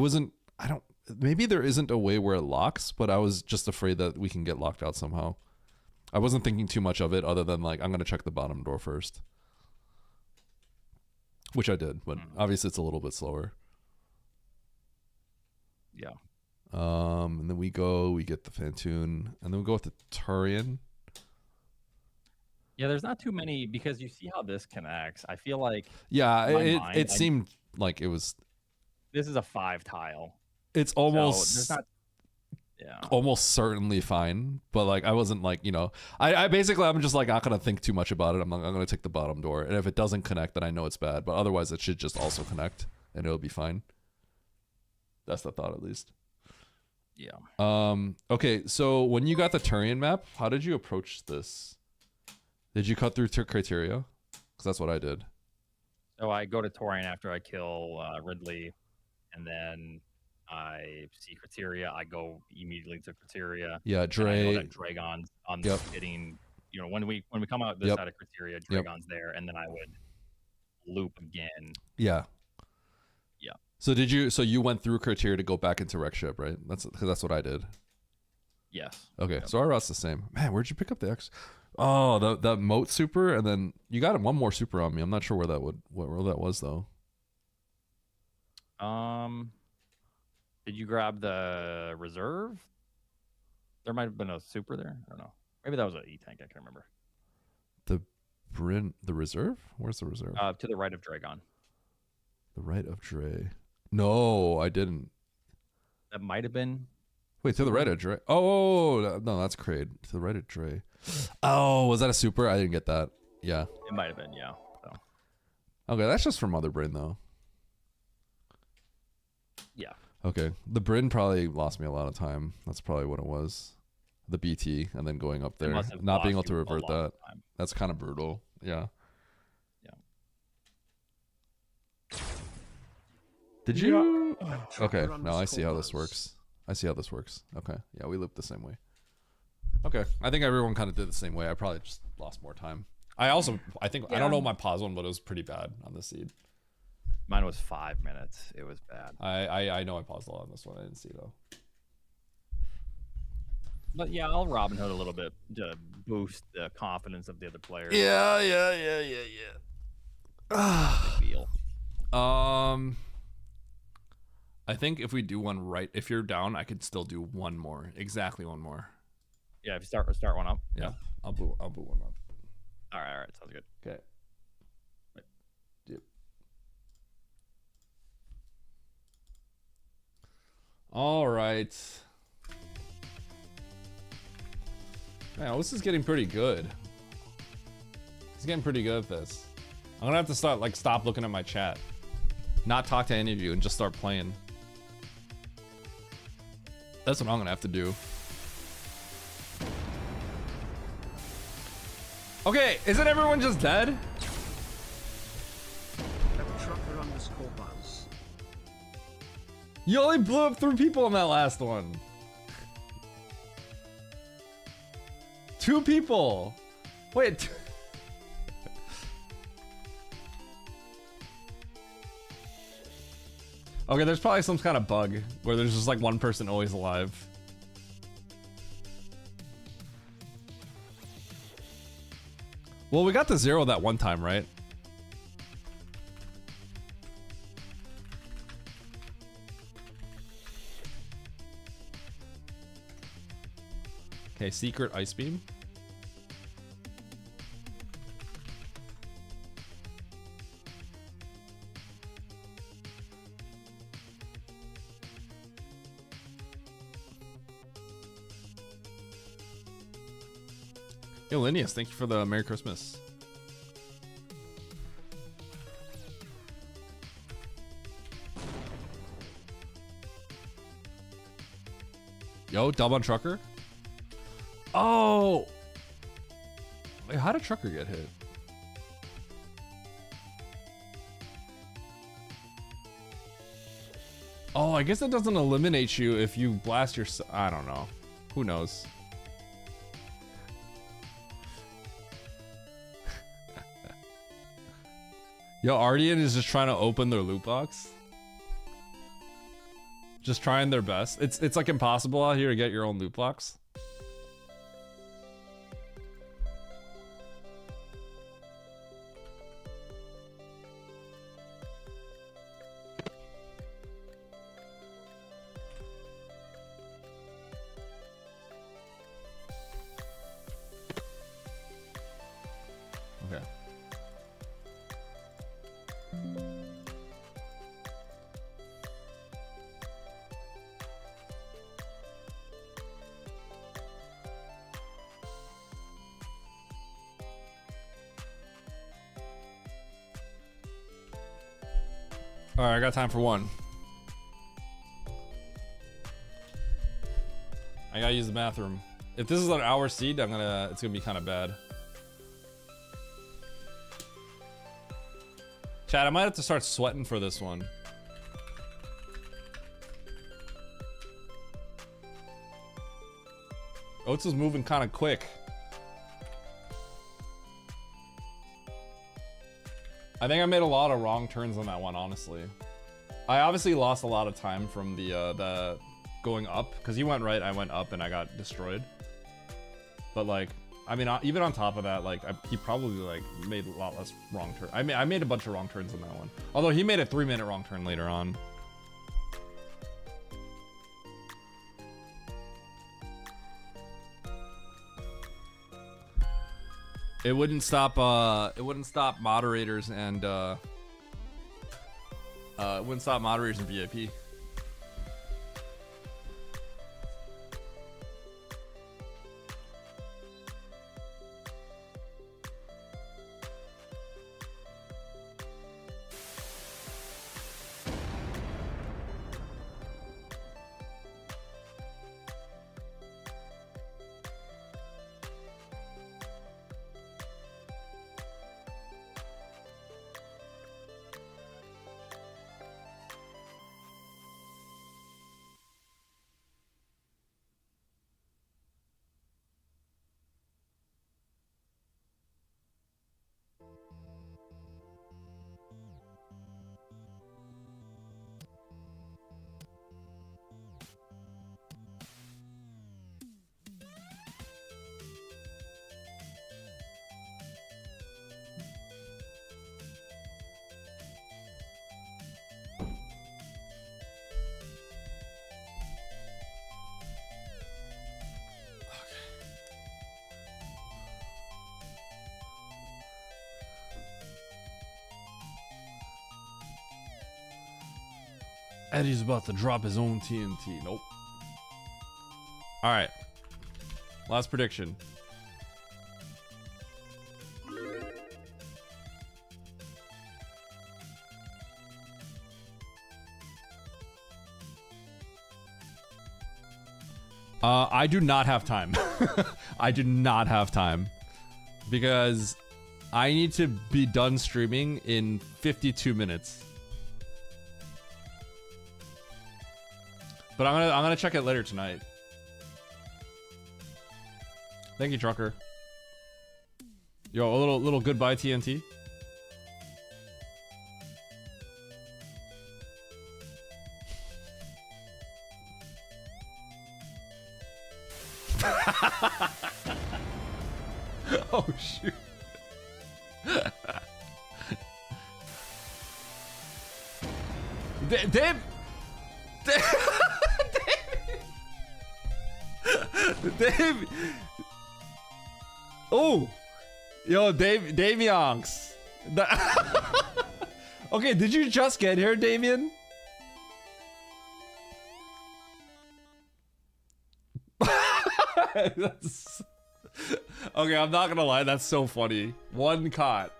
don't. Maybe there isn't a way where it locks, but I was just afraid that we can get locked out somehow. I wasn't thinking too much of it, other than like I'm gonna check the bottom door first, which I did, but obviously it's a little bit slower. Yeah. And then we get the Fantoon, and then we go with the Turian. Yeah, there's not too many, because you see how this connects. I feel like it seemed like it was. This is a 5 tile. It's almost. So there's not. Yeah. Almost certainly fine, but like I wasn't like, you know, I basically I'm just like not gonna think too much about it. I'm gonna take the bottom door, and if it doesn't connect, then I know it's bad. But otherwise, it should just also connect, and it'll be fine. That's the thought, at least. Yeah. Okay, so when you got the Turian map, how did you approach this? Did you cut through criteria? Because that's what I did. So I go to Torian after I kill Ridley, and then I see criteria. I go immediately to criteria. Yeah, Dre. Dragon's on the hitting. You know, when we come out this side of criteria, Dragon's there, and then I would loop again. Yeah. Yeah. So did you? So you went through criteria to go back into Rec Ship, right? That's what I did. Yes. Okay, so our route's the same. Man, where'd you pick up the X? Oh, the moat super, and then you got one more super on me. I'm not sure where that was though. Did you grab the reserve? There might have been a super there. I don't know. Maybe that was an E-tank. I can't remember. The reserve? Where's the reserve? To the right of Dragon. The right of Dre. No, I didn't. That might have been. Wait, to the right of Dre. Oh, no, that's Kraid. To the right of Dre. Oh, was that a super? I didn't get that. Yeah. It might have been, yeah. So. Okay, that's just for Mother Brain, though. Yeah. Okay. The Bryn probably lost me a lot of time. That's probably what it was. The BT, and then going up there. Not being able to revert that. That's kind of brutal. Yeah. Yeah. Did you? Okay, no, I see how this works. Okay, yeah, we looped the same way. Okay, I think everyone kind of did the same way. I probably just lost more time. I think I don't know my pause one, but it was pretty bad on the seed. Mine was 5 minutes. It was bad. I know I paused a lot on this one. I didn't see though. But yeah, I'll Robin Hood a little bit to boost the confidence of the other players. Yeah. Big deal. I think if we do one right, if you're down, I could still do one more. Exactly one more. Yeah, if you start one up. Yeah. I'll boot one up. All right, sounds good. Okay. Yep. All right. Man, this is getting pretty good. He's getting pretty good at this. I'm gonna have to stop looking at my chat. Not talk to any of you and just start playing. That's what I'm gonna have to do. Okay, isn't everyone just dead? Buzz. You only blew up 3 people in that last one. 2 people. Wait. Okay, there's probably some kind of bug where there's just like one person always alive. Well, we got to 0 that one time, right? Okay, secret ice beam. Yo, Linneas, thank you for the Merry Christmas. Yo, dub on Trucker. Oh! Wait, how did Trucker get hit? Oh, I guess it doesn't eliminate you if you blast your. I don't know. Who knows? Yo, Ardian is just trying to open their loot box. Just trying their best. It's like impossible out here to get your own loot box. Okay. All right, I got time for one. I gotta use the bathroom. If this is an hour seed, it's gonna be kind of bad. Chad, I might have to start sweating for this one. Oats is moving kind of quick. I think I made a lot of wrong turns on that one, honestly. I obviously lost a lot of time from the going up, because he went right, I went up, and I got destroyed. But like, I mean, even on top of that, like, he probably like made a lot less wrong turn. I made a bunch of wrong turns on that one. Although he made a 3-minute wrong turn later on. It wouldn't stop moderators and it wouldn't stop moderators and VIP. Eddie's about to drop his own TNT. Nope. All right. Last prediction. I do not have time. I do not have time because I need to be done streaming in 52 minutes. But I'm gonna check it later tonight. Thank you, trucker. Yo, a little goodbye TNT. Oh shoot. Dave. Dave. Oh, yo, Damionx. Okay, did you just get here, Damien? That's... Okay, I'm not gonna lie, that's so funny. One caught.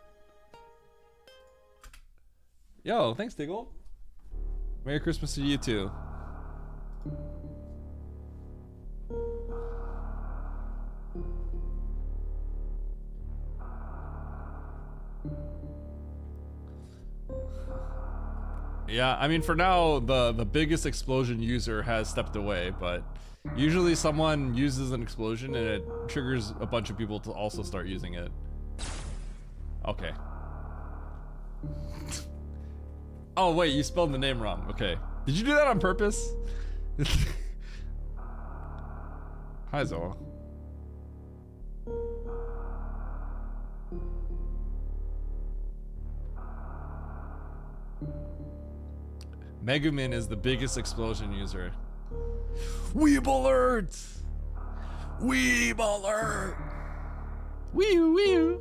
Yo, thanks, Diggle. Merry Christmas to you too. Yeah, I mean, for now, the biggest explosion user has stepped away, but usually someone uses an explosion and it triggers a bunch of people to also start using it. Okay. Oh, wait, you spelled the name wrong. Okay. Did you do that on purpose? Hi, Zoa. Megumin is the biggest explosion user. Weeb alert! Weeb alert! Wee wee.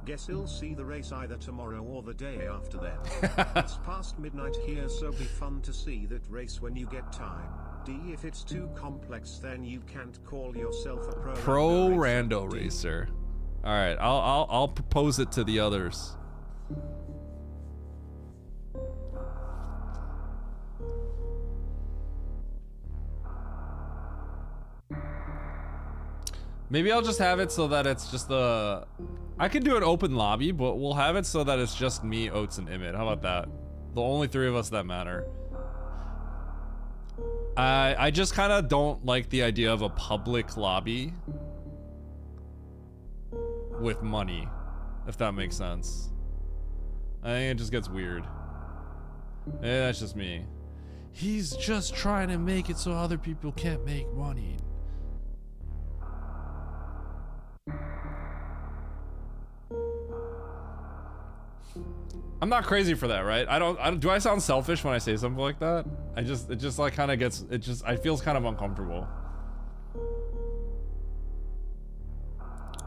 Guess he'll see the race either tomorrow or the day after then. It's past midnight here, so be fun to see that race when you get time. D, if it's too complex, then you can't call yourself a pro rando racer. All right, I'll propose it to the others. Maybe I'll just have it so that it's just the... I could do an open lobby, but we'll have it so that it's just me, Oats, and Imit. How about that? The only three of us that matter. I just kind of don't like the idea of a public lobby with money, if that makes sense. I think it just gets weird. That's just me. He's just trying to make it so other people can't make money. I'm not crazy for that, right? I don't do I sound selfish when I say something like that? It just like kind of gets, I feels kind of uncomfortable.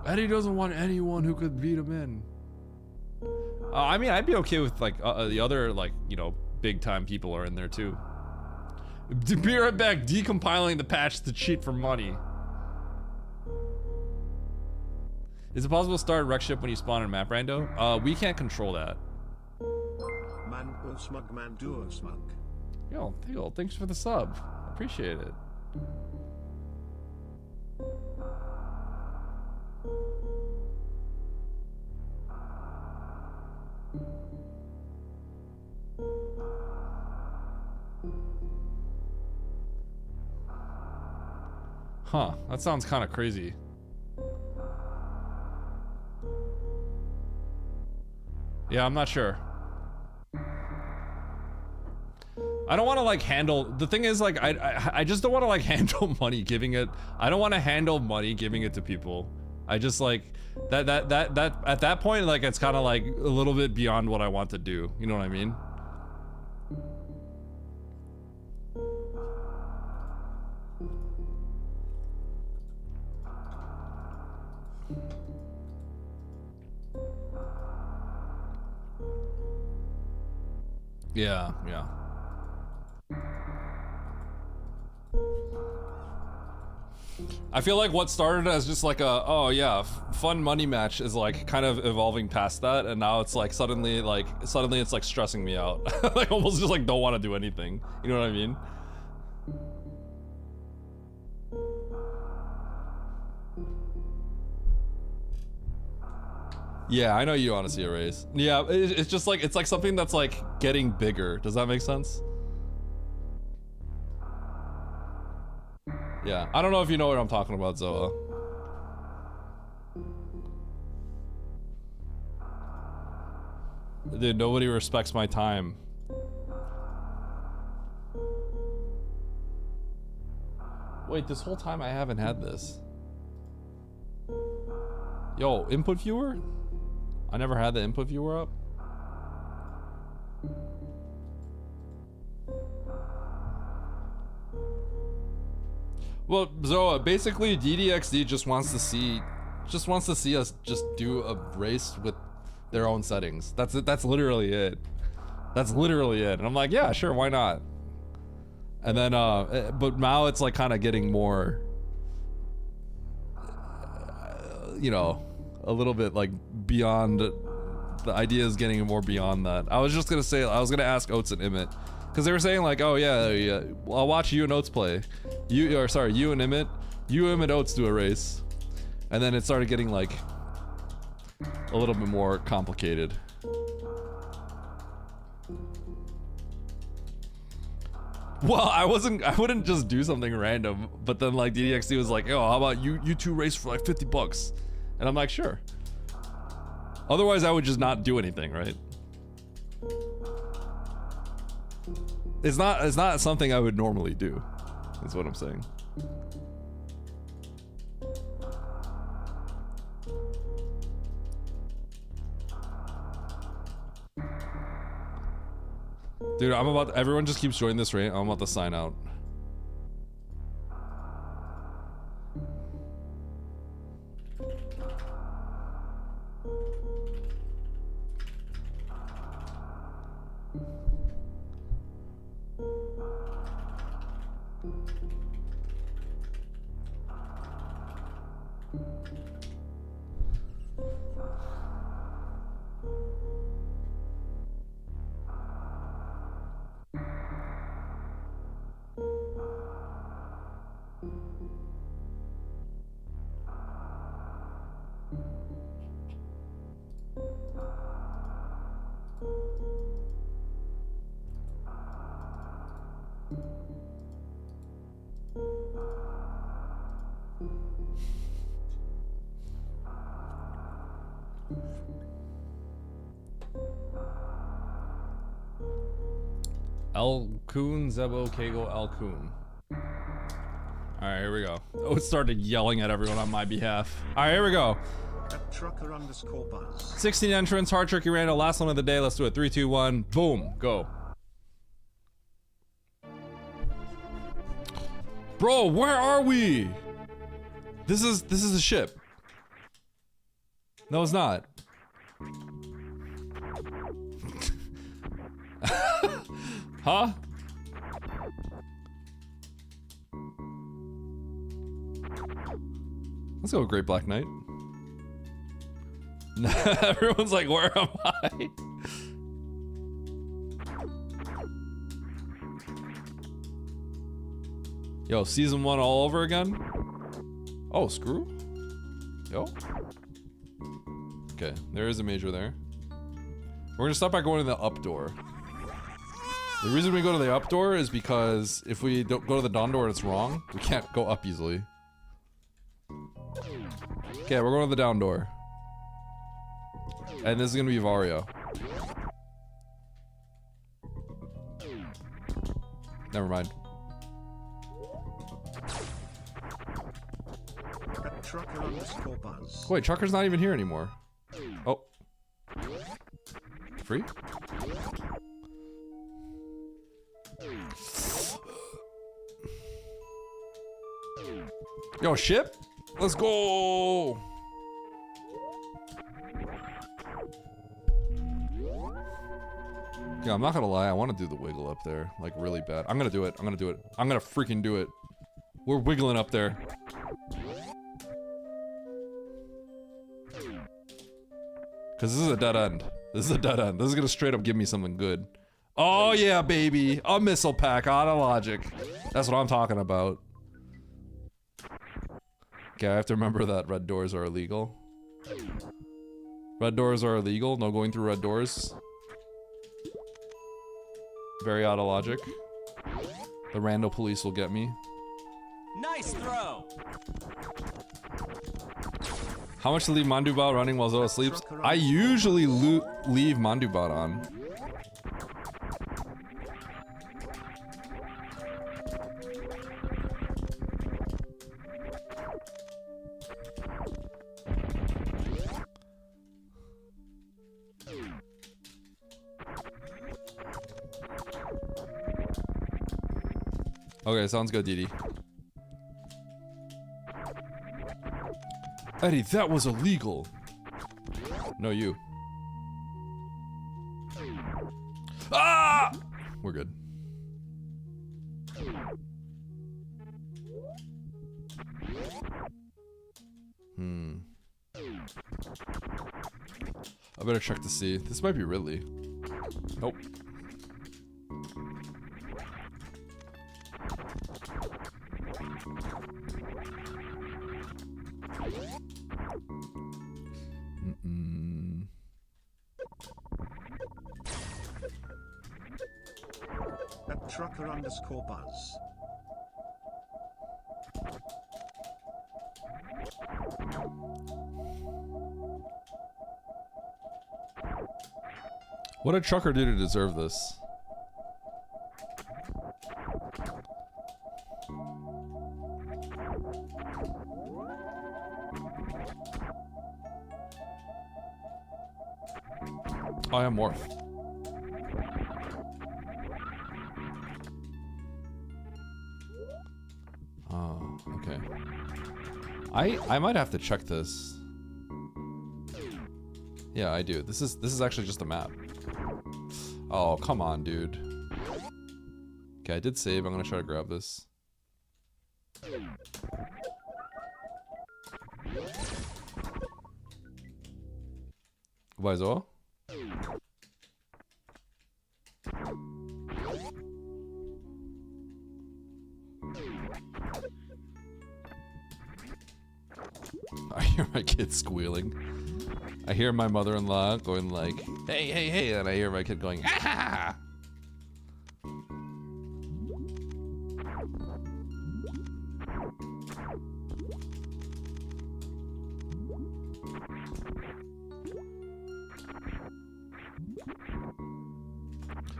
Eddie doesn't want anyone who could beat him in. I mean, I'd be okay with like the other, like, you know, big time people are in there too. Be right back, decompiling the patch to cheat for money. Is it possible to start a wreck ship when you spawn in map rando? We can't control that. Man, smug man, duo smug. Yo, thanks for the sub. Appreciate it. Huh, that sounds kind of crazy. Yeah, I'm not sure. I don't want to like handle, the thing is like I just don't want to like handle money giving it. I don't want to handle money giving it to people. I just like that at that point, like it's kind of like a little bit beyond what I want to do. You know what I mean? Yeah, yeah. I feel like what started as just like a, oh yeah, fun money match is like kind of evolving past that, and now it's like suddenly it's like stressing me out. Like almost just like don't want to do anything. You know what I mean? Yeah, I know you want to see a race. Yeah, it's just like, it's like something that's like getting bigger. Does that make sense? Yeah, I don't know if you know what I'm talking about, Zoa. Dude, nobody respects my time. Wait, this whole time I haven't had this. Yo, input viewer? I never had the input viewer up. Well, Zoa, basically DDXD just wants to see us just do a race with their own settings. That's it. That's literally it. That's literally it. And I'm like, yeah, sure, why not? And then, but now it's like kind of getting more, you know, a little bit like beyond. The idea is getting more beyond that. I was just gonna say, I was gonna ask Oats and Imit, because they were saying like, oh yeah, I'll watch you and Oats play. You and Imit, Oats do a race, and then it started getting like, a little bit more complicated. Well, I wouldn't just do something random, but then like DDXD was like, yo, how about you two race for like $50? And I'm like, sure. Otherwise I would just not do anything, right? It's not something I would normally do, is what I'm saying. Dude, everyone just keeps joining this rant. I'm about to sign out. Alcoon, Zebo, Kago, Alcoon. Alright, here we go. Oh, it started yelling at everyone on my behalf. Alright, here we go. @trucker_buzz. 16 entrants, hard tricky random, last one of the day. Let's do it. 3, 2, 1, boom, go. Bro, where are we? This is a ship. No, it's not. Huh? Let's go, Great Black Knight. Everyone's like, where am I? Yo, season 1 all over again? Oh, screw? Yo. Okay, there is a major there. We're gonna stop by going to the up door. The reason we go to the up door is because if we don't go to the down door and it's wrong, we can't go up easily. Okay, we're going to the down door. And this is gonna be Vario. Never mind. @trucker_buzz. Wait, Trucker's not even here anymore. Oh. Free? Yo, ship? Let's go! Yeah, I'm not gonna lie, I want to do the wiggle up there, like really bad. I'm gonna do it, I'm gonna do it. I'm gonna freaking do it. We're wiggling up there. Cause this is a dead end. This is a dead end. This is gonna straight up give me something good. Oh yeah, baby! A missile pack, out of logic. That's what I'm talking about. Okay, I have to remember that red doors are illegal. Red doors are illegal, no going through red doors. Very out of logic. The rando police will get me. Nice throw. How much to leave Mandubot running while Zoa sleeps? I usually leave Mandubot on. Okay, sounds good, Didi. Eddie, that was illegal. No, you. Ah! We're good. I better check to see. This might be Ridley. Nope. trucker_buzz. What did Trucker do to deserve this? Oh, I am Morph. Oh, okay. I might have to check this. Yeah, I do. This is actually just a map. Oh, come on, dude. Okay, I did save. I'm gonna try to grab this. Goodbye, Zoa. I hear my kid squealing. I hear my mother-in-law going like, hey, hey, hey, and I hear my kid going, ah!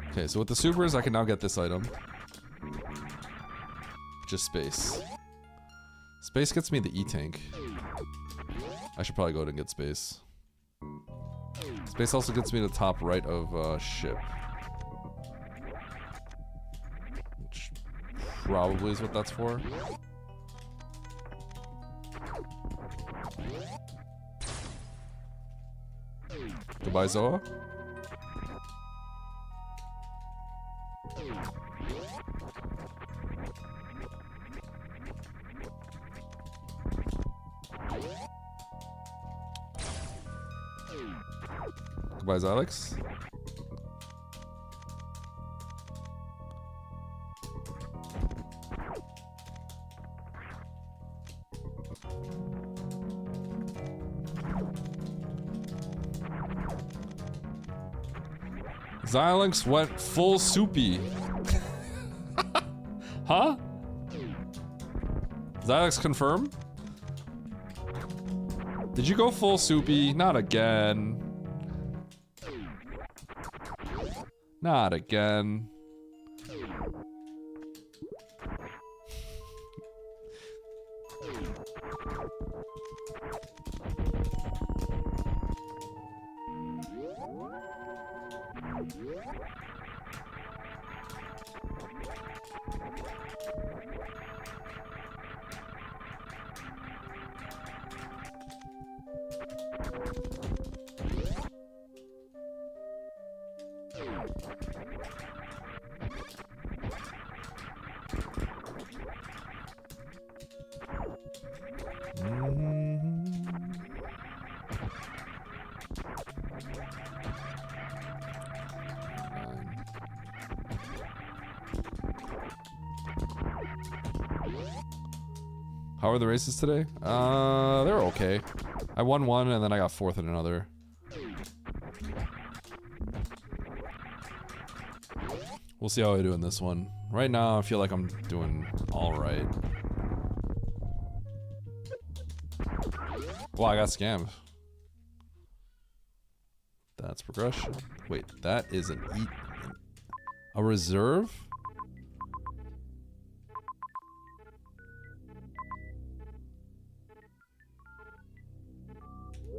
Okay, so with the supers, I can now get this item. Just space. Space gets me the E-tank. I should probably go ahead and get space. Space also gets me to the top right of ship. Which probably is what that's for. Goodbye, Zoa. Goodbye, Alex. Xilinx went full soupy. Huh? Xilinx confirm? Did you go full soupy? Not again. Not again. How are the races today? They're okay. I won one and then I got fourth in another. We'll see how I do in this one. Right now, I feel like I'm doing alright. Well, I got scammed. That's progression. Wait, that is an a reserve?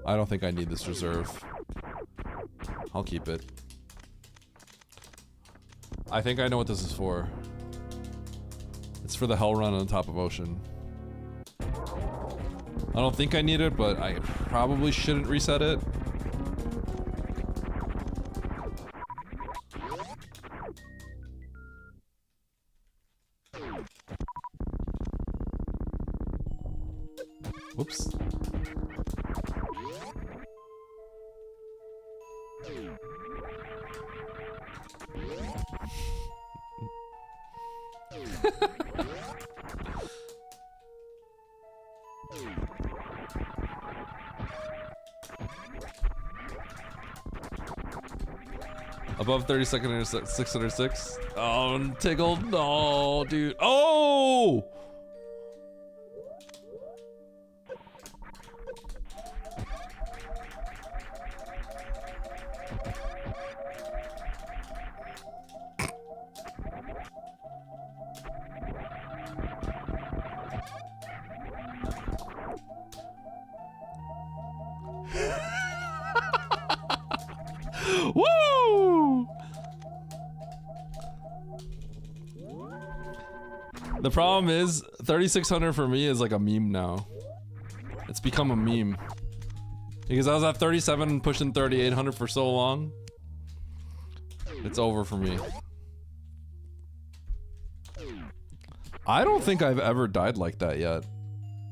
I don't think I need this reserve. I'll keep it. I think I know what this is for. It's for the hell run on the top of ocean. I don't think I need it, but I probably shouldn't reset it. Whoops. A Above 32nd 606. Oh, I'm tickled. No, dude. Oh! Woo! The problem is 3600 for me is like a meme now. It's become a meme. Because I was at 37 pushing 3800 for so long. It's over for me. I don't think I've ever died like that yet.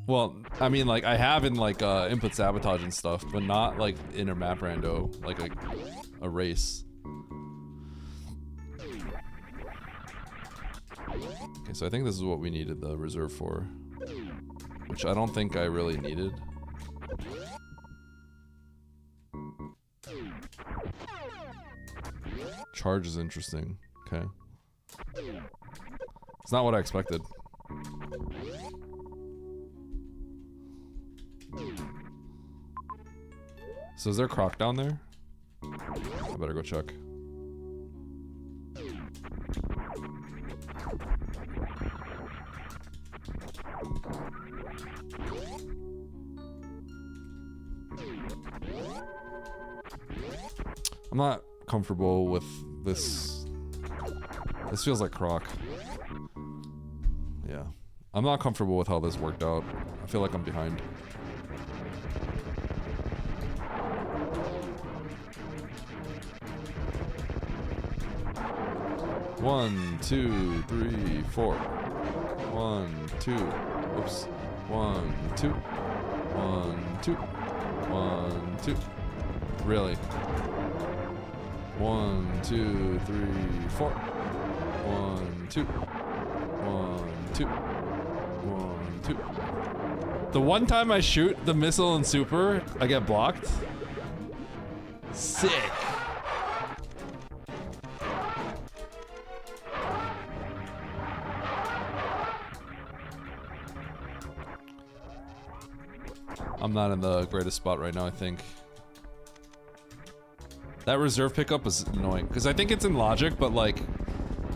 Well, I mean, like, I have in, like, input sabotage and stuff, but not, like, in a map rando, like a race. Okay, so I think this is what we needed the reserve for. Which I don't think I really needed. Charge is interesting. Okay. It's not what I expected. So is there croc down there? I better go check. I'm not comfortable with this. This feels like croc. Yeah. I'm not comfortable with how this worked out. I feel like I'm behind. One, two, three, four. 1, 2. Oops. 1, 2. 1, 2. 1, 2. Really? 1, 2, 3, 4. 1, 2. 1, 2. 1, 2. The one time I shoot the missile and super, I get blocked. Sick. I'm not in the greatest spot right now, I think. That reserve pickup is annoying, because I think it's in logic, but like,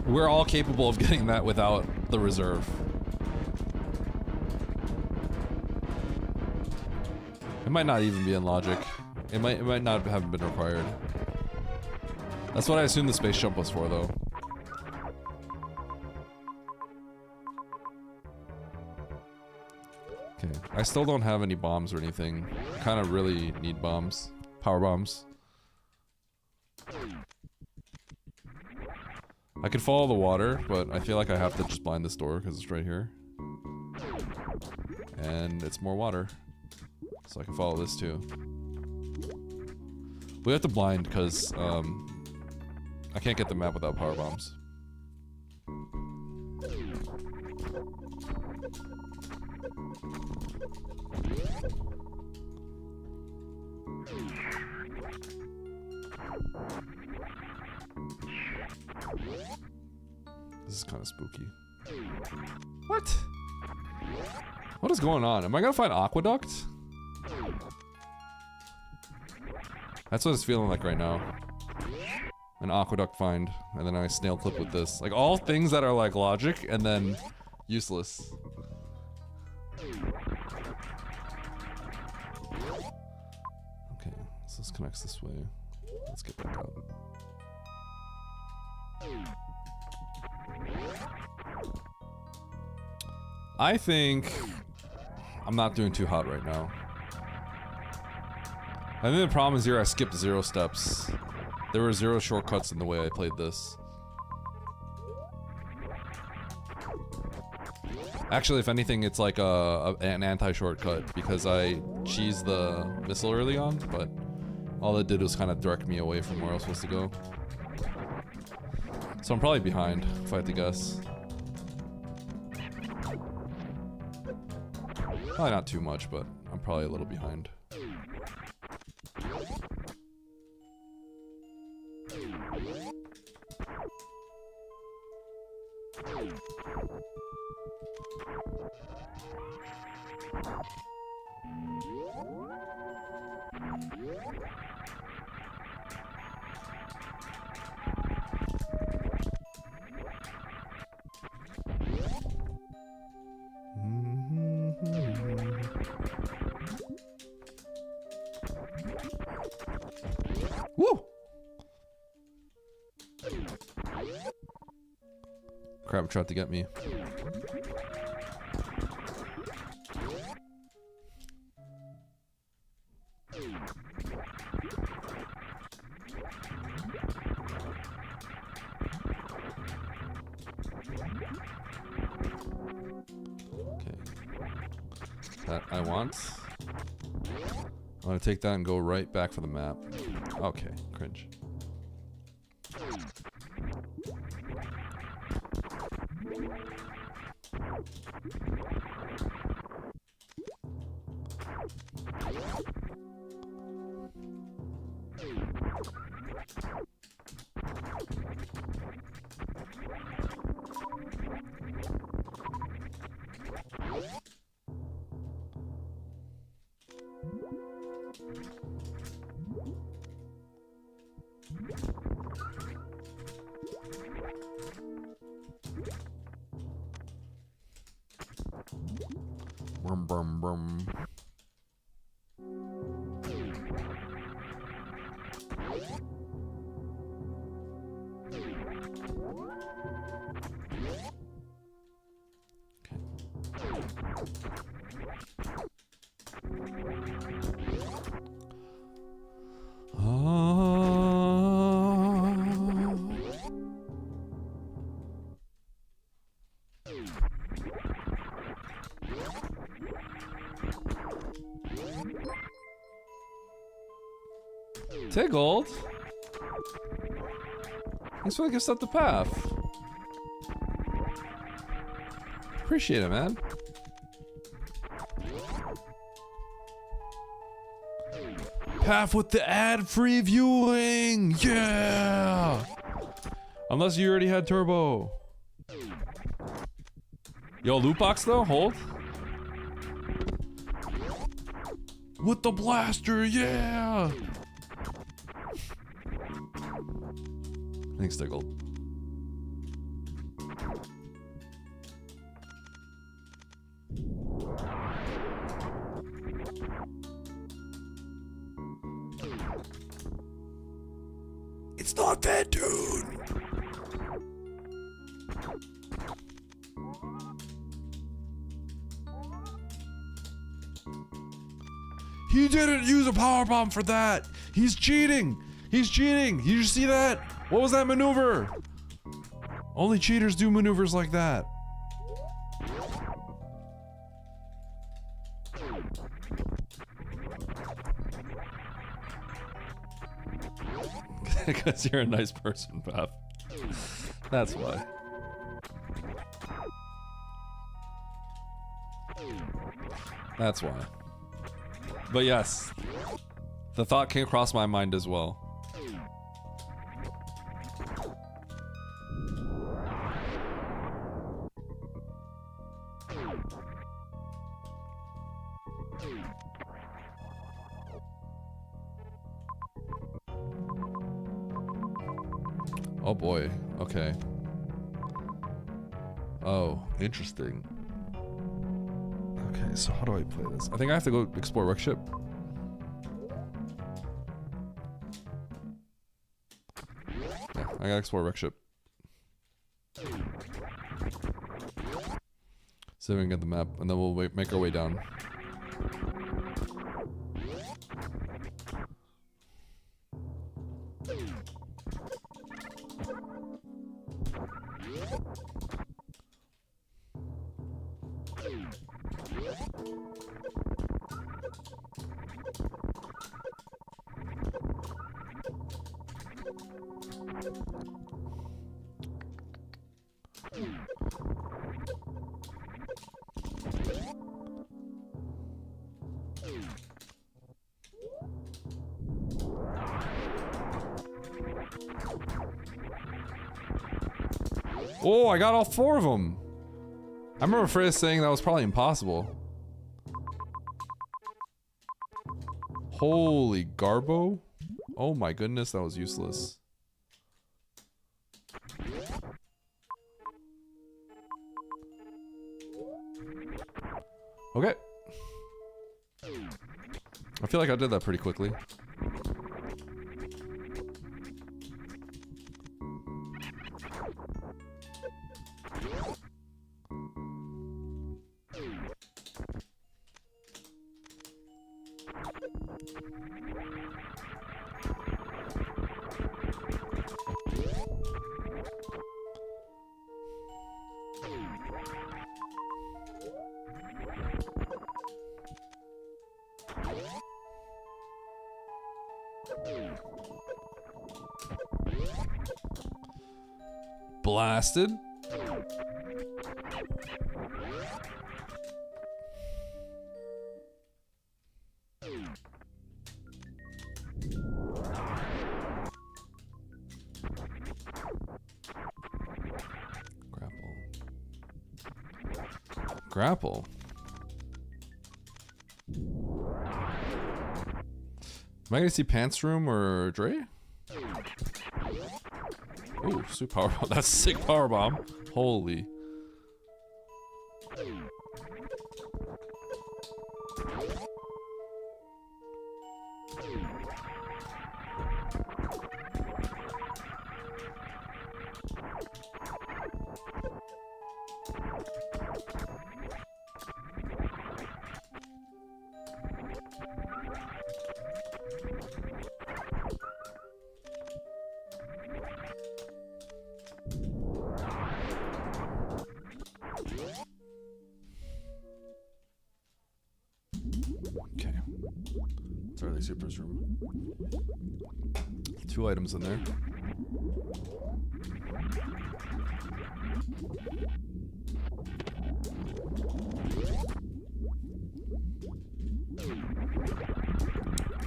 we're all capable of getting that without the reserve. It might not even be in logic. It might not have been required. That's what I assumed the space jump was for, though. Okay, I still don't have any bombs or anything. I kind of really need bombs. Power bombs. I could follow the water, but I feel like I have to just blind this door because it's right here. And it's more water. So I can follow this too. We have to blind because I can't get the map without power bombs. This is kind of spooky. What? What is going on? Am I gonna find Aqueduct? That's what it's feeling like right now. An Aqueduct find, and then I snail clip with this. Like all things that are like logic and then useless. Okay, so this connects this way. Let's get back out. I think I'm not doing too hot right now. I think the problem is here I skipped 0 steps. There were 0 shortcuts in the way I played this. Actually, if anything, it's like an anti-shortcut because I cheesed the missile early on, but all it did was kind of direct me away from where I was supposed to go. So I'm probably behind, if I had to guess. Probably not too much, but I'm probably a little behind. Woo! Crab tried to get me. That I want. I'm gonna take that and go right back for the map. Okay, cringe. Brum brum brum. Tiggled? Thanks for the gift up the path. Appreciate it, man. Path with the ad-free viewing! Yeah! Unless you already had turbo. Yo, loot box though? Hold. With the blaster, yeah! Thanks, Tiggled. It's not that dude. He didn't use a power bomb for that. He's cheating. He's cheating. Did you see that? What was that maneuver? Only cheaters do maneuvers like that. Because you're a nice person, Pep. That's why. That's why. But yes, the thought came across my mind as well. Oh boy, okay. Oh, interesting. Okay, so how do I play this? I think I have to go explore Wreckship. Yeah, I gotta explore Wreckship. See if we can get the map, and then we'll make our way down. Oh, I got all 4 of them. I remember Freya saying that was probably impossible. Holy Garbo. Oh my goodness, that was useless. Okay. I feel like I did that pretty quickly. Blasted. Grapple. Am I gonna see Pants Room or Dre? Ooh, super power bomb. That's a sick power bomb. Holy. Okay. It's early supers room. 2 items in there.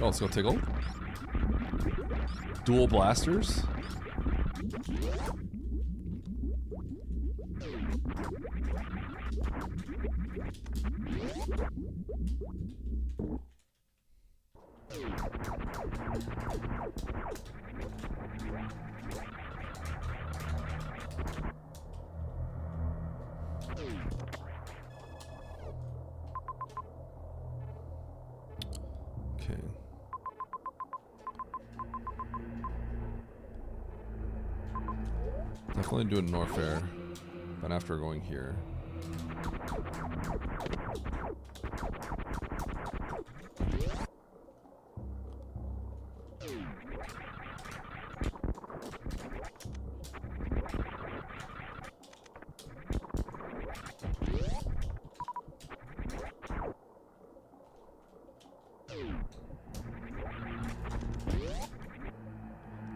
Oh, let's go tickle. Dual blasters. Okay. Definitely doing Norfair, but after going here.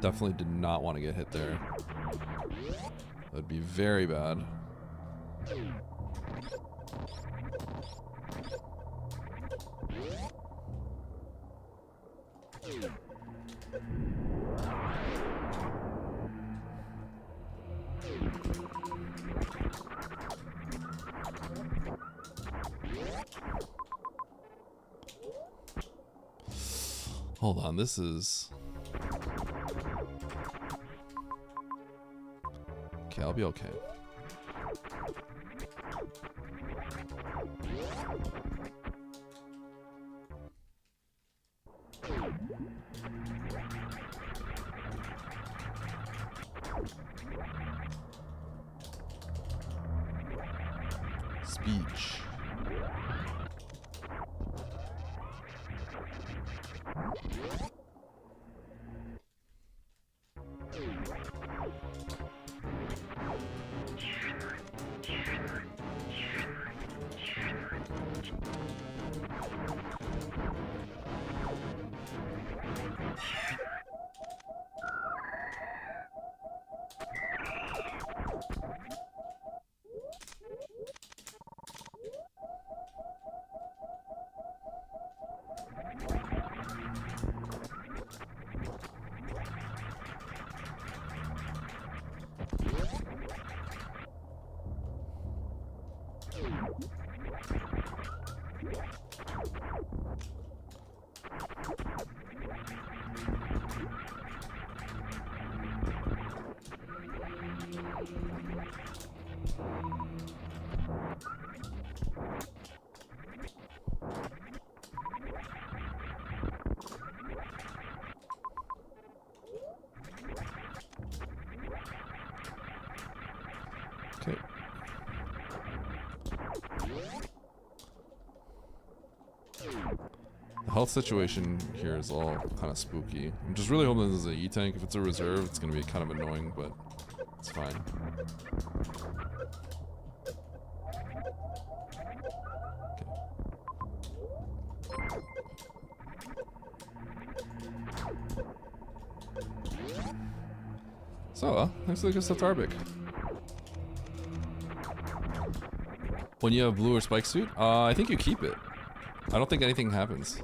Definitely did not want to get hit there. That'd be very bad. Hold on, this is... Okay, I'll be okay. Speech. Okay. The health situation here is all kind of spooky. I'm just really hoping this is a E-tank. If it's a reserve, it's going to be kind of annoying, but it's fine. So, looks like it's Tarbic. When you have blue or spike suit, I think you keep it. I don't think anything happens.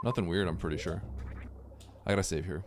Nothing weird, I'm pretty sure. I gotta save here.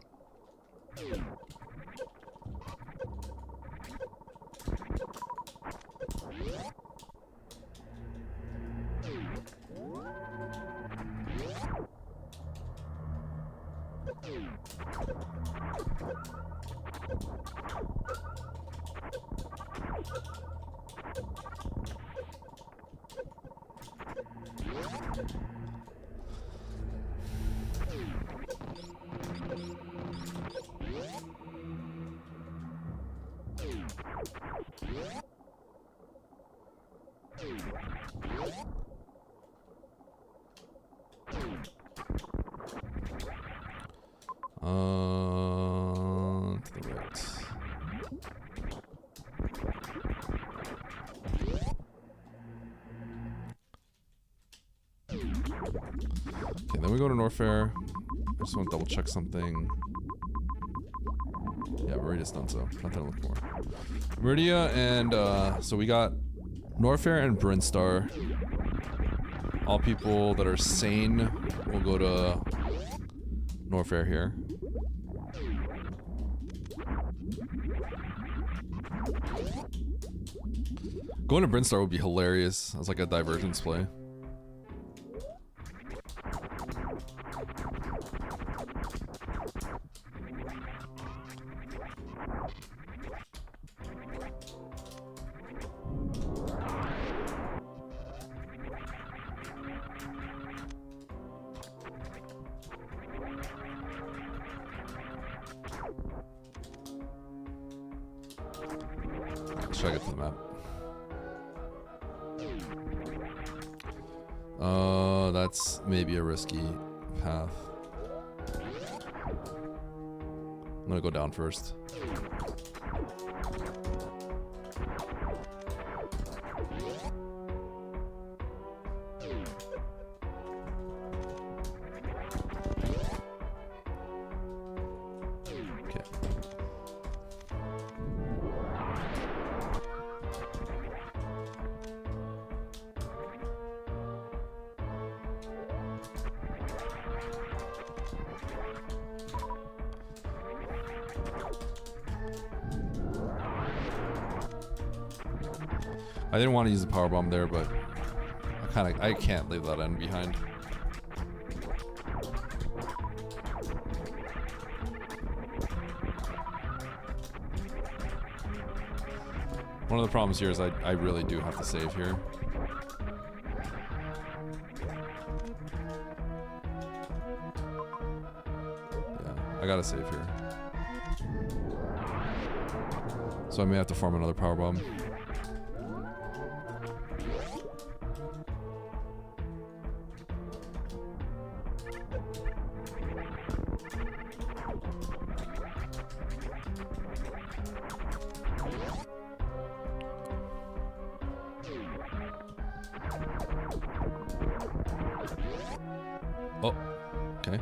To the right. Okay, then we go to Norfair. I just want to double check something. Yeah, Meridia's done so. Nothing to look for. Meridia and so we got Norfair and Brinstar. All people that are sane will go to Norfair here. Going to Brinstar would be hilarious as like a divergence play. Let's try to get to the map. That's maybe a risky path. I'm gonna go down first. Okay. I didn't want to use the power bomb there, but I can't leave that end behind. One of the problems here is I really do have to save here. Yeah, I gotta save here. So I may have to farm another power bomb. Oh, okay.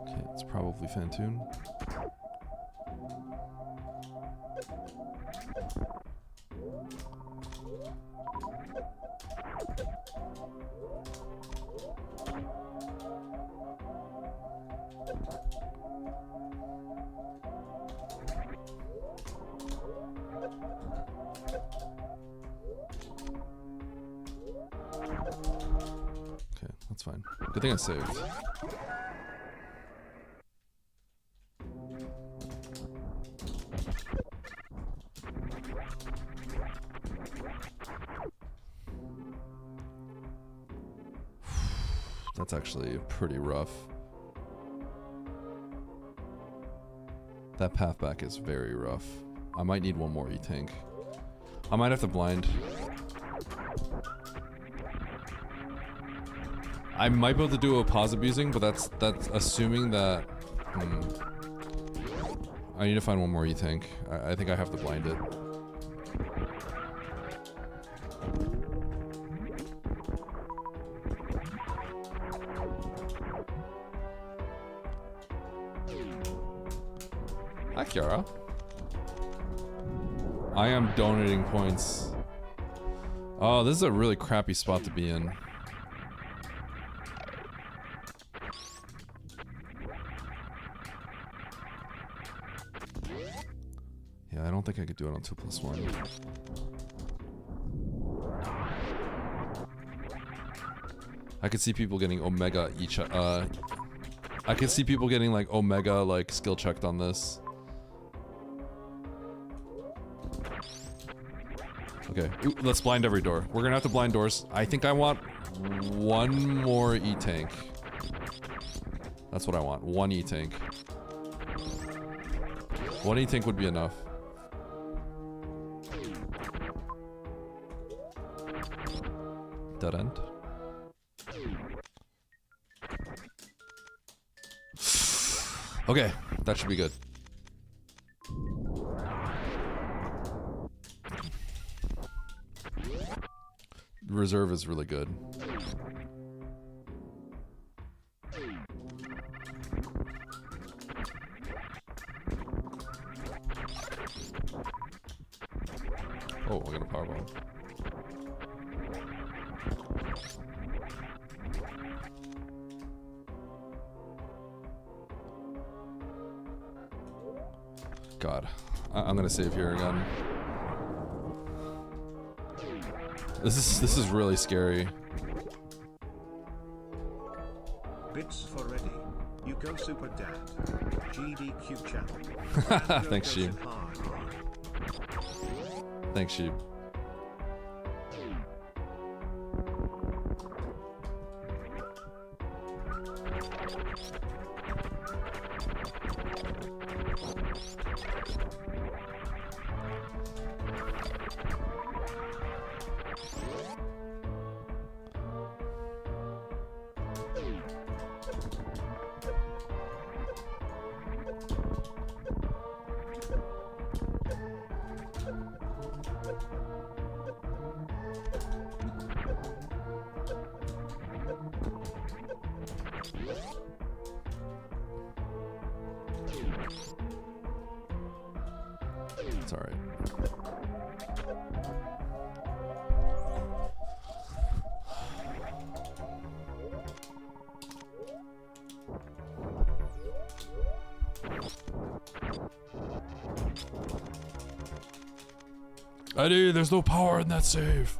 Okay, it's probably Fantoon. fine. Good thing I saved. That's actually pretty rough. That path back is very rough. I might need one more E-tank. I might have to blind. I might be able to do a pause abusing, but that's assuming that... I need to find one more E-tank. I think I have to blind it. Hi, Kiara. I am donating points. Oh, this is a really crappy spot to be in. Yeah, I don't think I could do it on 2+1. I could see people getting Omega each, I could see people getting like Omega like skill checked on this. Okay, ooh, let's blind every door. We're gonna have to blind doors. I think I want one more E-tank. That's what I want, one E-tank. One E-tank would be enough. Dead end. Okay, that should be good. Reserve is really good. Oh, I got a power bomb. God, I'm gonna save here again. This is really scary. Bits for ready. You go super dad. GDQ channel. Thanks, Sheep. Thanks, Sheep. It's alright. Eddie, there's no power in that save.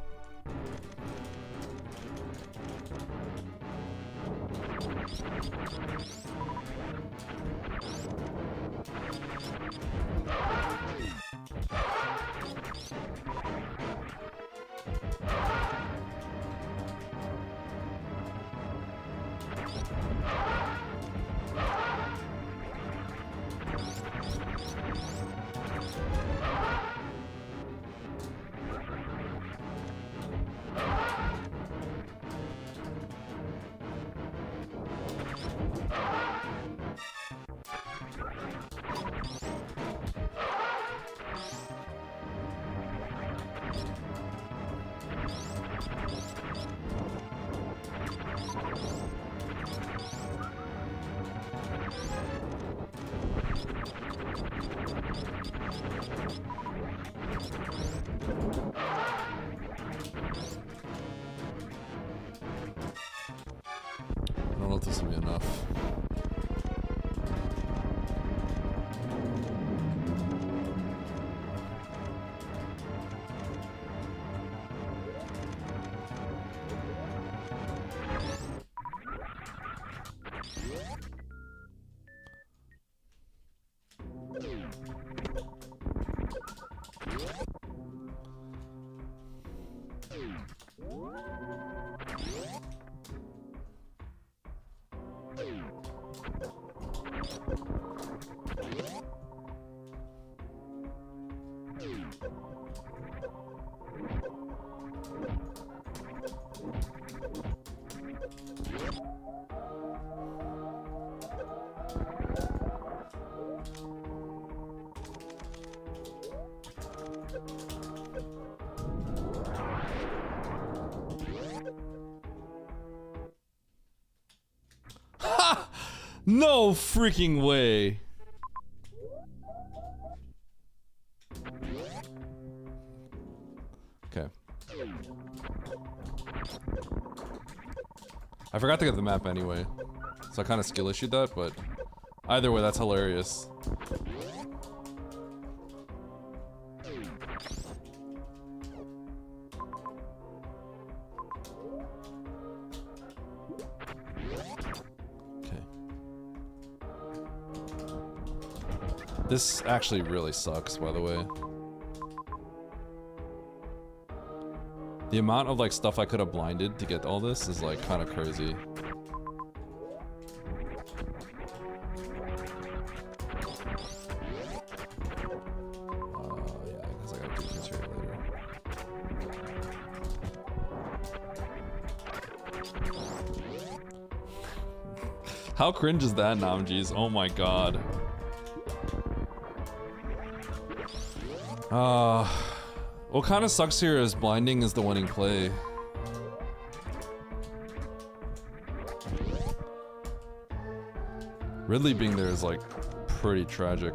I don't know if this will be enough. No freaking way. Okay. I forgot to get the map anyway. So I kind of skill issued that, but either way, that's hilarious. Okay. This actually really sucks, by the way. The amount of like stuff I could have blinded to get all this is like kind of crazy. Yeah, I guess I gotta do this here later. How cringe is that, Namjeez? Oh my god. What kind of sucks here is blinding is the winning play. Ridley being there is like pretty tragic.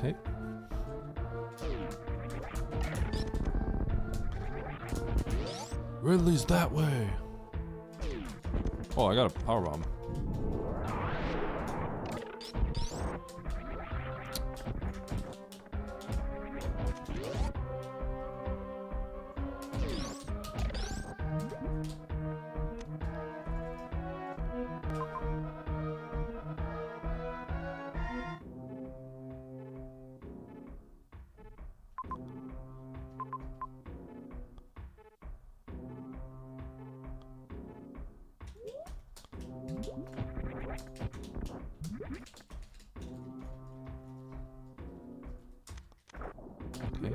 Okay. Ridley's that way. Oh, I got a power bomb. Okay.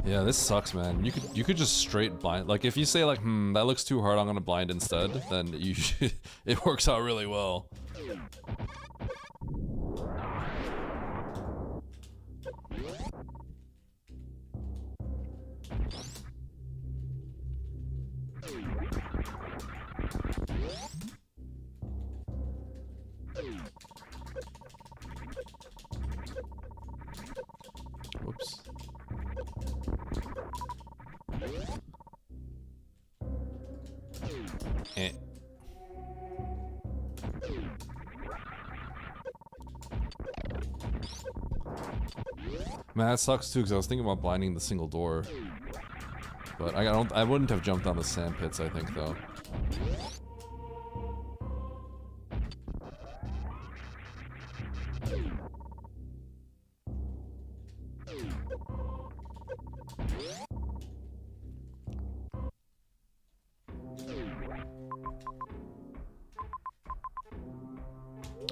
Yeah, this sucks, man. You could just straight blind. Like if you say like, that looks too hard, I'm gonna blind instead, then you it works out really well. Whoops. Eh. Man, that sucks too, because I was thinking about blinding the single door. But I wouldn't have jumped on the sand pits, I think, though.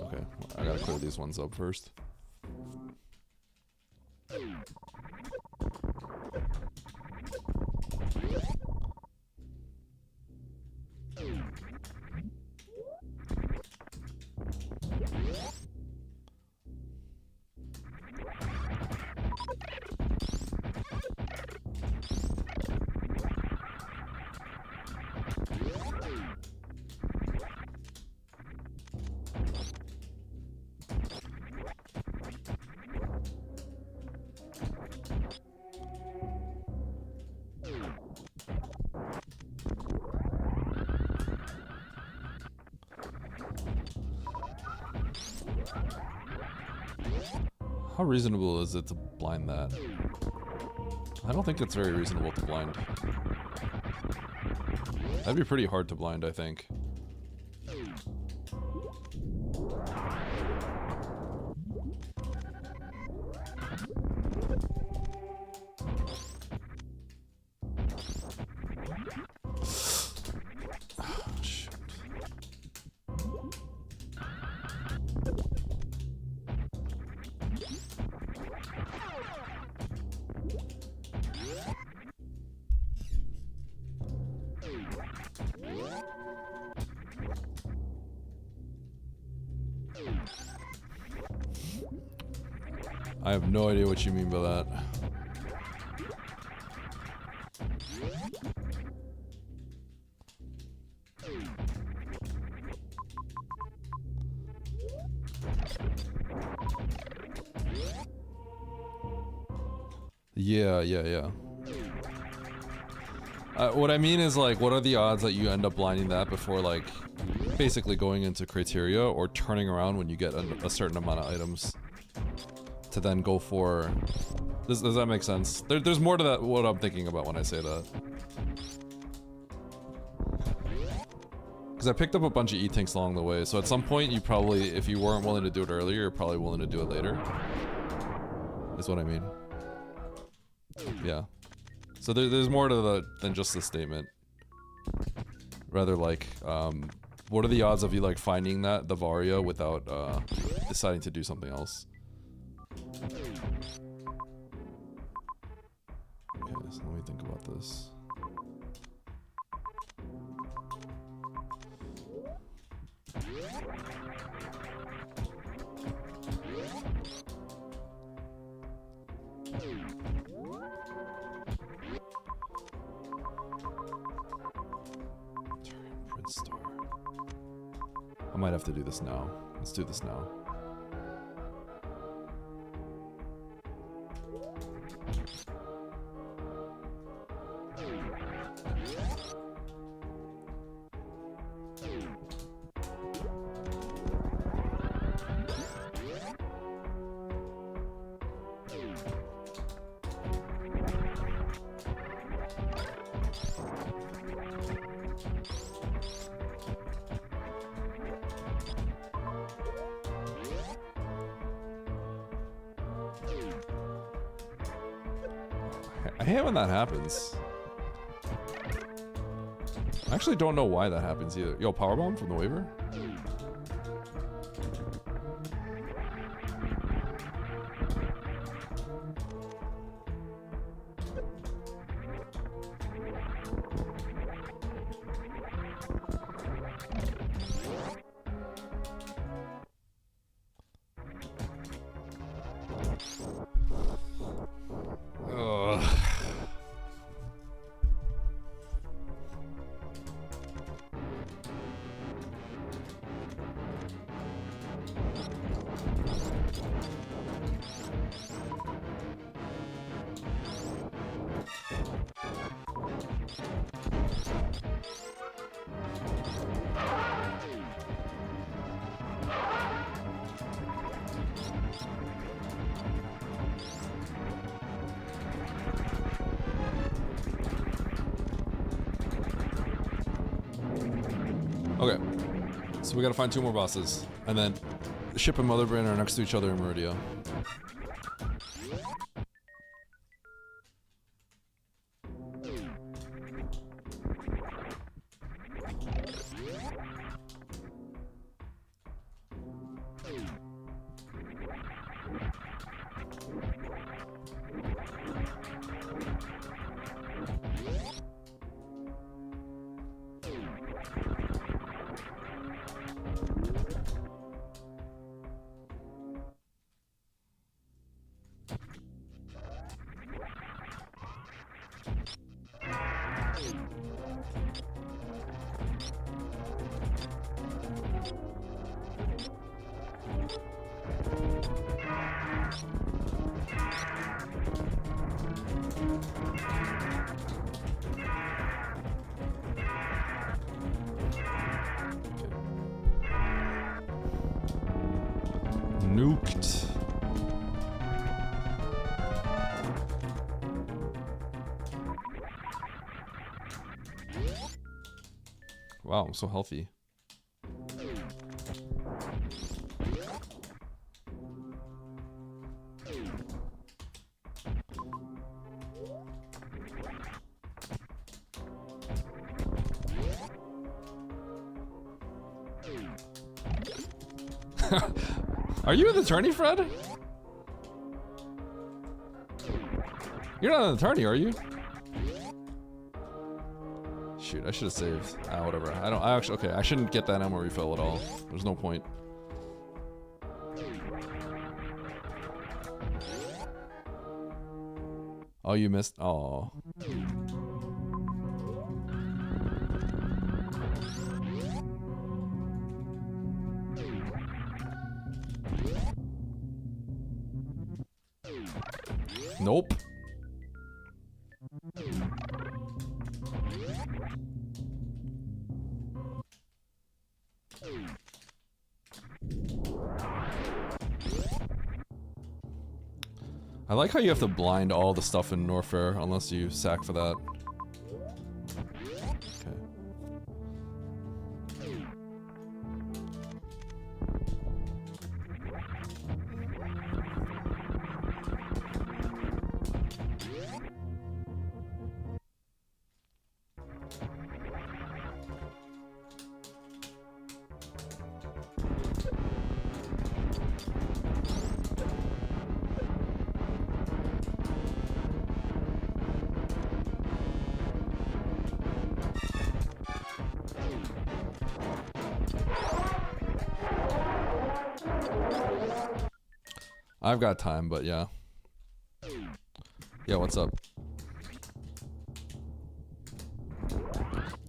Okay, I gotta clear these ones up first. How reasonable is it to blind that? I don't think it's very reasonable to blind. That'd be pretty hard to blind, I think. I have no idea what you mean by that. Yeah. What I mean is, like, what are the odds that you end up blinding that before, like, basically going into criteria or turning around when you get a certain amount of items to then go for... Does that make sense? There's more to that, what I'm thinking about when I say that. Because I picked up a bunch of E-Tinks along the way, so at some point you probably, if you weren't willing to do it earlier, you're probably willing to do it later. Is what I mean. Yeah. So there's more to that than just the statement. Rather, like, what are the odds of you, like, finding the Varia without deciding to do something else? Okay, so let me think about this. Prince Star. I might have to do this now. Let's do this now. I hate when that happens. I actually don't know why that happens either. Yo, powerbomb from the waiver? Okay, so we gotta find 2 more bosses, and then Ship and Mother Brain are next to each other in Meridia. Nuked. Wow, I'm so healthy. Are you an attorney, Fred? You're not an attorney, are you? Shoot, I should have saved. Whatever. Okay, I shouldn't get that ammo refill at all. There's no point. Oh, you missed. Oh. Nope. I like how you have to blind all the stuff in Norfair unless you sack for that. Okay. I've got time, but yeah. Yeah, what's up?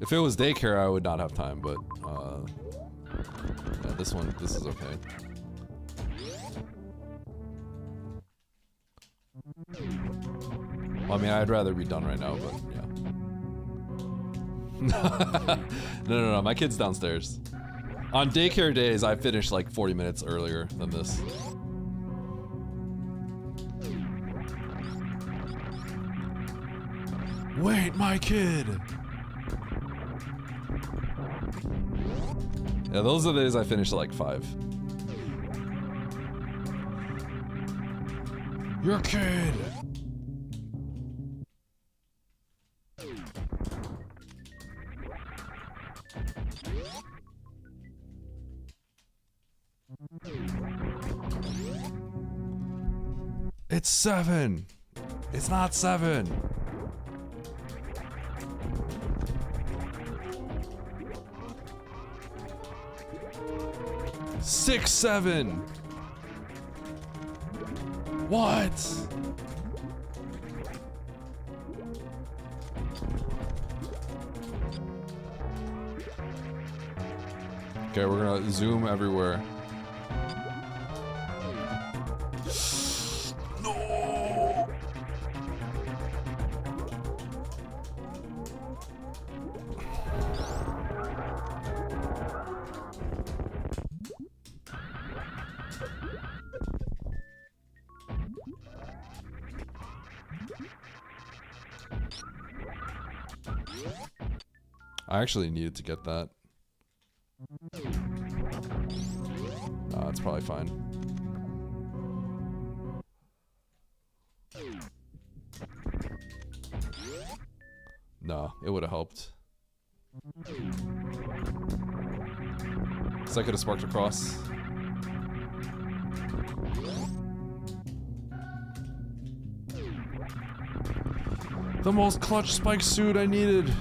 If it was daycare, I would not have time, but yeah, this is okay. Well, I mean, I'd rather be done right now, but yeah. No, my kid's downstairs. On daycare days, I finish like 40 minutes earlier than this. Wait, my kid! Yeah, those are the days I finish at like 5. Your kid! It's 7! It's not 7! Six, 7. What? Okay, we're gonna zoom everywhere. No. I actually needed to get that. It's probably fine. No, it would have helped. So I could have sparked across. The most clutch spike suit I needed.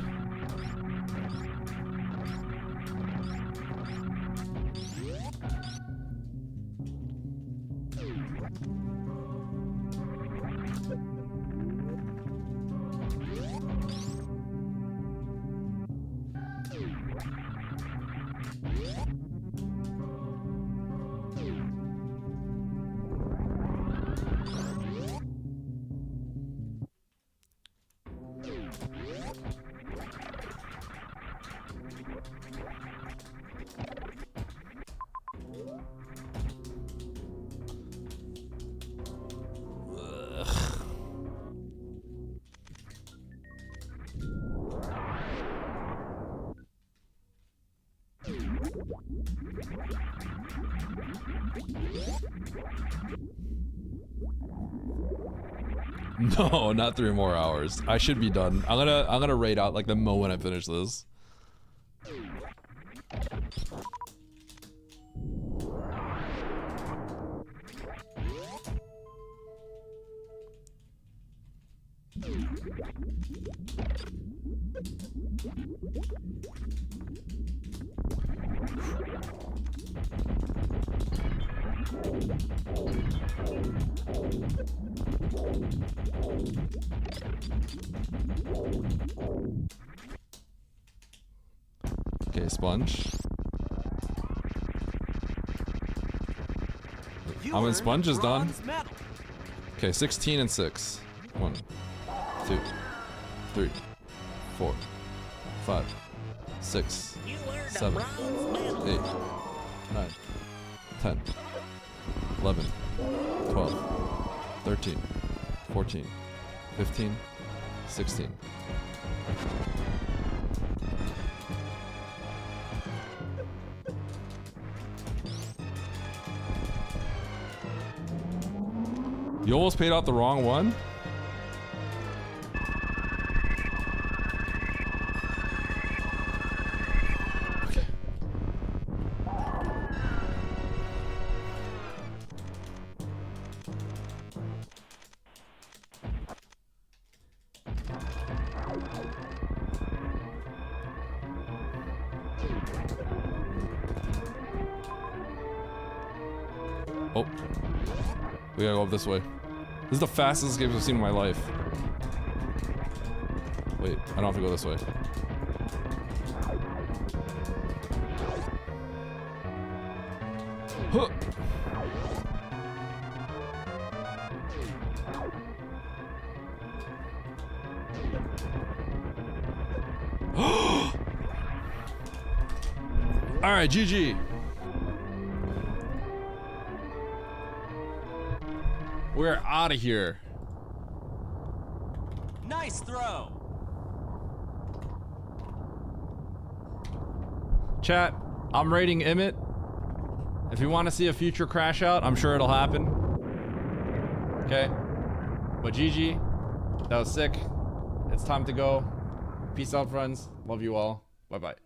No, not 3 more hours. I should be done. I'm gonna raid out like the moment I finish this. Okay, sponge. You I'm in earned sponge a is done. bronze medal. Okay, 16 and 6. 1, 2, 3, 4, 5, 6, 7, 8, 9, 10, 11, 12, 13, 14, 15, 16. You almost paid out the wrong one? Okay. Oh. We gotta go up this way. This is the fastest game I've seen in my life. Wait, I don't have to go this way. Huh. All right, GG. We're out of here. Nice throw. Chat, I'm rating Emmett. If you want to see a future crash out, I'm sure it'll happen. Okay. But GG, that was sick. It's time to go. Peace out, friends. Love you all. Bye-bye.